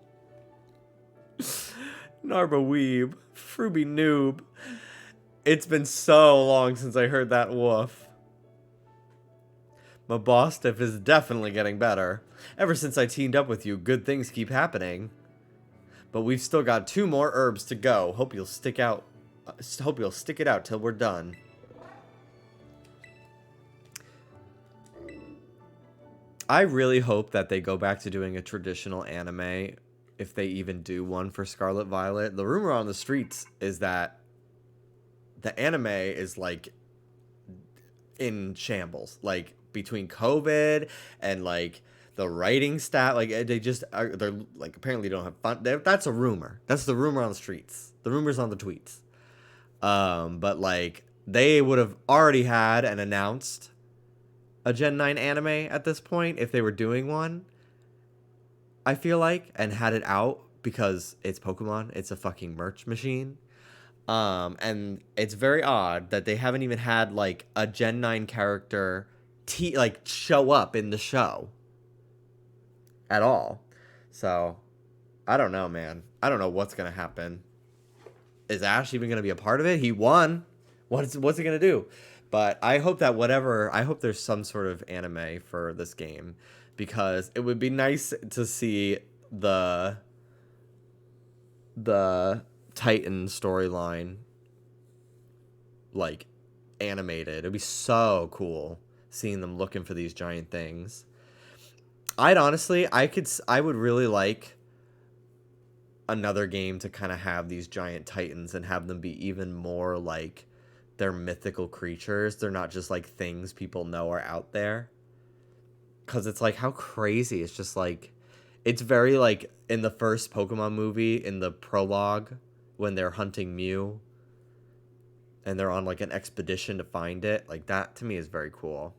Narba Weeb. Fruby Noob. It's been so long since I heard that woof. Mabostiff is definitely getting better. Ever since I teamed up with you, good things keep happening. But we've still got 2 more herbs to go. Hope you'll stick it out till we're done. I really hope that they go back to doing a traditional anime, if they even do one for Scarlet Violet. The rumor on the streets is that the anime is like in shambles, like between COVID and like the writing staff, like they're like apparently don't have fun. That's a rumor. That's the rumor on the streets. The rumor's on the tweets. But like they would have already had and announced a Gen 9 anime at this point if they were doing one. I feel like, and had it out because it's Pokemon. It's a fucking merch machine. And it's very odd that they haven't even had like a Gen 9 character like show up in the show at all. So I don't know, man. I don't know what's gonna happen. Is Ash even gonna be a part of it? He won. What's he gonna do? But I hope that I hope there's some sort of anime for this game, because it would be nice to see the Titan storyline like animated. It'd be so cool seeing them looking for these giant things. I would really like another game to kind of have these giant titans and have them be even more like they're mythical creatures. They're not just like things people know are out there. Because it's like, how crazy. It's just like, it's very like in the first Pokemon movie, in the prologue, when they're hunting Mew and they're on like an expedition to find it. Like, that to me is very cool.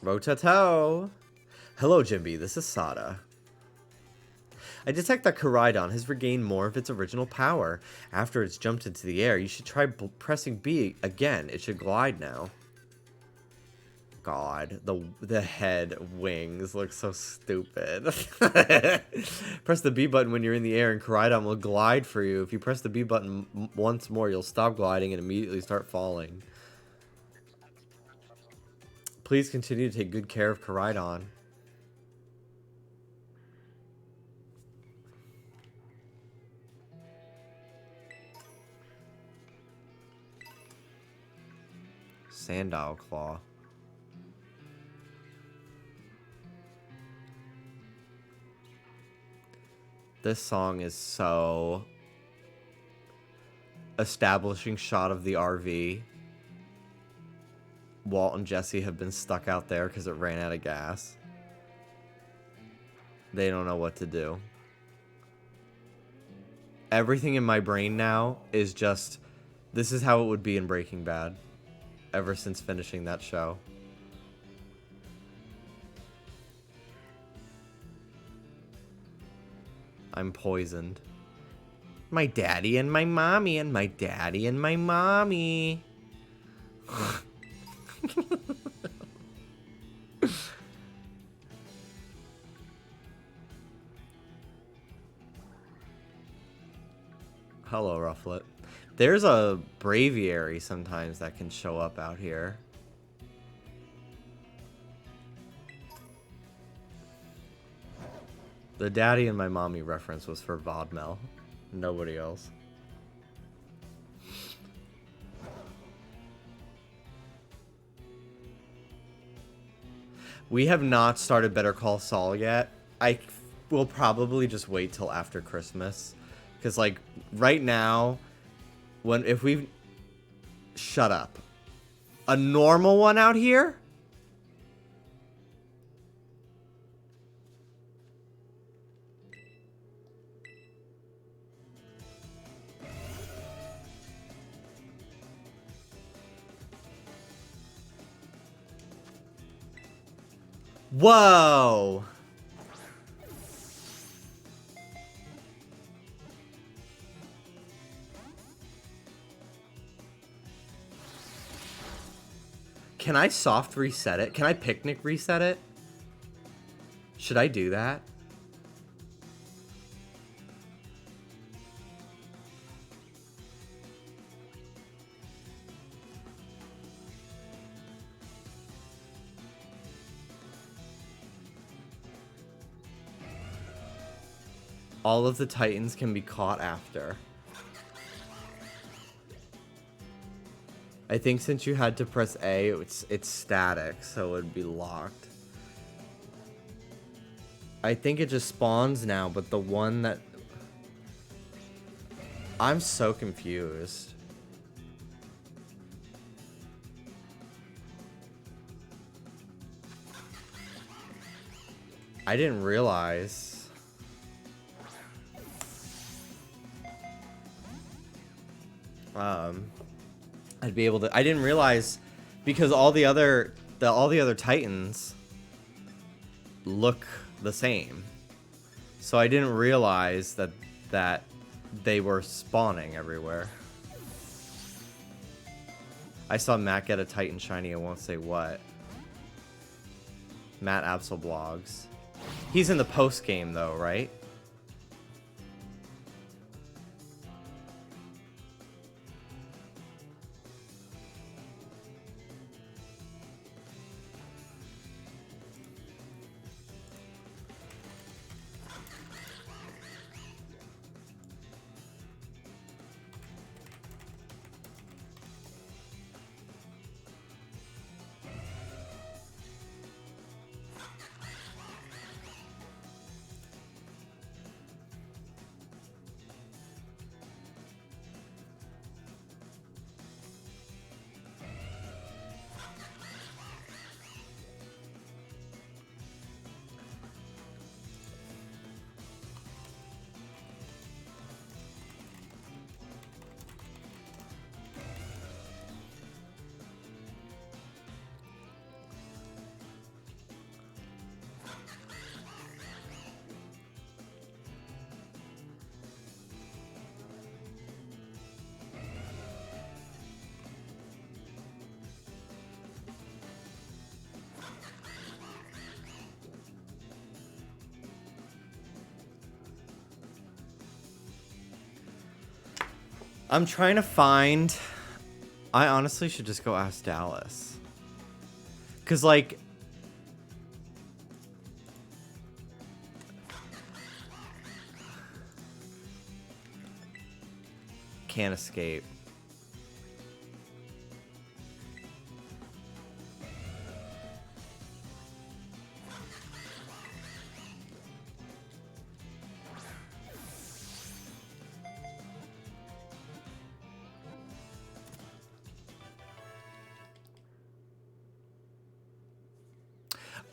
Rototo. Hello, Jimby. This is Sada. I detect that Koraidon has regained more of its original power. After it's jumped into the air, you should try pressing B again. It should glide now. God, the head wings look so stupid. Press the B button when you're in the air and Koraidon will glide for you. If you press the B button once more, you'll stop gliding and immediately start falling. Please continue to take good care of Koraidon. Sandile Claw. This song is so establishing shot of the RV. Walt and Jesse have been stuck out there because it ran out of gas. They don't know what to do. Everything in my brain now is just, this is how it would be in Breaking Bad. Ever since finishing that show. I'm poisoned. My daddy and my mommy and my daddy and my mommy. Hello, Rufflet. There's a Braviary sometimes that can show up out here. The daddy and my mommy reference was for Vodmel. Nobody else. We have not started Better Call Saul yet. I will probably just wait till after Christmas. Because, like, right now, if we shut up. A normal one out here? Whoa! Can I soft reset it? Can I picnic reset it? Should I do that? All of the Titans can be caught after. I think since you had to press A, it's static, so it would be locked. I think it just spawns now, but the one that... I'm so confused. I didn't realize... I'd be able to. I didn't realize because all the other Titans look the same, so I didn't realize that they were spawning everywhere. I saw Matt get a Titan shiny. I won't say what. Matt Absol blogs. He's in the post game though, right? I'm trying to find... I honestly should just go ask Dallas. Because, like... Can't escape.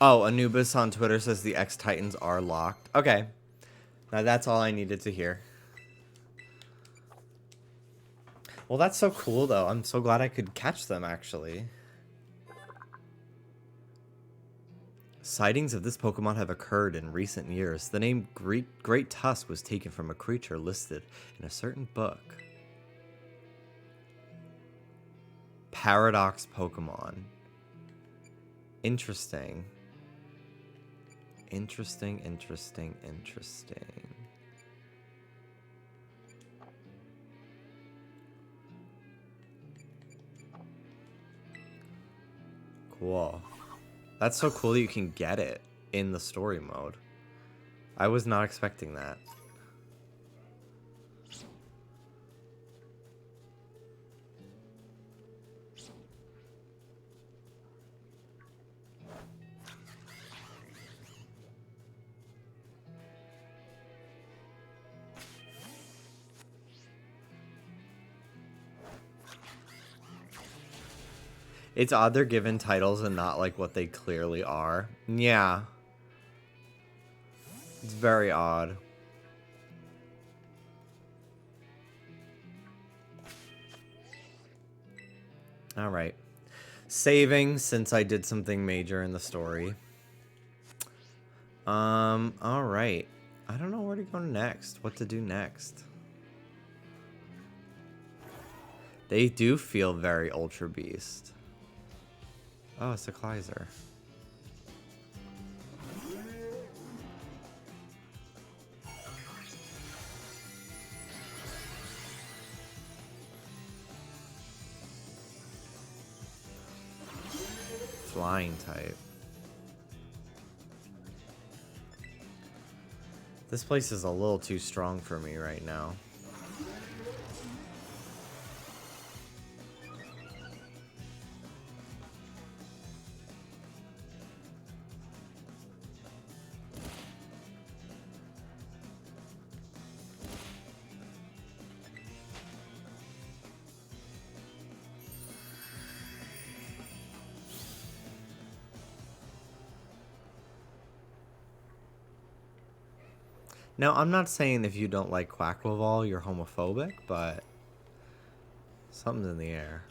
Oh, Anubis on Twitter says the X-Titans are locked. Okay. Now that's all I needed to hear. Well, that's so cool, though. I'm so glad I could catch them, actually. Sightings of this Pokemon have occurred in recent years. The name Great Tusk was taken from a creature listed in a certain book. Paradox Pokemon. Interesting. Interesting. Cool. That's so cool that you can get it in the story mode. I was not expecting that. It's odd they're given titles and not like what they clearly are. Yeah. It's very odd. Alright. Saving since I did something major in the story. Alright. I don't know where to go next. What to do next. They do feel very Ultra Beast. Oh, it's a Kleiser. Flying type. This place is a little too strong for me right now. Now, I'm not saying if you don't like Quackleval, you're homophobic, but something's in the air.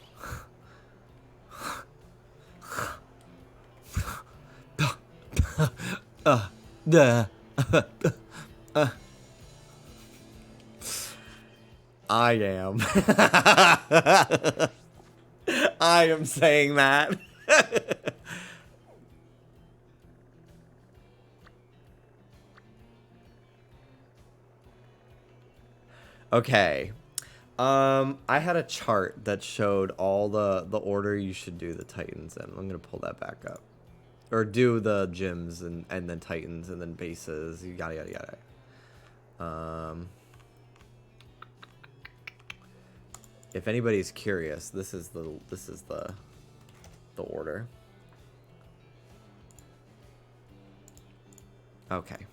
Duh. I am. I am saying that. Okay. I had a chart that showed all the order you should do the Titans in. I'm gonna pull that back up. Or do the gyms and then Titans and then bases. Yada yada yada. If anybody's curious, this is the order. Okay.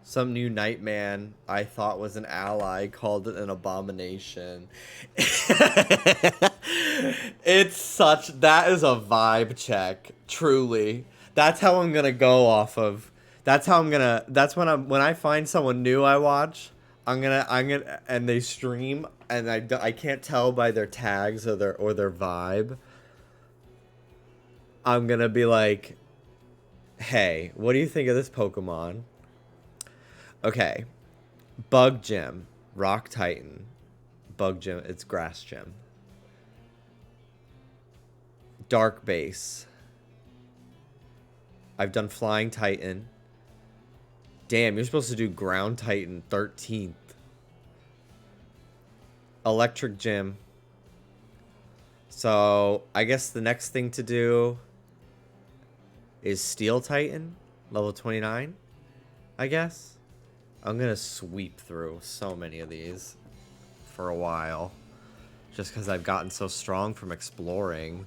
Some new Nightman I thought was an ally called it an abomination. It's such, that is a vibe check, truly. That's how I'm gonna go off of. That's how I'm gonna. That's when I find someone new I watch. I'm gonna and they stream and I can't tell by their tags or their vibe. I'm gonna be like, hey, what do you think of this Pokemon? Okay, Bug Gym, Rock Titan, Bug Gym, it's Grass Gym. Dark Base. I've done Flying Titan. Damn, you're supposed to do Ground Titan 13th. Electric Gym. So, I guess the next thing to do is Steel Titan, level 29, I guess. I'm gonna sweep through so many of these for a while. Just because I've gotten so strong from exploring.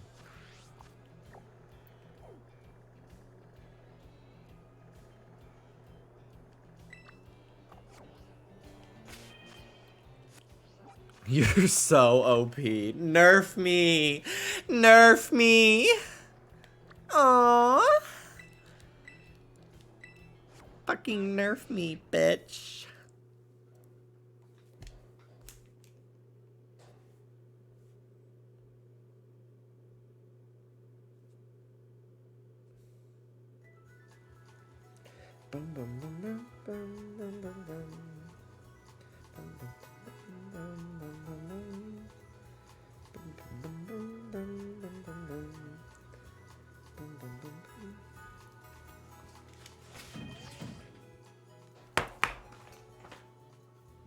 You're so OP. Nerf me! Nerf me! Aww! Fucking nerf me, bitch. Bum, bum, bum, bum, bum, bum, bum, bum.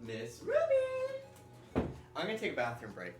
Miss Ruby! I'm gonna take a bathroom break.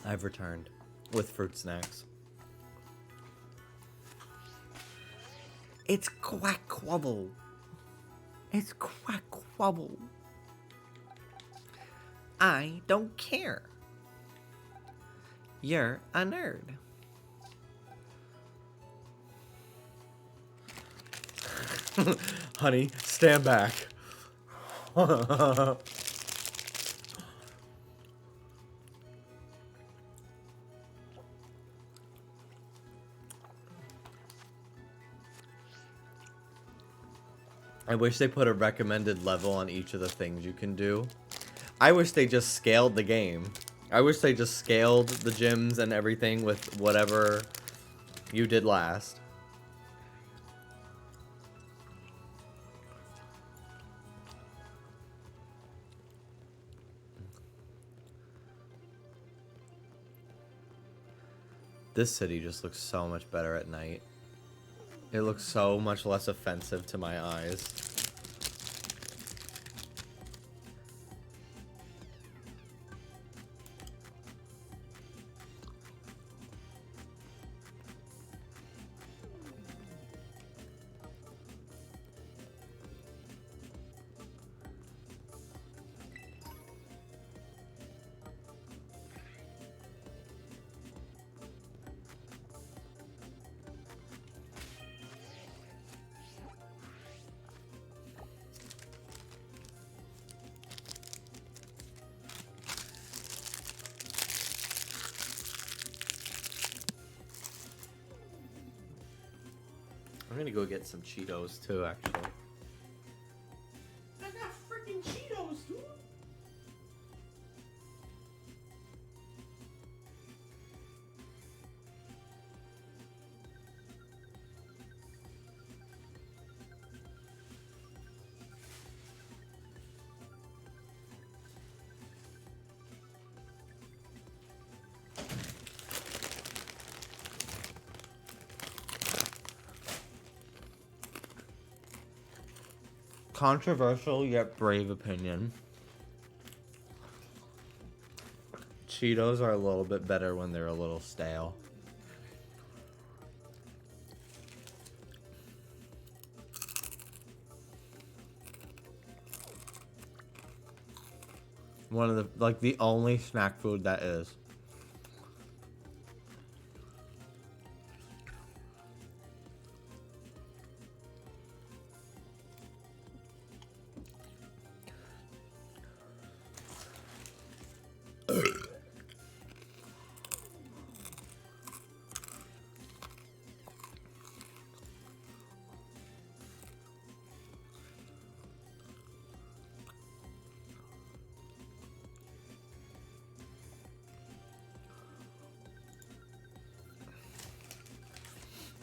I've returned with fruit snacks. It's quack quabble. It's quack quabble. I don't care. You're a nerd. Honey, stand back. I wish they put a recommended level on each of the things you can do. I wish they just scaled the game. I wish they just scaled the gyms and everything with whatever you did last. This city just looks so much better at night. It looks so much less offensive to my eyes. I'm gonna go get some Cheetos too, actually. I got freaking Cheetos, dude. Controversial yet brave opinion. Cheetos are a little bit better when they're a little stale. One of the, like, the only snack food that is.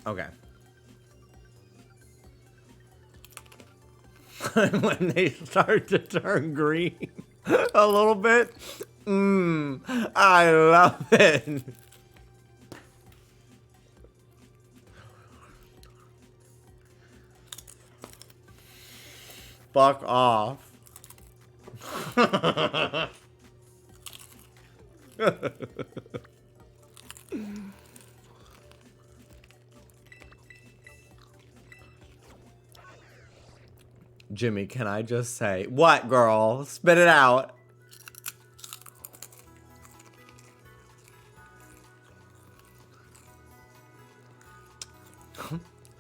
Okay. When they start to turn green a little bit, I love it. Fuck off. Jimmy, can I just say, what, girl? Spit it out.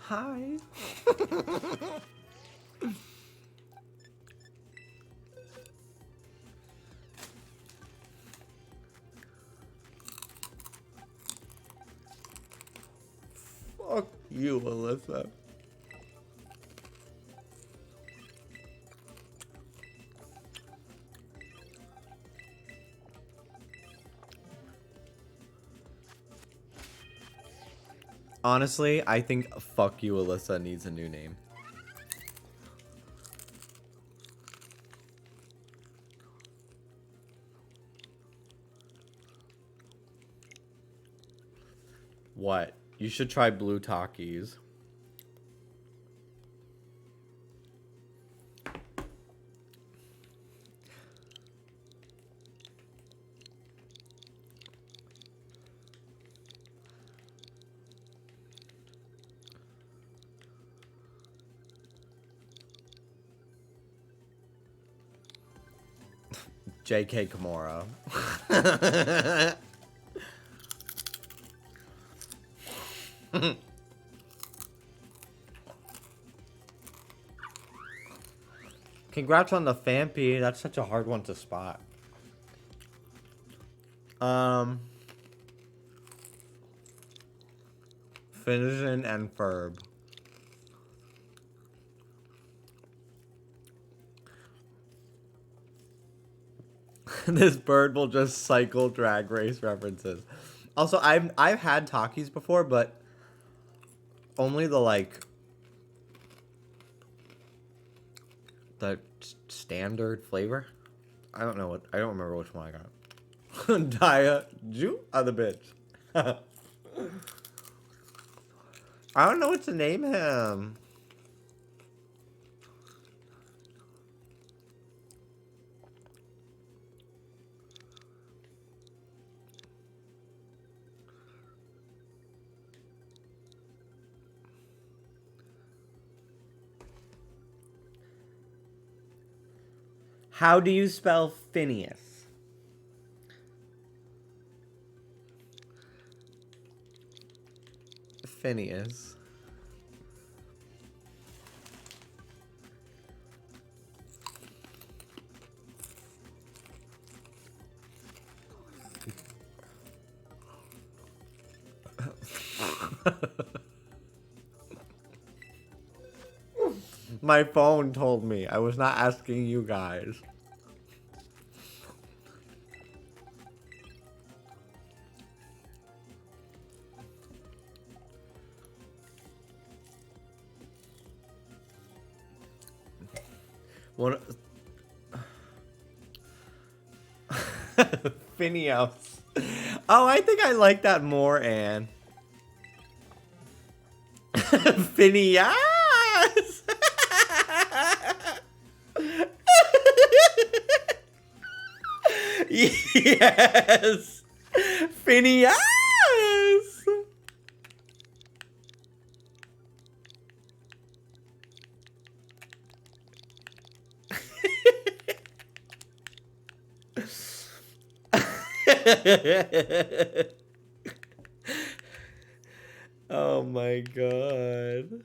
Hi. Fuck you, Alyssa. Honestly, I think fuck you, Alyssa needs a new name. What? You should try blue Takis. JK Kimura. Congrats on the Fampy. That's such a hard one to spot. Finition and Ferb. This bird will just cycle Drag Race references. Also, I've had Takis before, but only the the standard flavor. I don't remember which one I got. Daya Ju other bitch. I don't know what to name him. How do you spell Phineas? Phineas. My phone told me. I was not asking you guys. One Phineas. Oh, I think I like that more, Anne. Phineas. Yes. Phineas. Oh my god.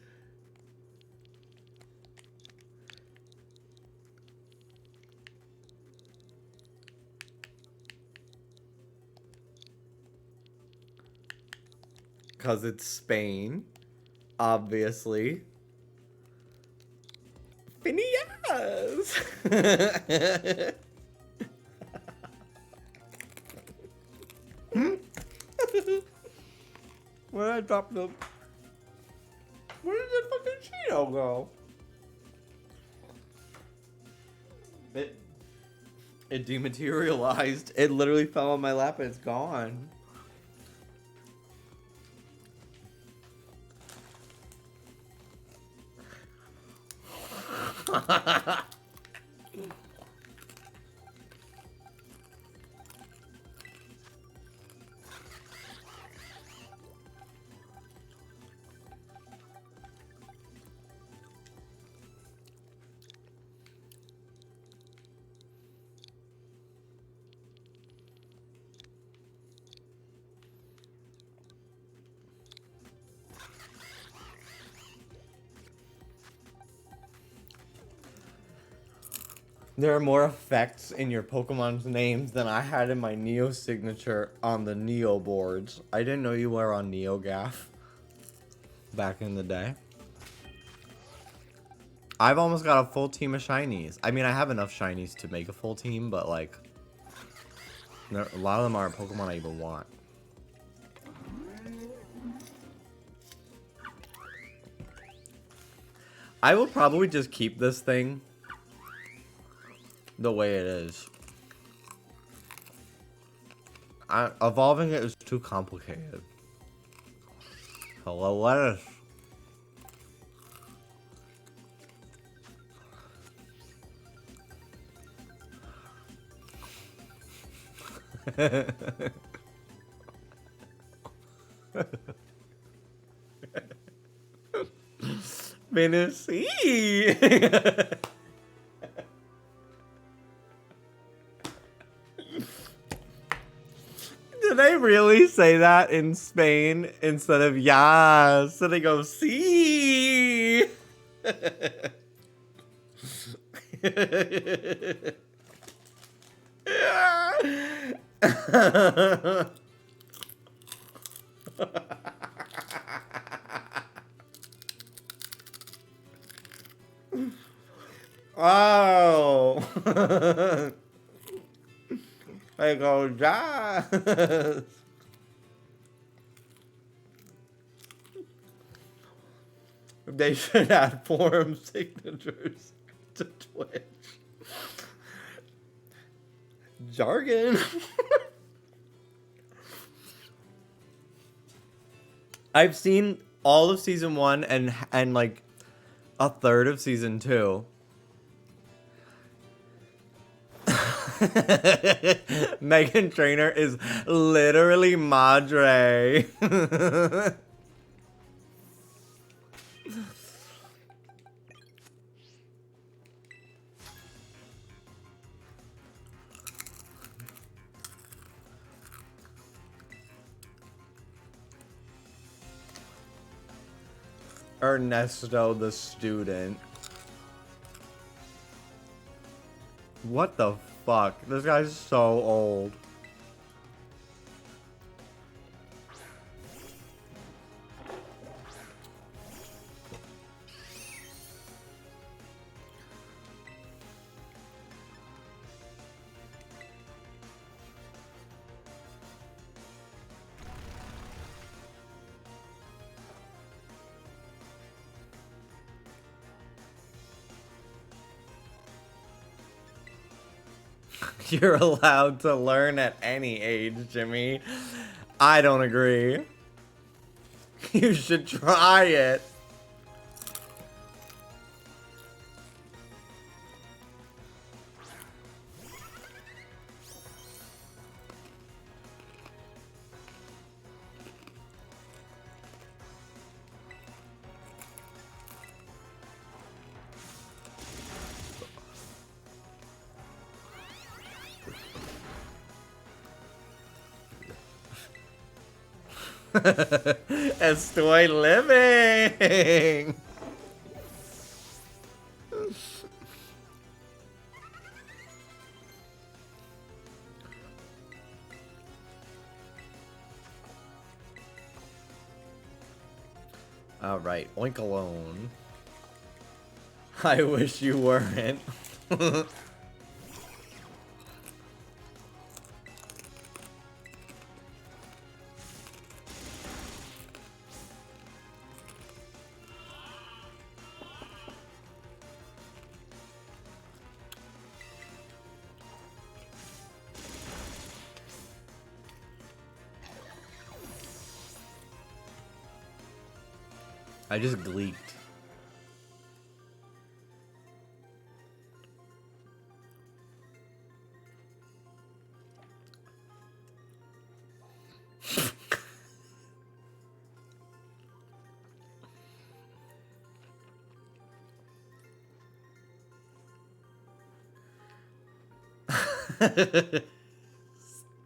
Because it's Spain, obviously. Phineas. Where did I drop the... Where did the fucking Cheeto go? It dematerialized. It literally fell on my lap and it's gone. There are more effects in your Pokemon's names than I had in my Neo signature on the Neo boards. I didn't know you were on NeoGaf back in the day. I've almost got a full team of shinies. I mean, I have enough shinies to make a full team, but like, a lot of them aren't Pokemon I even want. I will probably just keep this thing the way it is. Evolving it is too complicated. Hello, lettuce. Menacee. Do they really say that in Spain instead of yeah? So they go see. Oh. I go, yes. They should add forum signatures to Twitch. Jargon. I've seen all of season 1 and like a third of season 2. Megan Trainor is literally Madre. Ernesto the student. What the fuck? This guy's so old. You're allowed to learn at any age, Jimmy. I don't agree. You should try it. Estoy living. All right, oink alone. I wish you weren't. I just gleeked.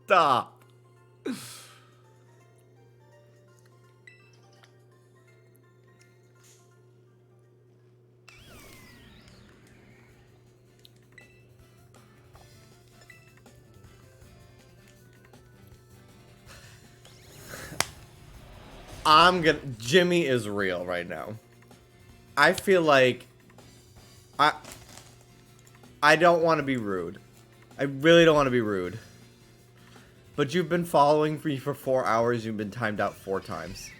Stop. Jimmy is real right now. I feel like I don't want to be rude. I really don't want to be rude. But you've been following me for 4 hours. You've been timed out 4 times.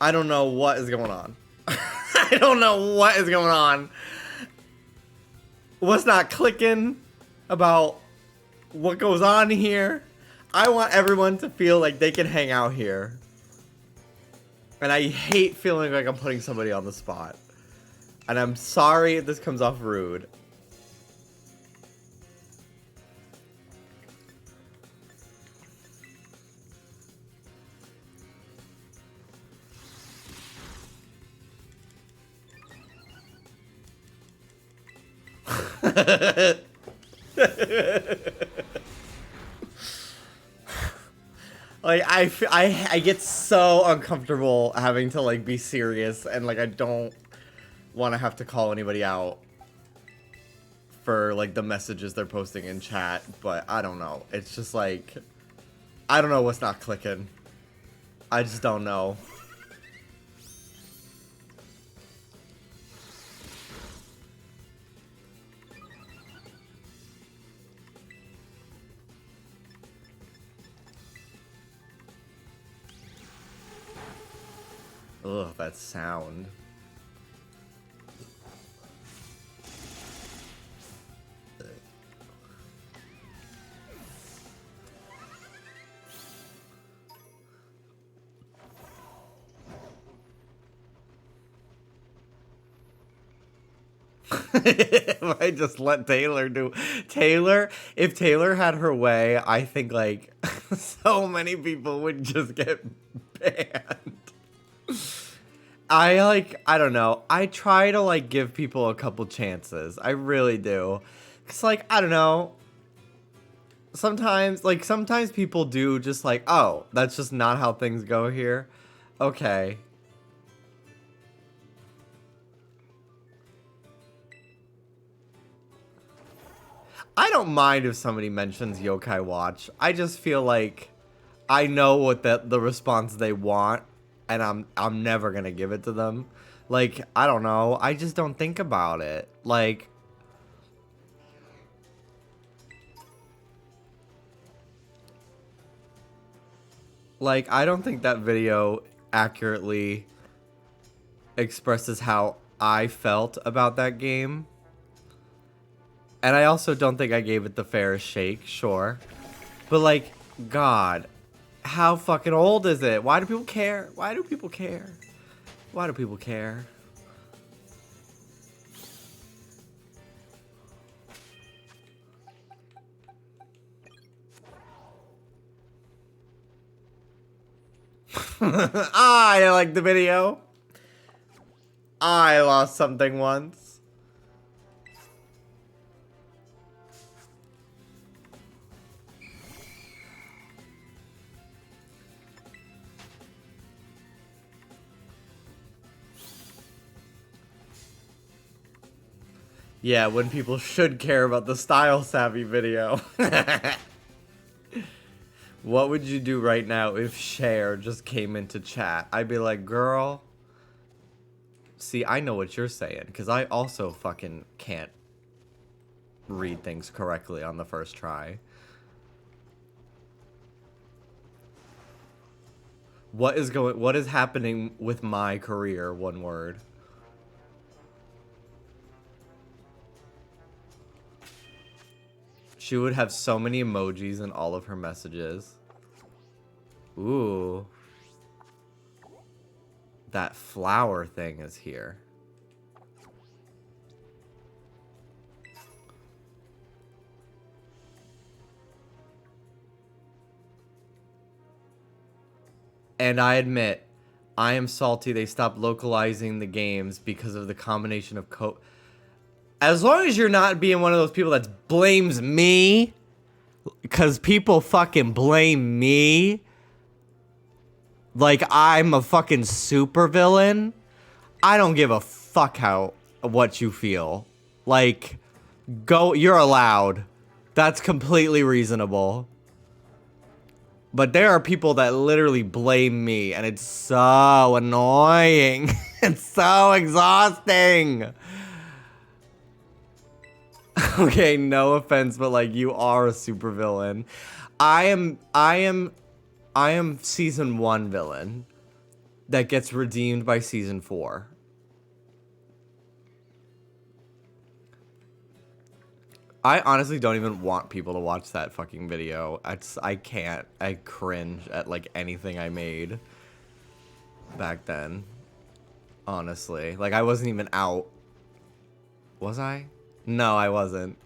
I don't know what is going on. I don't know what is going on. What's not clicking about what goes on here? I want everyone to feel like they can hang out here. And I hate feeling like I'm putting somebody on the spot. And I'm sorry if this comes off rude. Like I get so uncomfortable having to like be serious, and like I don't want to have to call anybody out for like the messages they're posting in chat, but I don't know. It's just like I don't know what's not clicking. I just don't know. Ugh, that sound. I just let Taylor do Taylor. If Taylor had her way, I think like so many people would just get banned. I don't know. I try to like give people a couple chances. I really do. Cause like I don't know. Sometimes people do just like, oh, that's just not how things go here. Okay. I don't mind if somebody mentions Yokai Watch. I just feel like I know what the response they want, and I'm never gonna give it to them. Like, I don't know. I just don't think about it. Like, I don't think that video accurately expresses how I felt about that game. And I also don't think I gave it the fairest shake, sure. But like, God, how fucking old is it? Why do people care? Why do people care? Why do people care? I like the video. I lost something once. Yeah, when people should care about the style savvy video. What would you do right now if Cher just came into chat? I'd be like, girl, see, I know what you're saying, because I also fucking can't read things correctly on the first try. What is happening with my career? One word. She would have so many emojis in all of her messages. Ooh. That flower thing is here. And I admit, I am salty they stopped localizing the games because of the combination of As long as you're not being one of those people that blames me, because people fucking blame me like I'm a fucking supervillain, I don't give a fuck what you feel. Like, you're allowed. That's completely reasonable. But there are people that literally blame me, and it's so annoying. It's so exhausting. Okay, no offense, but like you are a supervillain. I am season 1 villain that gets redeemed by season 4. I honestly don't even want people to watch that fucking video. I can't. I cringe at like anything I made back then. Honestly, like I wasn't even out. Was I? No, I wasn't.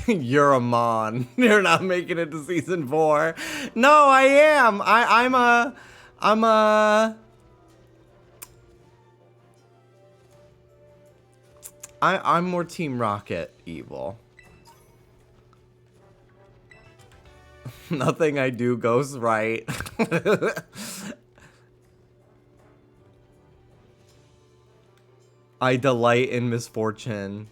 You're a mon. You're not making it to season 4. No, I am. I'm more Team Rocket evil. Nothing I do goes right. I delight in misfortune.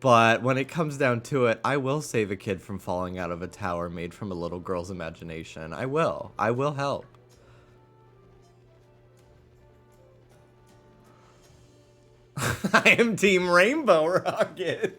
But when it comes down to it, I will save a kid from falling out of a tower made from a little girl's imagination. I will. I will help. I am Team Rainbow Rocket.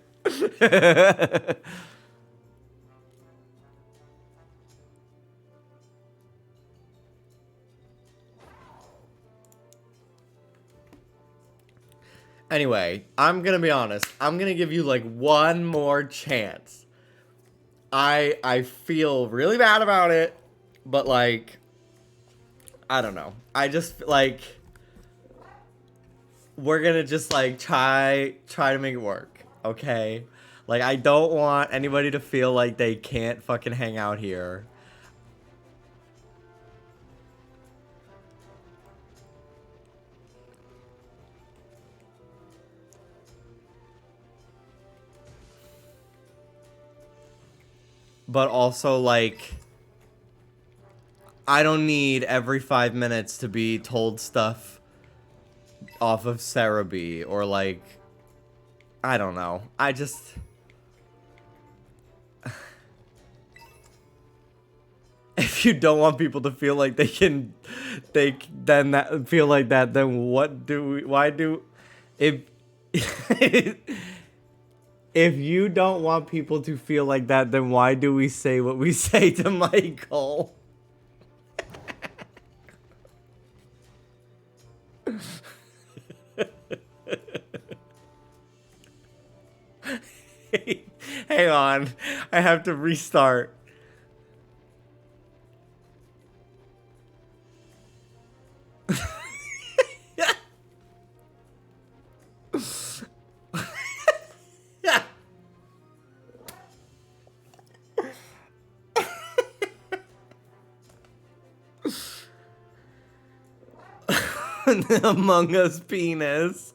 Anyway, I'm gonna be honest. I'm gonna give you like one more chance. I feel really bad about it, but like, I don't know. I just like, we're gonna just like try to make it work, okay? Like, I don't want anybody to feel like they can't fucking hang out here. But also, like, I don't need every 5 minutes to be told stuff off of Cerebi, or like, I don't know. I just... If you don't want people to feel like then feel like that, then why do... If... If you don't want people to feel like that, then why do we say what we say to Michael? Hang on. I have to restart. Among Us penis.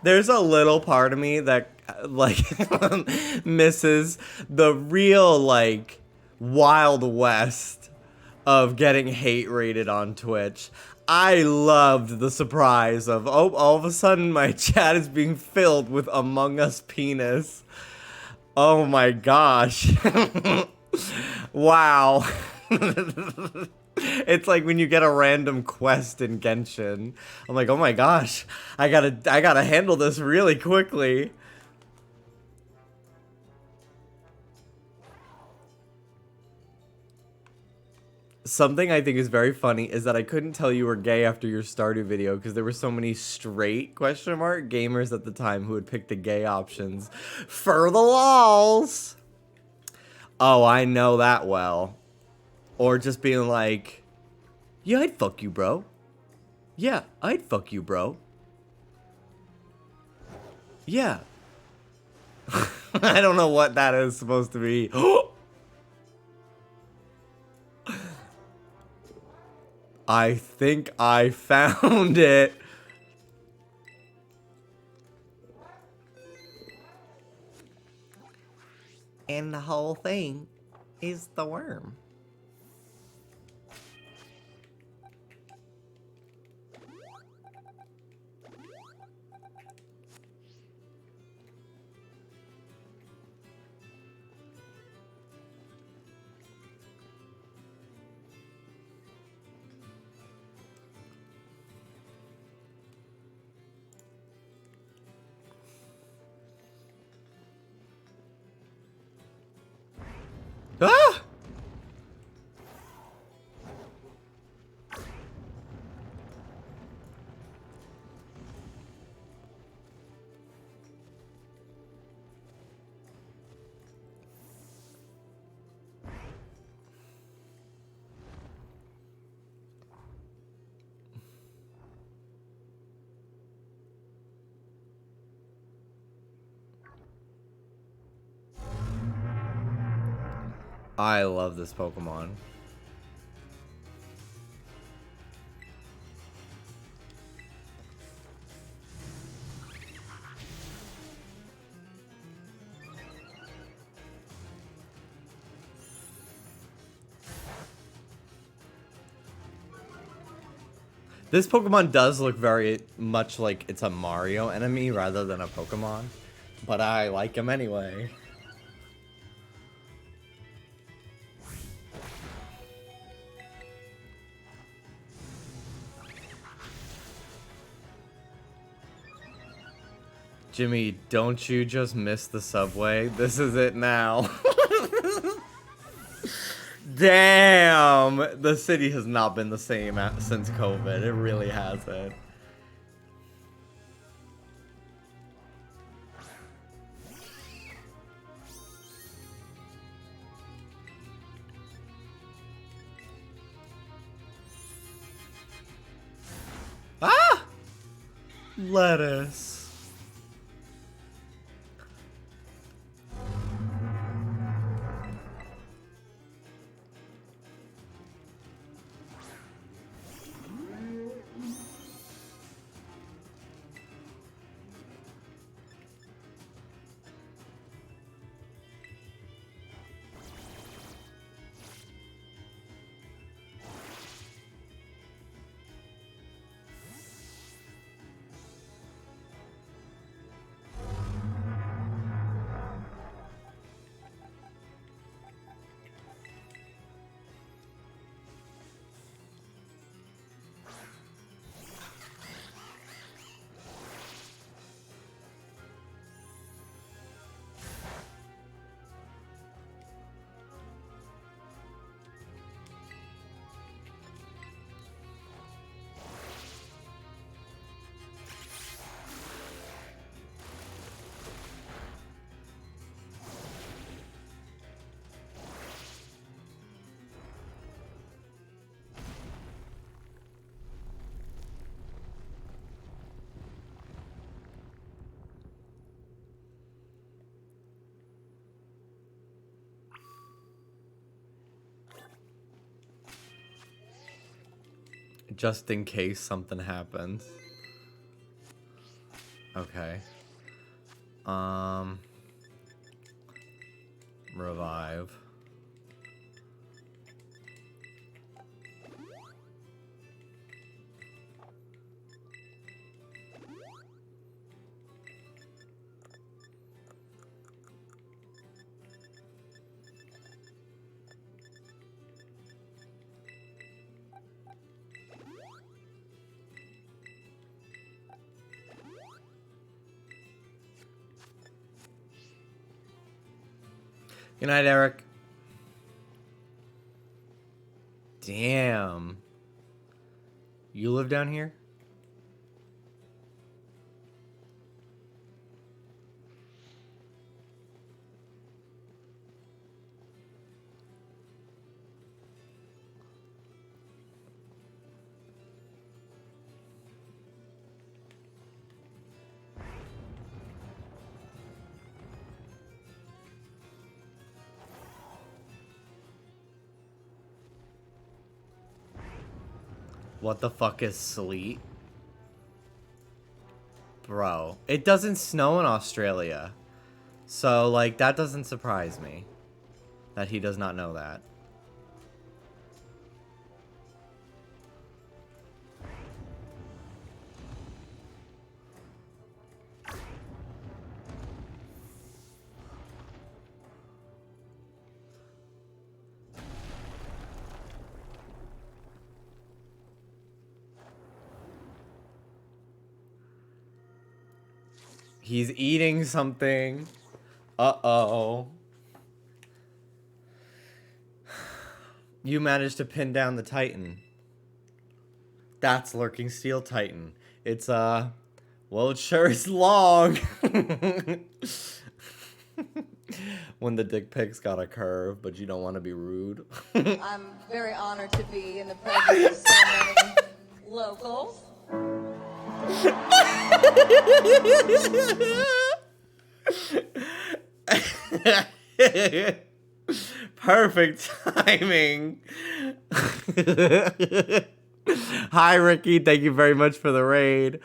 There's a little part of me that like misses the real like Wild West of getting hate rated on Twitch. I loved the surprise of, oh, all of a sudden my chat is being filled with Among Us penis. Oh my gosh. Wow. It's like when you get a random quest in Genshin. I'm like, oh my gosh, I gotta handle this really quickly. Something I think is very funny is that I couldn't tell you were gay after your Stardew video because there were so many straight gamers at the time who would pick the gay options for the lols. Oh, I know that well. Or just being like, yeah, I'd fuck you, bro. Yeah, I'd fuck you, bro. Yeah. I don't know what that is supposed to be. I think I found it. And the whole thing is the worm. Ah! I love this Pokemon. This Pokemon does look very much like it's a Mario enemy rather than a Pokemon, but I like him anyway. Jimmy, don't you just miss the subway? This is it now. Damn! The city has not been the same since COVID. It really hasn't. Ah! Lettuce. Just in case something happens. Okay. Revive. Good night, Eric. Damn. You live down here? What the fuck is sleet? Bro, it doesn't snow in Australia. So, like, that doesn't surprise me. That he does not know that. He's eating something. Uh-oh. You managed to pin down the Titan. That's Lurking Steel Titan. It's, well, it sure is long. When the dick pics got a curve, but you don't want to be rude. I'm very honored to be in the presence of so many locals. Perfect timing. Hi, Ricky. Thank you very much for the raid.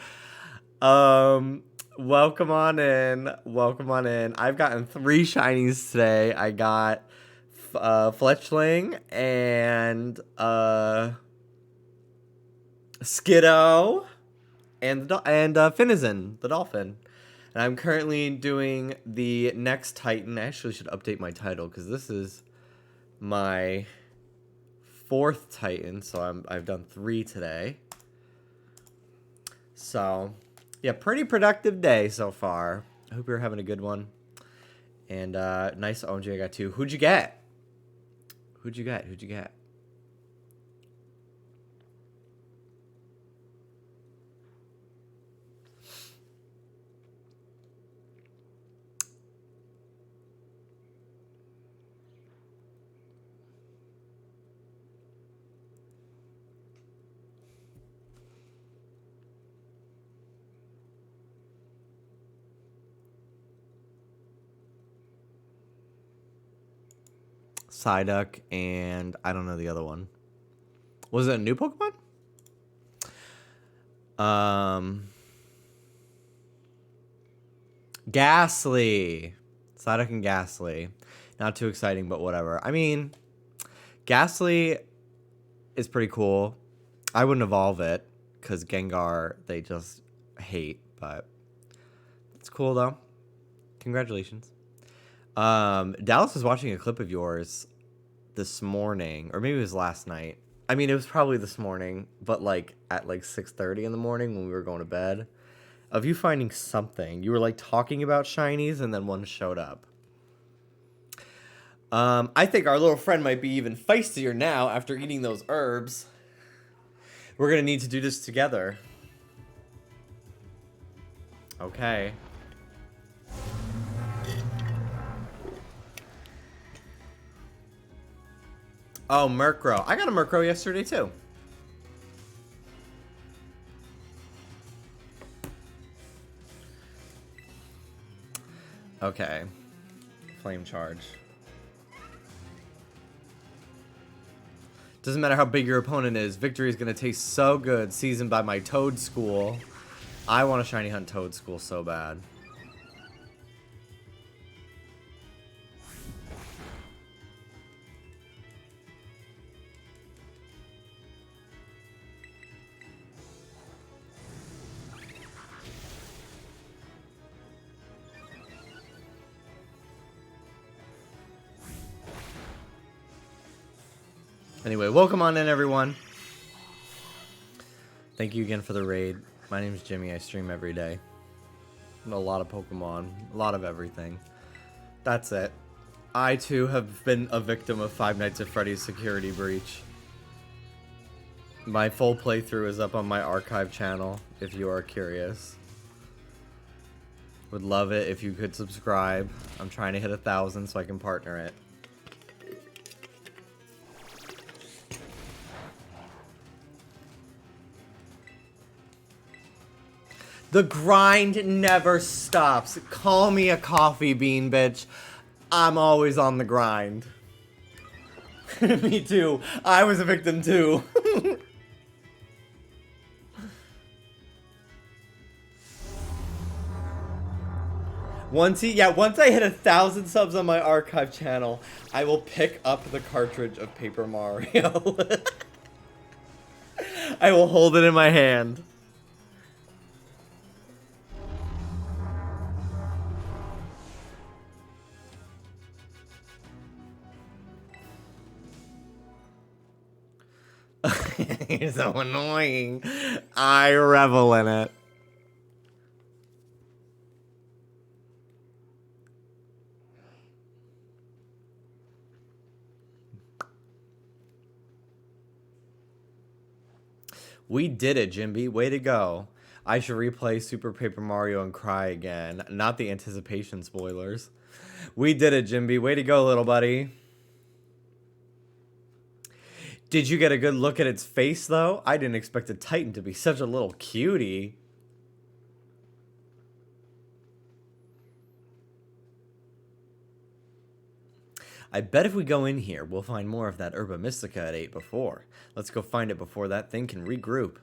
Welcome on in. Welcome on in. I've gotten 3 shinies today. I got Fletchling and Skiddo and Finizen, the dolphin. And I'm currently doing the next Titan. I actually should update my title because this is my 4th Titan. So I've done 3 today. So, yeah, pretty productive day so far. I hope you're having a good one. And nice OMG, I got 2. Who'd you get? Who'd you get? Who'd you get? Psyduck, and I don't know the other one. Was it a new Pokemon? Ghastly. Psyduck and Ghastly. Not too exciting, but whatever. I mean, Ghastly is pretty cool. I wouldn't evolve it, because Gengar, they just hate, but it's cool, though. Congratulations. Dallas was watching a clip of yours this morning, or maybe it was last night. I mean, it was probably this morning, but like at like 6:30 in the morning when we were going to bed, of you finding something. You were like talking about shinies, and then one showed up. I think our little friend might be even feistier now after eating those herbs. We're gonna need to do this together. Okay. Oh, Murkrow. I got a Murkrow yesterday, too. Okay. Flame Charge. Doesn't matter how big your opponent is. Victory is going to taste so good, seasoned by my Toad School. I want a Shiny Hunt Toad School so bad. Anyway, welcome on in, everyone. Thank you again for the raid. My name is Jimmy. I stream every day. A lot of Pokemon. A lot of everything. That's it. I, too, have been a victim of Five Nights at Freddy's security breach. My full playthrough is up on my archive channel, if you are curious. Would love it if you could subscribe. I'm trying to hit 1,000 so I can partner it. The grind never stops. Call me a coffee bean, bitch. I'm always on the grind. Me too. I was a victim too. Once I hit 1,000 subs on my archive channel, I will pick up the cartridge of Paper Mario. I will hold it in my hand. You're so annoying. I revel in it. We did it, Jimby. Way to go. I should replay Super Paper Mario and cry again. Not the anticipation spoilers. We did it, Jimby. Way to go, little buddy. Did you get a good look at its face, though? I didn't expect a Titan to be such a little cutie. I bet if we go in here, we'll find more of that herba mystica it ate before. Let's go find it before that thing can regroup.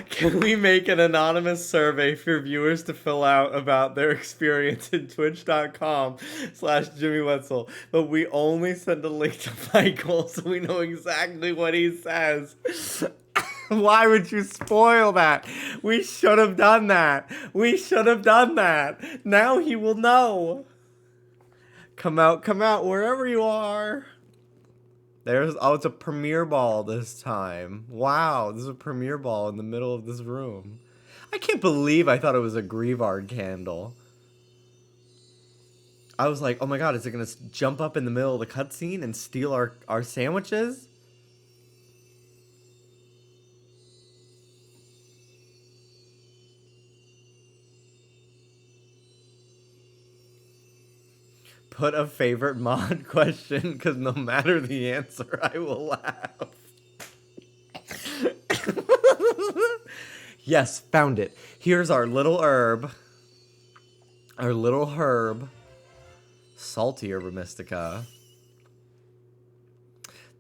Can we make an anonymous survey for viewers to fill out about their experience in twitch.com/Jimmy Wetzel? But we only send a link to Michael so we know exactly what he says. Why would you spoil that? We should have done that. We should have done that. Now he will know. Come out, wherever you are. Oh, it's a premiere ball this time. Wow, there's a premiere ball in the middle of this room. I can't believe I thought it was a Grievard candle. I was like, oh my god, is it going to jump up in the middle of the cutscene and steal our sandwiches? Put a favorite mod question, because no matter the answer, I will laugh. Yes, found it. Here's our little herb. Our little herb. Salty herba mystica.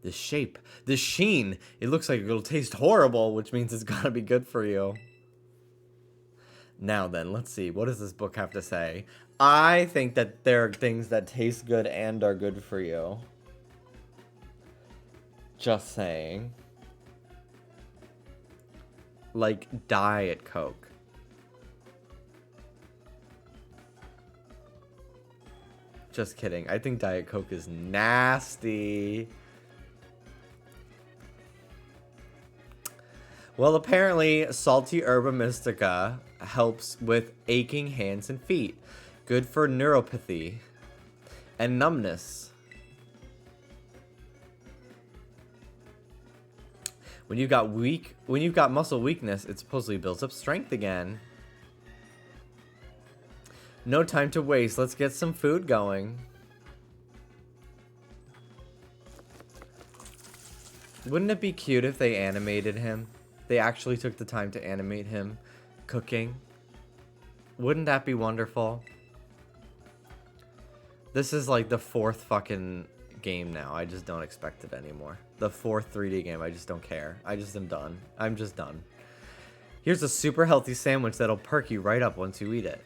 The shape. The sheen. It looks like it'll taste horrible, which means it's gotta be good for you. Now then, let's see. What does this book have to say? I think that there are things that taste good and are good for you. Just saying. Like Diet Coke. Just kidding. I think Diet Coke is nasty. Well, apparently, salty herba mystica helps with aching hands and feet. Good for neuropathy and numbness. When you've got muscle weakness, it supposedly builds up strength again. No time to waste. Let's get some food going. Wouldn't it be cute if they animated him? They actually took the time to animate him cooking. Wouldn't that be wonderful? This is like the 4th fucking game now. I just don't expect it anymore. The 4th 3D game. I just don't care. I just am done. I'm just done. Here's a super healthy sandwich that'll perk you right up once you eat it.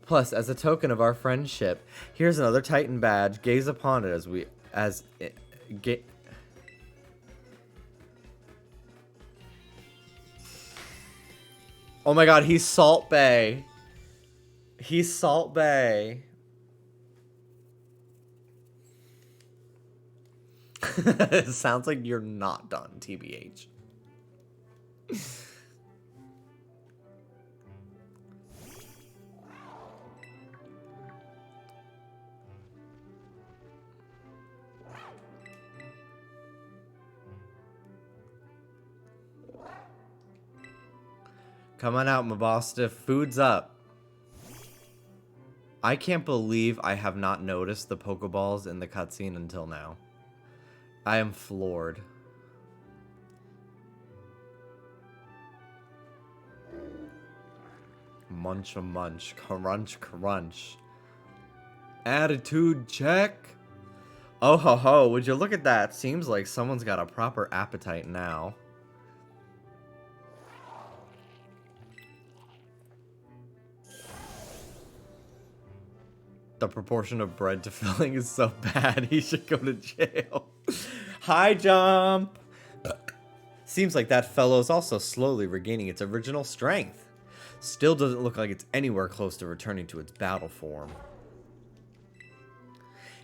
Plus, as a token of our friendship, here's another Titan badge. Gaze upon it Oh my god, he's Salt Bay. He's Salt Bay. It sounds like you're not done, TBH. Come on out, Mabasta. Food's up. I can't believe I have not noticed the Pokeballs in the cutscene until now. I am floored. Munch a munch. Crunch crunch. Attitude check. Oh ho ho, would you look at that? Seems like someone's got a proper appetite now. The proportion of bread to filling is so bad, he should go to jail. High jump! Seems like that fellow's also slowly regaining its original strength. Still doesn't look like it's anywhere close to returning to its battle form.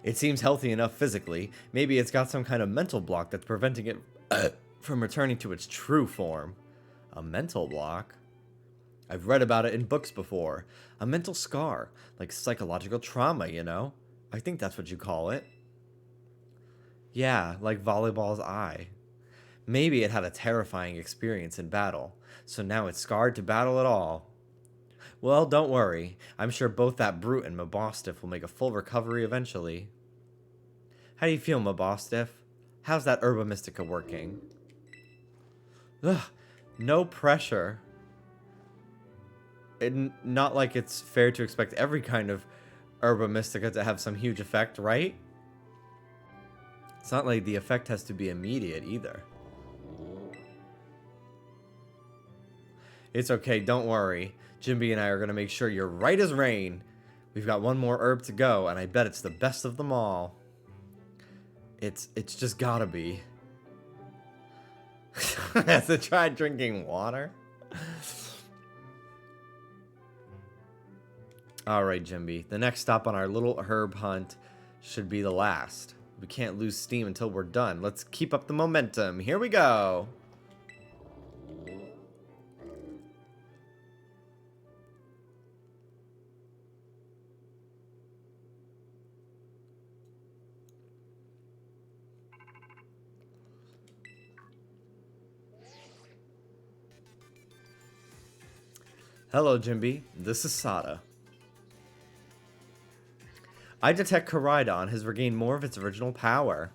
It seems healthy enough physically. Maybe it's got some kind of mental block that's preventing it from returning to its true form. A mental block? I've read about it in books before. A mental scar, like psychological trauma, you know? I think that's what you call it. Yeah, like Volleyball's eye. Maybe it had a terrifying experience in battle, so now it's scarred to battle at all. Well, don't worry. I'm sure both that brute and Mabostiff will make a full recovery eventually. How do you feel, Mabostiff? How's that Herba Mystica working? Ugh, no pressure. Not like it's fair to expect every kind of Herba Mystica to have some huge effect, right? It's not like the effect has to be immediate either. It's okay, don't worry. Jimby and I are going to make sure you're right as rain. We've got one more herb to go, and I bet it's the best of them all. It's just gotta be. Has to try drinking water? Alright, Jimby. The next stop on our little herb hunt should be the last. We can't lose steam until we're done. Let's keep up the momentum. Here we go. Hello, Jimby. This is Sada. I detect Koraidon has regained more of its original power.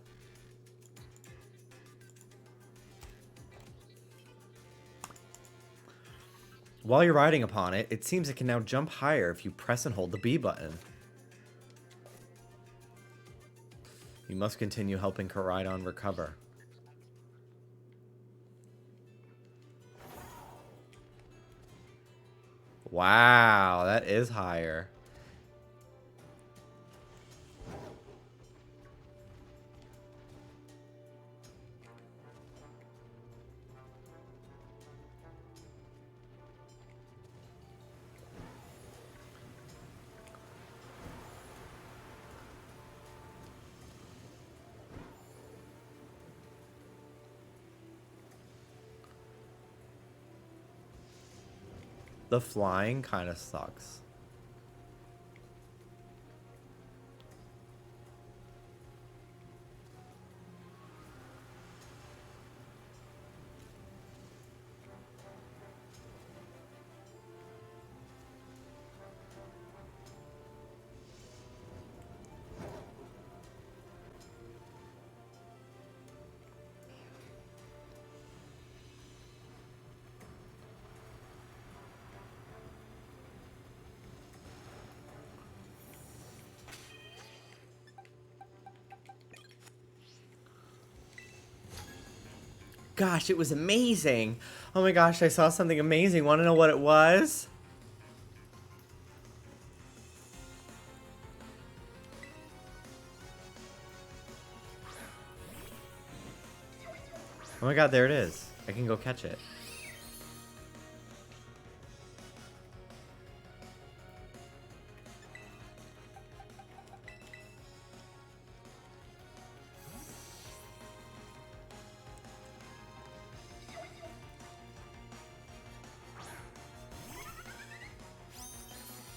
While you're riding upon it, it seems it can now jump higher if you press and hold the B button. You must continue helping Koraidon recover. Wow, that is higher. The flying kind of sucks. Gosh, it was amazing. Oh my gosh, I saw something amazing. Want to know what it was? Oh my god, there it is. I can go catch it.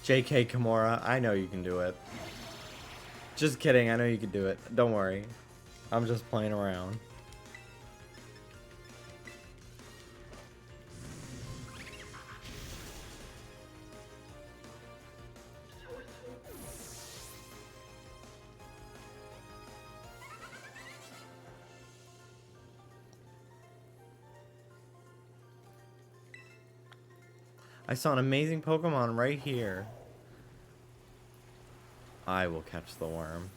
JK Kimura, I know you can do it. Just kidding, I know you can do it. Don't worry. I'm just playing around. I saw an amazing Pokemon right here. I will catch the worm.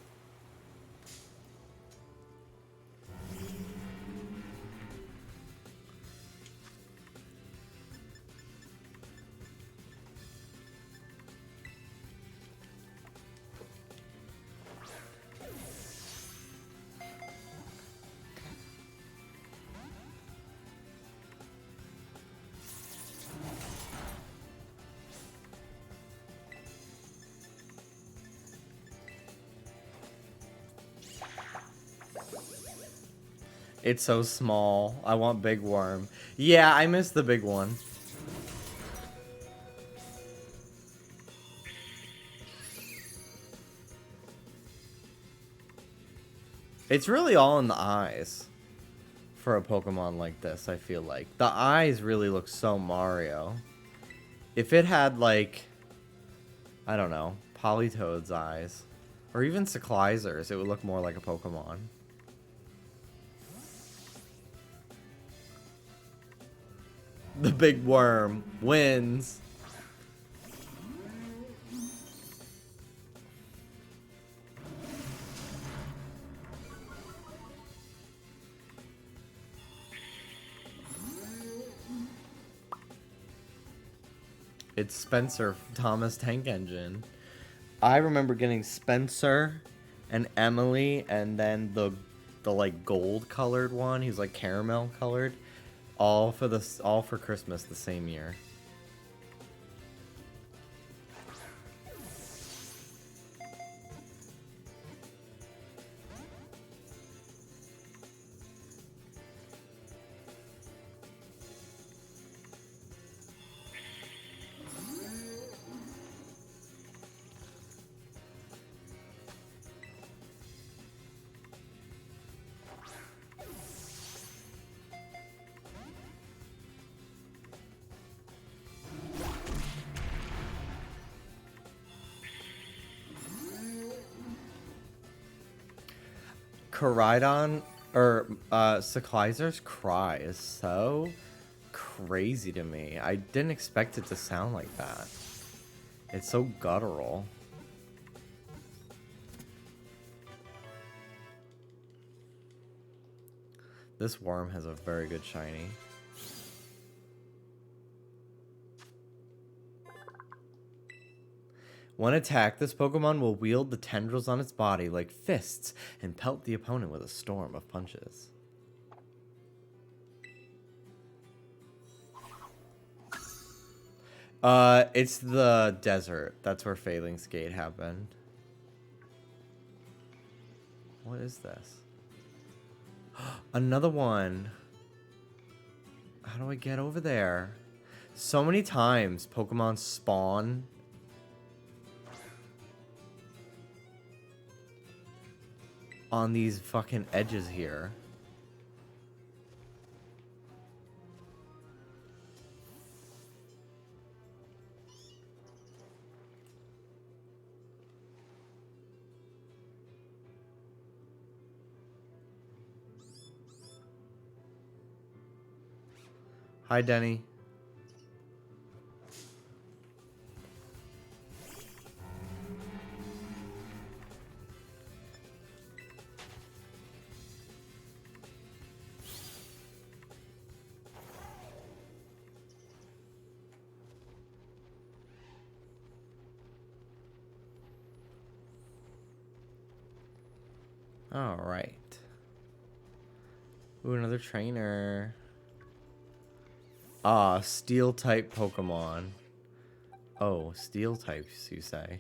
It's so small. I want big worm. Yeah, I miss the big one. It's really all in the eyes for a Pokemon like this, I feel like. The eyes really look so Mario. If it had, like, I don't know, Politoed's eyes, or even Cyclizer's, it would look more like a Pokemon. The big worm wins. It's Spencer Thomas Tank Engine. I remember getting Spencer and Emily, and then the like gold colored one. He's like caramel colored, all for Christmas the same year. Koraidon or Cyclizer's cry is so crazy to me. I didn't expect it to sound like that. It's so guttural. This worm has a very good shiny. When attacked, this Pokemon will wield the tendrils on its body like fists and pelt the opponent with a storm of punches. It's the desert. That's where Phaling's Gate happened. What is this? Another one. How do I get over there? So many times Pokemon spawn on these fucking edges here. Hi, Denny. All right. Ooh, another trainer. Ah, steel type Pokemon. Oh, steel types, you say?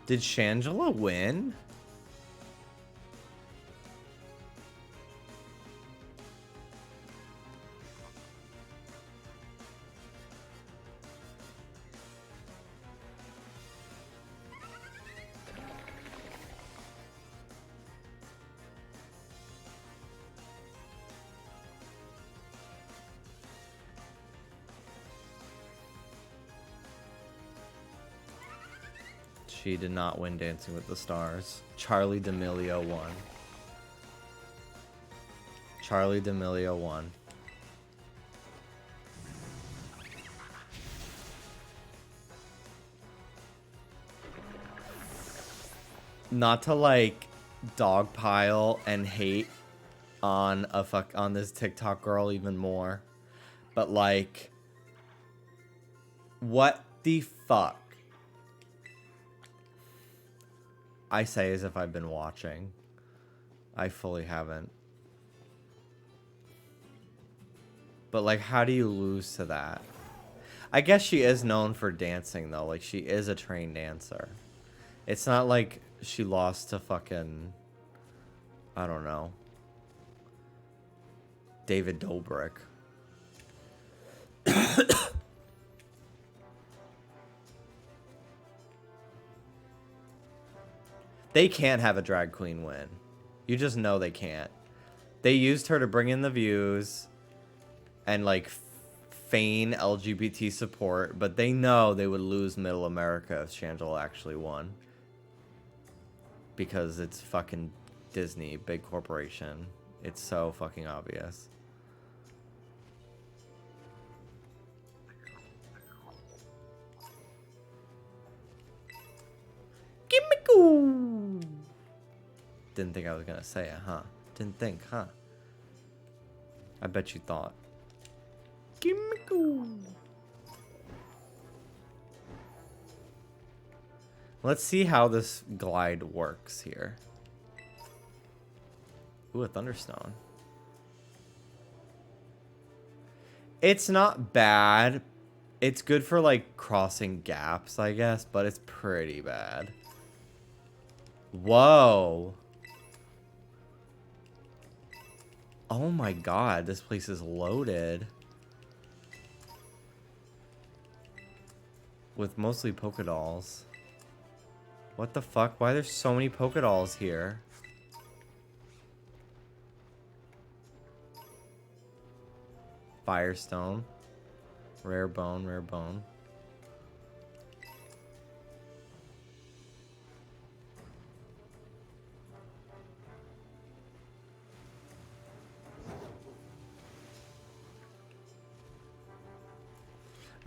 Did Shangela win? She did not win Dancing with the Stars. Charlie D'Amelio won. Charlie D'Amelio won. Not to like dogpile and hate on on this TikTok girl even more, but like, what the fuck? I say as if I've been watching. I fully haven't. But like, how do you lose to that? I guess she is known for dancing though. Like, she is a trained dancer. It's not like she lost to fucking, I don't know, David Dobrik. They can't have a drag queen win. You just know they can't. They used her to bring in the views and like feign LGBT support, but they know they would lose Middle America if Shangela actually won. Because it's fucking Disney, big corporation. It's so fucking obvious. Gimme go. Didn't think I was gonna say it, huh? Didn't think, huh? I bet you thought. Gimme go. Let's see how this glide works here. Ooh, a Thunderstone. It's not bad. It's good for, like, crossing gaps, I guess, but it's pretty bad. Whoa. Oh my god, this place is loaded. With mostly polka dolls. What the fuck? Why are there so many polka dolls here? Firestone. Rare bone, rare bone.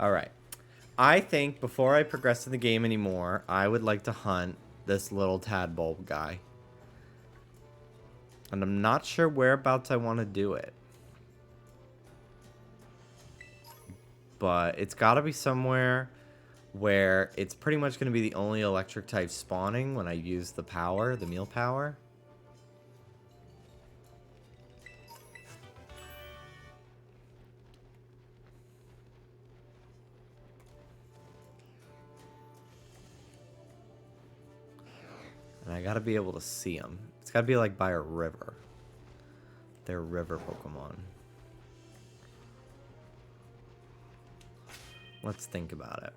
Alright. I think before I progress to the game anymore, I would like to hunt this little tadpole guy. And I'm not sure whereabouts I want to do it. But it's got to be somewhere where it's pretty much going to be the only electric type spawning when I use the power, the meal power. And I got to be able to see them. It's got to be like by a river. They're river Pokemon. Let's think about it.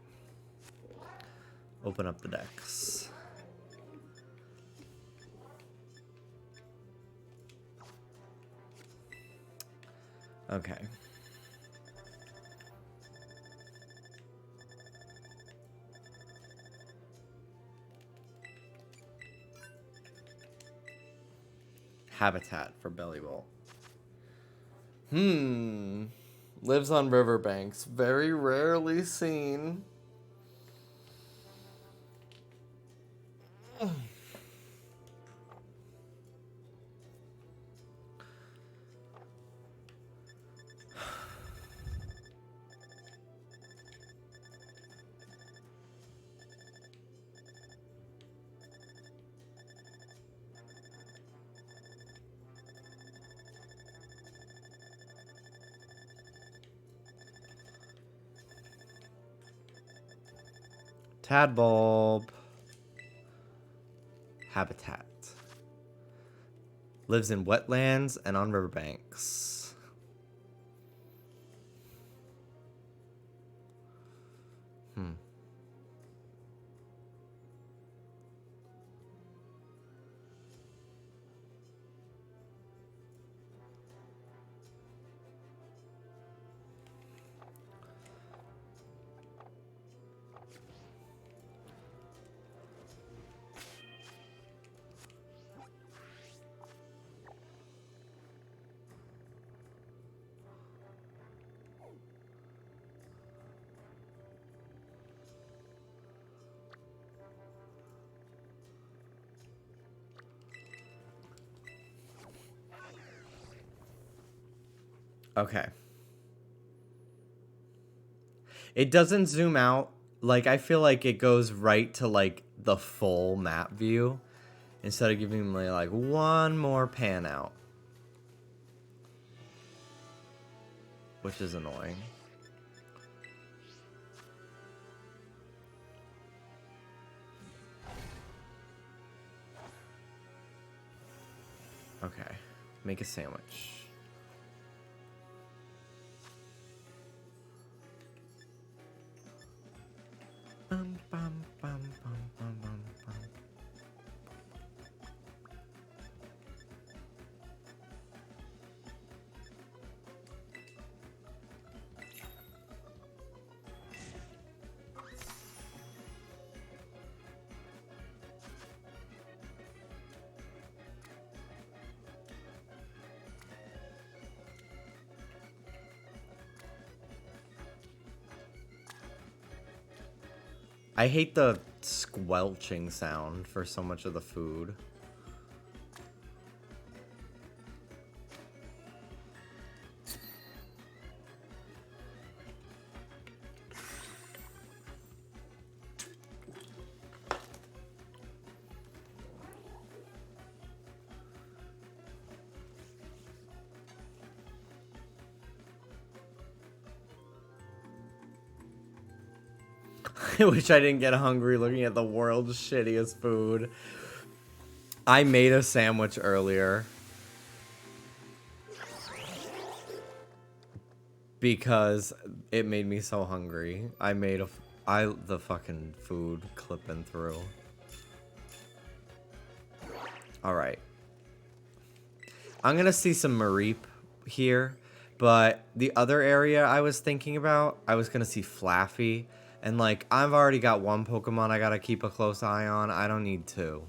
Open up the decks. Okay. Habitat for Bellybolt. Lives on riverbanks. Very rarely seen. Tadbulb. Habitat. Lives in wetlands and on riverbanks. Okay. It doesn't zoom out. Like, I feel like it goes right to, like, the full map view instead of giving me, like, one more pan out. Which is annoying. Okay. Make a sandwich. Bum, bum, bum, bum, bum, bum, bum. I hate the squelching sound for so much of the food. I wish I didn't get hungry looking at the world's shittiest food. I made a sandwich earlier because it made me so hungry. I made the fucking food clipping through. All right. I'm going to see some Mareep here, but the other area I was thinking about, I was going to see Flaffy. And, like, I've already got one Pokemon I gotta keep a close eye on. I don't need two.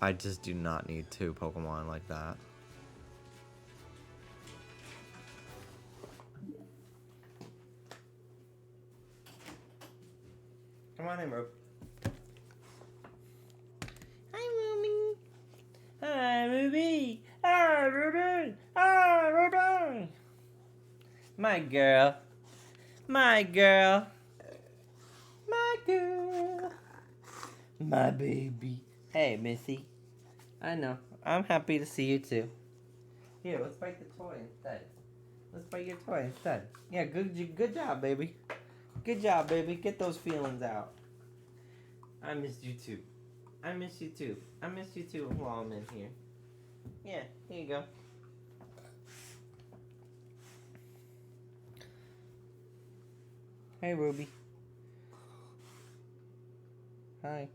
I just do not need two Pokemon like that. Come on in, bro. Hi, Ruby. Hi, Ruby. Hi, Ruby. Hi, Ruby. My girl. My girl. My girl. My baby. Hey, Missy. I know. I'm happy to see you too. Here, let's bite the toy instead. Let's bite your toy instead. Yeah, good job, baby. Good job, baby. Get those feelings out. I missed you too. I miss you too. I miss you too while I'm in here. Yeah, here you go. Hey, Ruby. Hi.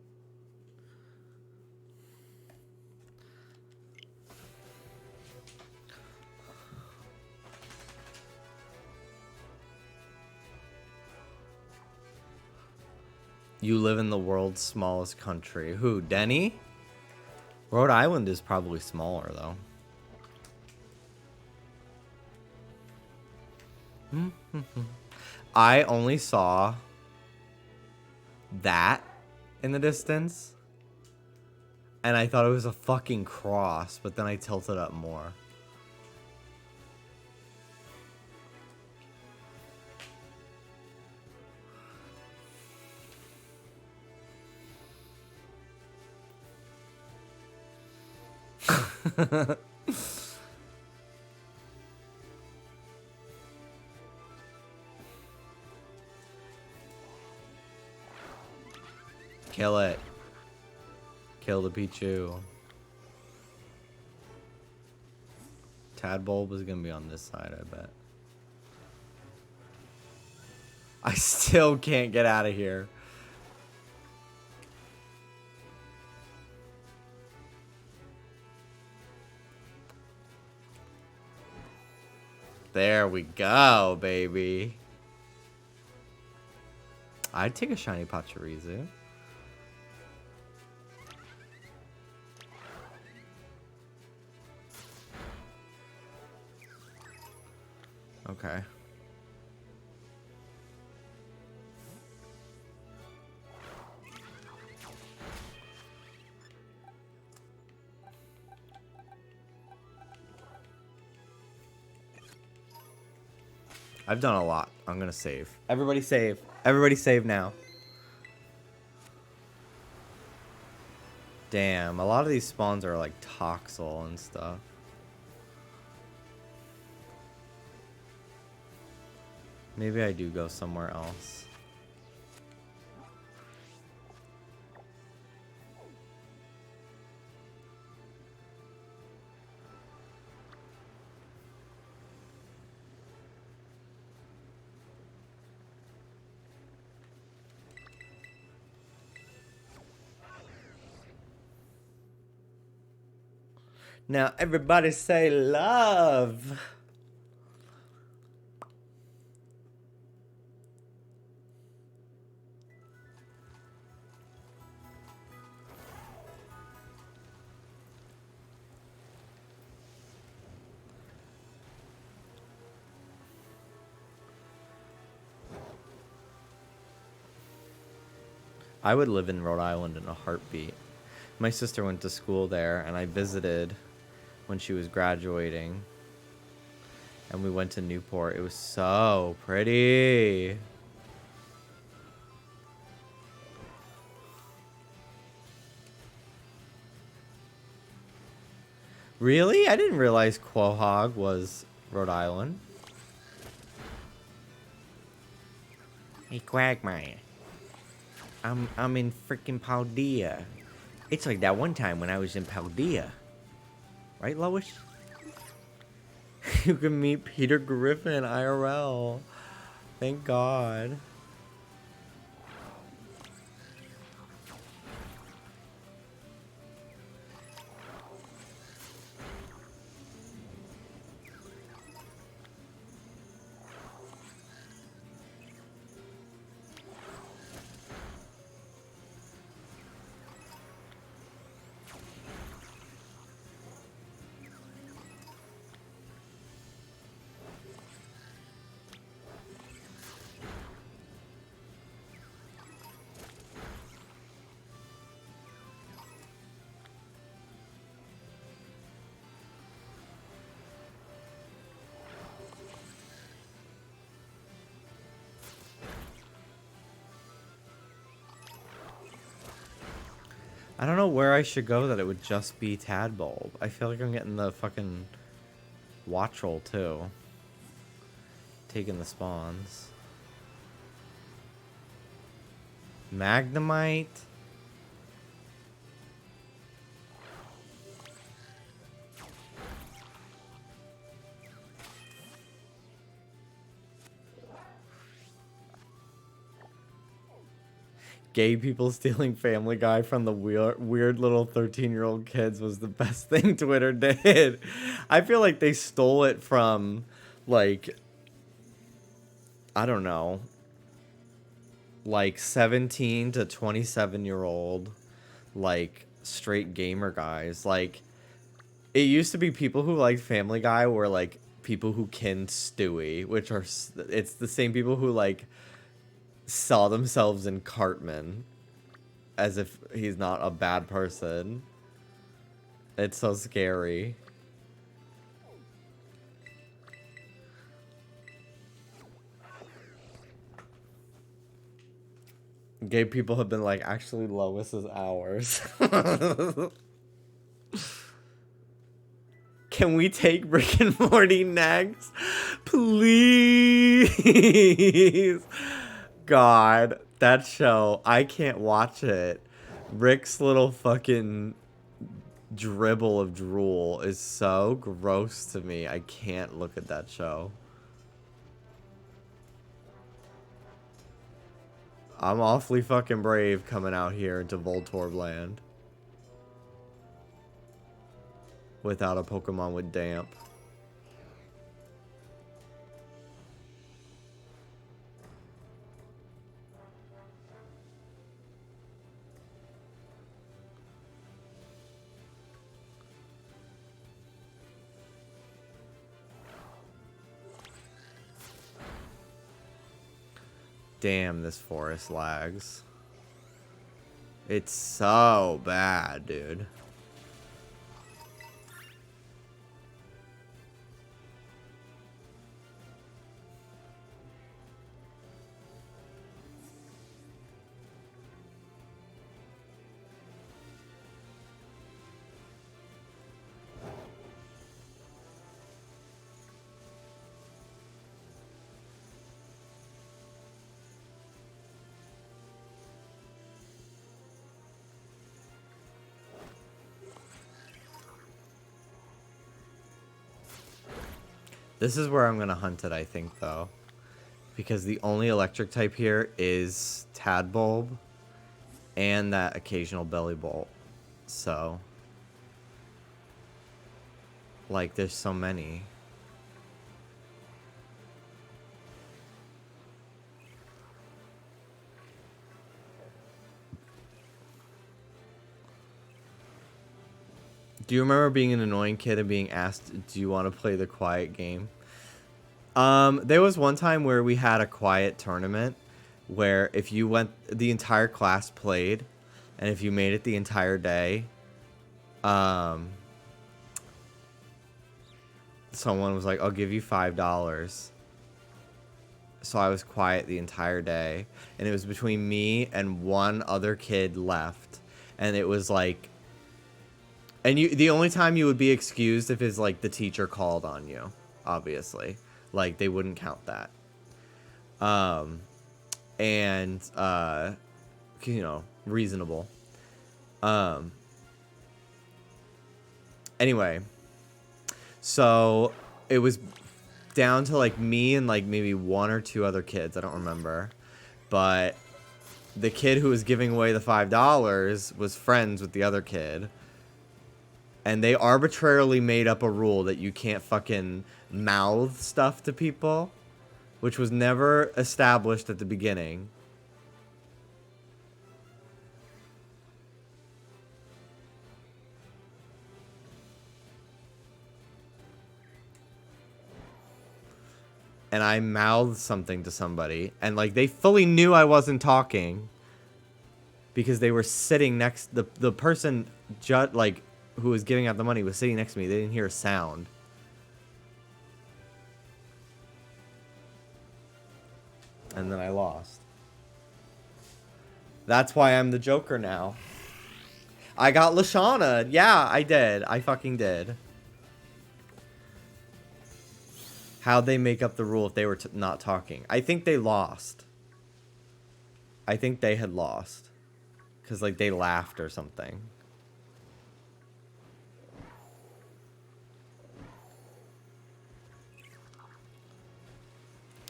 You live in the world's smallest country. Who, Denny? Rhode Island is probably smaller, though. I only saw that in the distance, and I thought it was a fucking cross, but then I tilted up more. Kill it. Kill the Pichu. Tadbulb is gonna be on this side, I bet. I still can't get out of here. There we go, baby. I'd take a shiny Pachirisu. Okay. I've done a lot. I'm gonna save. Everybody save. Everybody save now. Damn, a lot of these spawns are like Toxel and stuff. Maybe I do go somewhere else. Now everybody say love. I would live in Rhode Island in a heartbeat. My sister went to school there, and I visited when she was graduating. And we went to Newport. It was so pretty. Really? I didn't realize Quahog was Rhode Island. Hey, Quagmire. I'm in freaking Paldea. It's like that one time when I was in Paldea. Right, Lois? You can meet Peter Griffin IRL. Thank God. I don't know where I should go that it would just be Tadbulb. I feel like I'm getting the fucking watch roll too. Taking the spawns. Magnemite. Gay people stealing Family Guy from the weird little 13-year-old kids was the best thing Twitter did. I feel like they stole it from, like, I don't know, like 17 to 27-year-old, like, straight gamer guys. Like, it used to be people who liked Family Guy were, like, people who kin Stewie, which are, it's the same people who, like, saw themselves in Cartman as if he's not a bad person. It's so scary. Gay people have been like, actually, Lois is ours. Can we take Rick and Morty next? Please. God, that show, I can't watch it. Rick's little fucking dribble of drool is so gross to me. I can't look at that show. I'm awfully fucking brave coming out here into Voltorb land without a Pokemon with damp. Damn, this forest lags. It's so bad, dude. This is where I'm going to hunt it, I think, though. Because the only electric type here is Tadbulb and that occasional Belly Bolt. So Like, there's so many. Do you remember being an annoying kid and being asked, do you want to play the quiet game? There was one time where we had a quiet tournament where if you went, the entire class played, and if you made it the entire day, someone was like, I'll give you $5. So I was quiet the entire day, and it was between me and one other kid left, and it was like, and the only time you would be excused if is like the teacher called on you, obviously, like they wouldn't count that, and you know, reasonable. Anyway, so it was down to like me and like maybe one or two other kids. I don't remember. But the kid who was giving away the $5 was friends with the other kid. And they arbitrarily made up a rule that you can't fucking mouth stuff to people, which was never established at the beginning. And I mouthed something to somebody, and like they fully knew I wasn't talking because they were sitting next, the person like who was giving out the money was sitting next to me. They didn't hear a sound. And then I lost. That's why I'm the Joker now. I got Lashana. Yeah, I did. I fucking did. How'd they make up the rule if they were not talking? I think they lost. I think they had lost. Because, like, they laughed or something.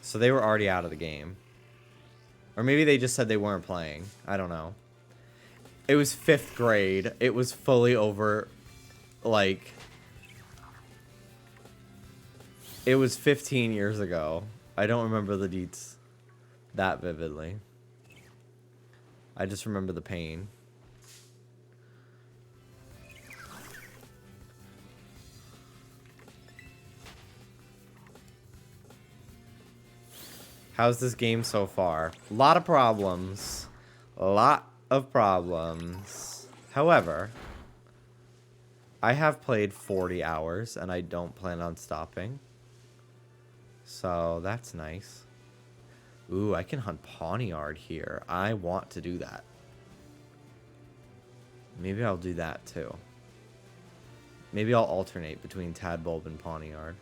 So they were already out of the game. Or maybe they just said they weren't playing. I don't know. It was 5th grade. It was fully over, like... It was 15 years ago. I don't remember the deets that vividly. I just remember the pain. How's this game so far? A lot of problems. A lot of problems. However, I have played 40 hours and I don't plan on stopping. So that's nice. Ooh, I can hunt Pawniard here. I want to do that. Maybe I'll do that too. Maybe I'll alternate between Tadbulb and Pawniard.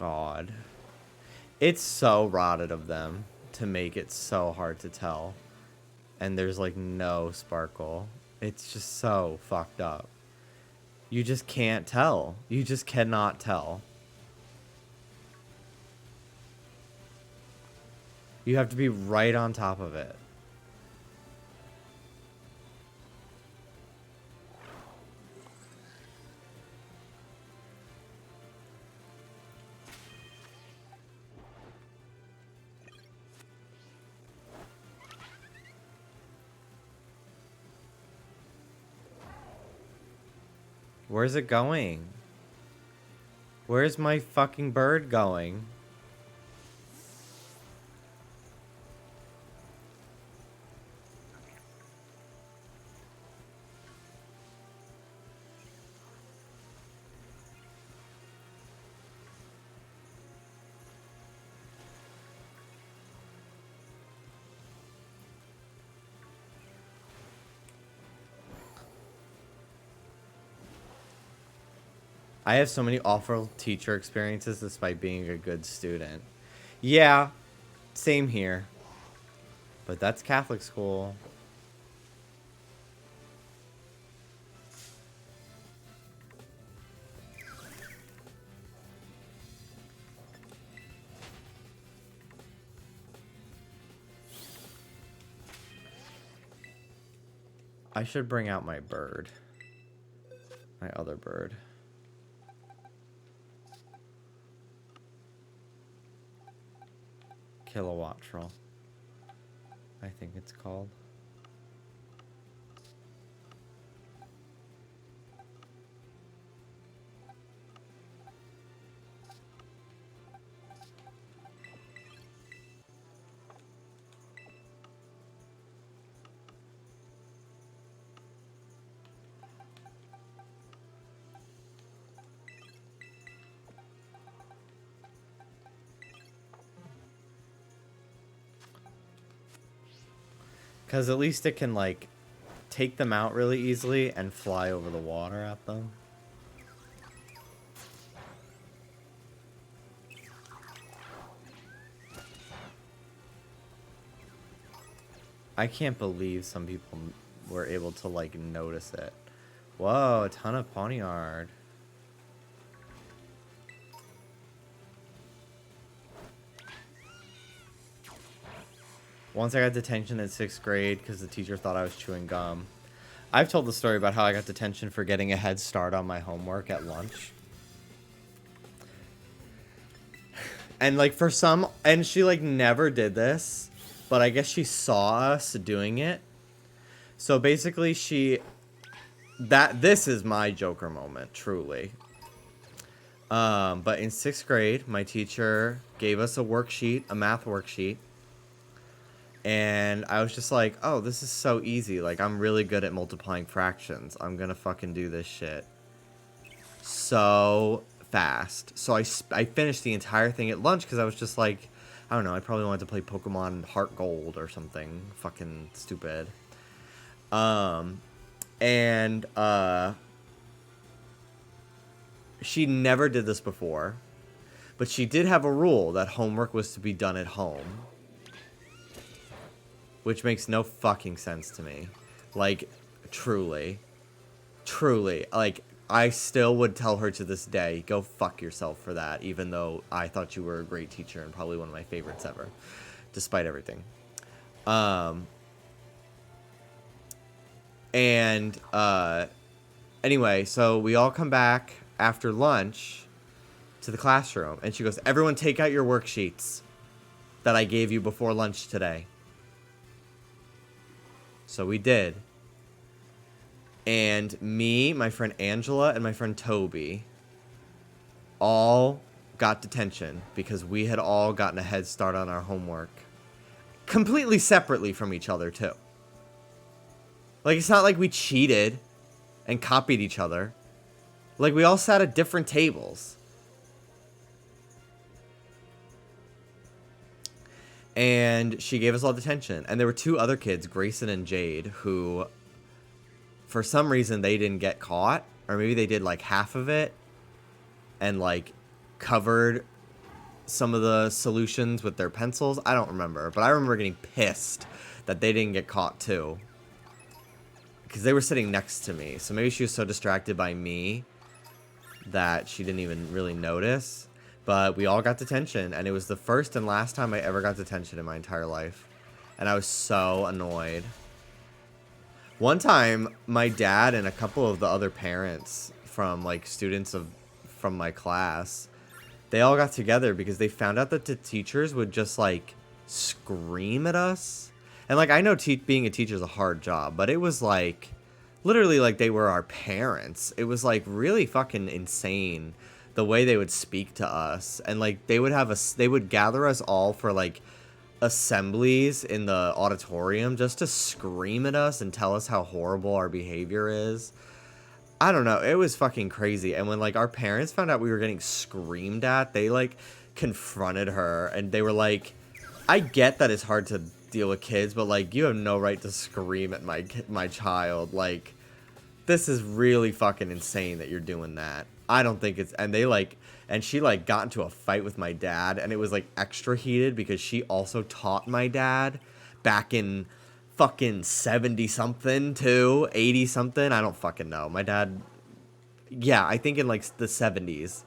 God. It's so rotted of them to make it so hard to tell. And there's like no sparkle. It's just so fucked up. You just can't tell. You just cannot tell. You have to be right on top of it. Where's it going? Where's my fucking bird going? I have so many awful teacher experiences despite being a good student. Yeah, same here. But that's Catholic school. I should bring out my bird. My other bird. Kilowattrel, I think it's called. Because at least it can, like, take them out really easily and fly over the water at them. I can't believe some people were able to, like, notice it. Whoa, a ton of poniard. Once I got detention in 6th grade because the teacher thought I was chewing gum. I've told the story about how I got detention for getting a head start on my homework at lunch. And, like, for some... And she, like, never did this. But I guess she saw us doing it. So, basically, this is my Joker moment, truly. But in 6th grade, my teacher gave us a worksheet, a math worksheet. And I was just like, oh, this is so easy. Like, I'm really good at multiplying fractions. I'm gonna fucking do this shit so fast. So I finished the entire thing at lunch because I was just like, I don't know, I probably wanted to play Pokemon Heart Gold or something fucking stupid. She never did this before, but she did have a rule that homework was to be done at home. Which makes no fucking sense to me. Like, truly. Truly. Like, I still would tell her to this day, go fuck yourself for that, even though I thought you were a great teacher and probably one of my favorites ever. Despite everything. Anyway, so we all come back after lunch to the classroom. And she goes, everyone take out your worksheets that I gave you before lunch today. So we did. And me, my friend Angela, and my friend Toby all got detention because we had all gotten a head start on our homework. Completely separately from each other, too. Like, it's not like we cheated and copied each other. Like, we all sat at different tables. And she gave us all detention. And there were 2 other kids, Grayson and Jade, who, for some reason, they didn't get caught. Or maybe they did, like, half of it. And, like, covered some of the solutions with their pencils. I don't remember. But I remember getting pissed that they didn't get caught, too. Because they were sitting next to me. So maybe she was so distracted by me that she didn't even really notice. But we all got detention, and it was the first and last time I ever got detention in my entire life. And I was so annoyed. One time, my dad and a couple of the other parents from, like, students from my class, they all got together because they found out that the teachers would just, like, scream at us. And, like, I know being a teacher is a hard job, but it was, like, literally like they were our parents. It was, like, really fucking insane the way they would speak to us. And, like, they would gather us all for, like, assemblies in the auditorium just to scream at us and tell us how horrible our behavior is. I don't know. It was fucking crazy. And when, like, our parents found out we were getting screamed at, they, like, confronted her. And they were like, I get that it's hard to deal with kids, but, like, you have no right to scream at my child. Like, this is really fucking insane that you're doing that. I don't think it's, and they like, and she like got into a fight with my dad, and it was like extra heated because she also taught my dad back in fucking 70 something too, 80 something. I don't fucking know. My dad, yeah, I think in like the 70s.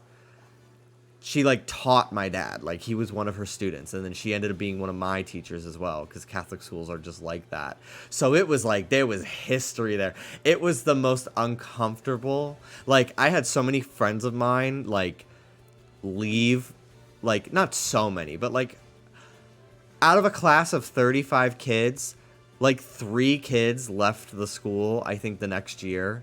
She like taught my dad, like he was one of her students, and then she ended up being one of my teachers as well, because Catholic schools are just like that. So it was like there was history there. It was the most uncomfortable. Like I had so many friends of mine like leave, like not so many, but like out of a class of 35 kids, like 3 kids left the school, I think the next year.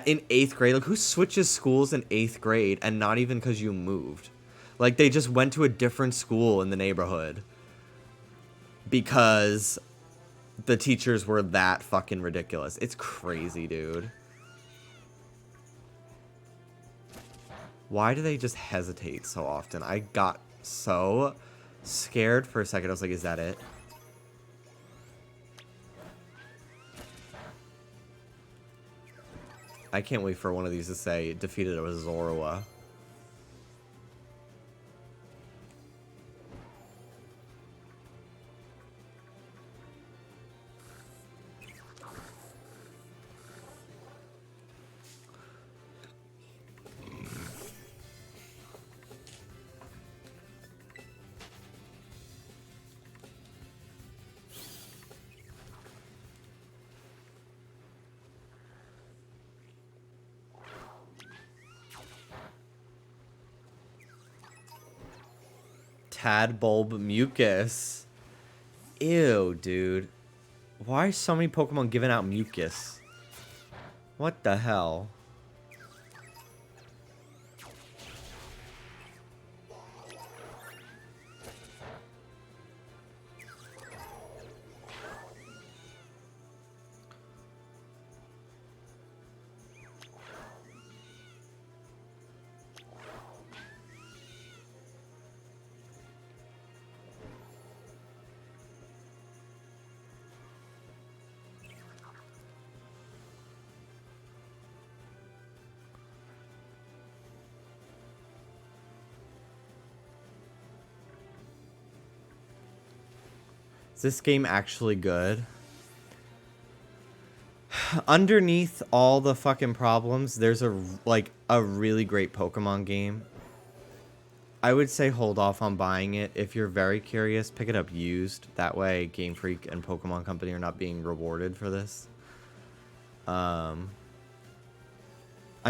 In 8th grade, like who switches schools in 8th grade and not even because you moved? Like they just went to a different school in the neighborhood because the teachers were that fucking ridiculous. It's crazy, dude. Why do they just hesitate so often? I got so scared for a second. I was like, is that it? I can't wait for one of these to say defeated a Zorua. Tadbulb Mucus. Ew, dude. Why are so many Pokemon giving out mucus? What the hell? Is this game actually good? Underneath all the fucking problems, there's a really great Pokemon game. I would say hold off on buying it. If you're very curious, pick it up used. That way Game Freak and Pokemon Company are not being rewarded for this. I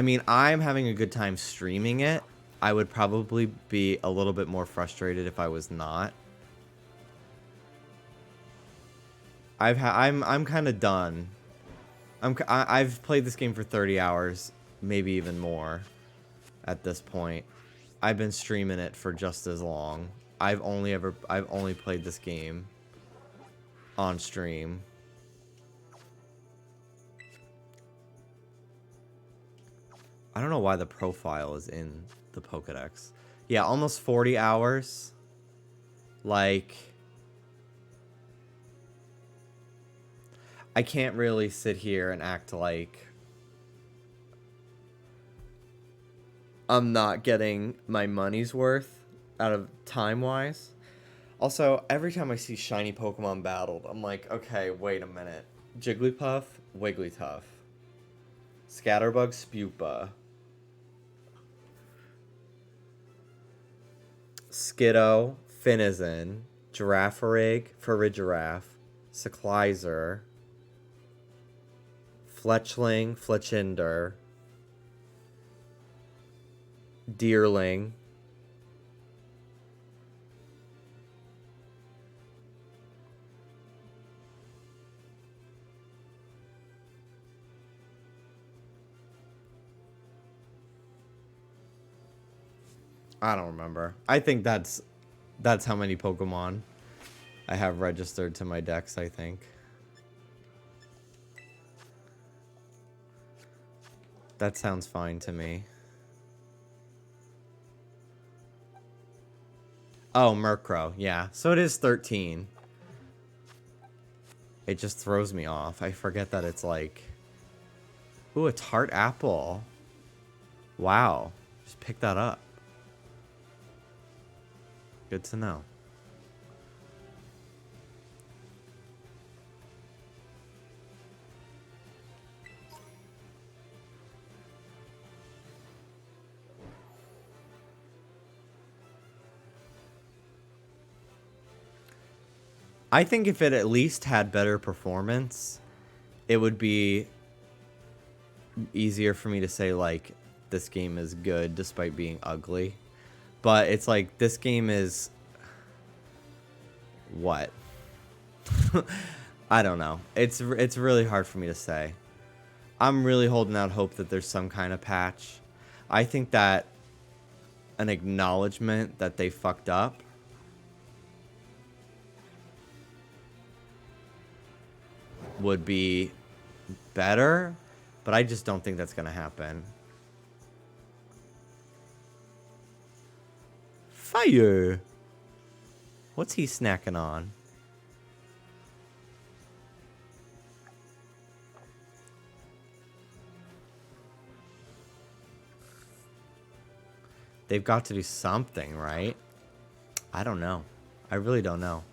mean, I'm having a good time streaming it. I would probably be a little bit more frustrated if I was not. I'm kind of done. I've played this game for 30 hours, maybe even more at this point. I've been streaming it for just as long. I've only played this game on stream. I don't know why the profile is in the Pokédex. Yeah, almost 40 hours. Like, I can't really sit here and act like I'm not getting my money's worth out of time-wise. Also, every time I see shiny Pokemon battled, I'm like, okay, wait a minute. Jigglypuff, Wigglytuff. Scatterbug, Spupa. Skiddo, Finizen. Girafarig, Farigiraf. Cyclizer. Fletchling, Fletchinder. Deerling. I don't remember. I think that's how many Pokemon I have registered to my decks, I think. That sounds fine to me. Oh, Murkrow. Yeah. So it is 13. It just throws me off. I forget that it's like... Ooh, a tart apple. Wow. Just pick that up. Good to know. I think if it at least had better performance, it would be easier for me to say, like, this game is good despite being ugly. But it's like, this game is... what? I don't know. It's really hard for me to say. I'm really holding out hope that there's some kind of patch. I think that an acknowledgement that they fucked up would be better, but I just don't think that's gonna happen. Fire! What's he snacking on? They've got to do something, right? I don't know. I really don't know.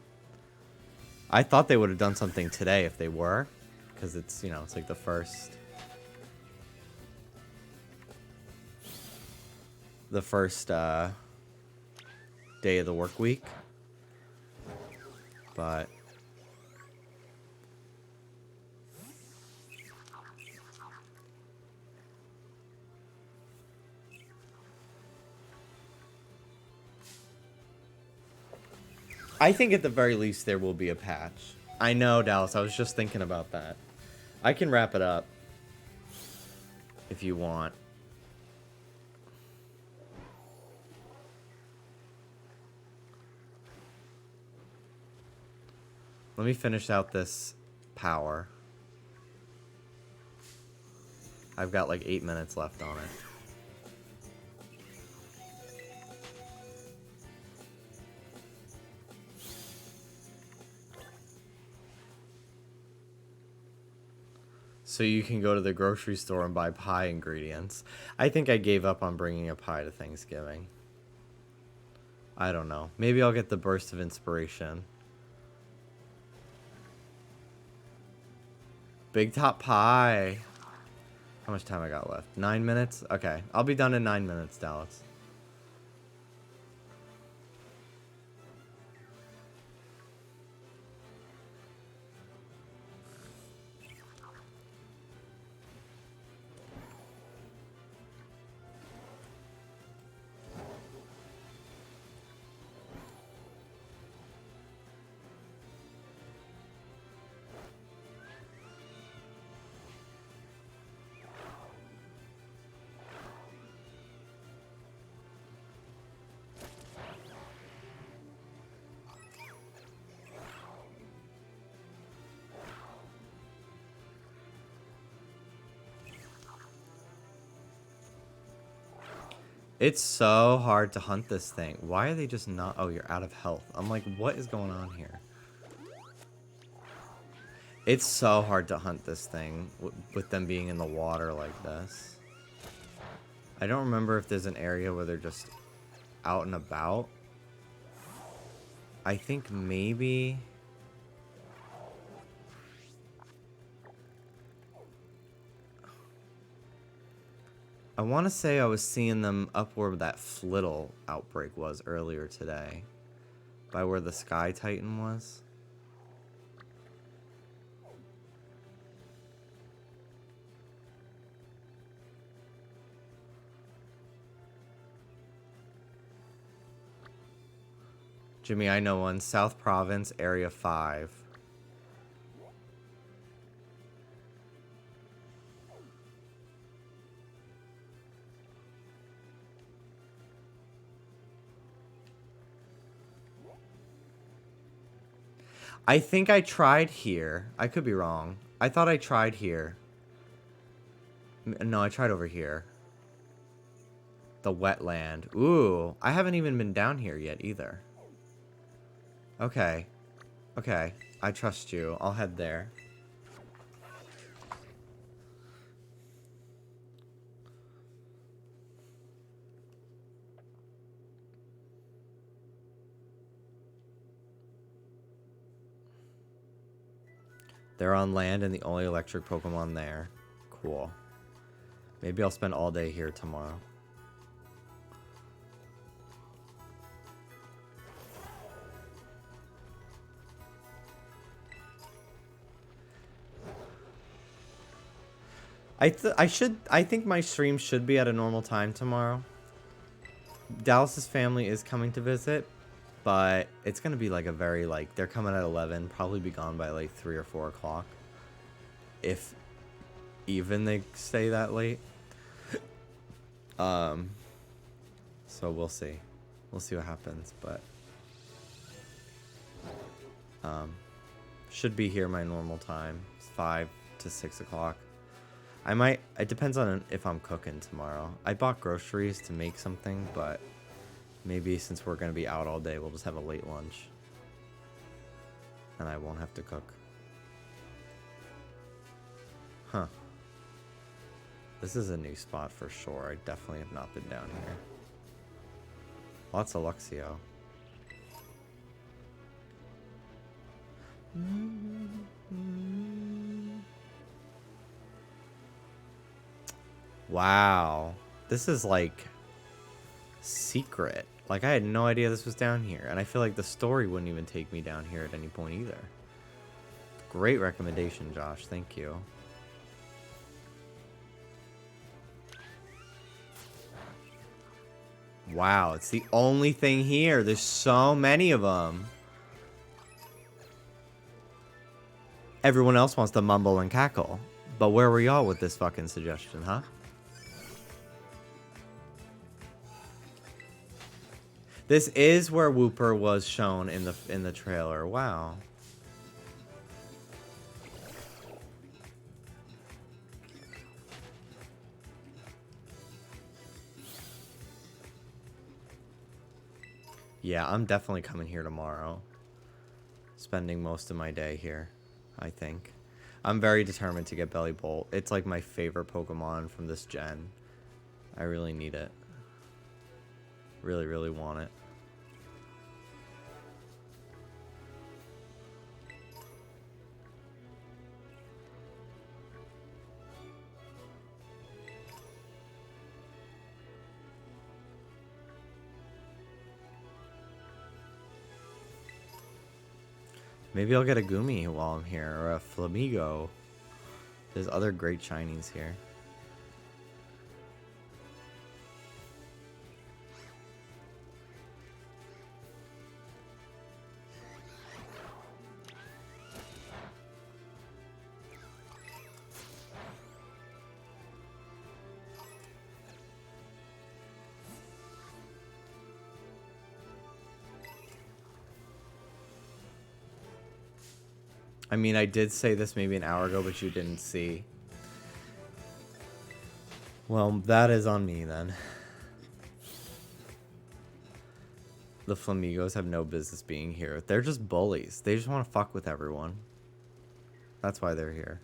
I thought they would have done something today if they were. Because it's, you know, it's like the first... day of the work week. But... I think at the very least there will be a patch. I know, Dallas. I was just thinking about that. I can wrap it up if you want. Let me finish out this power. I've got like 8 minutes left on it. So you can go to the grocery store and buy pie ingredients. I think I gave up on bringing a pie to Thanksgiving. I don't know. Maybe I'll get the burst of inspiration. Big top pie. How much time I got left? 9 minutes? Okay. I'll be done in 9 minutes, Dallas. It's so hard to hunt this thing. Why are they just not... Oh, you're out of health. I'm like, what is going on here? It's so hard to hunt this thing with them being in the water like this. I don't remember if there's an area where they're just out and about. I think maybe... I want to say I was seeing them up where that Flittle outbreak was earlier today. By where the Sky Titan was. Jimmy, I know one. South Province, Area 5. I think I tried here. I could be wrong. I thought I tried here. No, I tried over here. The wetland. Ooh, I haven't even been down here yet either. Okay. Okay, I trust you. I'll head there. They're on land and the only electric Pokemon there. Cool. Maybe I'll spend all day here tomorrow. I think my stream should be at a normal time tomorrow. Dallas's family is coming to visit, but it's gonna be like a very they're coming at 11, probably be gone by like 3 or 4 o'clock, if even they stay that late. So we'll see what happens, but should be here my normal time, 5 to 6 o'clock. It depends on if I'm cooking tomorrow. I bought groceries to make something, but maybe since we're going to be out all day, we'll just have a late lunch. And I won't have to cook. Huh. This is a new spot for sure. I definitely have not been down here. Lots of Luxio. Wow. This is like secret. Like I had no idea this was down here. And I feel like the story wouldn't even take me down here at any point either. Great recommendation, Josh. Thank you. Wow, it's the only thing here. There's so many of them. Everyone else wants to mumble and cackle. But where were y'all with this fucking suggestion, huh? This is where Wooper was shown in the trailer. Wow. Yeah, I'm definitely coming here tomorrow. Spending most of my day here, I think. I'm very determined to get Belly Bolt. It's like my favorite Pokemon from this gen. I really need it. Really, really want it. Maybe I'll get a Gumi while I'm here, or a Flamigo. There's other great shinies here. I mean, I did say this maybe an hour ago, but you didn't see. Well, that is on me then. The Flamigos have no business being here. They're just bullies. They just want to fuck with everyone. That's why they're here.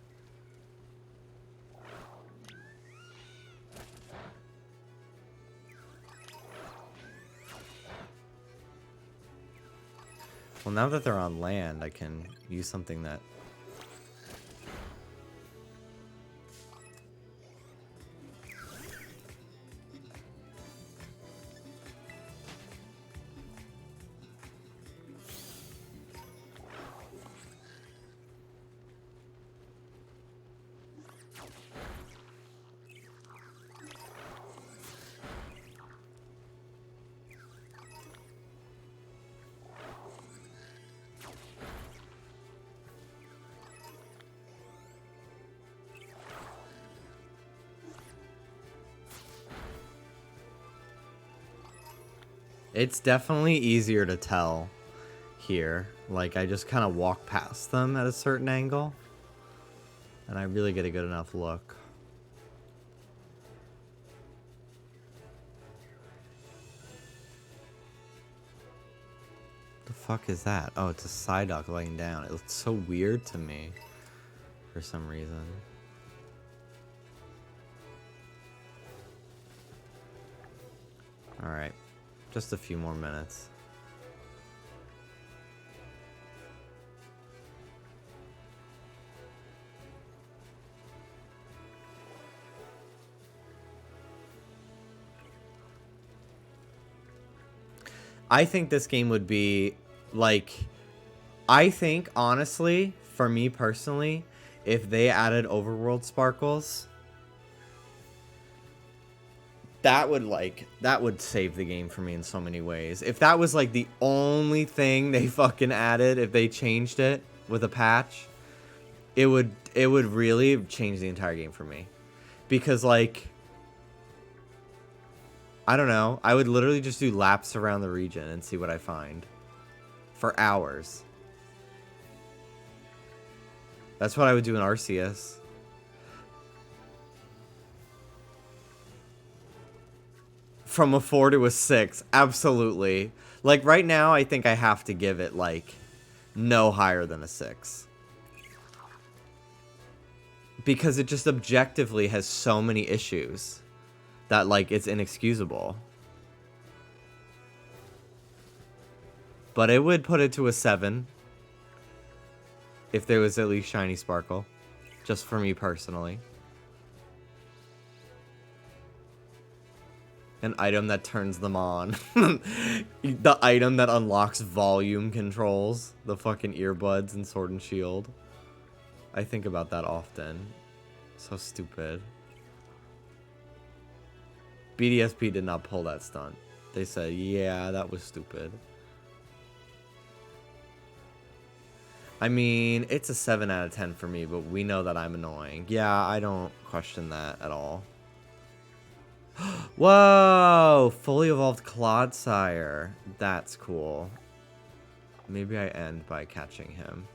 Well, now that they're on land, I can use something that... It's definitely easier to tell here. Like, I just kind of walk past them at a certain angle. And I really get a good enough look. The fuck is that? Oh, it's a Psyduck laying down. It looks so weird to me for some reason. Alright. Just a few more minutes. I think this game would be like, I think honestly, for me personally, if they added overworld sparkles, that would save the game for me in so many ways. If that was like the only thing they fucking added, if they changed it with a patch, it would really change the entire game for me. Because like, I don't know, I would literally just do laps around the region and see what I find for hours. That's what I would do in Arceus. From a 4 to a 6, absolutely. Like right now, I think I have to give it like no higher than a 6. Because it just objectively has so many issues that like it's inexcusable. But it would put it to a 7 if there was at least shiny sparkle, just for me personally. An item that turns them on. The item that unlocks volume controls. The fucking earbuds in Sword and Shield. I think about that often. So stupid. BDSP did not pull that stunt. They said, yeah, that was stupid. I mean, it's a 7 out of 10 for me, but we know that I'm annoying. Yeah, I don't question that at all. Whoa! Fully evolved Clodsire. That's cool. Maybe I end by catching him.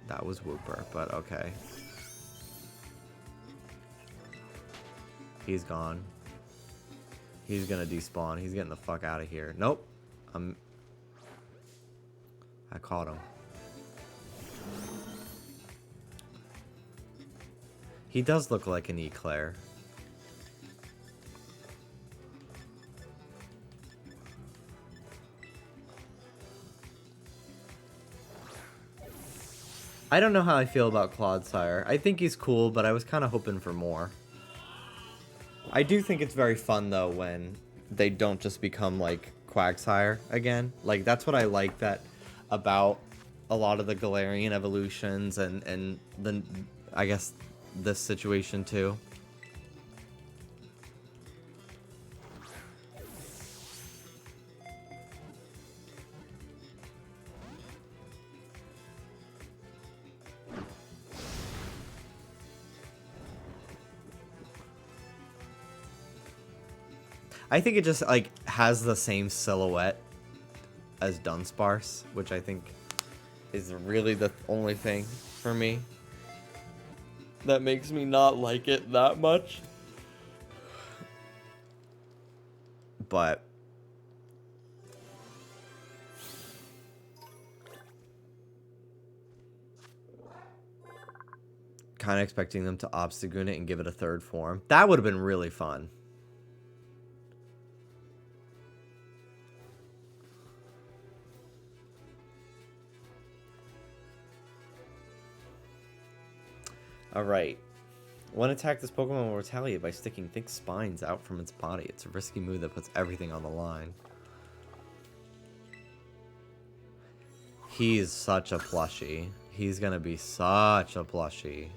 That was Wooper, but okay. He's gone. He's gonna despawn. He's getting the fuck out of here. Nope. I caught him. He does look like an Eclair. I don't know how I feel about Clodsire. I think he's cool, but I was kind of hoping for more. I do think it's very fun, though, when they don't just become, like, Quagsire again. Like, that's what I like about a lot of the Galarian evolutions and the, I guess, this situation, too. I think it just, like, has the same silhouette as Dunsparce, which I think is really the only thing for me that makes me not like it that much. But kind of expecting them to Obstagoon it and give it a third form. That would have been really fun. Alright. One attack, this Pokemon will retaliate by sticking thick spines out from its body. It's a risky move that puts everything on the line. He's such a plushie. He's gonna be such a plushie.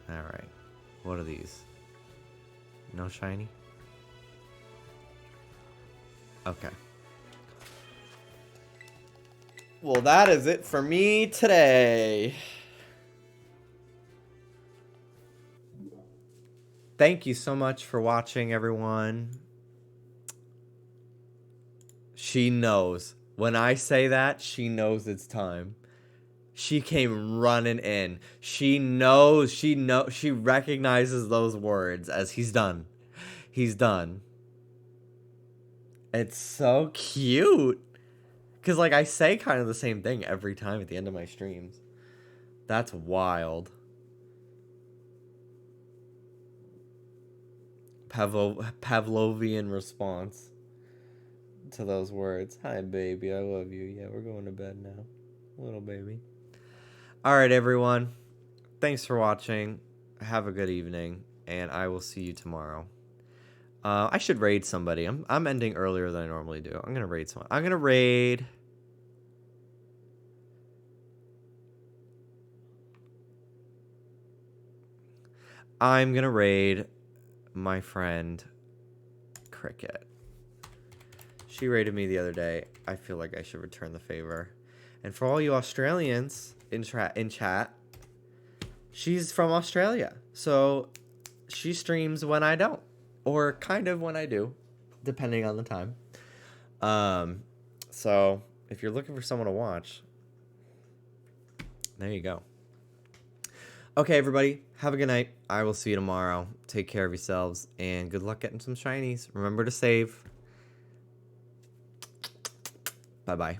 Alright. What are these? No shiny? Okay. Well, that is it for me today. Thank you so much for watching, everyone. She knows. When I say that, she knows it's time. She came running in. She knows, she recognizes those words as he's done. He's done. It's so cute. Because, like, I say kind of the same thing every time at the end of my streams. That's wild. Pavlovian response to those words. Hi, baby. I love you. Yeah, we're going to bed now. Little baby. All right, everyone. Thanks for watching. have a good evening, and I will see you tomorrow. I should raid somebody. I'm ending earlier than I normally do. I'm gonna raid someone. I'm gonna raid. I'm gonna raid my friend Cricket. She raided me the other day. I feel like I should return the favor. And for all you Australians in chat, she's from Australia. So she streams when I don't. Or kind of when I do, depending on the time. So if you're looking for someone to watch, there you go. Okay, everybody, have a good night. I will see you tomorrow. Take care of yourselves, and good luck getting some shinies. Remember to save. Bye-bye.